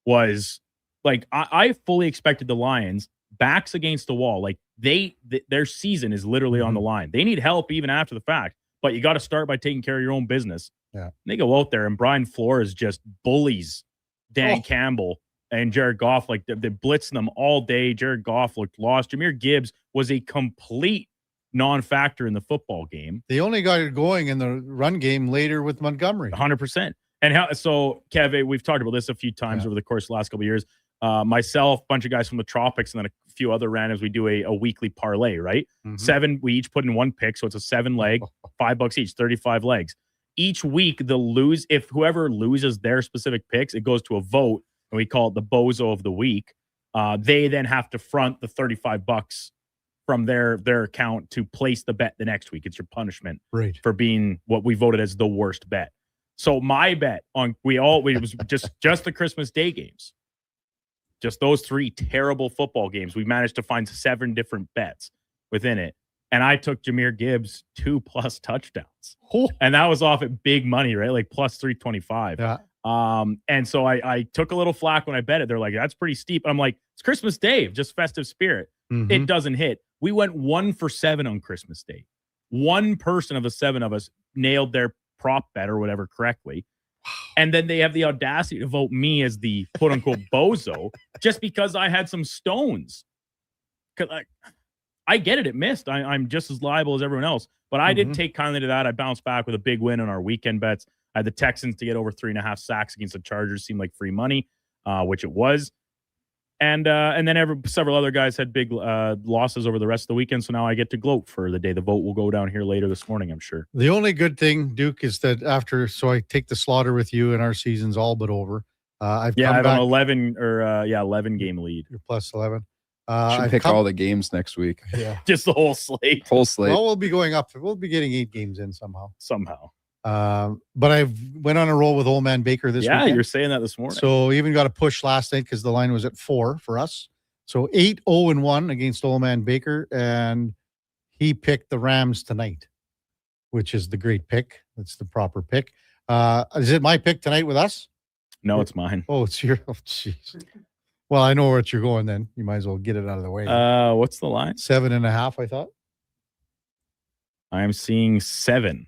Was like I fully expected the Lions backs against the wall. Like their season is literally on the line. They need help even after the fact. But you got to start by taking care of your own business. Yeah. And they go out there, and Brian Flores just bullies Dan Campbell and Jared Goff. Like they're blitzing them all day. Jared Goff looked lost. Jameer Gibbs was a complete non-factor in the football game. They only got it going in the run game later with Montgomery. 100%. And so, Kev, we've talked about this a few times over the course of the last couple of years. Myself, a bunch of guys from the Tropics, and then a few other randoms, we do a weekly parlay, right? 7, we each put in 1 pick, so it's a 7 leg, $5 each, 35 legs. Each week, if whoever loses their specific picks, it goes to a vote, and we call it the bozo of the week. They then have to front the $35 from their account to place the bet the next week. It's your punishment for being what we voted as the worst bet. So my bet it was just the Christmas Day games. Just those 3 terrible football games. We managed to find 7 different bets within it. And I took Jameer Gibbs 2+ touchdowns. And that was off at big money, right? Like plus 325. Yeah. And so I took a little flack when I bet it. They're like, that's pretty steep. I'm like, it's Christmas Day, just festive spirit. It doesn't hit. We went 1 for 7 on Christmas Day. One person of the 7 of us nailed their prop bet or whatever correctly. And then they have the audacity to vote me as the quote unquote bozo just because I had some stones. I get it. It missed. I'm just as liable as everyone else, but I didn't take kindly to that. I bounced back with a big win on our weekend bets. I had the Texans to get over 3.5 sacks against the Chargers. Seemed like free money, which it was. And then several other guys had big losses over the rest of the weekend. So now I get to gloat for the day. The vote will go down here later this morning, I'm sure. The only good thing, Duke, is that I take the slaughter with you, and our season's all but over. I have an 11 game lead. You're plus 11. Should pick all the games next week. Yeah, just the whole slate. Well, we'll be going up. We'll be getting 8 games in somehow. But I went on a roll with Old Man Baker this weekend. Yeah, you're saying that this morning. So even got a push last night because the line was at 4 for us. So 8-0-1 against Old Man Baker, and he picked the Rams tonight, which is the great pick. That's the proper pick. Is it my pick tonight with us? No, it's mine. Oh, it's your. Oh, jeez. Well, I know where you're going. Then you might as well get it out of the way. What's the line? 7.5. I thought. I'm seeing 7.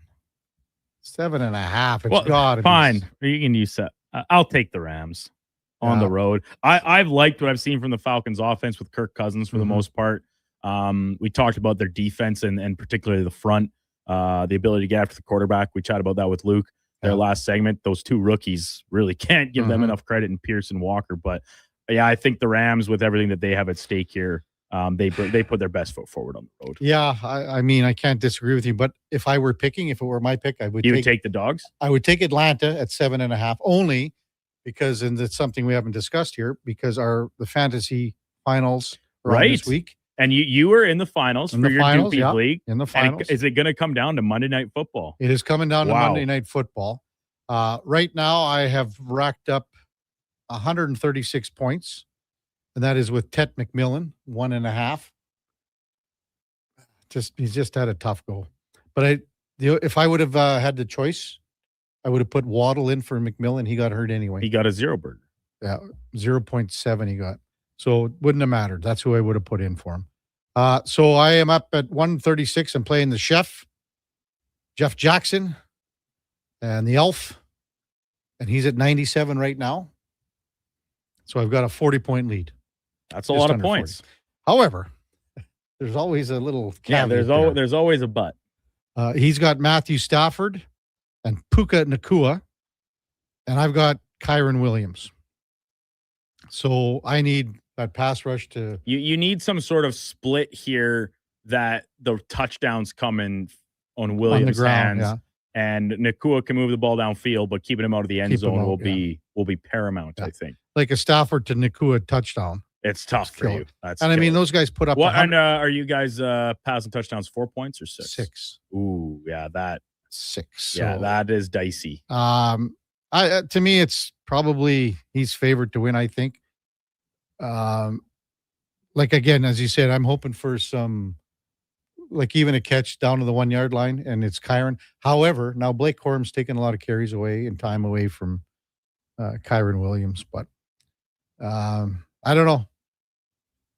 7.5. It's got to be fine. You can use that. I'll take the Rams on the road. I've liked what I've seen from the Falcons offense with Kirk Cousins for the most part. We talked about their defense and particularly the front, the ability to get after the quarterback. We chatted about that with Luke, their last segment. Those 2 rookies really can't give them enough credit in Pierce and Walker. But yeah, I think the Rams, with everything that they have at stake here, they put their best foot forward on the road. Yeah, I mean, I can't disagree with you. But if I were picking, if it were my pick, I would. You would take the Dogs? I would take Atlanta at 7.5 only because, and it's something we haven't discussed here, because the fantasy finals are on this week. And you were in the finals for your Duke League. In the finals. Is it going to come down to Monday Night Football? It is coming down to Monday Night Football. Right now, I have racked up 136 points, and that is with Tet McMillan, 1.5. He's just had a tough go. But if I would have had the choice, I would have put Waddle in for McMillan. He got hurt anyway. He got a 0 burger. Yeah, 0.7 he got. So it wouldn't have mattered. That's who I would have put in for him. So I am up at 136. I'm playing the Jeff Jackson, and the Elf, and he's at 97 right now. So I've got a 40-point lead. That's a lot of points. 40. However, there's always a little caveat. There's always a but. He's got Matthew Stafford and Puka Nakua, and I've got Kyron Williams. So I need that pass rush to. You need some sort of split here that the touchdowns come in on Williams' ground, hands, and Nakua can move the ball downfield, but keeping him out of the end zone will be paramount. I think like a Stafford to Nakua touchdown. It's tough for you. That's and I mean, those guys put up. What? And are you guys passing touchdowns 4 points or 6? 6. Ooh, yeah, that 6. Yeah, so, that is dicey. To me, it's probably he's favored to win. I think. Like again, as you said, I'm hoping for some, like even a catch down to the 1 yard line, and it's Kyron. However, now Blake Corum's taking a lot of carries away and time away from Kyron Williams, but I don't know.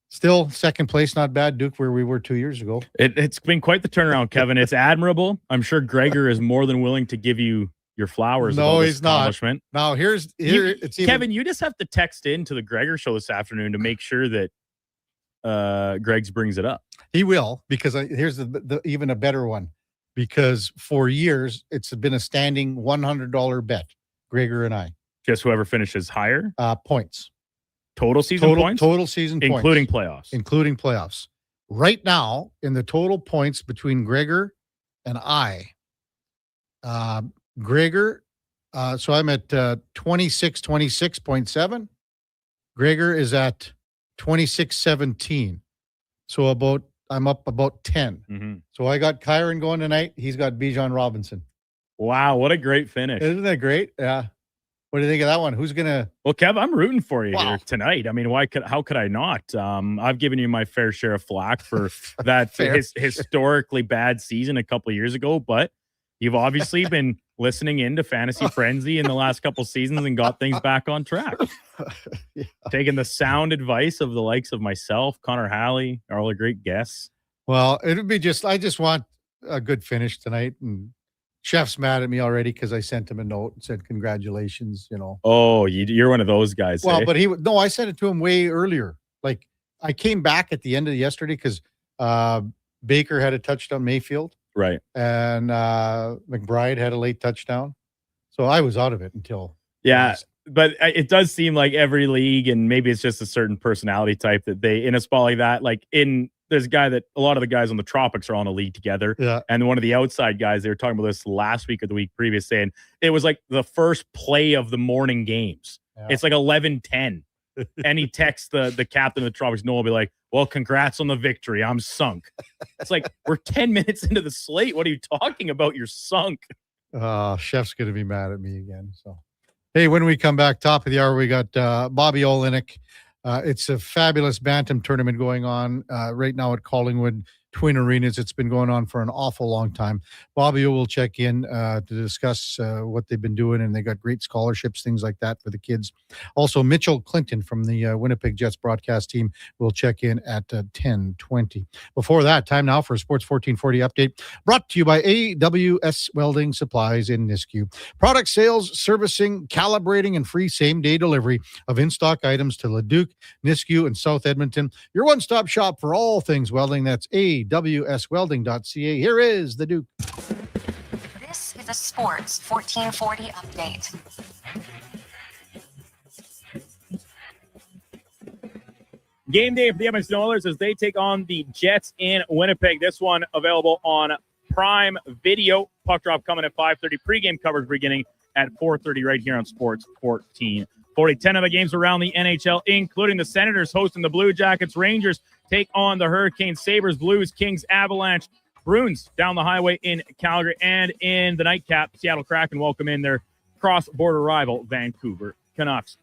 Still, second place, not bad, Duke, where we were 2 years ago. It's been quite the turnaround, Kevin. It's admirable. I'm sure Gregor is more than willing to give you your flowers. No, he's not. Now, Kevin, you just have to text in to the Gregor show this afternoon to make sure that Greg's brings it up. He will, because here's the even a better one. Because for years, it's been a standing $100 bet, Gregor and I. Just whoever finishes higher? Points. Total season points? Total season points. Including playoffs. Including playoffs. Right now, in the total points between Gregor and I, Gregor, so I'm at 26.7. Gregor is at 26.17. So I'm up about 10. Mm-hmm. So I got Kyron going tonight. He's got Bijan Robinson. Wow, what a great finish. Isn't that great? Yeah. What do you think of that one? Who's gonna? Well, Kev, I'm rooting for you here tonight. I mean, how could I not? I've given you my fair share of flack for that historically bad season a couple of years ago, but you've obviously been listening into Fantasy Frenzy in the last couple seasons and got things back on track. Taking the sound advice of the likes of myself, Connor Halley, all the great guests. Well, it would be I just want a good finish tonight, and Chef's mad at me already because I sent him a note and said, congratulations, Oh, you're one of those guys. Well, eh? but I sent it to him way earlier. Like, I came back at the end of yesterday because Baker had a touchdown, Mayfield. Right. And McBride had a late touchdown. So I was out of it until. Yeah. But it does seem like every league, and maybe it's just a certain personality type that they, in a spot like that, there's a guy that a lot of the guys on the Tropics are on a league together. Yeah. And one of the outside guys, they were talking about this last week or the week previous, saying it was like the first play of the morning games. Yeah. It's like 11:10. And he texts the captain of the Tropics, Noel, be like, well, congrats on the victory. I'm sunk. It's like, we're 10 minutes into the slate. What are you talking about? You're sunk. Chef's going to be mad at me again. So, hey, when we come back, top of the hour, we got Bobby Olenek. It's a fabulous Bantam tournament going on right now at Collingwood Twin Arenas. It's been going on for an awful long time. Bobby will check in to discuss what they've been doing, and they got great scholarships, things like that for the kids. Also, Mitchell Clinton from the Winnipeg Jets broadcast team will check in at 10:20. Before that, time now for a Sports 1440 update brought to you by AWS Welding Supplies in Nisku. Product sales, servicing, calibrating, and free same-day delivery of in-stock items to Leduc, Nisku, and South Edmonton. Your one-stop shop for all things welding. That's awswelding.ca. Here is the Duke. This is a Sports 1440 update. Game day for the Edmonton Oilers as they take on the Jets in Winnipeg. This one available on Prime Video. Puck drop coming at 5:30. Pre-game coverage beginning at 4:30 right here on Sports 1440. 10 of the games around the NHL, including the Senators hosting the Blue Jackets. Rangers take on the Hurricanes. Sabres, Blues, Kings, Avalanche. Bruins down the highway in Calgary. And in the nightcap, Seattle Kraken welcome in their cross-border rival, Vancouver Canucks.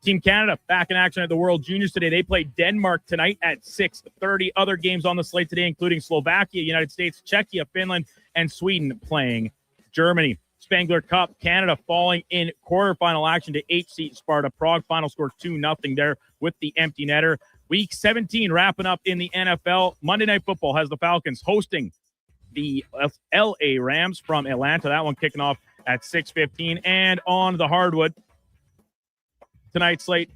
Team Canada back in action at the World Juniors today. They play Denmark tonight at 6:30. Other games on the slate today, including Slovakia, United States, Czechia, Finland, and Sweden playing Germany. Spangler Cup, Canada falling in quarterfinal action to HC Sparta Prague. Final score 2-0 there with the empty netter. Week 17 wrapping up in the NFL. Monday Night Football has the Falcons hosting the LA Rams from Atlanta. That one kicking off at 6:15. And on the hardwood, tonight's slate,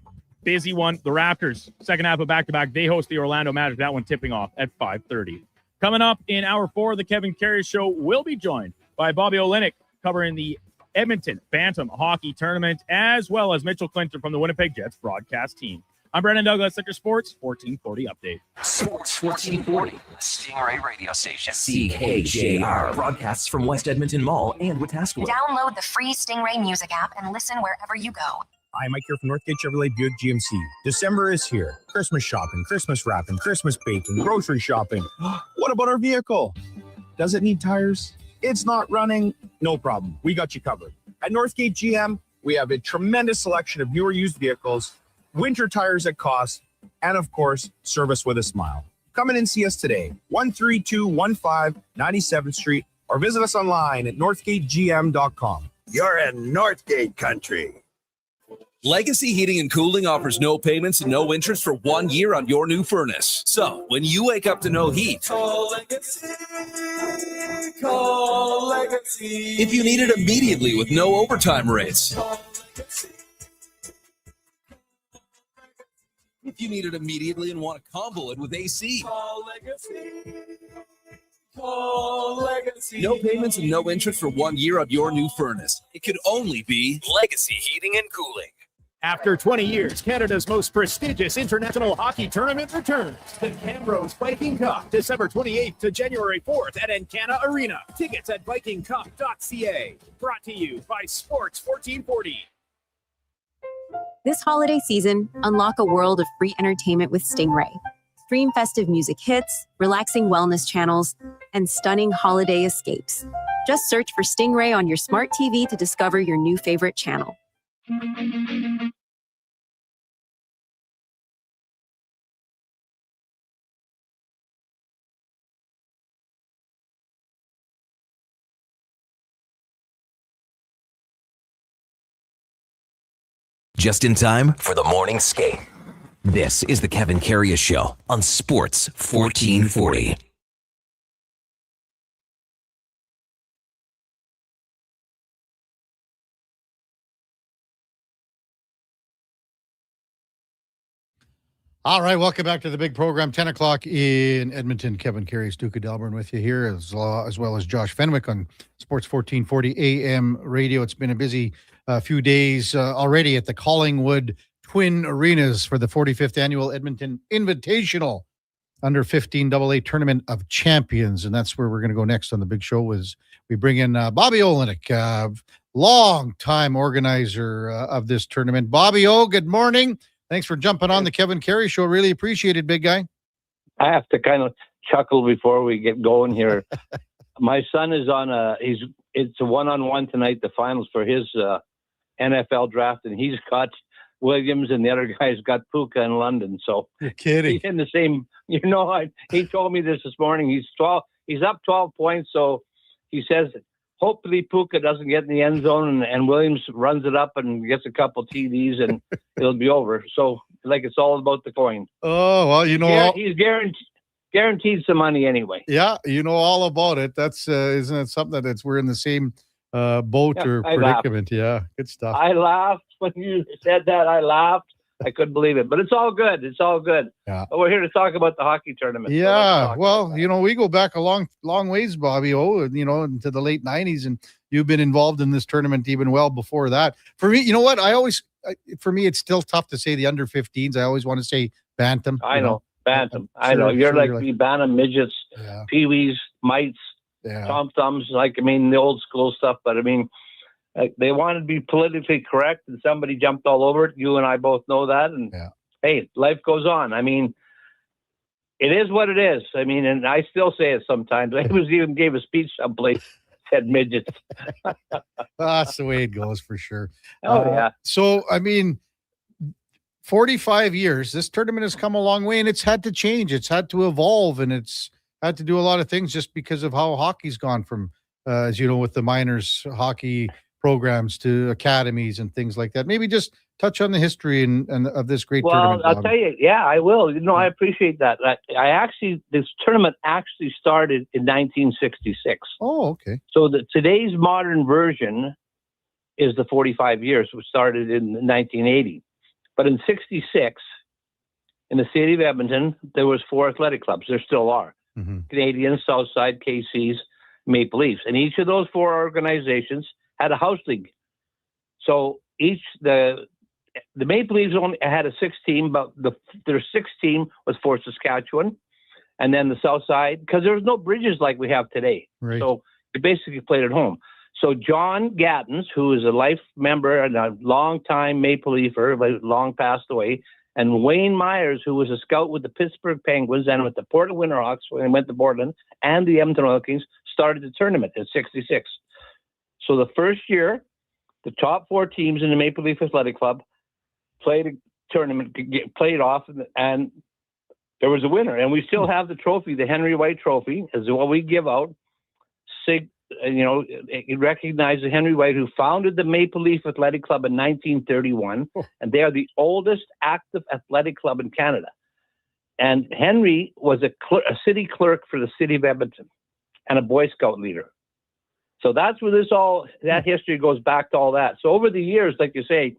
busy one. The Raptors, second half of back-to-back. They host the Orlando Magic. That one tipping off at 5:30. Coming up in hour 4 of the Kevin Karius Show, we'll be joined by Bobby Olenek covering the Edmonton Bantam Hockey Tournament, as well as Mitchell Clinton from the Winnipeg Jets broadcast team. I'm Brandon Douglas, Center Sports 1440 update. Sports 1440, Stingray radio station. CKJR broadcasts from West Edmonton Mall and Wetaskiwin. Download the free Stingray music app and listen wherever you go. Hi, Mike here from Northgate Chevrolet Buick GMC. December is here. Christmas shopping, Christmas wrapping, Christmas baking, grocery shopping. What about our vehicle? Does it need tires? It's not running? No problem. We got you covered. At Northgate GM, we have a tremendous selection of newer used vehicles, winter tires at cost, and of course, service with a smile. Come in and see us today, 13215 97th Street, or visit us online at northgategm.com. You're in Northgate country. Legacy Heating and Cooling offers no payments and no interest for 1 year on your new furnace. So, when you wake up to no heat, call Legacy. Call Legacy. If you need it immediately with no overtime rates. If you need it immediately and want to combo it with AC. Call Legacy. Call Legacy. No payments and no interest for 1 year on your new furnace. It could only be Legacy Heating and Cooling. After 20 years, Canada's most prestigious international hockey tournament returns. The Camrose Viking Cup, December 28th to January 4th at Encana Arena. Tickets at vikingcup.ca. Brought to you by Sports 1440. This holiday season, unlock a world of free entertainment with Stingray. Stream festive music hits, relaxing wellness channels, and stunning holiday escapes. Just search for Stingray on your smart TV to discover your new favorite channel. Just in time for the morning skate. This is the Kevin Karius Show on Sports 1440. All right, welcome back to the big program. 10 o'clock in Edmonton. Kevin Karius, Duke of Delburne with you here, as well as Josh Fenwick on Sports 1440 AM radio. It's been a busy few days already at the Collingwood Twin Arenas for the 45th Annual Edmonton Invitational Under 15 AA Tournament of Champions. And that's where we're going to go next on the big show. Is we bring in Bobby Olenek, long-time organizer of this tournament. Bobby O, good morning. Thanks for jumping on the Kevin Karius Show. Really appreciate it, big guy. I have to kind of chuckle before we get going here. My son is on it's a one-on-one tonight, the finals for his NFL draft, and he's got Williams and the other guy's got Puka in London. So you're kidding. He's in the same, he told me this morning. He's up 12 points. So he says, hopefully Puka doesn't get in the end zone and Williams runs it up and gets a couple TDs and it'll be over. So it's all about the coin. Oh, well, he's guaranteed some money anyway. Yeah. You know all about it. That's, isn't it something that we're in the same boat or predicament? Yeah. Good stuff. I laughed when you said that. I laughed. I couldn't believe it, but it's all good. It's all good. Yeah. But we're here to talk about the hockey tournament. Yeah. Well, we go back a long ways, Bobby, into the late 90s, and you've been involved in this tournament even well before that. For me, you know what? For me, it's still tough to say the under 15s. I always want to say Bantam. I know. Bantam. I know. You're like the Bantam midgets, peewees, mites, Tom Thumbs, the old school stuff. But they wanted to be politically correct, and somebody jumped all over it. You and I both know that. And hey, life goes on. It is what it is. And I still say it sometimes. I even gave a speech someplace, said midgets. That's the way it goes for sure. Oh, yeah. So, 45 years, this tournament has come a long way, and it's had to change. It's had to evolve, and it's had to do a lot of things just because of how hockey's gone from, as you know, with the minors hockey programs to academies and things like that. Maybe just touch on the history and of this great tournament. Well, I'll tell you, I will. I appreciate that. This tournament actually started in 1966. Oh, okay. So today's modern version is the 45 years, which started in 1980. But in 66, in the city of Edmonton, there was 4 athletic clubs. There still are. Mm-hmm. Canadians, Southside, KC's, Maple Leafs. And each of those 4 organizations had a house league. So the Maple Leafs only had a 6 team, but their 6th team was for Saskatchewan, and then the South Side, because there was no bridges like we have today. Right. So they basically played at home. So John Gattens, who is a life member and a long-time Maple Leafer, long passed away, and Wayne Myers, who was a scout with the Pittsburgh Penguins and with the Portland Winterhawks when they went to Portland, and the Edmonton Oil Kings, started the tournament in '66. So the first year, the top 4 teams in the Maple Leaf Athletic Club played a tournament, played off, and there was a winner. And we still have the trophy, the Henry White Trophy, is what we give out. It recognizes Henry White, who founded the Maple Leaf Athletic Club in 1931, and they are the oldest active athletic club in Canada. And Henry was a city clerk for the city of Edmonton and a Boy Scout leader. So that's where that history goes back to all that. So over the years, like you say,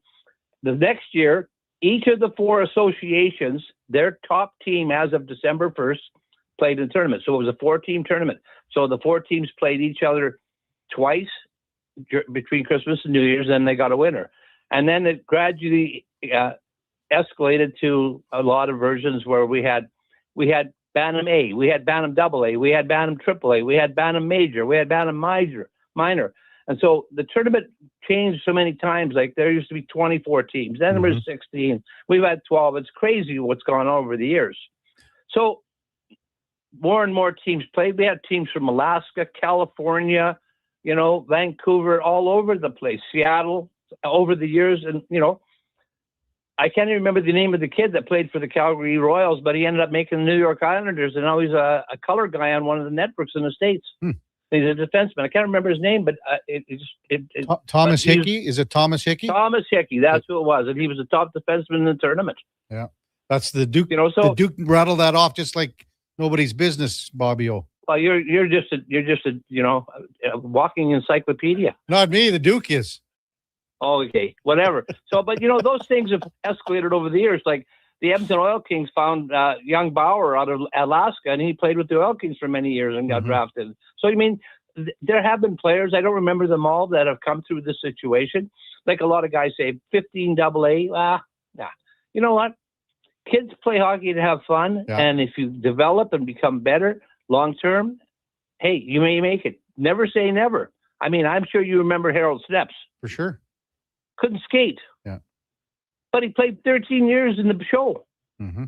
the next year, each of the 4 associations, their top team as of December 1st, played in the tournament. So it was a 4-team tournament. So the 4 teams played each other twice between Christmas and New Year's, and they got a winner. And then it gradually escalated to a lot of versions where we had Bantam A, we had Bantam AA, we had Bantam AAA, we had Bantam Major, we had Bantam Minor. And so the tournament changed so many times. Like there used to be 24 teams, then there was 16. We've had 12. It's crazy what's gone on over the years. So more and more teams played. We had teams from Alaska, California, Vancouver, all over the place, Seattle, over the years. And, I can't even remember the name of the kid that played for the Calgary Royals, but he ended up making the New York Islanders, and now he's a color guy on one of the networks in the States. He's a defenseman. I can't remember his name, but Thomas Hickey? Is it Thomas Hickey? Thomas Hickey. That's who it was, and he was a top defenseman in the tournament. Yeah, that's the Duke. The Duke rattled that off just like nobody's business, Bobby O. Well, you're just a a walking encyclopedia. Not me. The Duke is. Okay, whatever. So, but those things have escalated over the years. Like the Edmonton Oil Kings found young Bauer out of Alaska, and he played with the Oil Kings for many years and got drafted. So, there have been players, I don't remember them all, that have come through this situation. Like a lot of guys say, 15 AA, nah. You know what? Kids play hockey to have fun, and if you develop and become better long-term, hey, you may make it. Never say never. I'm sure you remember Harold Steps. For sure. Couldn't skate. Yeah. But he played 13 years in the show. Mm-hmm.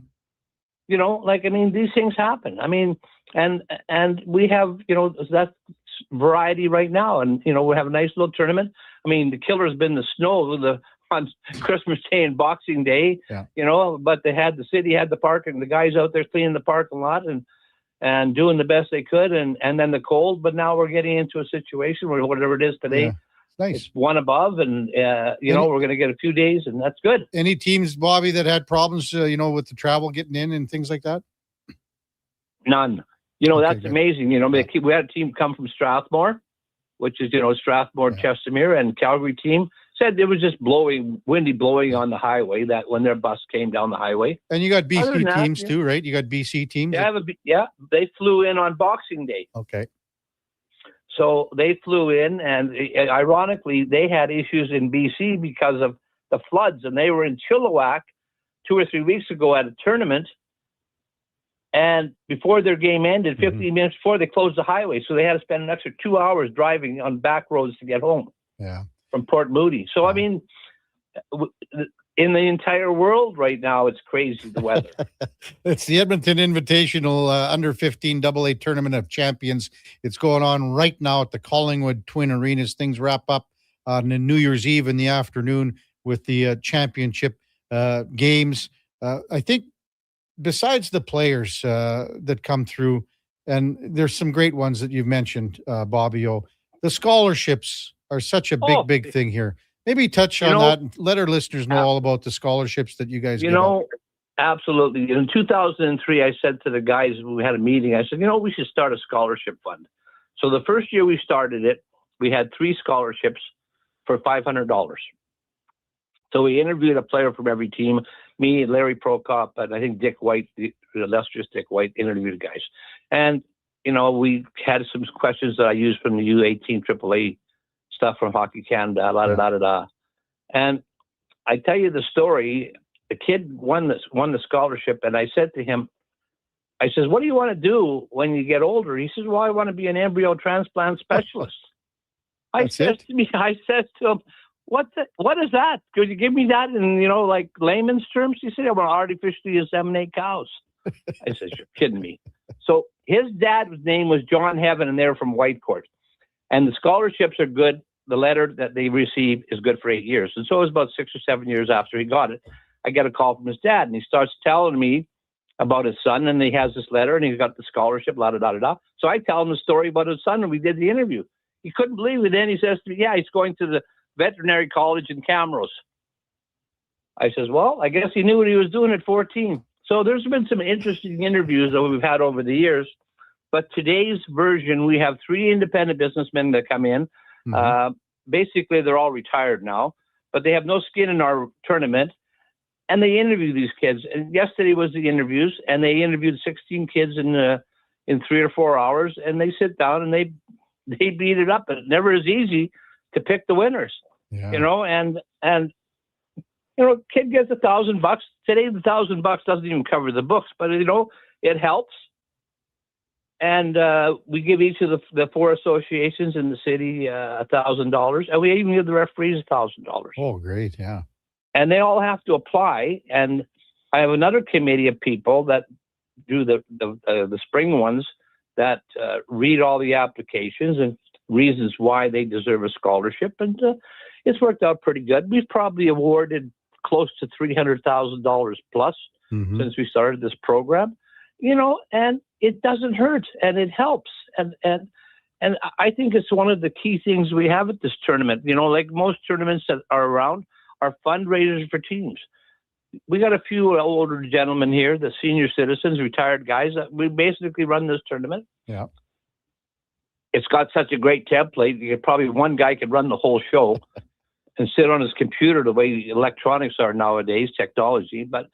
These things happen. And we have, that variety right now. And, we have a nice little tournament. The killer's been the snow on Christmas Day and Boxing Day, but the city had the park, and the guys out there cleaning the parking lot and doing the best they could. And then the cold, but now we're getting into a situation where whatever it is today, nice. It's one above, and we're going to get a few days, and that's good. Any teams, Bobby, that had problems, with the travel getting in and things like that? None. That's good. Amazing. We had a team come from Strathmore, which is Strathmore, Chestermere, and Calgary team said it was just windy blowing on the highway. That when their bus came down the highway. And you got BC teams too, right? You got BC teams. They flew in on Boxing Day. Okay. So they flew in, and ironically, they had issues in BC because of the floods, and they were in Chilliwack 2 or 3 weeks ago at a tournament, and before their game ended, 15 minutes before, they closed the highway, so they had to spend an extra 2 hours driving on back roads to get home from Port Moody. So, in the entire world right now, it's crazy, the weather. It's the Edmonton Invitational Under 15 AA Tournament of Champions. It's going on right now at the Collingwood Twin Arenas. Things wrap up on New Year's Eve in the afternoon with the championship games. I think besides the players that come through, and there's some great ones that you've mentioned, Bobby O, the scholarships are such a big thing here. Maybe touch on that and let our listeners know all about the scholarships that you guys give out. Absolutely. In 2003, I said to the guys, we had a meeting, I said, we should start a scholarship fund. So the first year we started it, we had 3 scholarships for $500. So we interviewed a player from every team, me, Larry Prokop, and I think Dick White, the illustrious Dick White, interviewed the guys. And, we had some questions that I used from the U18 AAA stuff from Hockey Canada, la-da-da-da-da. And I tell you the story, the kid won the scholarship, and I said to him, I says, what do you want to do when you get older? He says, well, I want to be an embryo transplant specialist. I says to him, what is that? Could you give me that in, like layman's terms? He said, I want to artificially inseminate cows. I said, you're kidding me. So his dad's name was John Heaven, and they're from Whitecourt. And the scholarships are good. The letter that they receive is good for 8 years. And so it was about 6 or 7 years after he got it, I get a call from his dad, and he starts telling me about his son, and he has this letter, and he's got the scholarship, la-da-da-da-da. So I tell him the story about his son, and we did the interview. He couldn't believe it. Then he says to me, yeah, he's going to the veterinary college in Camrose. I says, well, I guess he knew what he was doing at 14. So there's been some interesting interviews that we've had over the years. But today's version, we have 3 independent businessmen that come in. Mm-hmm. Basically, they're all retired now, but they have no skin in our tournament. And they interview these kids. And yesterday was the interviews, and they interviewed 16 kids in 3 or 4 hours. And they sit down and they beat it up. It never is easy to pick the winners, and kid gets $1,000. Today, the $1,000 doesn't even cover the books, but it helps. And we give each of the 4 associations in the city $1,000, and we even give the referees $1,000. Oh, great! Yeah. And they all have to apply. And I have another committee of people that do the spring ones that read all the applications and reasons why they deserve a scholarship. And it's worked out pretty good. We've probably awarded close to $300,000 plus since we started this program, and it doesn't hurt and it helps. And I think it's one of the key things we have at this tournament. Like most tournaments that are around, are fundraisers for teams. We got a few older gentlemen here, the senior citizens, retired guys, that we basically run this tournament. Yeah. It's got such a great template. Probably one guy could run the whole show and sit on his computer the way electronics are nowadays, technology. But,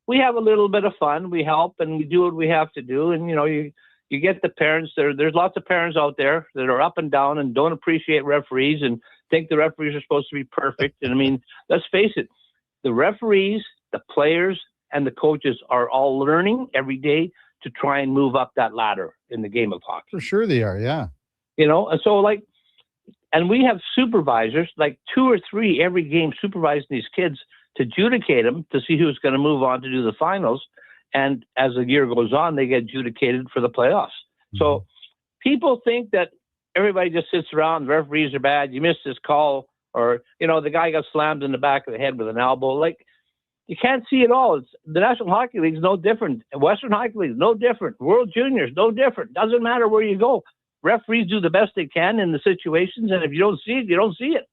we have a little bit of fun. We help and we do what we have to do. And, you get the parents. There's lots of parents out there that are up and down and don't appreciate referees and think the referees are supposed to be perfect. And I mean, let's face it, the referees, the players, and the coaches are all learning every day to try and move up that ladder in the game of hockey. For sure they are, yeah. And so and we have supervisors, like 2 or 3 every game supervising these kids to adjudicate them to see who's going to move on to do the finals. And as the year goes on, they get adjudicated for the playoffs. Mm-hmm. So people think that everybody just sits around, the referees are bad, you missed this call, or, the guy got slammed in the back of the head with an elbow. You can't see it all. The National Hockey League is no different. Western Hockey League is no different. World Juniors, no different. Doesn't matter where you go. Referees do the best they can in the situations, and if you don't see it, you don't see it.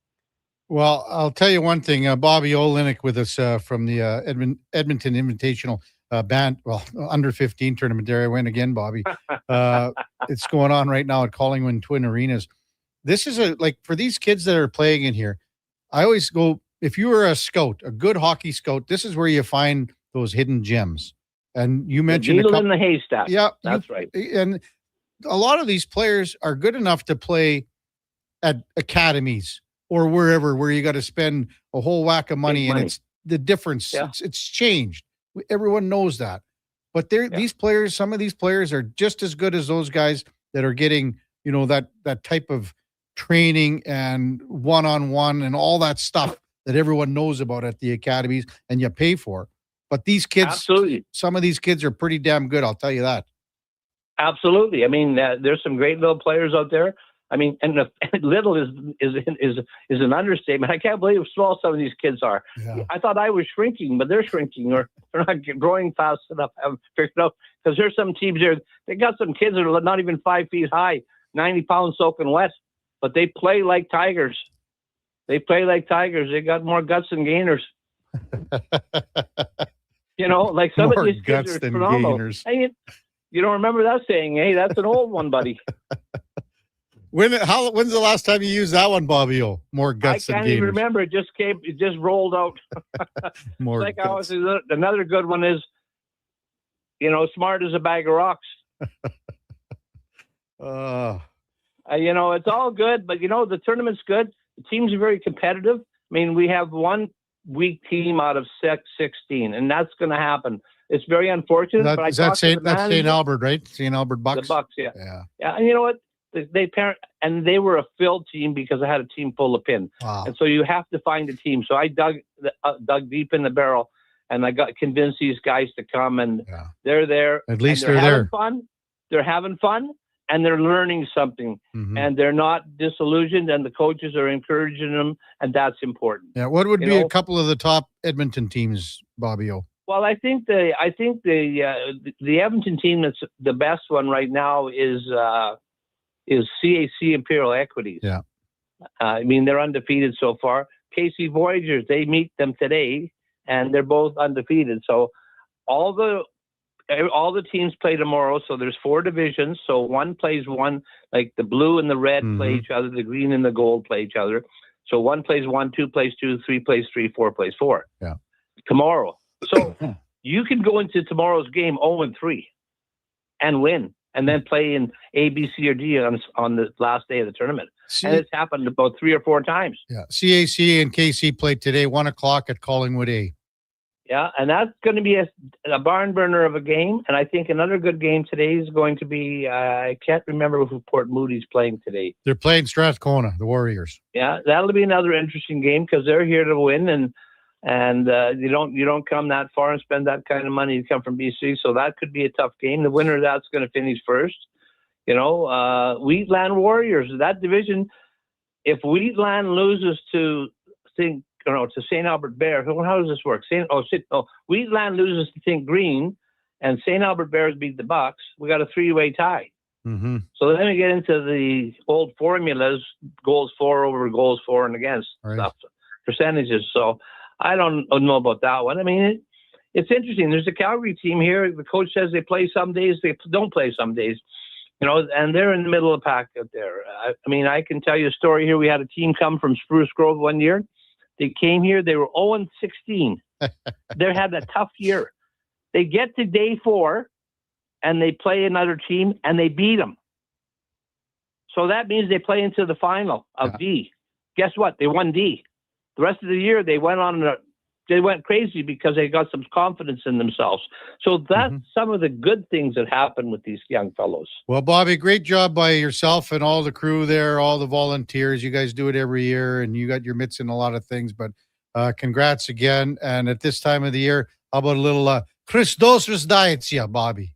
Well, I'll tell you one thing. Bobby Olenek with us from the Edmonton Invitational under 15 tournament. There I went again, Bobby. It's going on right now at Collingwood Twin Arenas. This is for these kids that are playing in here, I always go, if you were a scout, a good hockey scout, this is where you find those hidden gems. And you mentioned the needle in the haystack. Yeah, that's right. And a lot of these players are good enough to play at academies or wherever, where you got to spend a whole whack of money. And it's the difference. Yeah. It's changed. Everyone knows that. But these players, some of these players are just as good as those guys that are getting, that type of training and one-on-one and all that stuff that everyone knows about at the academies and you pay for. But these kids, absolutely, some of these kids are pretty damn good. I'll tell you that. Absolutely. I mean, there's some great little players out there. I mean, and little is an understatement. I can't believe how small some of these kids are. Yeah. I thought I was shrinking, but they're shrinking, or they're not growing fast enough. I haven't figured out, because there's some teams there. They got some kids that are not even 5 feet high, 90 pounds soaking wet, but they play like tigers. They They got more guts than gainers. Some of these kids are phenomenal. Hey, you don't remember that saying? Hey, that's an old one, buddy. When's the last time you used that one, Bobby? More guts than gainers. I can't even remember. It just rolled out. More guts. Another good one is, smart as a bag of rocks. It's all good, but the tournament's good. The teams are very competitive. I mean, we have one weak team out of 16, and that's going to happen. It's very unfortunate. That's St. Albert, right? St. Albert Bucks. The Bucks, yeah. Yeah. And you know what? They were a filled team because I had a team full of pin. Wow. And so you have to find a team. So I dug deep in the barrel, and I got convinced these guys to come, and they're there. At least they're there. Fun. They're having fun, and they're learning something, and they're not disillusioned, and the coaches are encouraging them, and that's important. Yeah. What would be a couple of the top Edmonton teams, Bobby O? Well, I think the Edmonton team that's the best one right now is CAC Imperial Equities. Yeah. I mean, they're undefeated so far. KC Voyagers, they meet them today, and they're both undefeated. So all the teams play tomorrow. So there's 4 divisions. So one plays one, like the blue and the red play each other. The green and the gold play each other. So 1 plays 1, 2 plays 2, 3 plays 3, 4 plays 4. Yeah. Tomorrow. So you can go into tomorrow's game 0-3 and win, and then play in A, B, C, or D on the last day of the tournament. And it's happened about 3 or 4 times. Yeah. CAC and KC played today, 1:00 at Collingwood A. Yeah, and that's going to be a barn burner of a game. And I think another good game today is going to be, I can't remember who Port Moody's playing today. They're playing Strathcona, the Warriors. Yeah, that'll be another interesting game because they're here to win, and you don't come that far and spend that kind of money. You come from BC, so that could be a tough game. The winner of that's going to finish first. Wheatland Warriors, that division. If Wheatland loses to St. Albert Bear, how does this work? Wheatland loses to Think Green, and St. Albert Bears beat the Bucks. We got a 3-way tie. Mm-hmm. So then we get into the old formulas: goals for over, goals for and against stuff, percentages. So I don't know about that one. I mean, it's interesting. There's a Calgary team here. The coach says they play some days, they don't play some days. And they're in the middle of the pack out there. I mean, I can tell you a story here. We had a team come from Spruce Grove one year. They came here. They were 0-16. They had a tough year. They get to day 4, and they play another team, and they beat them. So that means they play into the final of D. Guess what? They won D. The rest of the year, they went crazy because they got some confidence in themselves. So that's some of the good things that happen with these young fellows. Well, Bobby, great job by yourself and all the crew there, all the volunteers. You guys do it every year, and you got your mitts in a lot of things. But congrats again. And at this time of the year, how about a little Christos Rosdaitsia, Bobby?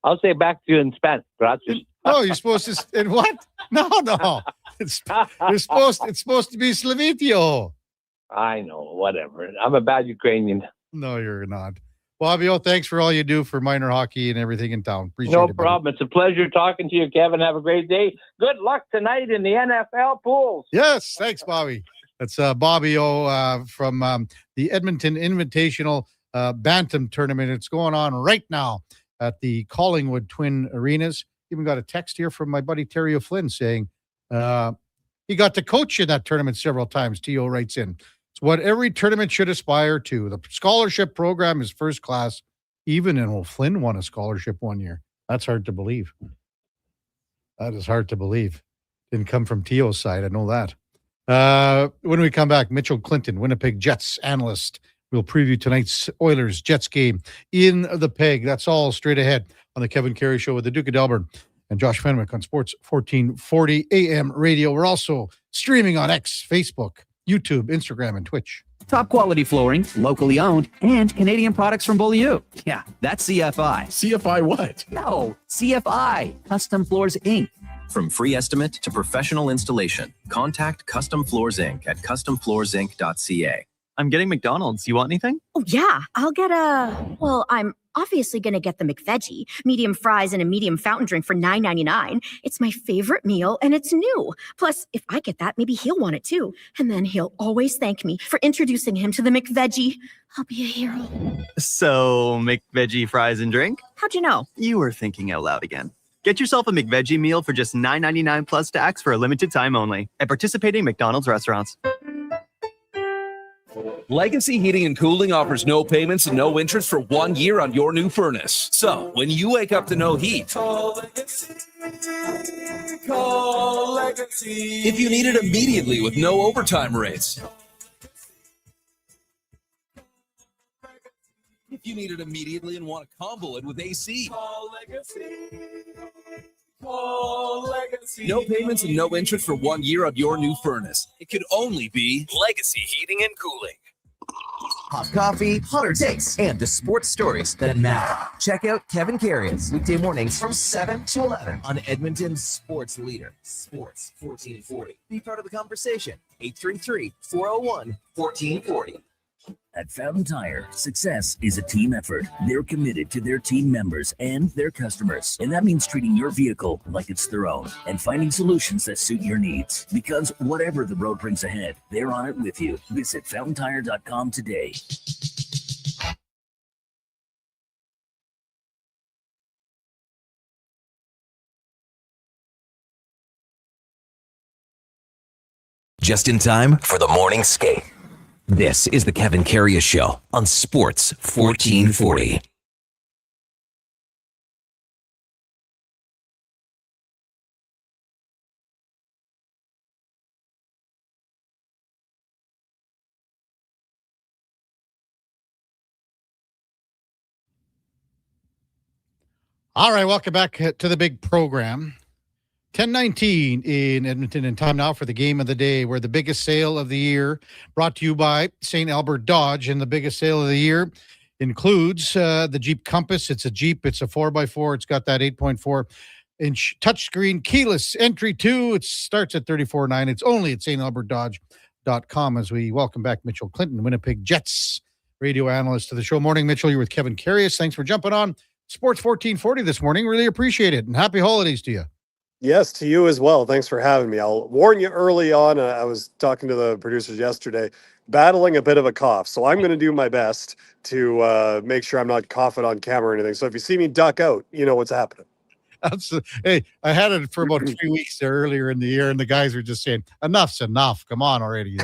I'll say back to you in Spanish. Gracias. Oh, you're supposed to. In what? No. It's supposed to be Slavitio. I know, whatever. I'm a bad Ukrainian. No, you're not. Bobby, thanks for all you do for minor hockey and everything in town. Appreciate it. No problem. It's a pleasure talking to you, Kevin. Have a great day. Good luck tonight in the NFL pools. Yes, thanks, Bobby. That's Bobby O from the Edmonton Invitational Bantam Tournament. It's going on right now at the Collingwood Twin Arenas. Even got a text here from my buddy Terry O'Flynn saying he got to coach in that tournament several times. T.O. writes in. It's what every tournament should aspire to. The scholarship program is first class. Even in O'Flynn won a scholarship one year. That's hard to believe. That is hard to believe. Didn't come from T.O.'s side. I know that. When we come back, Mitchell Clinton, Winnipeg Jets analyst. We'll preview tonight's Oilers-Jets game in the Peg. That's all straight ahead on the Kevin Carey Show with the Duke of Delburne and Josh Fenwick on Sports 1440 AM radio. We're also streaming on X, Facebook, YouTube, Instagram, and Twitch. Top quality flooring, locally owned, and Canadian products from Beaulieu. Yeah, that's CFI. CFI what? No, CFI. Custom Floors, Inc. From free estimate to professional installation, contact Custom Floors Inc. at customfloorsinc.ca. I'm getting McDonald's. You want anything? Oh, yeah. I'll get I'm obviously going to get the McVeggie, medium fries and a medium fountain drink for $9.99. It's my favorite meal, and it's new. Plus, if I get that, maybe he'll want it too. And then he'll always thank me for introducing him to the McVeggie. I'll be a hero. So, McVeggie fries and drink? How'd you know? You were thinking out loud again. Get yourself a McVeggie meal for just $9.99 plus tax for a limited time only at participating McDonald's restaurants. Legacy Heating and Cooling offers no payments and no interest for 1 year on your new furnace. So, when you wake up to no heat, Call Legacy. If you need it immediately with no overtime rates. If you need it immediately and want to combo it with AC. Call Legacy. Call Legacy. No payments and no interest for 1 year on your new furnace. It could only be Legacy Heating and Cooling. Hot coffee, hotter takes, and the sports stories that matter. Check out Kevin Karius weekday mornings from 7 to 11 on Edmonton's sports leader, Sports 1440. Be part of the conversation. 833-401-1440. At Fountain Tire, success is a team effort. They're committed to their team members and their customers. And that means treating your vehicle like it's their own and finding solutions that suit your needs. Because whatever the road brings ahead, they're on it with you. Visit fountaintire.com today. Just in time for the morning skate. This is the Kevin Karius Show on Sports 1440. All right, welcome back to the big program. 10:19 in Edmonton, and time now for the game of the day, where the biggest sale of the year, brought to you by St. Albert Dodge, and the biggest sale of the year includes the Jeep Compass. It's a Jeep. It's a 4x4. It's got that 8.4-inch touchscreen keyless entry too. It starts at $34,900. It's only at stalbertdodge.com. As we welcome back Mitchell Clinton, Winnipeg Jets radio analyst, to the show. Morning, Mitchell. You're with Kevin Karius. Thanks for jumping on Sports 1440 this morning. Really appreciate it, and happy holidays to you. Yes, to you as well. Thanks for having me. I'll warn you early on. I was talking to the producers yesterday, battling a bit of a cough. So I'm going to do my best to make sure I'm not coughing on camera or anything. So if you see me duck out, you know what's happening. Hey, I had it for about 3 weeks there earlier in the year, and the guys were just saying, enough's enough. Come on already.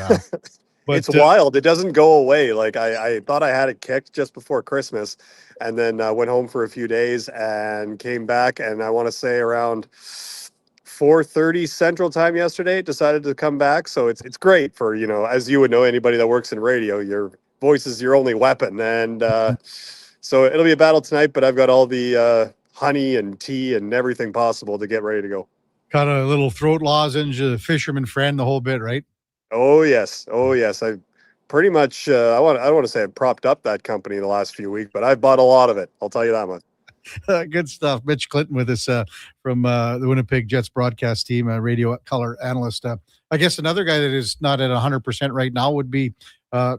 But it's wild. It doesn't go away. Like I thought I had it kicked just before Christmas, and then went home for a few days and came back. And I want to say around 4:30 Central Time yesterday, decided to come back. So it's great for, as you would know, anybody that works in radio, your voice is your only weapon. And so it'll be a battle tonight, but I've got all the honey and tea and everything possible to get ready to go. Got a little throat lozenge, a fisherman friend, the whole bit, right? Oh, yes. I pretty much, I don't want to say I propped up that company the last few weeks, but I've bought a lot of it. I'll tell you that much. Good stuff. Mitch Clinton with us from the Winnipeg Jets broadcast team, radio color analyst. I guess another guy that is not at 100% right now would be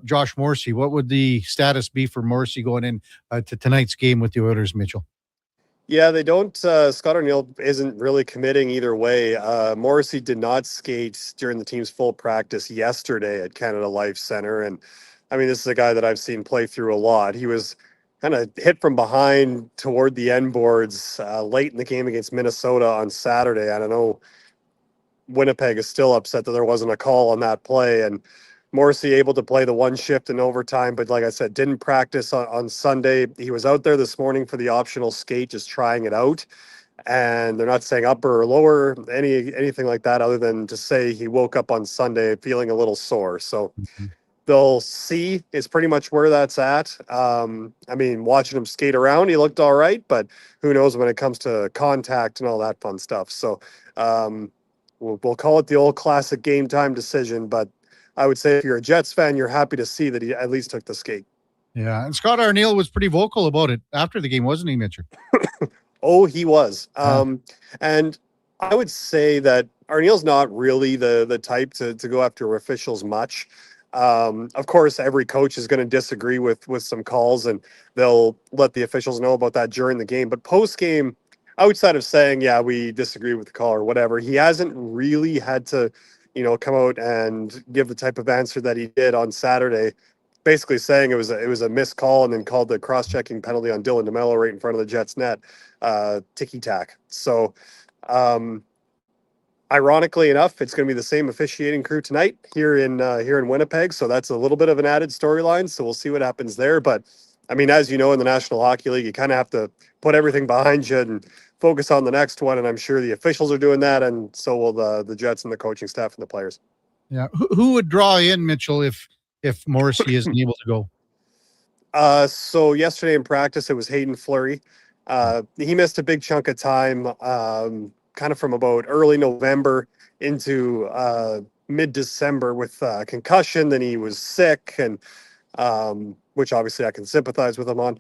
Josh Morrissey. What would the status be for Morrissey going in to tonight's game with the Oilers, Mitchell? Yeah, they don't. Scott O'Neill isn't really committing either way. Morrissey did not skate during the team's full practice yesterday at Canada Life Center. And I mean, this is a guy that I've seen play through a lot. He was kind of hit from behind toward the end boards late in the game against Minnesota on Saturday. I don't know. Winnipeg is still upset that there wasn't a call on that play. And Morrissey able to play the one shift in overtime, but like I said, didn't practice on Sunday. He was out there this morning for the optional skate, just trying it out. And they're not saying upper or lower, anything like that, other than to say he woke up on Sunday feeling a little sore. So they'll see is pretty much where that's at. I mean, watching him skate around, he looked all right, but who knows when it comes to contact and all that fun stuff. So we'll call it the old classic game time decision, but I would say if you're a Jets fan, you're happy to see that he at least took the skate. Yeah, and Scott O'Neill was pretty vocal about it after the game, wasn't he, Mitchell? Oh, he was. And I would say that O'Neill's not really the type to go after officials much. Of course, every coach is going to disagree with some calls, and they'll let the officials know about that during the game. But post-game, outside of saying, yeah, we disagree with the call or whatever, he hasn't really had to come out and give the type of answer that he did on Saturday, basically saying it was a missed call and then called the cross-checking penalty on Dylan DeMello right in front of the Jets net, ticky-tack. So, ironically enough, it's going to be the same officiating crew tonight here in Winnipeg. So that's a little bit of an added storyline. So we'll see what happens there. But I mean, as you know, in the National Hockey League, you kind of have to put everything behind you and focus on the next one. And I'm sure the officials are doing that, and so will the Jets and the coaching staff and the players. Yeah. Who would draw in Mitchell if Morrissey isn't able to go? So yesterday in practice, it was Hayden Fleury. He missed a big chunk of time, kind of from about early November into mid-December with concussion. Then he was sick, and which obviously I can sympathize with him on.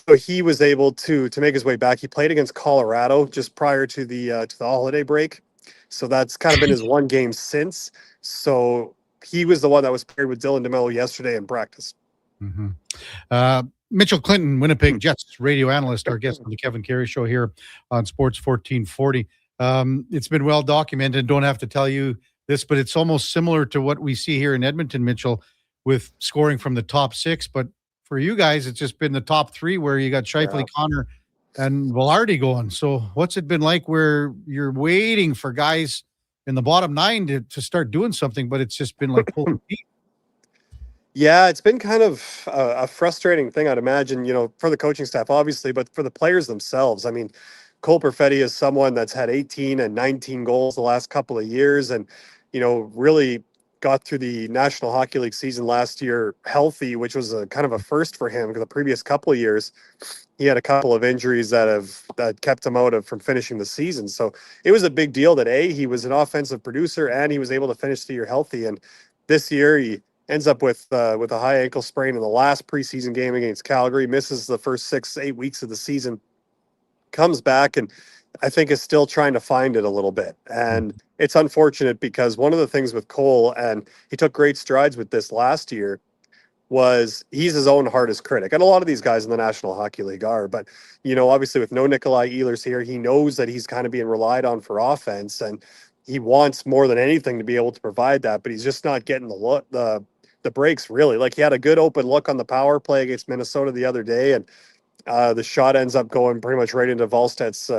So he was able to make his way back. He played against Colorado just prior to the holiday break, so that's kind of been his one game since. So he was the one that was paired with Dylan DeMello yesterday in practice. Mm-hmm. Mitchell Clinton, Winnipeg Jets radio analyst, our guest on the Kevin Karius Show here on Sports 1440. It's been well documented. Don't have to tell you this, but it's almost similar to what we see here in Edmonton, Mitchell, with scoring from the top six. But for you guys, it's just been the top three where you got Scheifele, Connor, and Velarde going. So what's it been like where you're waiting for guys in the bottom nine to start doing something, but it's just been like pulling teeth? Yeah, it's been kind of a frustrating thing, I'd imagine, for the coaching staff, obviously, but for the players themselves. I mean, Cole Perfetti is someone that's had 18 and 19 goals the last couple of years and, really got through the National Hockey League season last year healthy, which was a kind of a first for him because the previous couple of years he had a couple of injuries that kept him out from finishing the season. So it was a big deal that he was an offensive producer and he was able to finish the year healthy. And this year he ends up with a high ankle sprain in the last preseason game against Calgary, misses the first 6-8 weeks of the season, comes back, and I think is still trying to find it a little bit. And it's unfortunate because one of the things with Cole, and he took great strides with this last year, was he's his own hardest critic. And a lot of these guys in the National Hockey League are, but, obviously with no Nikolai Ehlers here, he knows that he's kind of being relied on for offense, and he wants more than anything to be able to provide that, but he's just not getting the breaks, really. Like, he had a good open look on the power play against Minnesota the other day, and the shot ends up going pretty much right into Volsted's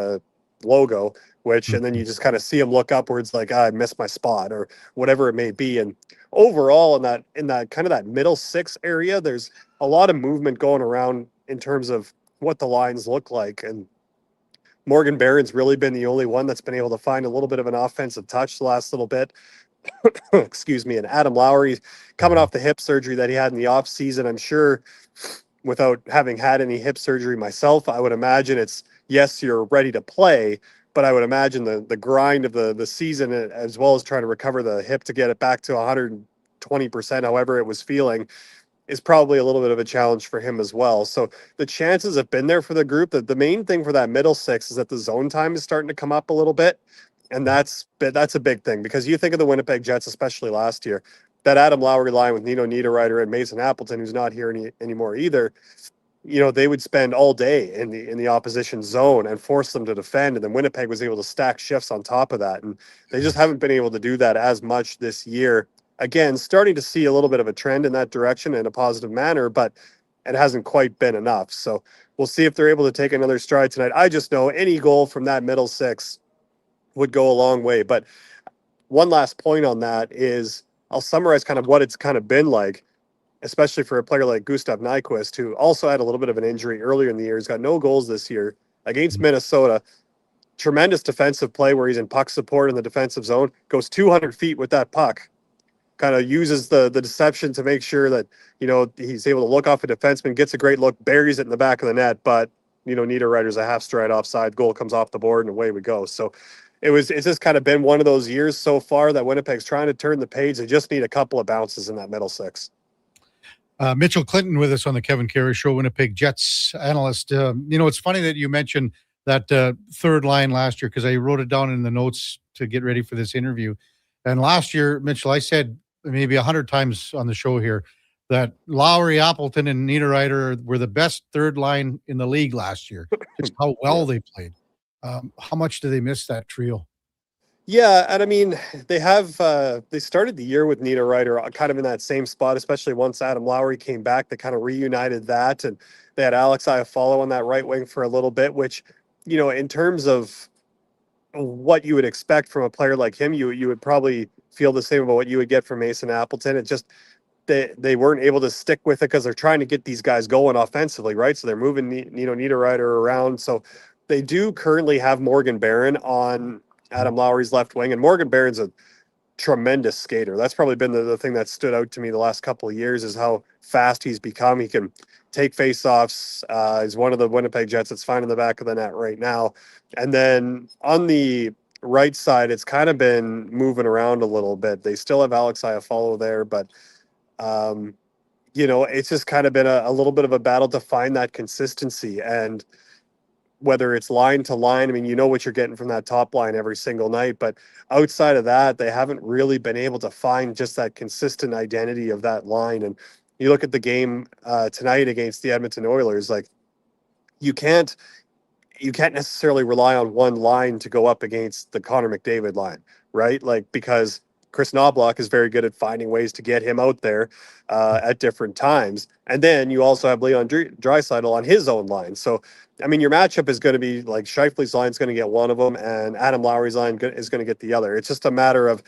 logo, and then you just kind of see him look upwards like, I missed my spot or whatever it may be. And overall in that kind of that middle six area, there's a lot of movement going around in terms of what the lines look like. And Morgan Barron's really been the only one that's been able to find a little bit of an offensive touch the last little bit. Excuse me. And Adam Lowry, coming off the hip surgery that he had in the off season, I'm sure, without having had any hip surgery myself, I would imagine it's, yes, you're ready to play, but I would imagine the grind of the season, as well as trying to recover the hip to get it back to 120%, however it was feeling, is probably a little bit of a challenge for him as well. So the chances have been there for the group. The main thing for that middle six is that the zone time is starting to come up a little bit. And that's a big thing, because you think of the Winnipeg Jets, especially last year, that Adam Lowry line with Nino Niederreiter and Mason Appleton, who's not here anymore either, they would spend all day in the opposition zone and force them to defend. And then Winnipeg was able to stack shifts on top of that. And they just haven't been able to do that as much this year. Again, starting to see a little bit of a trend in that direction in a positive manner, but it hasn't quite been enough. So we'll see if they're able to take another stride tonight. I just know any goal from that middle six would go a long way. But one last point on that is I'll summarize kind of what it's kind of been like, especially for a player like Gustav Nyquist, who also had a little bit of an injury earlier in the year. He's got no goals this year against Minnesota. Tremendous defensive play where he's in puck support in the defensive zone, goes 200 feet with that puck, kind of uses the deception to make sure that, he's able to look off a defenseman, gets a great look, buries it in the back of the net. But, Niederreiter's a half stride offside, goal comes off the board, and away we go. So it's just kind of been one of those years so far that Winnipeg's trying to turn the page. They just need a couple of bounces in that middle six. Mitchell Clinton with us on the Kevin Karius Show, Winnipeg Jets analyst. It's funny that you mentioned that third line last year, because I wrote it down in the notes to get ready for this interview. And last year, Mitchell, I said maybe 100 times on the show here that Lowry, Appleton, and Niederreiter were the best third line in the league last year. Just how well they played. How much do they miss that trio? Yeah, and I mean, they started the year with Niederreiter kind of in that same spot, especially once Adam Lowry came back. They kind of reunited that, and they had Alex Iafallo on that right wing for a little bit, which, in terms of what you would expect from a player like him, you would probably feel the same about what you would get from Mason Appleton. It just, they weren't able to stick with it because they're trying to get these guys going offensively, right? So they're moving Niederreiter around. So they do currently have Morgan Barron on Adam Lowry's left wing, and Morgan Barron's a tremendous skater. That's probably been the thing that stood out to me the last couple of years is how fast he's become. He can take faceoffs. He's one of the Winnipeg Jets that's fine in the back of the net right now. And then on the right side, it's kind of been moving around a little bit. They still have Alex Iafallo there, but it's just kind of been a little bit of a battle to find that consistency. And whether it's line to line, I mean, you know what you're getting from that top line every single night, but outside of that, they haven't really been able to find just that consistent identity of that line. And you look at the game tonight against the Edmonton Oilers, like you can't necessarily rely on one line to go up against the Connor McDavid line, right? Like, because Chris Knobloch is very good at finding ways to get him out there at different times. And then you also have Leon Draisaitl on his own line. So, I mean, your matchup is going to be like Scheifele's line is going to get one of them and Adam Lowry's line is going to get the other. It's just a matter of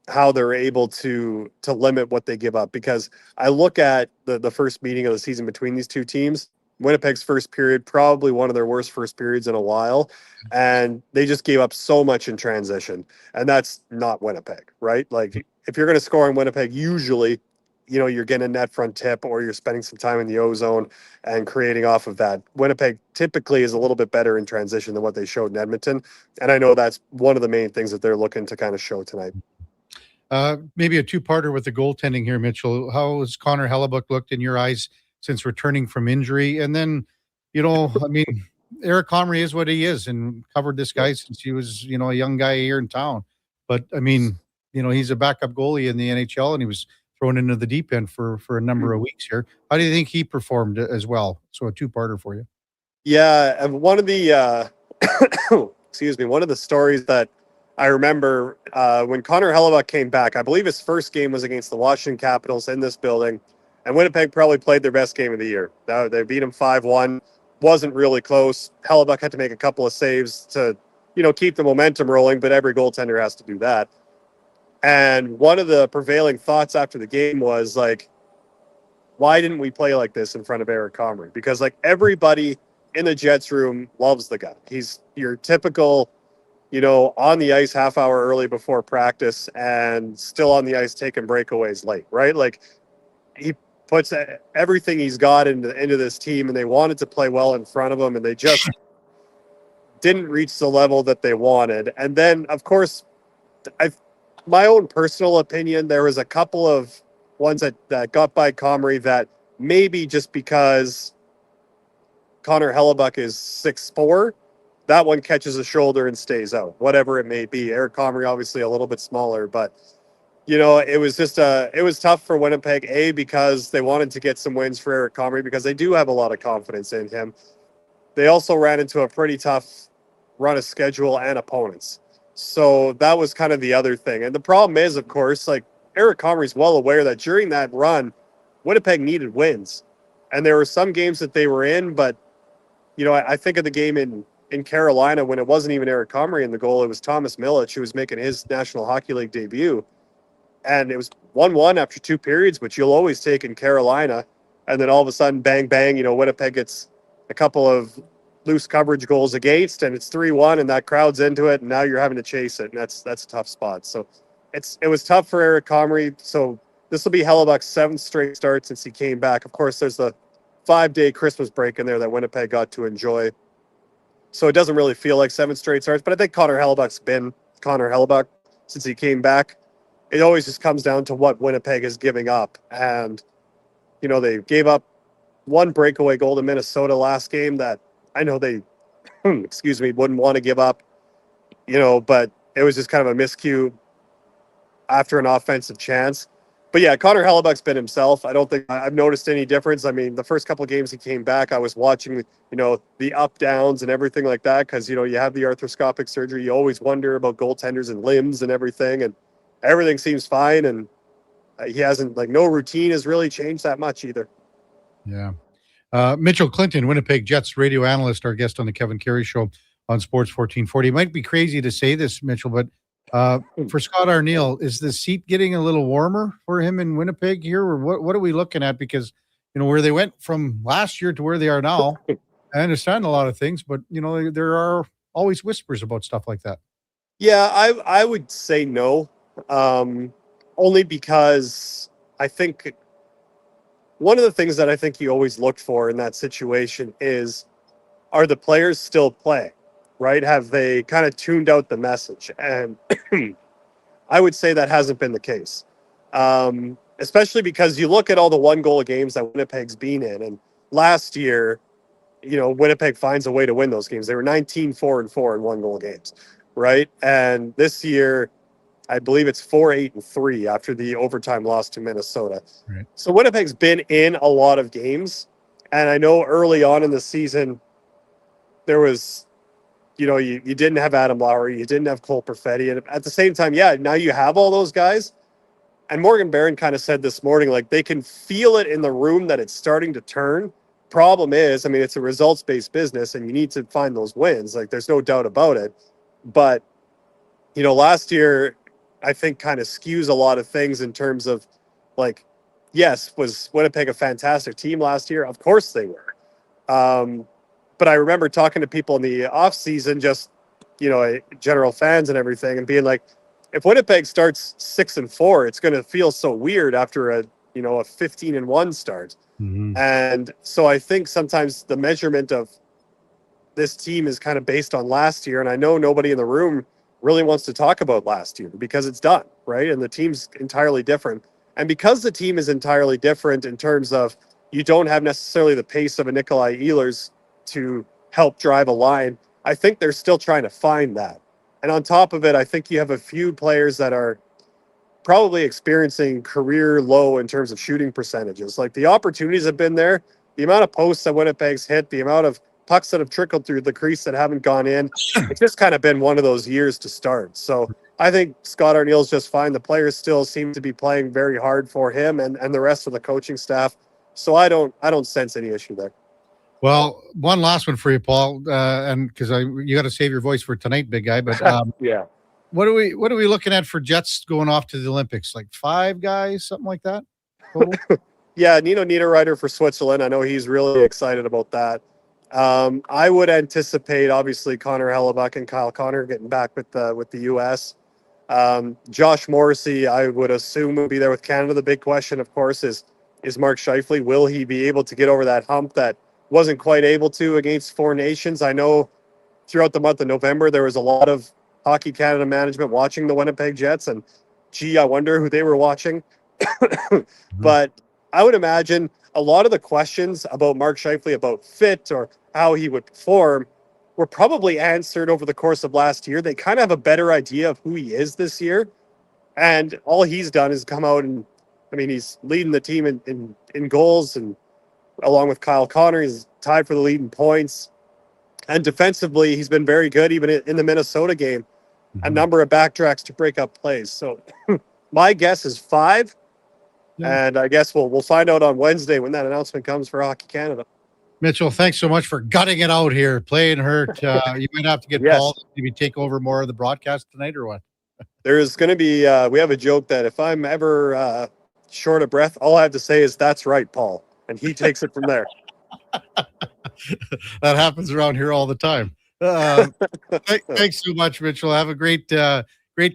how they're able to limit what they give up. Because I look at the first meeting of the season between these two teams, Winnipeg's first period, probably one of their worst first periods in a while. And they just gave up so much in transition. And that's not Winnipeg, right? Like, if you're going to score in Winnipeg, usually, you're getting a net front tip or you're spending some time in the O zone and creating off of that. Winnipeg typically is a little bit better in transition than what they showed in Edmonton. And I know that's one of the main things that they're looking to kind of show tonight. Maybe a two-parter with the goaltending here, Mitchell. How has Connor Hellebuck looked in your eyes since returning from injury? And then, I mean, Eric Comrie is what he is and covered this guy since he was, a young guy here in town. But, I mean, he's a backup goalie in the NHL and he was thrown into the deep end for a number of weeks here. How do you think he performed as well? So a two-parter for you. Yeah, and one of the one of the stories that I remember when Connor Hellebuck came back, I believe his first game was against the Washington Capitals in this building, and Winnipeg probably played their best game of the year. They beat him 5-1. Wasn't really close. Hellebuck had to make a couple of saves to, keep the momentum rolling, but every goaltender has to do that. And one of the prevailing thoughts after the game was like, why didn't we play like this in front of Eric Comrie? Because like everybody in the Jets room loves the guy. He's your typical, on the ice half hour early before practice and still on the ice taking breakaways late, right? Like he puts everything he's got into this team, and they wanted to play well in front of him, and they just didn't reach the level that they wanted. And then, of course, my own personal opinion, there was a couple of ones that got by Comrie that maybe just because Connor Hellebuck is 6'4", that one catches a shoulder and stays out, whatever it may be. Eric Comrie obviously a little bit smaller, but it was just it was tough for Winnipeg, because they wanted to get some wins for Eric Comrie because they do have a lot of confidence in him. They also ran into a pretty tough run of schedule and opponents. So that was kind of the other thing. And the problem is, of course, like Eric Comrie's well aware that during that run, Winnipeg needed wins. And there were some games that they were in, but, I think of the game in Carolina when it wasn't even Eric Comrie in the goal. It was Thomas Milic who was making his National Hockey League debut. And it was 1-1 after 2 periods, which you'll always take in Carolina. And then all of a sudden, bang, bang, Winnipeg gets a couple of loose coverage goals against, and it's 3-1, and that crowd's into it, and now you're having to chase it, and that's a tough spot. So it was tough for Eric Comrie. So this will be Hellebuck's 7th straight start since he came back. Of course, there's the 5-day Christmas break in there that Winnipeg got to enjoy. So it doesn't really feel like 7 straight starts, but I think Connor Hellebuck's been Connor Hellebuck since he came back. It always just comes down to what Winnipeg is giving up. And, they gave up 1 breakaway goal to Minnesota last game that I know they, wouldn't want to give up, but it was just kind of a miscue after an offensive chance. But yeah, Connor Hellebuck's been himself. I don't think I've noticed any difference. I mean, the first couple of games he came back, I was watching, the up downs and everything like that. Cause you have the arthroscopic surgery. You always wonder about goaltenders and limbs and everything, and everything seems fine. And he hasn't, no routine has really changed that much either. Yeah. Mitchell Clinton, Winnipeg Jets radio analyst, our guest on the Kevin Karius Show on Sports 1440. It might be crazy to say this, Mitchell, but For Scott Arniel, is the seat getting a little warmer for him in Winnipeg here, or what are we looking at? Because where they went from last year to where they are now, I understand a lot of things, but there are always whispers about stuff like that. Yeah, I would say no, only because I think one of the things that I think you always look for in that situation is, are the players still playing, right? Have they kind of tuned out the message? And I would say that hasn't been the case, especially because you look at all the one-goal games that Winnipeg's been in, and last year, Winnipeg finds a way to win those games. They were 19-4-4 in one-goal games, right? And this year, I believe it's 4-8-3 after the overtime loss to Minnesota. Right. So Winnipeg's been in a lot of games, and I know early on in the season, there was, you didn't have Adam Lowry, you didn't have Cole Perfetti, and at the same time, now you have all those guys. And Morgan Barron kind of said this morning, like, they can feel it in the room that it's starting to turn. Problem is, it's a results-based business, and you need to find those wins. Like, there's no doubt about it. But, last year, I think kind of skews a lot of things in terms of, like, yes, was Winnipeg a fantastic team last year? Of course they were. But I remember talking to people in the offseason, just, general fans and everything, and being like, if Winnipeg starts 6-4, it's going to feel so weird after a 15-1 start. Mm-hmm. And so I think sometimes the measurement of this team is kind of based on last year. And I know nobody in the room really wants to talk about last year because it's done, right? And the team's entirely different. And because the team is entirely different in terms of you don't have necessarily the pace of a Nikolai Ehlers to help drive a line, I think they're still trying to find that. And on top of it, I think you have a few players that are probably experiencing career low in terms of shooting percentages. Like, the opportunities have been there. The amount of posts that Winnipeg's hit, the amount of pucks that have trickled through the crease that haven't gone in, it's just kind of been one of those years to start. So I think Scott Arniel's just fine. The players still seem to be playing very hard for him and the rest of the coaching staff. So I don't sense any issue there. Well, one last one for you, Paul, and because you got to save your voice for tonight, big guy. But yeah, what are we looking at for Jets going off to the Olympics? Like 5 guys, something like that? Total? Yeah, Nino Niederreiter for Switzerland. I know he's really excited about that. I would anticipate, obviously, Connor Hellebuck and Kyle Connor getting back with the U.S. Josh Morrissey, I would assume, will be there with Canada. The big question, of course, is Mark Scheifele. Will he be able to get over that hump that wasn't quite able to against 4 nations? I know throughout the month of November, there was a lot of Hockey Canada management watching the Winnipeg Jets, and I wonder who they were watching. But I would imagine a lot of the questions about Mark Scheifele, about fit or how he would perform, were probably answered over the course of last year. They kind of have a better idea of who he is this year. And all he's done is come out and, he's leading the team in goals, and along with Kyle Connor, he's tied for the lead in points. And defensively, he's been very good, even in the Minnesota game. A number of backtracks to break up plays. So my guess is 5. Yeah. And I guess we'll find out on Wednesday when that announcement comes for Hockey Canada. Mitchell, thanks so much for gutting it out here, playing hurt. You might have to get Paul to maybe take over more of the broadcast tonight, or what? There's going to be, we have a joke that if I'm ever short of breath, all I have to say is, "That's right, Paul." And he takes it from there. That happens around here all the time. Thanks so much, Mitchell. Have a great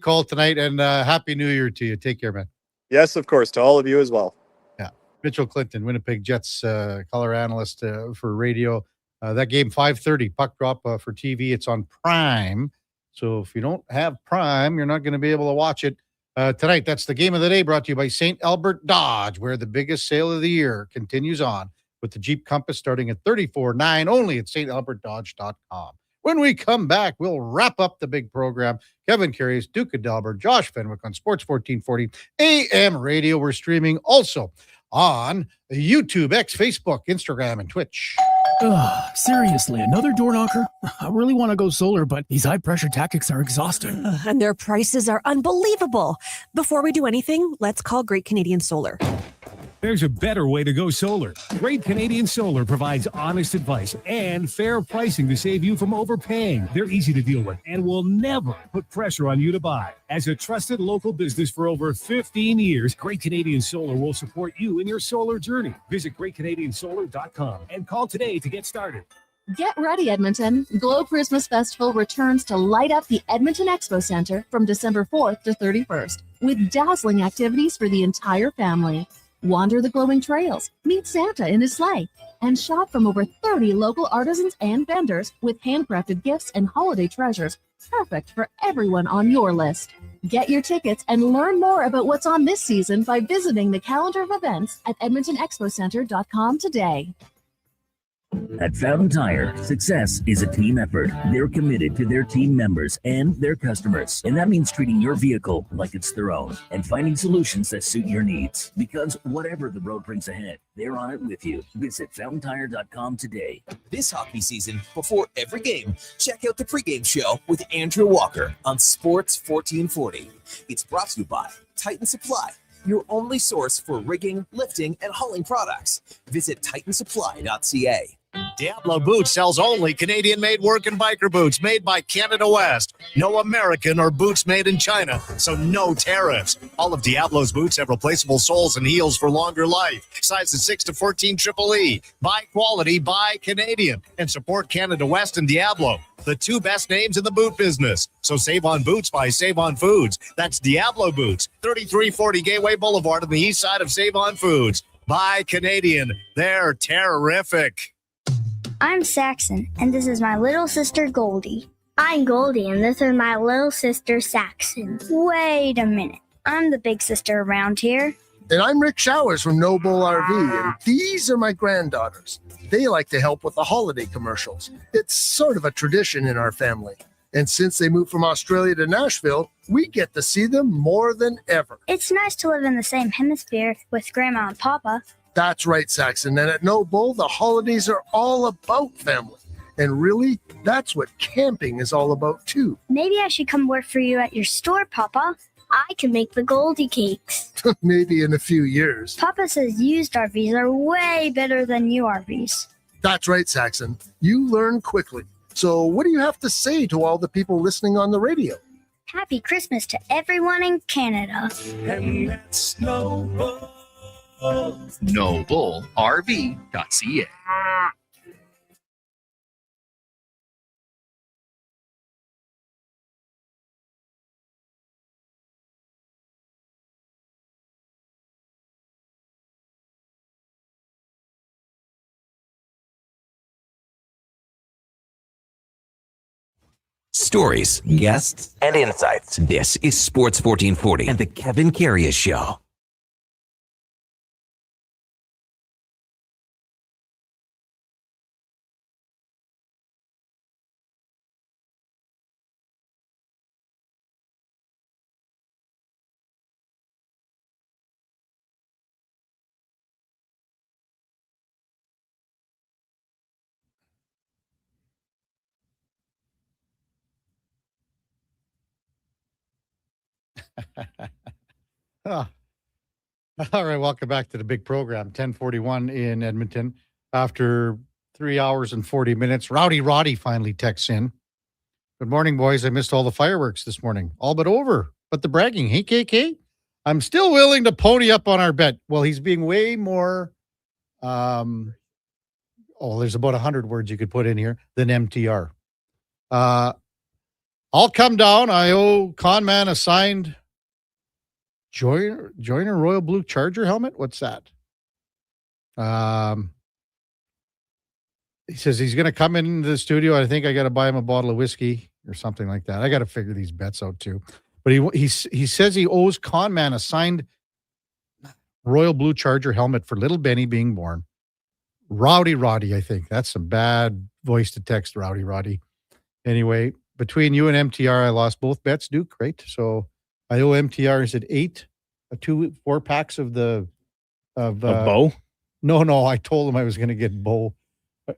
call tonight, and Happy New Year to you. Take care, man. Yes, of course, to all of you as well. Yeah. Mitchell Clinton, Winnipeg Jets color analyst for radio. That game, 5:30, puck drop for TV. It's on Prime. So if you don't have Prime, you're not going to be able to watch it tonight. That's the game of the day, brought to you by St. Albert Dodge, where the biggest sale of the year continues on with the Jeep Compass starting at $34,900 only at StAlbertDodge.com. When we come back, we'll wrap up the big program. Kevin Karius, Duke of Delburne, Josh Fenwick on Sports 1440 AM radio. We're streaming also on YouTube, X, Facebook, Instagram, and Twitch. Seriously, another door knocker? I really want to go solar, but these high-pressure tactics are exhausting. And their prices are unbelievable. Before we do anything, let's call Great Canadian Solar. There's a better way to go solar. Great Canadian Solar provides honest advice and fair pricing to save you from overpaying. They're easy to deal with and will never put pressure on you to buy. As a trusted local business for over 15 years, Great Canadian Solar will support you in your solar journey. Visit greatcanadiansolar.com and call today to get started. Get ready, Edmonton. Glow Christmas Festival returns to light up the Edmonton Expo Center from December 4th to 31st with dazzling activities for the entire family. Wander the glowing trails, meet Santa in his sleigh, and shop from over 30 local artisans and vendors with handcrafted gifts and holiday treasures, perfect for everyone on your list. Get your tickets and learn more about what's on this season by visiting the calendar of events at edmontonexpocenter.com today. At Fountain Tire, success is a team effort. They're committed to their team members and their customers. And that means treating your vehicle like it's their own and finding solutions that suit your needs. Because whatever the road brings ahead, they're on it with you. Visit fountaintire.com today. This hockey season, before every game, check out the pregame show with Andrew Walker on Sports 1440. It's brought to you by Titan Supply, your only source for rigging, lifting, and hauling products. Visit titansupply.ca. Diablo Boots sells only Canadian-made work and biker boots made by Canada West. No American or boots made in China, so no tariffs. All of Diablo's boots have replaceable soles and heels for longer life. Sizes 6 to 14 Triple E. Buy quality, buy Canadian. And support Canada West and Diablo, the two best names in the boot business. So save on boots by Save on Foods. That's Diablo Boots, 3340 Gateway Boulevard on the east side of Save on Foods. Buy Canadian. They're terrific. I'm Saxon, and this is my little sister Goldie. I'm Goldie, and this is my little sister Saxon. Wait a minute. I'm the big sister around here. And I'm Rick Showers from No Bull RV, and these are my granddaughters. They like to help with the holiday commercials. It's sort of a tradition in our family. And since they moved from Australia to Nashville, we get to see them more than ever. It's nice to live in the same hemisphere with Grandma and Papa. That's right, Saxon. And at No Bull, the holidays are all about family. And really, that's what camping is all about, too. Maybe I should come work for you at your store, Papa. I can make the Goldie cakes. Maybe in a few years. Papa says used RVs are way better than new RVs. That's right, Saxon. You learn quickly. So what do you have to say to all the people listening on the radio? Happy Christmas to everyone in Canada. And that's No Bull. NoBullRV.ca. Stories, guests, and insights. This is Sports 1440 and the Kevin Karius Show. Ah. All right, welcome back to the big program. 1041 in Edmonton. After 3 hours and 40 minutes, Rowdy Roddy finally texts in. Good morning, boys. I missed all the fireworks this morning. All but over. But the bragging, hey, KK, I'm still willing to pony up on our bet. Well, he's being way more, there's about 100 words you could put in here, than MTR. I'll come down. I owe Conman a signed Joyner Royal Blue Charger helmet. What's that? He says he's going to come into the studio. I think I got to buy him a bottle of whiskey or something like that. I got to figure these bets out too. But he says he owes Conman a signed Royal Blue Charger helmet for little Benny being born. Rowdy Roddy, I think. That's some bad voice to text, Rowdy Roddy. Anyway, between you and MTR, I lost both bets, Duke, right? So I owe MTR, is it 4 packs of Bo? No, I told him I was going to get Bo.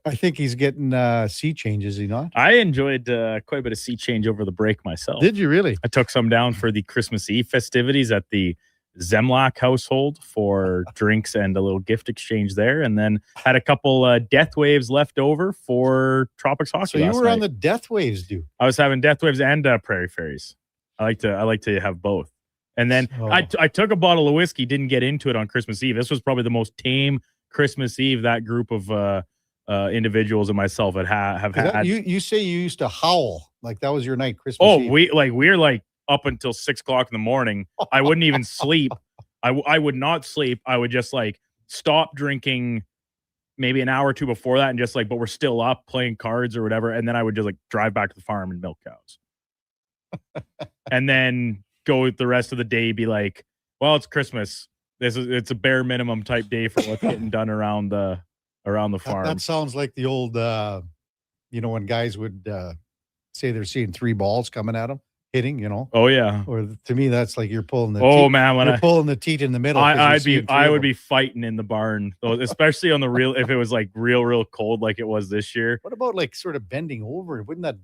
I think he's getting sea change, is he not? I enjoyed quite a bit of sea change over the break myself. Did you really? I took some down for the Christmas Eve festivities at the Zemlach household for drinks and a little gift exchange there, and then had a couple Death Waves left over for Tropics hockey. So you were on the Death Waves, dude. I was having Death Waves and Prairie Fairies. I like to have both. And then I took a bottle of whiskey, didn't get into it on Christmas Eve. This was probably the most tame Christmas Eve that group of individuals and myself have had. You say you used to howl like that was your night Christmas Eve. We're like up until 6 o'clock in the morning. I wouldn't even sleep. I would not sleep. I would just like stop drinking maybe an hour or two before that and just like, but we're still up playing cards or whatever. And then I would just like drive back to the farm and milk cows. And then go the rest of the day, be like, well, it's Christmas. It's a bare minimum type day for what's getting done around the farm. That sounds like the old, when guys would say they're seeing 3 balls coming at them, hitting, Oh yeah. Or to me, that's like you're pulling the. Pulling the teat in the middle. I would be fighting in the barn, especially on the real if it was like real cold like it was this year. What about like sort of bending over? Wouldn't that?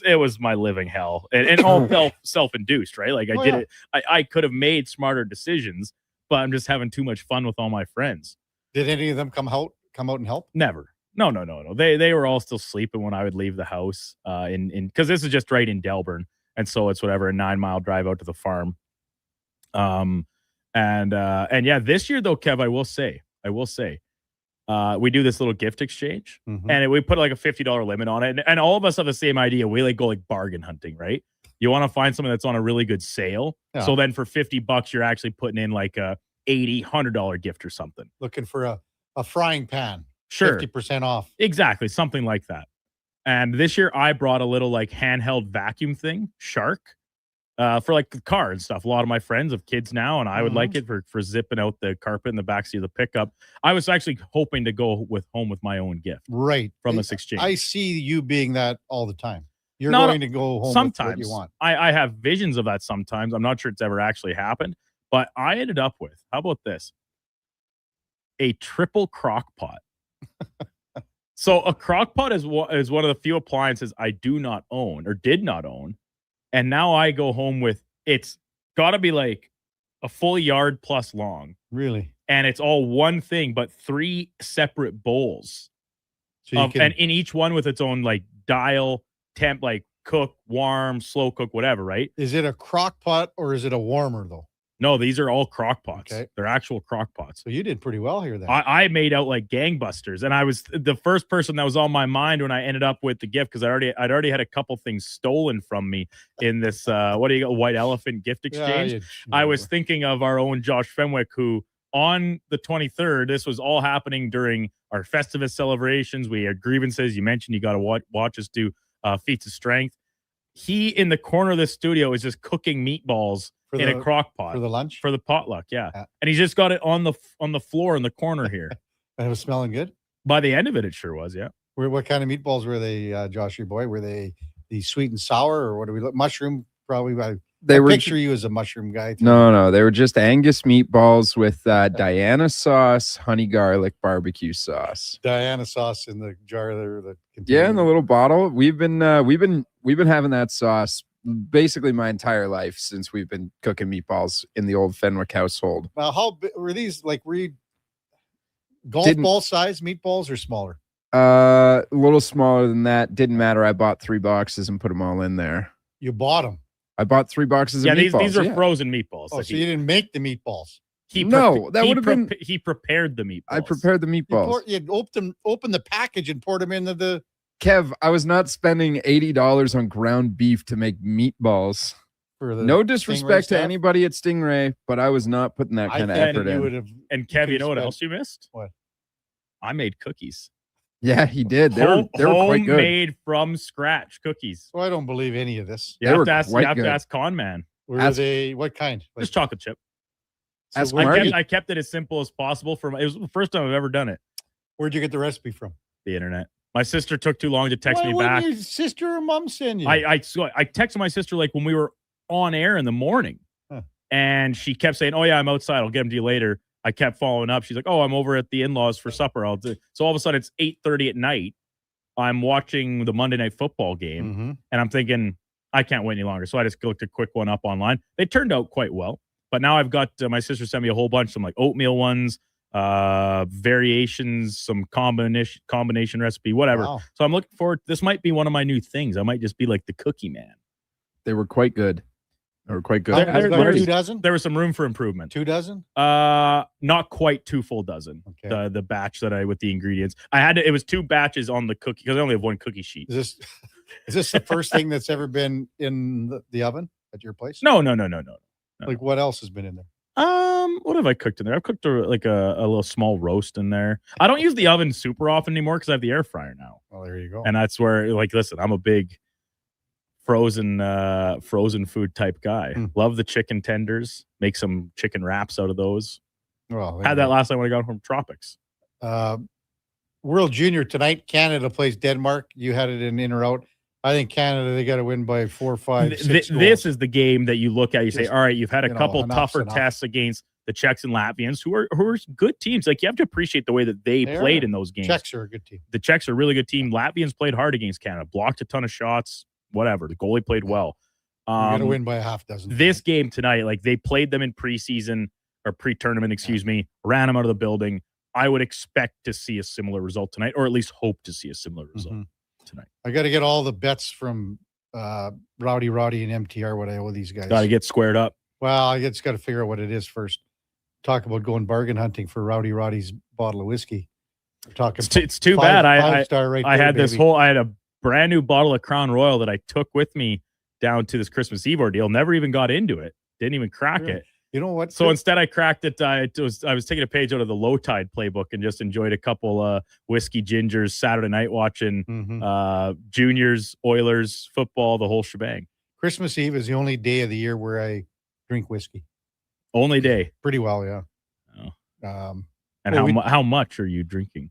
It was my living hell, and all self-induced, right? Like I did it. I could have made smarter decisions, but I'm just having too much fun with all my friends. Did any of them come out and help? Never. No. They were all still sleeping when I would leave the house. Because this is just right in Delburne. And so it's whatever, a 9-mile drive out to the farm. And yeah, this year though, Kev, I will say, we do this little gift exchange and we put like a $50 limit on it. And all of us have the same idea. We like go like bargain hunting, right? You want to find something that's on a really good sale. Yeah. So then for $50, you're actually putting in like a $80, $100 gift or something. Looking for a frying pan. Sure. 50% off. Exactly. Something like that. And this year I brought a little like handheld vacuum thing, Shark, for like the car and stuff. A lot of my friends have kids now, and I would like it for zipping out the carpet in the backseat of the pickup. I was actually hoping to go home with my own gift. Right. From this exchange. I see you being that all the time. You're going to go home sometimes with what you want. I have visions of that sometimes. I'm not sure it's ever actually happened, but I ended up with, how about this? A triple crock pot. So a crock pot is one of the few appliances I do not own or did not own. And now I go home with, it's got to be like a full yard plus long. Really? And it's all one thing, but 3 separate bowls. So and in each one with its own like dial, temp, like cook, warm, slow cook, whatever, right? Is it a crock pot or is it a warmer though? No, these are all crock pots. Okay. They're actual crock pots. So you did pretty well here then. I made out like gangbusters. And I was the first person that was on my mind when I ended up with the gift because I'd already had a couple things stolen from me in this White Elephant gift exchange. I was thinking of our own Josh Fenwick, who on the 23rd, this was all happening during our Festivus celebrations. We had grievances. You mentioned you got to watch us do feats of strength. He in the corner of the studio is just cooking meatballs in a crock pot for the lunch, for the potluck. Yeah. And he's just got it on the floor in the corner here. And it was smelling good. By the end of it sure was. Yeah. What kind of meatballs were they, Josh, your boy? Were they the sweet and sour, or what do we look? Mushroom, probably. I picture you as a mushroom guy. No, they were just Angus meatballs with Diana sauce, honey garlic barbecue sauce. Diana sauce in the jar there. Yeah, in the little bottle. We've been having that sauce basically my entire life since we've been cooking meatballs in the old Fenwick household. Now, how big were these? Like, golf ball size meatballs or smaller? A little smaller than that. Didn't matter. I bought 3 boxes and put them all in there. You bought them? I bought 3 boxes of meatballs. These are frozen meatballs. Oh, so you didn't make the meatballs? He prepared the meatballs. I prepared the meatballs. You opened the package and poured them into the... Kev, I was not spending $80 on ground beef to make meatballs. No disrespect to anybody at Stingray, but I was not putting that kind of effort in. And Kev, you know what else you missed? What? I made cookies. Yeah, he did. They were quite good. Homemade from scratch cookies. So I don't believe any of this. You have to ask Con Man. Were they what kind? Just chocolate chip. So I kept it as simple as possible. It was the first time I've ever done it. Where'd you get the recipe from? The internet. My sister took too long to text me back. Your sister or mom send you? I texted my sister like when we were on air in the morning, and she kept saying, "Oh yeah, I'm outside. I'll get them to you later." I kept following up. She's like, "Oh, I'm over at the in-laws for supper." So all of a sudden it's 8:30 at night. I'm watching the Monday Night Football game, and I'm thinking I can't wait any longer. So I just looked a quick one up online. They turned out quite well. But now I've got my sister sent me a whole bunch, some like oatmeal ones, variations, some combination recipe, whatever. Wow. So I'm looking forward. This might be one of my new things. I might just be like the cookie man. They were quite good. They were quite good. There 2 dozen? There was some room for improvement. 2 dozen? Not quite 2 full dozen. Okay. The batch that with the ingredients. It was 2 batches on the cookie because I only have 1 cookie sheet. Is this the first thing that's ever been in the oven at your place? No. Like what else has been in there? What have I cooked in there? I've cooked a little small roast in there. I don't use the oven super often anymore because I have the air fryer now. Well, there you go. And that's where, like, listen, I'm a big frozen food type guy. Love the chicken tenders. Make some chicken wraps out of those. Well, had that last time when I got home from Tropics. World Junior tonight. Canada plays Denmark. You had it in or out. I think Canada, they got to win by 4, 5, 6 goals. This is the game that you look at. You say, all right, you've had a couple tougher enough. tests against the Czechs and Latvians, who are good teams. Like, you have to appreciate the way that they played in those games. Czechs are a good team. The Czechs are a really good team. Latvians played hard against Canada, blocked a ton of shots, whatever. The goalie played well. You got to win by a half dozen. This game tonight, like, they played them in preseason or pre-tournament, ran them out of the building. I would expect to see a similar result tonight, or at least hope to see a similar result tonight. I got to get all the bets from Rowdy and MTR, what I owe these guys. Got to get squared up. Well, I just got to figure out what it is first. Talk about going bargain hunting for Roddy's bottle of whiskey. We're talking. It's too bad. I had this I had a brand new bottle of Crown Royal that I took with me down to this Christmas Eve ordeal. Never even got into it. Didn't even crack it. You know what? So instead, I cracked it. I was taking a page out of the Low Tide playbook and just enjoyed a couple whiskey gingers Saturday night watching juniors, Oilers, football, the whole shebang. Christmas Eve is the only day of the year where I drink whiskey. Only day. Pretty well, yeah. Oh. How much are you drinking?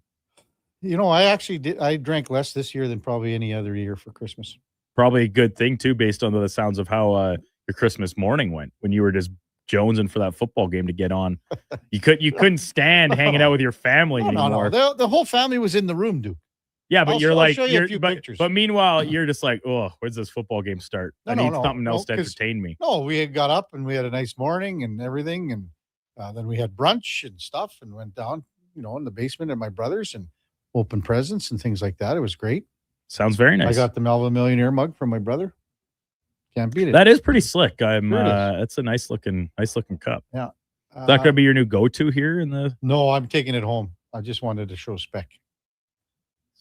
You know, I drank less this year than probably any other year for Christmas. Probably a good thing too, based on the sounds of how your Christmas morning went when you were just jonesing for that football game to get on. You couldn't stand hanging out with your family anymore. No. The whole family was in the room, Duke. Yeah, but but meanwhile, you're just like, oh, when's this football game start? I need something else to entertain me. No, we had got up and we had a nice morning and everything, and then we had brunch and stuff, and went down, in the basement at my brother's and opened presents and things like that. It was great. Sounds very nice. I got the Melvin Millionaire mug from my brother. Can't beat it. That is pretty slick. It's a nice looking cup. Yeah. Is that gonna be your new go-to here in the? No, I'm taking it home. I just wanted to show spec.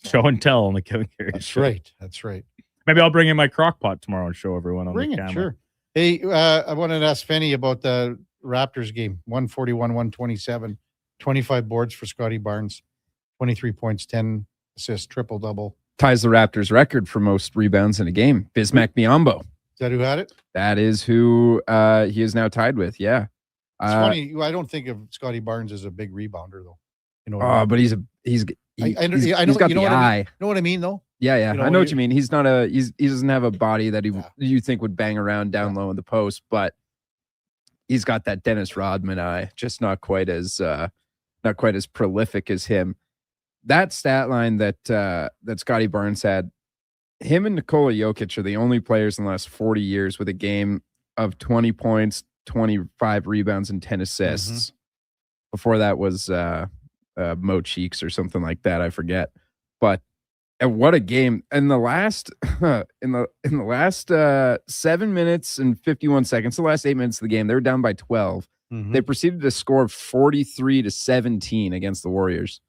Show and tell on the Kevin Karius show. That's right. Maybe I'll bring in my crock pot tomorrow and show everyone on the camera. Sure. Hey, I wanted to ask Fenny about the Raptors game. 141-127, 25 boards for Scotty Barnes, 23 points, 10 assists, triple-double. Ties the Raptors record for most rebounds in a game. Bismack Biyombo. Is that who had it? That is who he is now tied with. Yeah. It's funny. I don't think of Scotty Barnes as a big rebounder, though. But he's got the eye. You know what I mean, though? Yeah. I know what you mean. He doesn't have a body that you think would bang around down low in the post, but he's got that Dennis Rodman eye, just not quite as prolific as him. That stat line that Scotty Barnes had, him and Nikola Jokic are the only players in the last 40 years with a game of 20 points, 25 rebounds, and 10 assists. Before that was Mo Cheeks or something like that. I forget. But what a game. In the last 7 minutes and 51 seconds, the last 8 minutes of the game, they were down by 12. They proceeded to score 43-17 against the Warriors.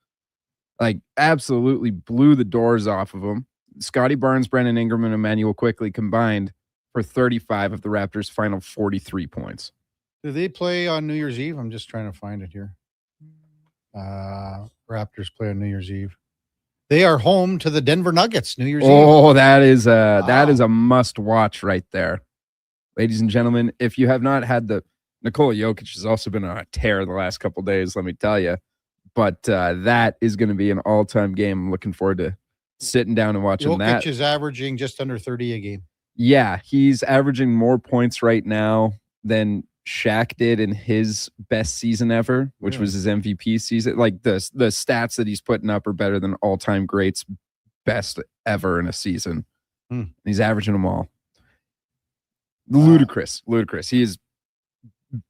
Like, absolutely blew the doors off of them. Scotty Barnes, Brandon Ingram, and Emmanuel Quickley combined for 35 of the Raptors' final 43 points. Do they play on New Year's Eve? I'm just trying to find it here. Raptors play on New Year's Eve. They are home to the Denver Nuggets, New Year's Eve. Oh, that is a must watch right there. Ladies and gentlemen, if you have not had Nikola Jokic has also been on a tear the last couple of days, let me tell you. But that is going to be an all-time game. I'm looking forward to sitting down and watching that. Jokic is averaging just under 30 a game. Yeah, he's averaging more points right now than Shaq did in his best season ever, which was his MVP season. Like the stats that he's putting up are better than all-time greats' best ever in a season. He's averaging them all. Ludicrous. He is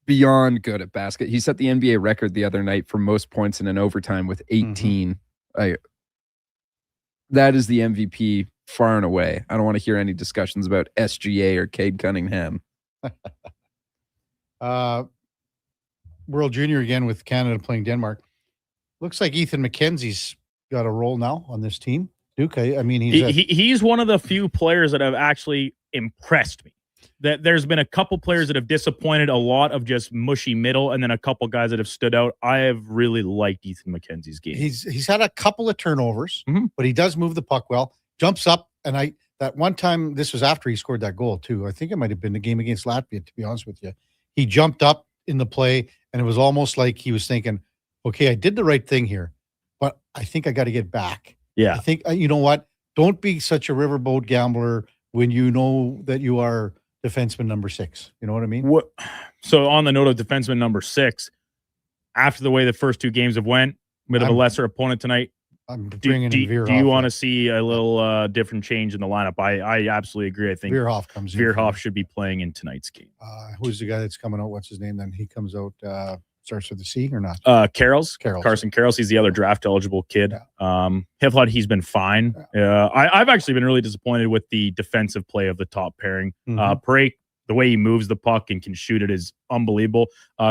beyond good at basket. He set the NBA record the other night for most points in an overtime with 18. That is the MVP far and away. I don't want to hear any discussions about SGA or Cade Cunningham. World Junior again with Canada playing Denmark. Looks like Ethan McKenzie's got a role now on this team. Duke, I mean, he's one of the few players that have actually impressed me. That there's been a couple players that have disappointed, a lot of just mushy middle, and then a couple guys that have stood out. I have really liked Ethan McKenzie's game. He's had a couple of turnovers, but he does move the puck well, jumps up, and that one time, this was after he scored that goal too. I think it might have been the game against Latvia, to be honest with you. He jumped up in the play, and it was almost like he was thinking, okay, I did the right thing here, but I think I got to get back. Yeah. I think, you know what? Don't be such a riverboat gambler when you know that you are defenseman number 6. You know what I mean? So on the note of defenseman number 6, after the way the first 2 games have went, bit of a lesser opponent tonight, do you want to see a little different change in the lineup? I absolutely agree. I think Veerhoff comes in. Veerhoff should be playing in tonight's game. Who's the guy that's coming out? What's his name then? He comes out, starts with the C or not? Carson Carroll's. He's the other draft eligible kid. Have thought he's been fine. I've actually been really disappointed with the defensive play of the top pairing. Parake, the way he moves the puck and can shoot it is unbelievable.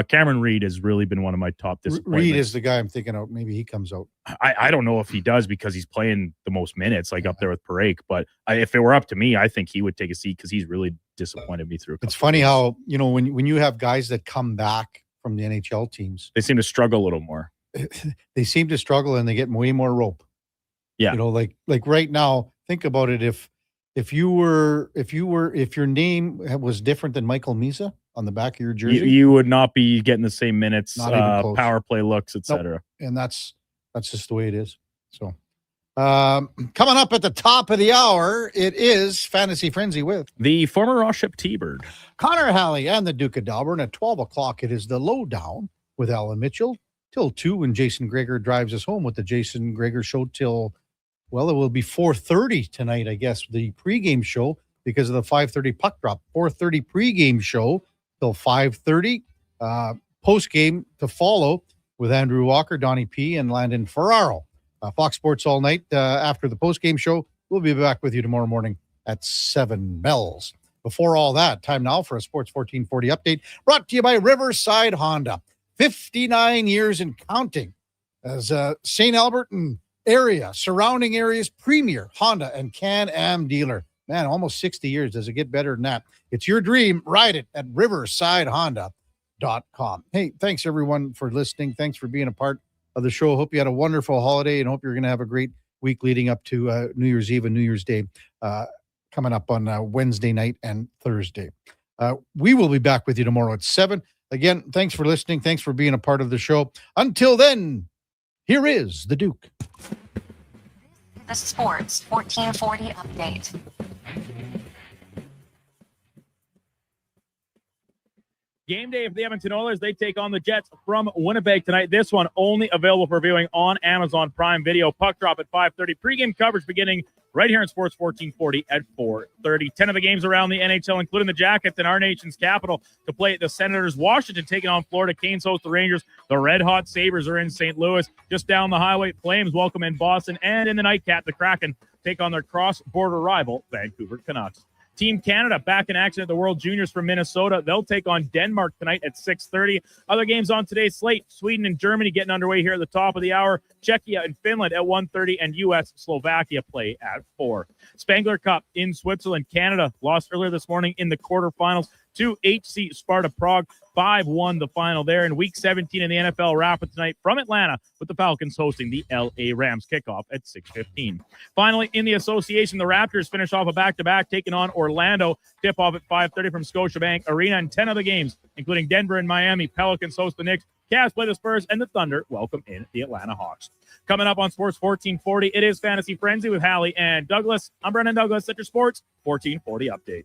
Cameron Reed has really been one of my top disappointments. Reed is the guy I'm thinking of. Maybe he comes out. I don't know if he does because he's playing the most minutes, like up there with Parake. But if it were up to me, I think he would take a seat because he's really disappointed me through. It's funny how, when you have guys that come back from the NHL teams, they seem to struggle a little more. They seem to struggle and they get way more rope. Yeah. Like right now, think about it. If your name was different than Michael Misa on the back of your jersey, you would not be getting the same minutes, Not even close. power play looks, etc. Nope. And that's just the way it is. So coming up at the top of the hour, it is Fantasy Frenzy with the former Raw Ship T-Bird, Connor Halley, and the Duke of Delburne. At 12 o'clock, it is the Lowdown with Alan Mitchell till 2 when Jason Greger drives us home with the Jason Greger Show till, well, it will be 4:30 tonight, I guess, the pregame show because of the 5:30 puck drop. 4:30 pregame show till 5:30. Postgame to follow with Andrew Walker, Donnie P., and Landon Ferraro. Fox Sports all night after the postgame show. We'll be back with you tomorrow morning at 7 bells. Before all that, time now for a Sports 1440 update brought to you by Riverside Honda. 59 years and counting as St. Albert and surrounding areas, premier Honda and Can-Am dealer. Man, almost 60 years. Does it get better than that? It's your dream. Ride it at riversidehonda.com. Hey, thanks everyone for listening. Thanks for being a part of the show. Hope you had a wonderful holiday and hope you're going to have a great week leading up to New Year's Eve and New Year's Day coming up on Wednesday night and Thursday. We will be back with you tomorrow at 7. Again, thanks for listening. Thanks for being a part of the show. Until then, here is the Duke. The Sports 1440 update. Game day for the Edmonton Oilers. They take on the Jets from Winnipeg tonight. This one only available for viewing on Amazon Prime Video. Puck drop at 5:30. Pre-game coverage beginning right here in Sports 1440 at 4:30. 10 of the games around the NHL, including the Jackets in our nation's capital, to play at the Senators. Washington taking on Florida. Canes host the Rangers. The Red Hot Sabres are in St. Louis. Just down the highway, Flames welcome in Boston. And in the nightcap, the Kraken take on their cross-border rival, Vancouver Canucks. Team Canada back in action at the World Juniors from Minnesota. They'll take on Denmark tonight at 6:30. Other games on today's slate: Sweden and Germany getting underway here at the top of the hour. Czechia and Finland at 1:30, and U.S.-Slovakia play at 4. Spangler Cup in Switzerland. Canada lost earlier this morning in the quarterfinals to HC Sparta Prague. 5-1 the final there. In Week 17 in the NFL Rapid tonight from Atlanta with the Falcons hosting the L.A. Rams. Kickoff at 6:15. Finally, in the association, the Raptors finish off a back-to-back taking on Orlando. Tip-off at 5:30 from Scotiabank Arena. And 10 other games, including Denver and Miami. Pelicans host the Knicks. Cavs play the Spurs, and the Thunder welcome in the Atlanta Hawks. Coming up on Sports 1440, it is Fantasy Frenzy with Hallie and Douglas. I'm Brennan Douglas at your Sports 1440 update.